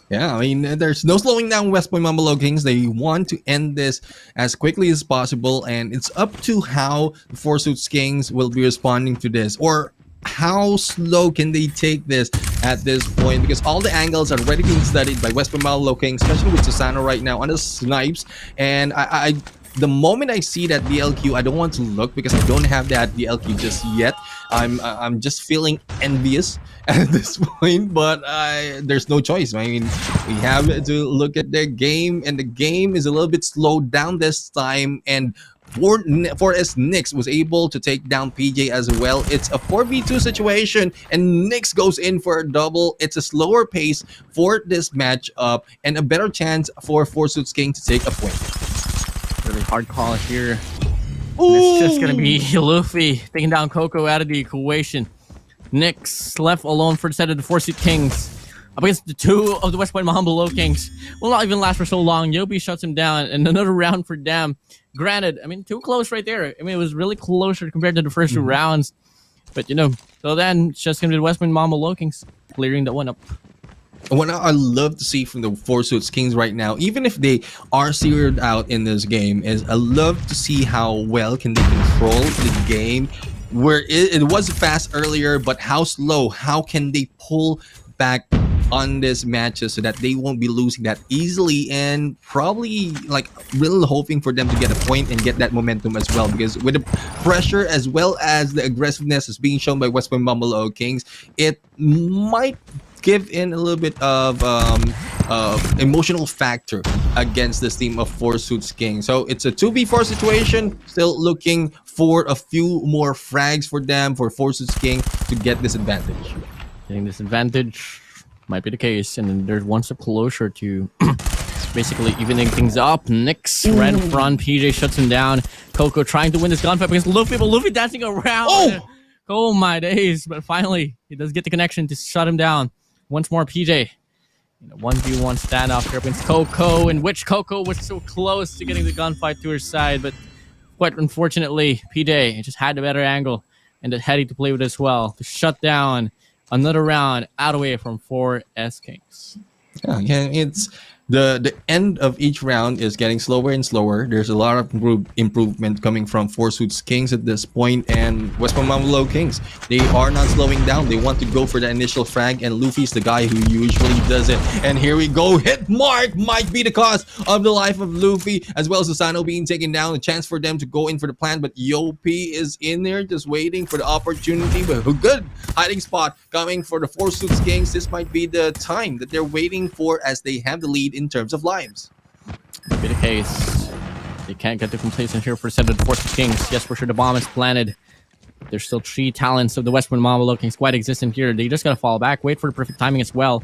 Yeah, I mean, there's no slowing down West Point Mamba Lowkings. They want to end this as quickly as possible, and it's up to how the Fursuit Kings will be responding to this, or how slow can they take this at this point, because all the angles are already being studied by West Point Mamba Lowkings, especially with Susanoo right now on the snipes. And I the moment I see that DLQ, I don't want to look because I don't have that DLQ just yet. I'm just feeling envious at this point, but there's no choice. I mean, we have to look at the game, and the game is a little bit slowed down this time, and for as Nyx was able to take down PJ as well. It's a 4v2 situation, and Nyx goes in for a double. It's a slower pace for this matchup and a better chance for Four Suits King to take a point. Really hard call here. It's just gonna be Luffy taking down Coco out of the equation. Nyx left alone for the set of the Four Suit Kings. Up against the two of the West Point Mahamba Lowkings. Will not even last for so long. Yopi shuts him down, and another round for Dam. Granted, I mean, too close right there. I mean, it was really closer compared to the first two rounds. But, you know, so then it's just going to be the West Point Mahamba Lowkings clearing that one up. What I love to see from the Four Suits Kings right now, even if they are zeroed out in this game, is I love to see how well can they control the game. Where it was fast earlier, but how slow, how can they pull back on this matches so that they won't be losing that easily, and probably like really hoping for them to get a point and get that momentum as well, because with the pressure as well as the aggressiveness is being shown by West Point Mahamba Lowkings, it might give in a little bit of emotional factor against this team of Four Suits King. So it's a 2v4 situation, still looking for a few more frags for them, for Four Suits King to get this advantage. Getting this advantage might be the case, and then there's one step closer to basically evening things up. Nyx right in front. PJ shuts him down. Coco trying to win this gunfight against Luffy, but Luffy dancing around. Oh my days! But finally, he does get the connection to shut him down. Once more, PJ. 1v1 standoff here against Coco, in which Coco was so close to getting the gunfight to her side, but quite unfortunately, PJ just had the better angle and the heady to play with as well to shut down another round out away from 4S Kings. Yeah, it's the end of each round is getting slower and slower. There's a lot of improvement coming from Four Suits Kings at this point, and West Point Mahamba Lowkings, they are not slowing down. They want to go for the initial frag, and Luffy's the guy who usually does it. And here we go. Hit mark might be the cause of the life of Luffy, as well as Susano being taken down. A chance for them to go in for the plan, but Yopi is in there just waiting for the opportunity. But a good hiding spot coming for the Four Suits Kings. This might be the time that they're waiting for, as they have the lead in terms of lives. Be the case. They can't get the complacent here for set of the Four Suits Kings. Yes, for sure the bomb is planted. There's still three talents of the West Point Mahamba Lowkings quite existent here. They just gotta fall back, wait for the perfect timing as well.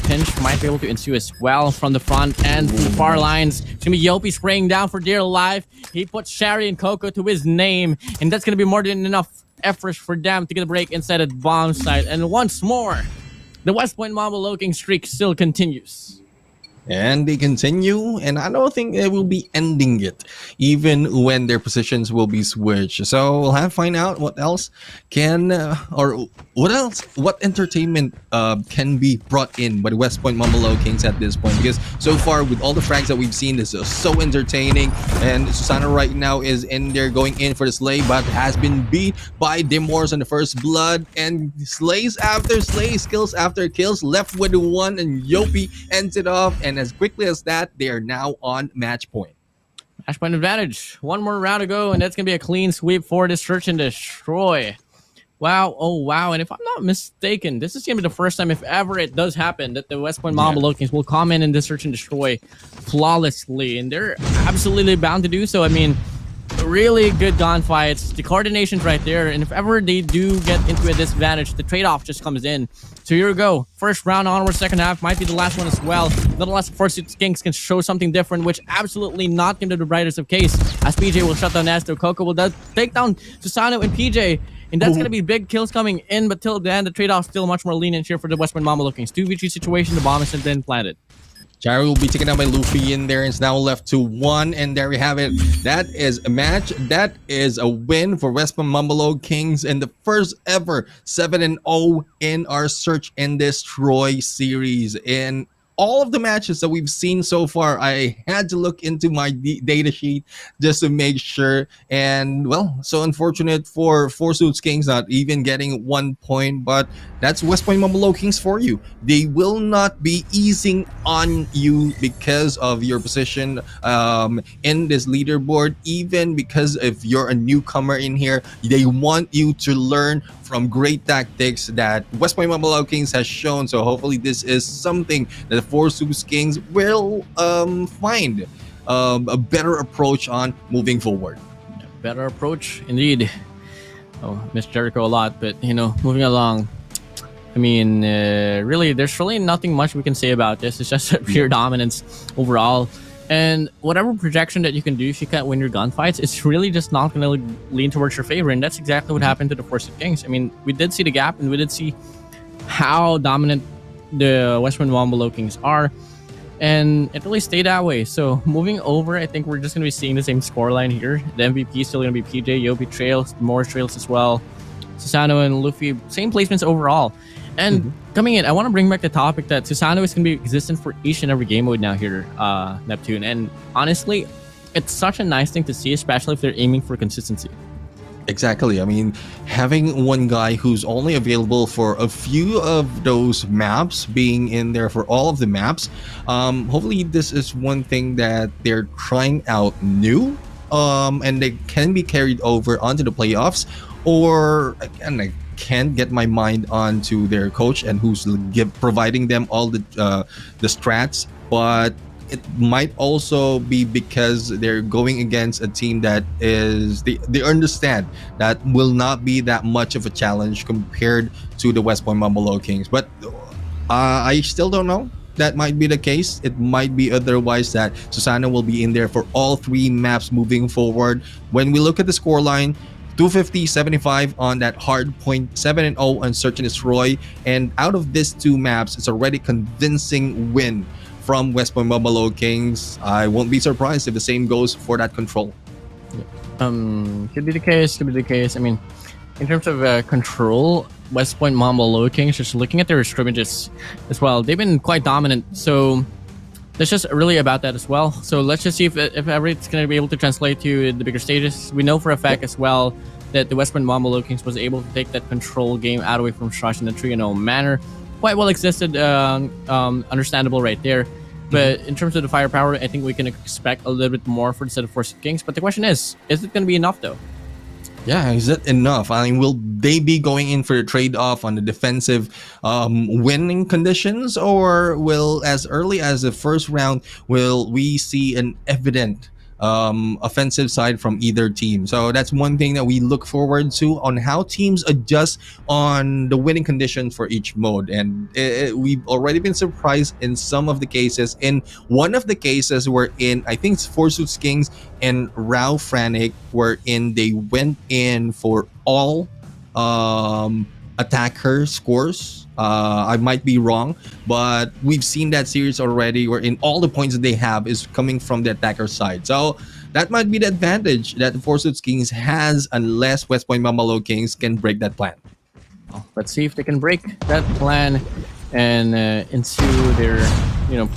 Pinch might be able to ensue as well from the front and from the far lines. It's gonna be Yopi spraying down for dear life. He puts Sherry and Coco to his name, and that's gonna be more than enough effort for them to get a break inside of the bomb site. And once more, the West Point Mahamba Lowkings streak still continues. And they continue, and I don't think they will be ending it, even when their positions will be switched. So we'll have to find out what else can, what entertainment can be brought in by the West Point Mahamba Lowkings at this point. Because so far, with all the frags that we've seen, this is so entertaining. And Susano right now is in there going in for the slay, but has been beat by Dimors on the first blood. And slays after slays, kills after kills, left with the one, and Yopi ends it off. And as quickly as that, they are now on match point. Match point advantage. One more round to go, and that's going to be a clean sweep for this Search and Destroy. Wow. Oh, wow. And if I'm not mistaken, this is going to be the first time, if ever it does happen, that the West Point Mahamba Lowkings will come in this Search and Destroy flawlessly. And they're absolutely bound to do so. I mean, really good gunfights. The coordination's right there. And if ever they do get into a disadvantage, the trade-off just comes in. So here we go. First round onward, second half might be the last one as well. Nonetheless, Four Suits Kings can show something different, which absolutely not into the brightest of case. As PJ will shut down Nesto, Coco will take down Susano and PJ. And that's going to be big kills coming in, but till then, the trade-off still much more lenient here for the West Point Mahamba Lowkings. 2v3 situation, the bomb has been planted. Jerry will be taken down by Luffy in there. It's now left to 1, and there we have it. That is a match. That is a win for West Point Mahamba Lowkings, and the first ever 7-0 in our Search and Destroy series. And all of the matches that we've seen so far, I had to look into my data sheet just to make sure. And well, so unfortunate for Four Suits Kings not even getting 1 point, but that's West Point Mahamba Lowkings for you. They will not be easing on you because of your position in this leaderboard, even because if you're a newcomer in here. They want you to learn from great tactics that West Point Mahamba Lowkings has shown. So hopefully this is something that the Four Suits Kings will find a better approach on moving forward. Better approach, indeed. Oh, miss Jericho a lot, but moving along. I mean, really, there's really nothing much we can say about this. It's just a pure dominance overall. And whatever projection that you can do if you can't win your gunfights, it's really just not going to lean towards your favor. And that's exactly what happened to the Force of Kings. I mean, we did see the gap, and we did see how dominant the Western Wombo Lowkings are. And it really stayed that way. So moving over, I think we're just going to be seeing the same scoreline here. The MVP is still going to be PJ, Yopi Trails, Morris Trails as well. Susano and Luffy, same placements overall. And coming in, I want to bring back the topic that Susano is going to be existent for each and every game mode now here, Neptune. And honestly, it's such a nice thing to see, especially if they're aiming for consistency. Exactly. I mean, having one guy who's only available for a few of those maps, being in there for all of the maps, hopefully this is one thing that they're trying out new, and they can be carried over onto the playoffs. Or again, I can't get my mind onto their coach and who's providing them all the strats, but it might also be because they're going against a team that is they understand that will not be that much of a challenge compared to the West Point Mumble Lowkings. But I still don't know. That might be the case. It might be otherwise that Susano will be in there for all three maps moving forward. When we look at the scoreline, 250-75 on that hard point, 7-0 on Search and Destroy, and out of these two maps, it's already convincing win from West Point Mumble Lowkings. I won't be surprised if the same goes for that control. Could be the case. Could be the case. I mean, in terms of control, West Point Mumble Lowkings, just looking at their scrimmages as well, they've been quite dominant. So that's just really about that as well. So let's just see if ever it's going to be able to translate to the bigger stages. We know for a fact as well that the West Point Mumble Lowkings was able to take that control game out away from SHUSHHH in a 3-0 manner. Quite well existed, understandable right there. But in terms of the firepower, I think we can expect a little bit more for the set of Force of Kings. But the question is it going to be enough though? Yeah, is it enough? I mean, will they be going in for a trade-off on the defensive winning conditions, or will, as early as the first round, will we see an evident offensive side from either team? So that's one thing that we look forward to on how teams adjust on the winning conditions for each mode. And we've already been surprised in some of the cases. In one of the cases wherein I think it's Forsuits Kings and Rao FRANIC, wherein they went in for all attacker scores. I might be wrong, but we've seen that series already wherein all the points that they have is coming from the attacker side. So that might be the advantage that the Forsuits Kings has, unless West Point Mumble Lowkings can break that plan. Let's see if they can break that plan and ensue their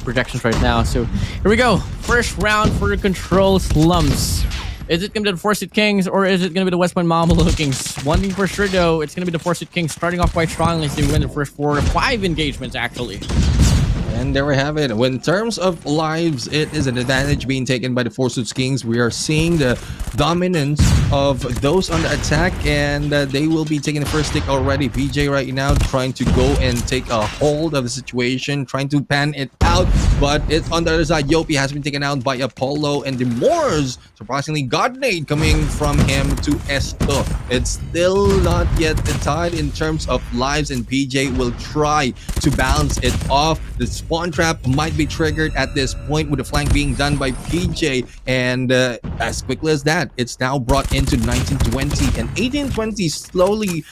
projections right now. So here we go. First round for the control slumps. Is it going to be the Forsuits Kings, or is it going to be the West Point Mumble Lowkings? One thing for sure, though, it's going to be the Forsuits Kings starting off quite strongly as they win the first 4 to 5 engagements, actually. And there we have it. In terms of lives, it is an advantage being taken by the Forsuits Kings. We are seeing the dominance of those on the attack, and they will be taking the first stick already. PJ right now trying to go and take a hold of the situation, trying to pan it out, but it's on the other side. Yopi has been taken out by Apollo, and the Moors, surprisingly, Godnade coming from him to Esto. It's still not yet tied in terms of lives, and PJ will try to balance it off. The spawn trap might be triggered at this point with the flank being done by PJ, and as quickly as that, it's now brought into 1920, and 1820 slowly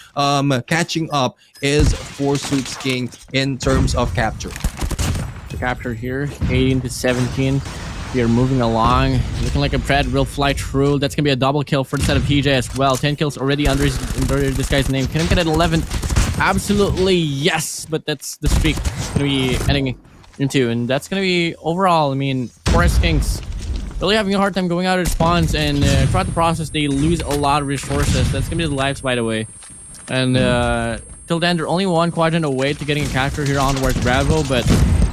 catching up is Forsuits King in terms of capture. To capture here, 18 to 17. We are moving along, looking like a Pred will fly through. That's gonna be a double kill for the set of PJ as well. 10 kills already under this guy's name. Can he get at 11? Absolutely yes, but that's the streak gonna be ending into, and that's gonna be overall. I mean, Forest Kings really having a hard time going out of spawns, and throughout the process they lose a lot of resources. That's gonna be the lives, by the way. And till then, they're only one quadrant away to getting a capture here on towards Bravo, but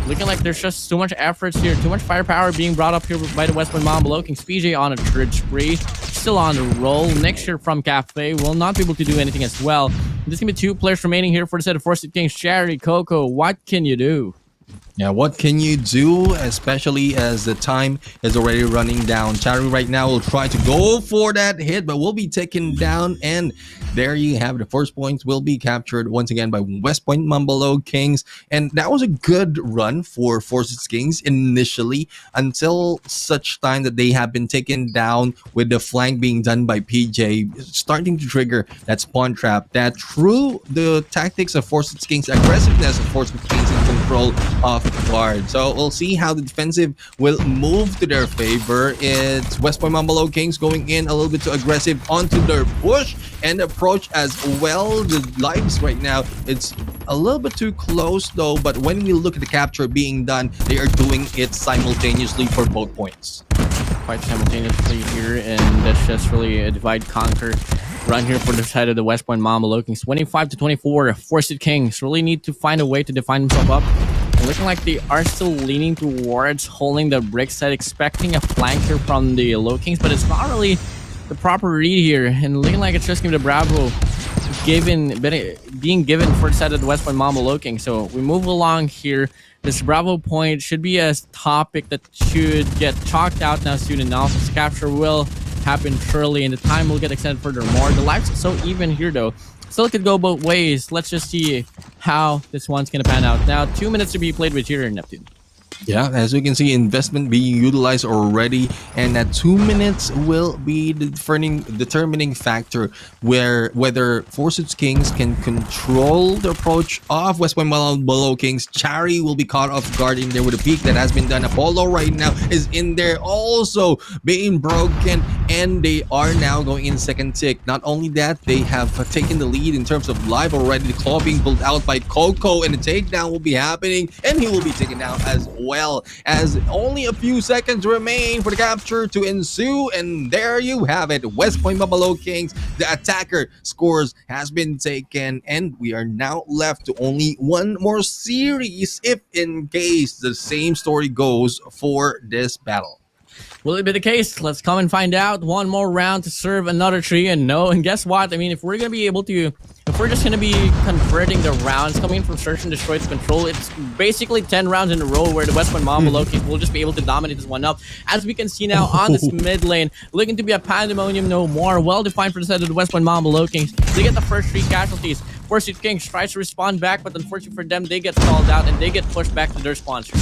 looking like there's just too much efforts here, too much firepower being brought up here by the West Point Mumble Lowkings. PJ on a third spree, still on the roll. Next year from Cafe will not be able to do anything as well. There's gonna be 2 players remaining here for the set of Forsuits Kings. Cherry, Coco, what can you do? Yeah, what can you do, especially as the time is already running down? Chari right now will try to go for that hit, but will be taken down. And there you have it. The first points will be captured once again by West Point Lowkings. And that was a good run for Forces Kings initially, until such time that they have been taken down with the flank being done by PJ, starting to trigger that spawn trap. That through the tactics of Forces Kings, aggressiveness of Forces Kings in control of guard. So we'll see how the defensive will move to their favor. It's West Point Lowkings going in a little bit too aggressive onto their push and approach as well. The lives right now, it's a little bit too close though, but when we look at the capture being done, they are doing it simultaneously for both points. Quite simultaneously here, and that's just really a divide conquer run here for the side of the West Point Lowkings. 25-24, Forces Kings really need to find a way to define themselves up. And looking like they are still leaning towards holding the brick side, expecting a flanker from the Lowkings, but it's not really the proper read here. And looking like it's just going to be the Bravo being given for the side of the West Point Lowkings. So we move along here. This Bravo point should be a topic that should get chalked out now soon enough. This capture will happen surely, and the time will get extended furthermore. The lives are so even here though. Still could go both ways. Let's just see how this one's gonna pan out. Now 2 minutes to be played with here in Neptune. Yeah, as you can see, investment being utilized already, and that 2 minutes will be the determining factor whether Forces Kings can control the approach of West Point Lowkings. Chari will be caught off guard in there with a peek that has been done. Apollo right now is in there also being broken, and they are now going in second tick. Not only that, they have taken the lead in terms of live already. The claw being pulled out by Coco, and the takedown will be happening, and he will be taken down as well, as only a few seconds remain for the capture to ensue. And there you have it, West Point Lowkings, the attacker scores has been taken, and we are now left to only one more series if in case the same story goes for this battle. Will it be the case? Let's come and find out. One more round to serve another tree, and no, and guess what? I mean, if we're gonna be able to, if we're just gonna be converting the rounds coming from search and destroy to control, it's basically 10 rounds in a row where the West Point Lowkings will just be able to dominate this one up. As we can see now on this mid lane, looking to be a pandemonium no more. Well defined for the side of the West Point Lowkings. They get the first 3 casualties. Forces Kings tries to respond back, but unfortunately for them, they get stalled out and they get pushed back to their sponsor.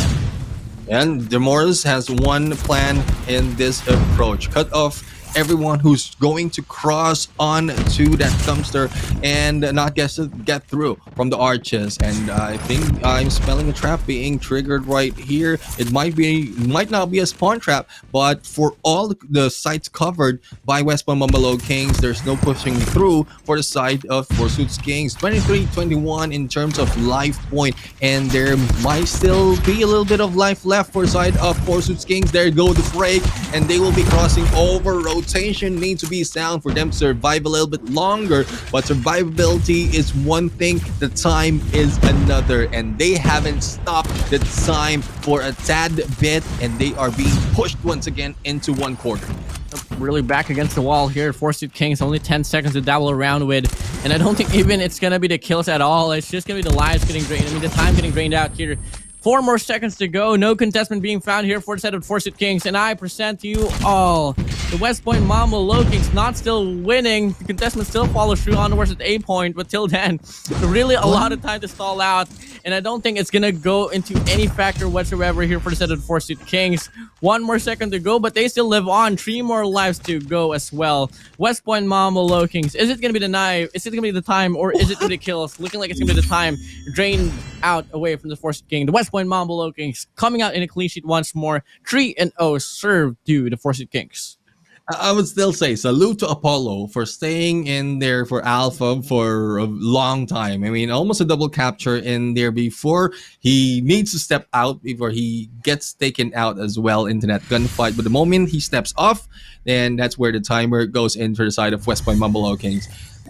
And Demores has one plan in this approach: cut off everyone who's going to cross on to that dumpster and not get through from the arches. And I think I'm smelling a trap being triggered right here. It might not be a spawn trap, but for all the sites covered by West Point Lowkings, there's no pushing through for the side of Forces Kings. 23-21 in terms of life point, and there might still be a little bit of life left for the side of Forces Kings. There go the break, and they will be crossing over. Rotation needs to be sound for them to survive a little bit longer, but survivability is one thing, the time is another, and they haven't stopped the time for a tad bit, and they are being pushed once again into one corner. Really back against the wall here. Forces Kings only 10 seconds to dabble around with, and I don't think even it's gonna be the kills at all. It's just gonna be the lives getting drained. I mean, the time getting drained out here. 4 more seconds to go. No contestment being found here for the set of Forces Kings, and I present to you all the West Point Lowkings not still winning. The contestant still follows through onwards at A point, but till then, really a lot of time to stall out, and I don't think it's gonna go into any factor whatsoever here for the set of Forces Kings. 1 more second to go, but they still live on. 3 more lives to go as well. West Point Lowkings, is it gonna be the knife? Is it gonna be the time, or is it gonna be the kills? Looking like it's gonna be the time drained out away from the Forces King. The West Point Lowkings coming out in a clean sheet once more. 3-0 served to the Forces Kings. I would still say salute to Apollo for staying in there for Alpha for a long time. I mean, almost a double capture in there before he needs to step out, before he gets taken out as well into that gunfight. But the moment he steps off, then that's where the timer goes in for the side of West Point Lowkings.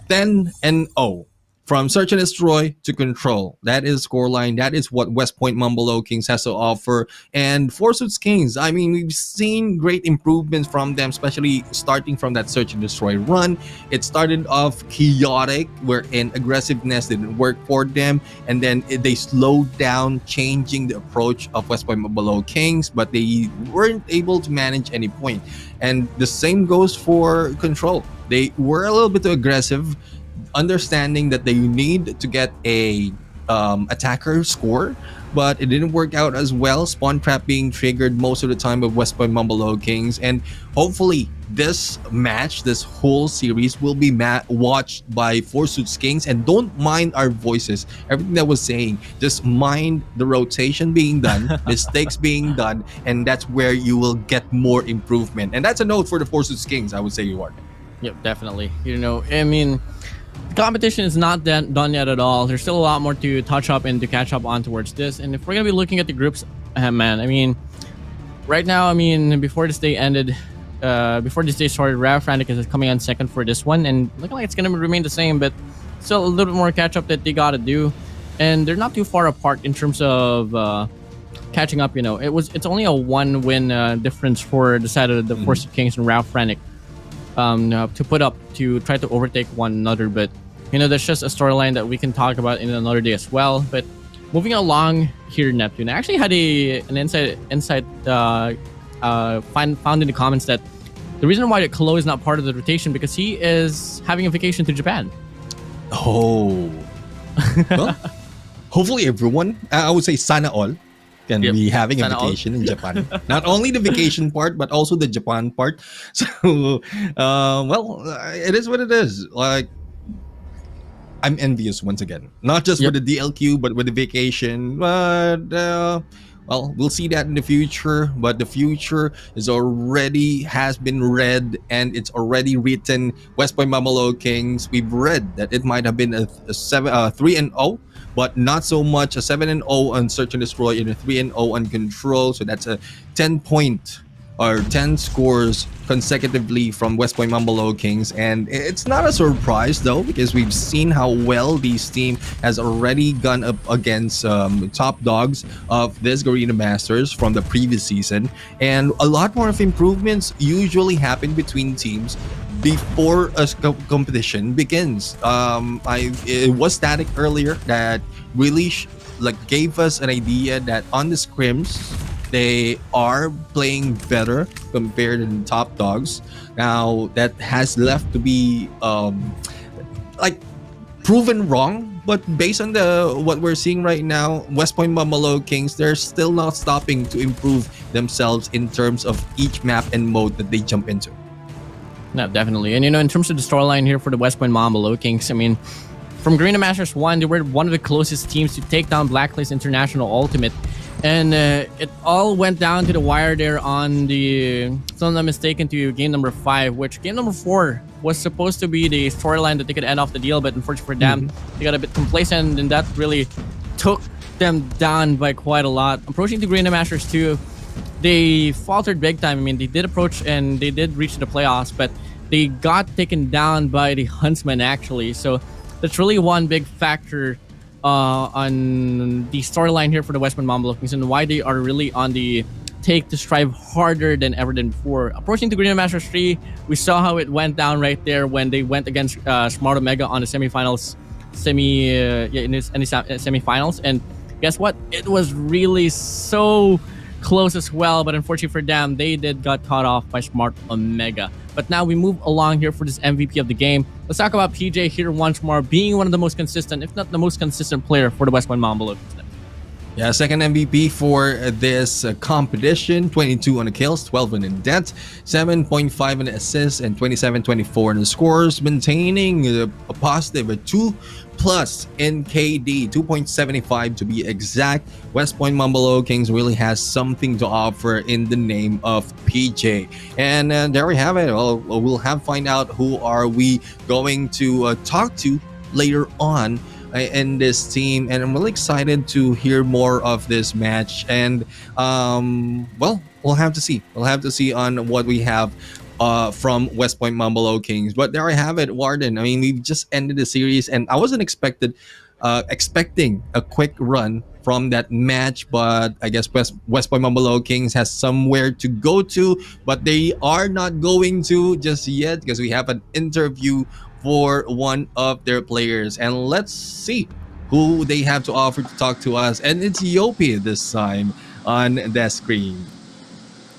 10-0 from search and destroy to control. That is scoreline. That is what West Point Mumble Lowkings has to offer. And Forsuits Kings, I mean, we've seen great improvements from them, especially starting from that search and destroy run. It started off chaotic, wherein aggressiveness didn't work for them, and then they slowed down, changing the approach of West Point Mumble Lowkings, but they weren't able to manage any point. And the same goes for control. They were a little bit too aggressive, understanding that they need to get a attacker score, but it didn't work out as well. Spawn trap being triggered most of the time with West Point Mumble Lowkings, and hopefully this match, this whole series, will be watched by Forsuits Kings. And don't mind our voices, everything that was saying, just mind the rotation being done, mistakes being done, and that's where you will get more improvement. And that's a note for the Forsuits Kings, I would say, you are. Yep, definitely. You know, I mean, the competition is not done yet at all. There's still a lot more to touch up and to catch up on towards this. And if we're gonna be looking at the groups, man, I mean, right now, I mean, before this day ended, before this day started, FRANIC is coming on second for this one, and looking like it's gonna remain the same, but still a little bit more catch up that they gotta do. And they're not too far apart in terms of catching up. You know, it's only a 1-win difference for the side of the Forsuits Kings and FRANIC. To put up to try to overtake one another, but you know, that's just a storyline that we can talk about in another day as well. But moving along here, Neptune, I actually had an insight found in the comments that the reason why Kalo is not part of the rotation because he is having a vacation to Japan. Oh, well, hopefully everyone, I would say sana all, can be having a vacation in Japan. Not only the vacation part, but also the Japan part. So, well, it is what it is. Like, I'm envious once again. Not just with the DLQ, but with the vacation. But, well, we'll see that in the future. But the future has been read, and it's already written. West Point Mumble Lowkings, we've read that it might have been a 3-0. But not so much a 7-0 on search and destroy and a 3-0 on control. So that's a 10-point or 10 scores consecutively from West Point Mumble Lowkings. And it's not a surprise though, because we've seen how well this team has already gone up against top dogs of this Garena Masters from the previous season. And a lot more of improvements usually happen between teams before a competition begins. It was static earlier that really gave us an idea that on the scrims they are playing better compared to the top dogs. Now that has left to be proven wrong, but based on what we're seeing right now, West Point Mumble Lowkings, they're still not stopping to improve themselves in terms of each map and mode that they jump into. No, definitely. And you know, in terms of the storyline here for the West Point Mumble Lowkings, I mean, from Garena Masters 1, they were one of the closest teams to take down Blacklist International Ultimate. And it all went down to the wire there on the, if I'm not mistaken, to game number 5, which game number 4 was supposed to be the storyline that they could end off the deal, but unfortunately for them, they got a bit complacent, and that really took them down by quite a lot. Approaching the Garena Masters 2, they faltered big time. I mean, they did approach and they did reach the playoffs, but they got taken down by the Huntsmen actually. So that's really one big factor on the storyline here for the West Point Mumble Lowkings and why they are really on the take to strive harder than ever than before. Approaching the Garena Masters 3, we saw how it went down right there when they went against Smart Omega on the semifinals, semifinals, and guess what? It was really so close as well, but unfortunately for them, they got caught off by Smart Omega. But now we move along here for this MVP of the game. Let's talk about PJ here once more, being one of the most consistent, if not the most consistent player for the West Point Mumble Lowkings. Yeah, second MVP for this competition. 22 on the kills, 12 on the deaths, 7.5 on the assists, and 27-24 on the scores, maintaining a positive 2+ in KD, 2.75 to be exact. West Point Mumble Lowkings really has something to offer in the name of PJ. And there we have it. Well, we'll find out who are we going to talk to later on in this team, and I'm really excited to hear more of this match. And well, we'll have to see on what we have from West Point Mamba Lowkings. But there I have it, Warden. I mean, we've just ended the series, and I wasn't expecting a quick run from that match, but I guess West Point Mamba Lowkings has somewhere to go to, but they are not going to just yet because we have an interview for one of their players, and let's see who they have to offer to talk to us. And it's Yopi this time on the screen.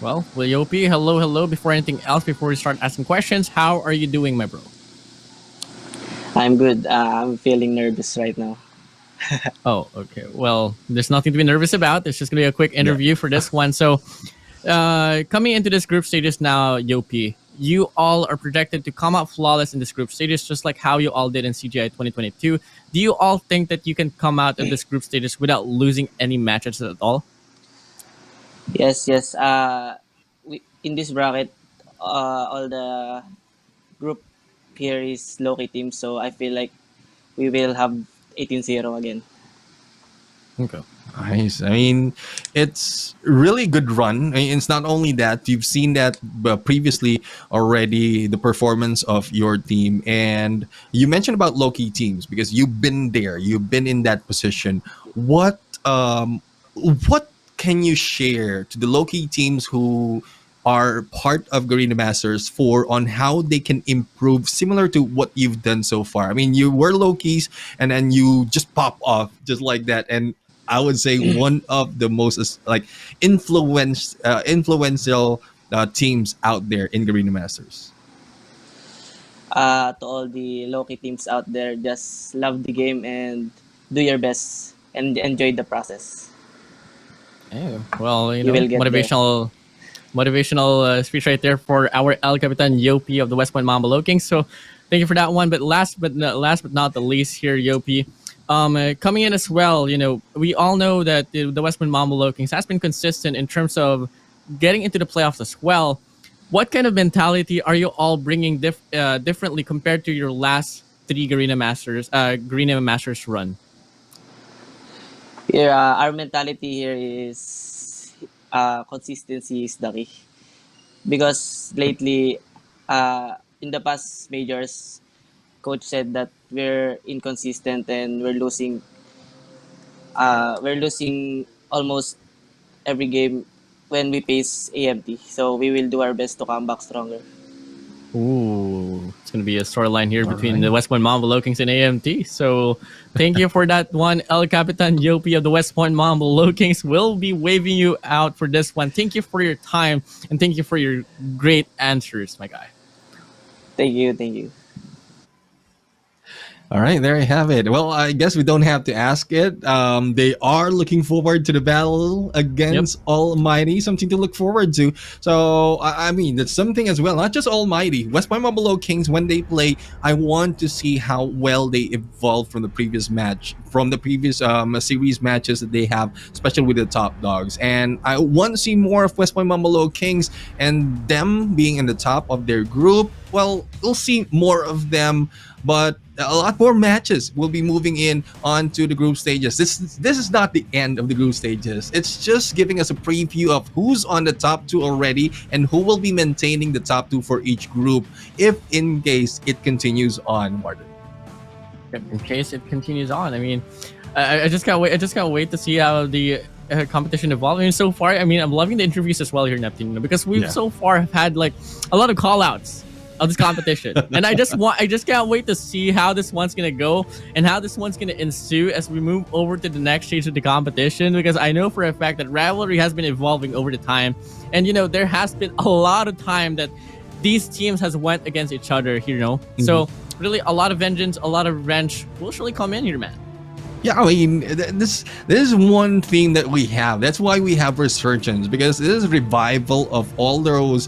Well, Yopi, hello, hello. Before anything else, before we start asking questions, how are you doing, my bro? I'm good. I'm feeling nervous right now. Oh, okay. Well, there's nothing to be nervous about. It's just going to be a quick interview for this one. So, coming into this group stages now, Yopi, you all are projected to come out flawless in this group stages, just like how you all did in CGI 2022. Do you all think that you can come out of this group stages without losing any matches at all? Yes, yes. In this bracket, all the group here is low-key team, so I feel like we will have 18-0 again. Okay. Nice. I mean, it's really good run. I mean, it's not only that you've seen that previously already, the performance of your team, and you mentioned about low-key teams because you've been there, you've been in that position. What can you share to the low-key teams who are part of Garena Masters for on how they can improve similar to what you've done so far? I mean, you were low-keys and then you just pop off just like that, and I would say one of the most like influential teams out there in Garena Masters. To all the low-key teams out there, just love the game and do your best and enjoy the process. Yeah. Well, you You know, will get motivational speech right there for our El Capitan Yopi of the West Point Mamba Lowkings. So thank you for that one. But last but not the least here, Yopi, coming in as well, you know, we all know that the West Point Mamba Lowkings has been consistent in terms of getting into the playoffs as well. What kind of mentality are you all bringing differently compared to your last three Garena Masters run? Here, our mentality here is consistency is the key. Because lately, in the past majors, coach said that we're inconsistent and we're losing almost every game when we face AMT. So we will do our best to come back stronger. Ooh, it's going to be a storyline here between the West Point Mamba Lowkings and AMT. So thank you for that one. El Capitan Yopi of the West Point Mamba Lowkings will be waving you out for this one. Thank you for your time and thank you for your great answers, my guy. Thank you, thank you. All right, there you have it. Well, I guess we don't have to ask it. They are looking forward to the battle against Almighty, something to look forward to. So, I mean, that's something as well. Not just Almighty. West Point Mamba Lowkings, when they play, I want to see how well they evolve from the previous match, from the previous series matches that they have, especially with the top dogs. And I want to see more of West Point Mamba Lowkings and them being in the top of their group. Well, we'll see more of them, but a lot more matches will be moving in onto the group stages. This is not the end of the group stages. It's just giving us a preview of who's on the top two already and who will be maintaining the top two for each group if in case it continues on, Martin. In case it continues on. I mean, I just can't wait. I just can't wait to see how the competition evolves. I mean, so far, I mean, I'm loving the interviews as well here, Neptune, because we've so far have had like a lot of call outs of this competition, and I just can't wait to see how this one's gonna go and how this one's gonna ensue as we move over to the next stage of the competition, because I know for a fact that rivalry has been evolving over the time, and you know there has been a lot of time that these teams has went against each other here, you know. So really a lot of vengeance, a lot of revenge will surely come in here, man. Yeah, I mean, this is one thing that we have. That's why we have resurgence, because this is revival of all those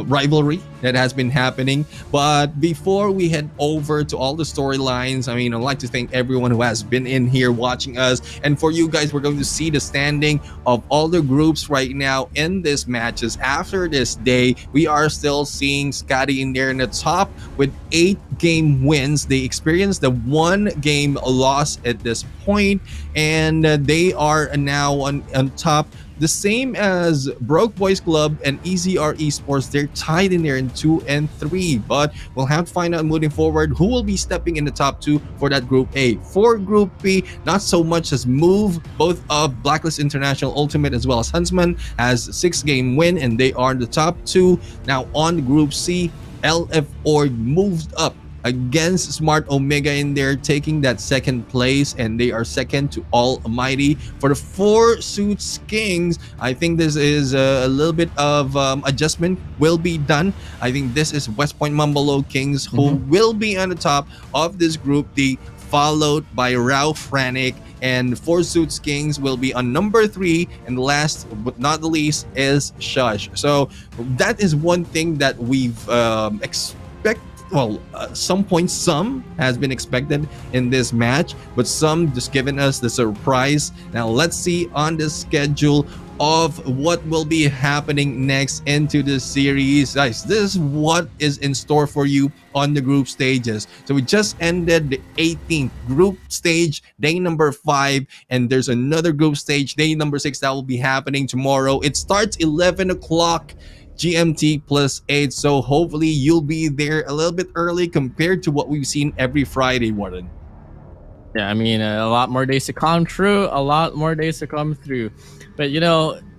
rivalry that has been happening. But before we head over to all the storylines, I mean, I'd like to thank everyone who has been in here watching us. And for you guys, we're going to see the standing of all the groups right now in these matches. After this day, we are still seeing SKADI in there in the top with 8 game wins. They experienced the 1 game loss at this point, and they are now on top the same as Broke Boys Club and EZR Esports. They're tied in there in 2 and 3, but we'll have to find out moving forward who will be stepping in the top 2 for that Group A. For Group B, not so much as move. Both of Blacklist International Ultimate as well as Huntsman has 6-game win, and they are the top 2. Now on Group C, LF Org moved up against Smart Omega in there, taking that 2nd place, and they are 2nd to ALMGHTY. For the 4 Suits Kings, I think this is a little bit of adjustment will be done. I think this is West Point Mambo Lowkings who will be on the top of this Group D, followed by FRANIC, and 4 Suits Kings will be on number 3, and last but not the least is SHUSHHH. So that is one thing that we've expect. Well, some has been expected in this match, but some just given us the surprise. Now let's see on the schedule of what will be happening next into the series. Guys, this is what is in store for you on the group stages. So we just ended the 18th group stage, day number 5, and there's another group stage, day number 6, that will be happening tomorrow. It starts 11 o'clock GMT +8, so hopefully you'll be there a little bit early compared to what we've seen every Friday, Warden. Yeah, I mean, a lot more days to come through, But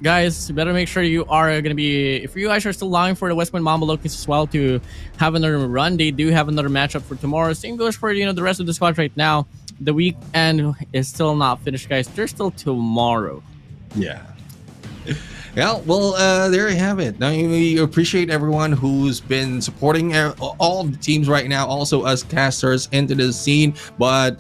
guys, you better make sure you are going to be, if you guys are still longing for the West Point Mambo Lowkings as well to have another run, they do have another matchup for tomorrow. Same goes for, the rest of the squad right now. The weekend is still not finished, guys. There's still tomorrow. Yeah. Yeah, well, there you have it. Now, we appreciate everyone who's been supporting all of the teams right now, also us casters into the scene. But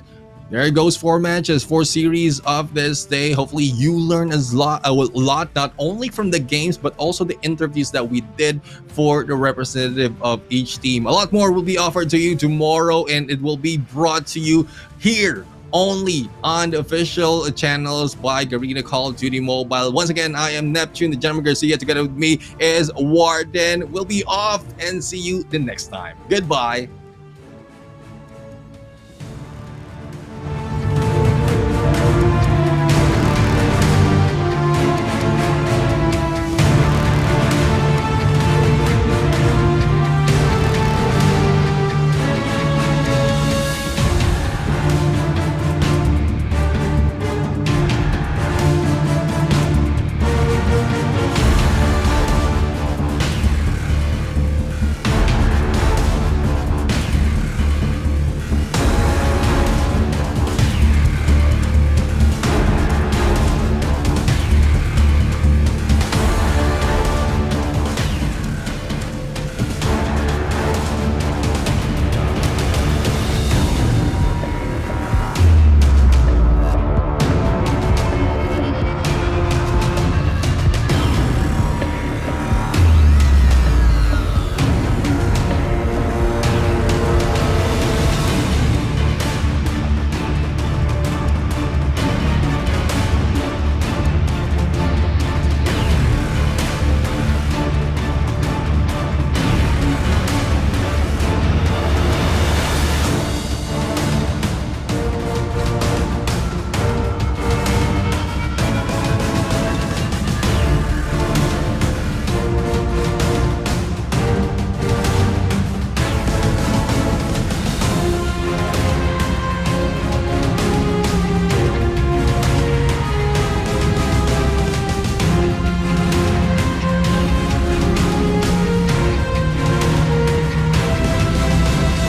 there it goes, 4 matches, 4 series of this day. Hopefully you learn a lot, not only from the games, but also the interviews that we did for the representative of each team. A lot more will be offered to you tomorrow, and it will be brought to you here only on the official channels by Garena Call of Duty Mobile. Once again, I am Neptune, the Gentleman Garcia. Together with me is Warden. We'll be off and see you the next time. Goodbye.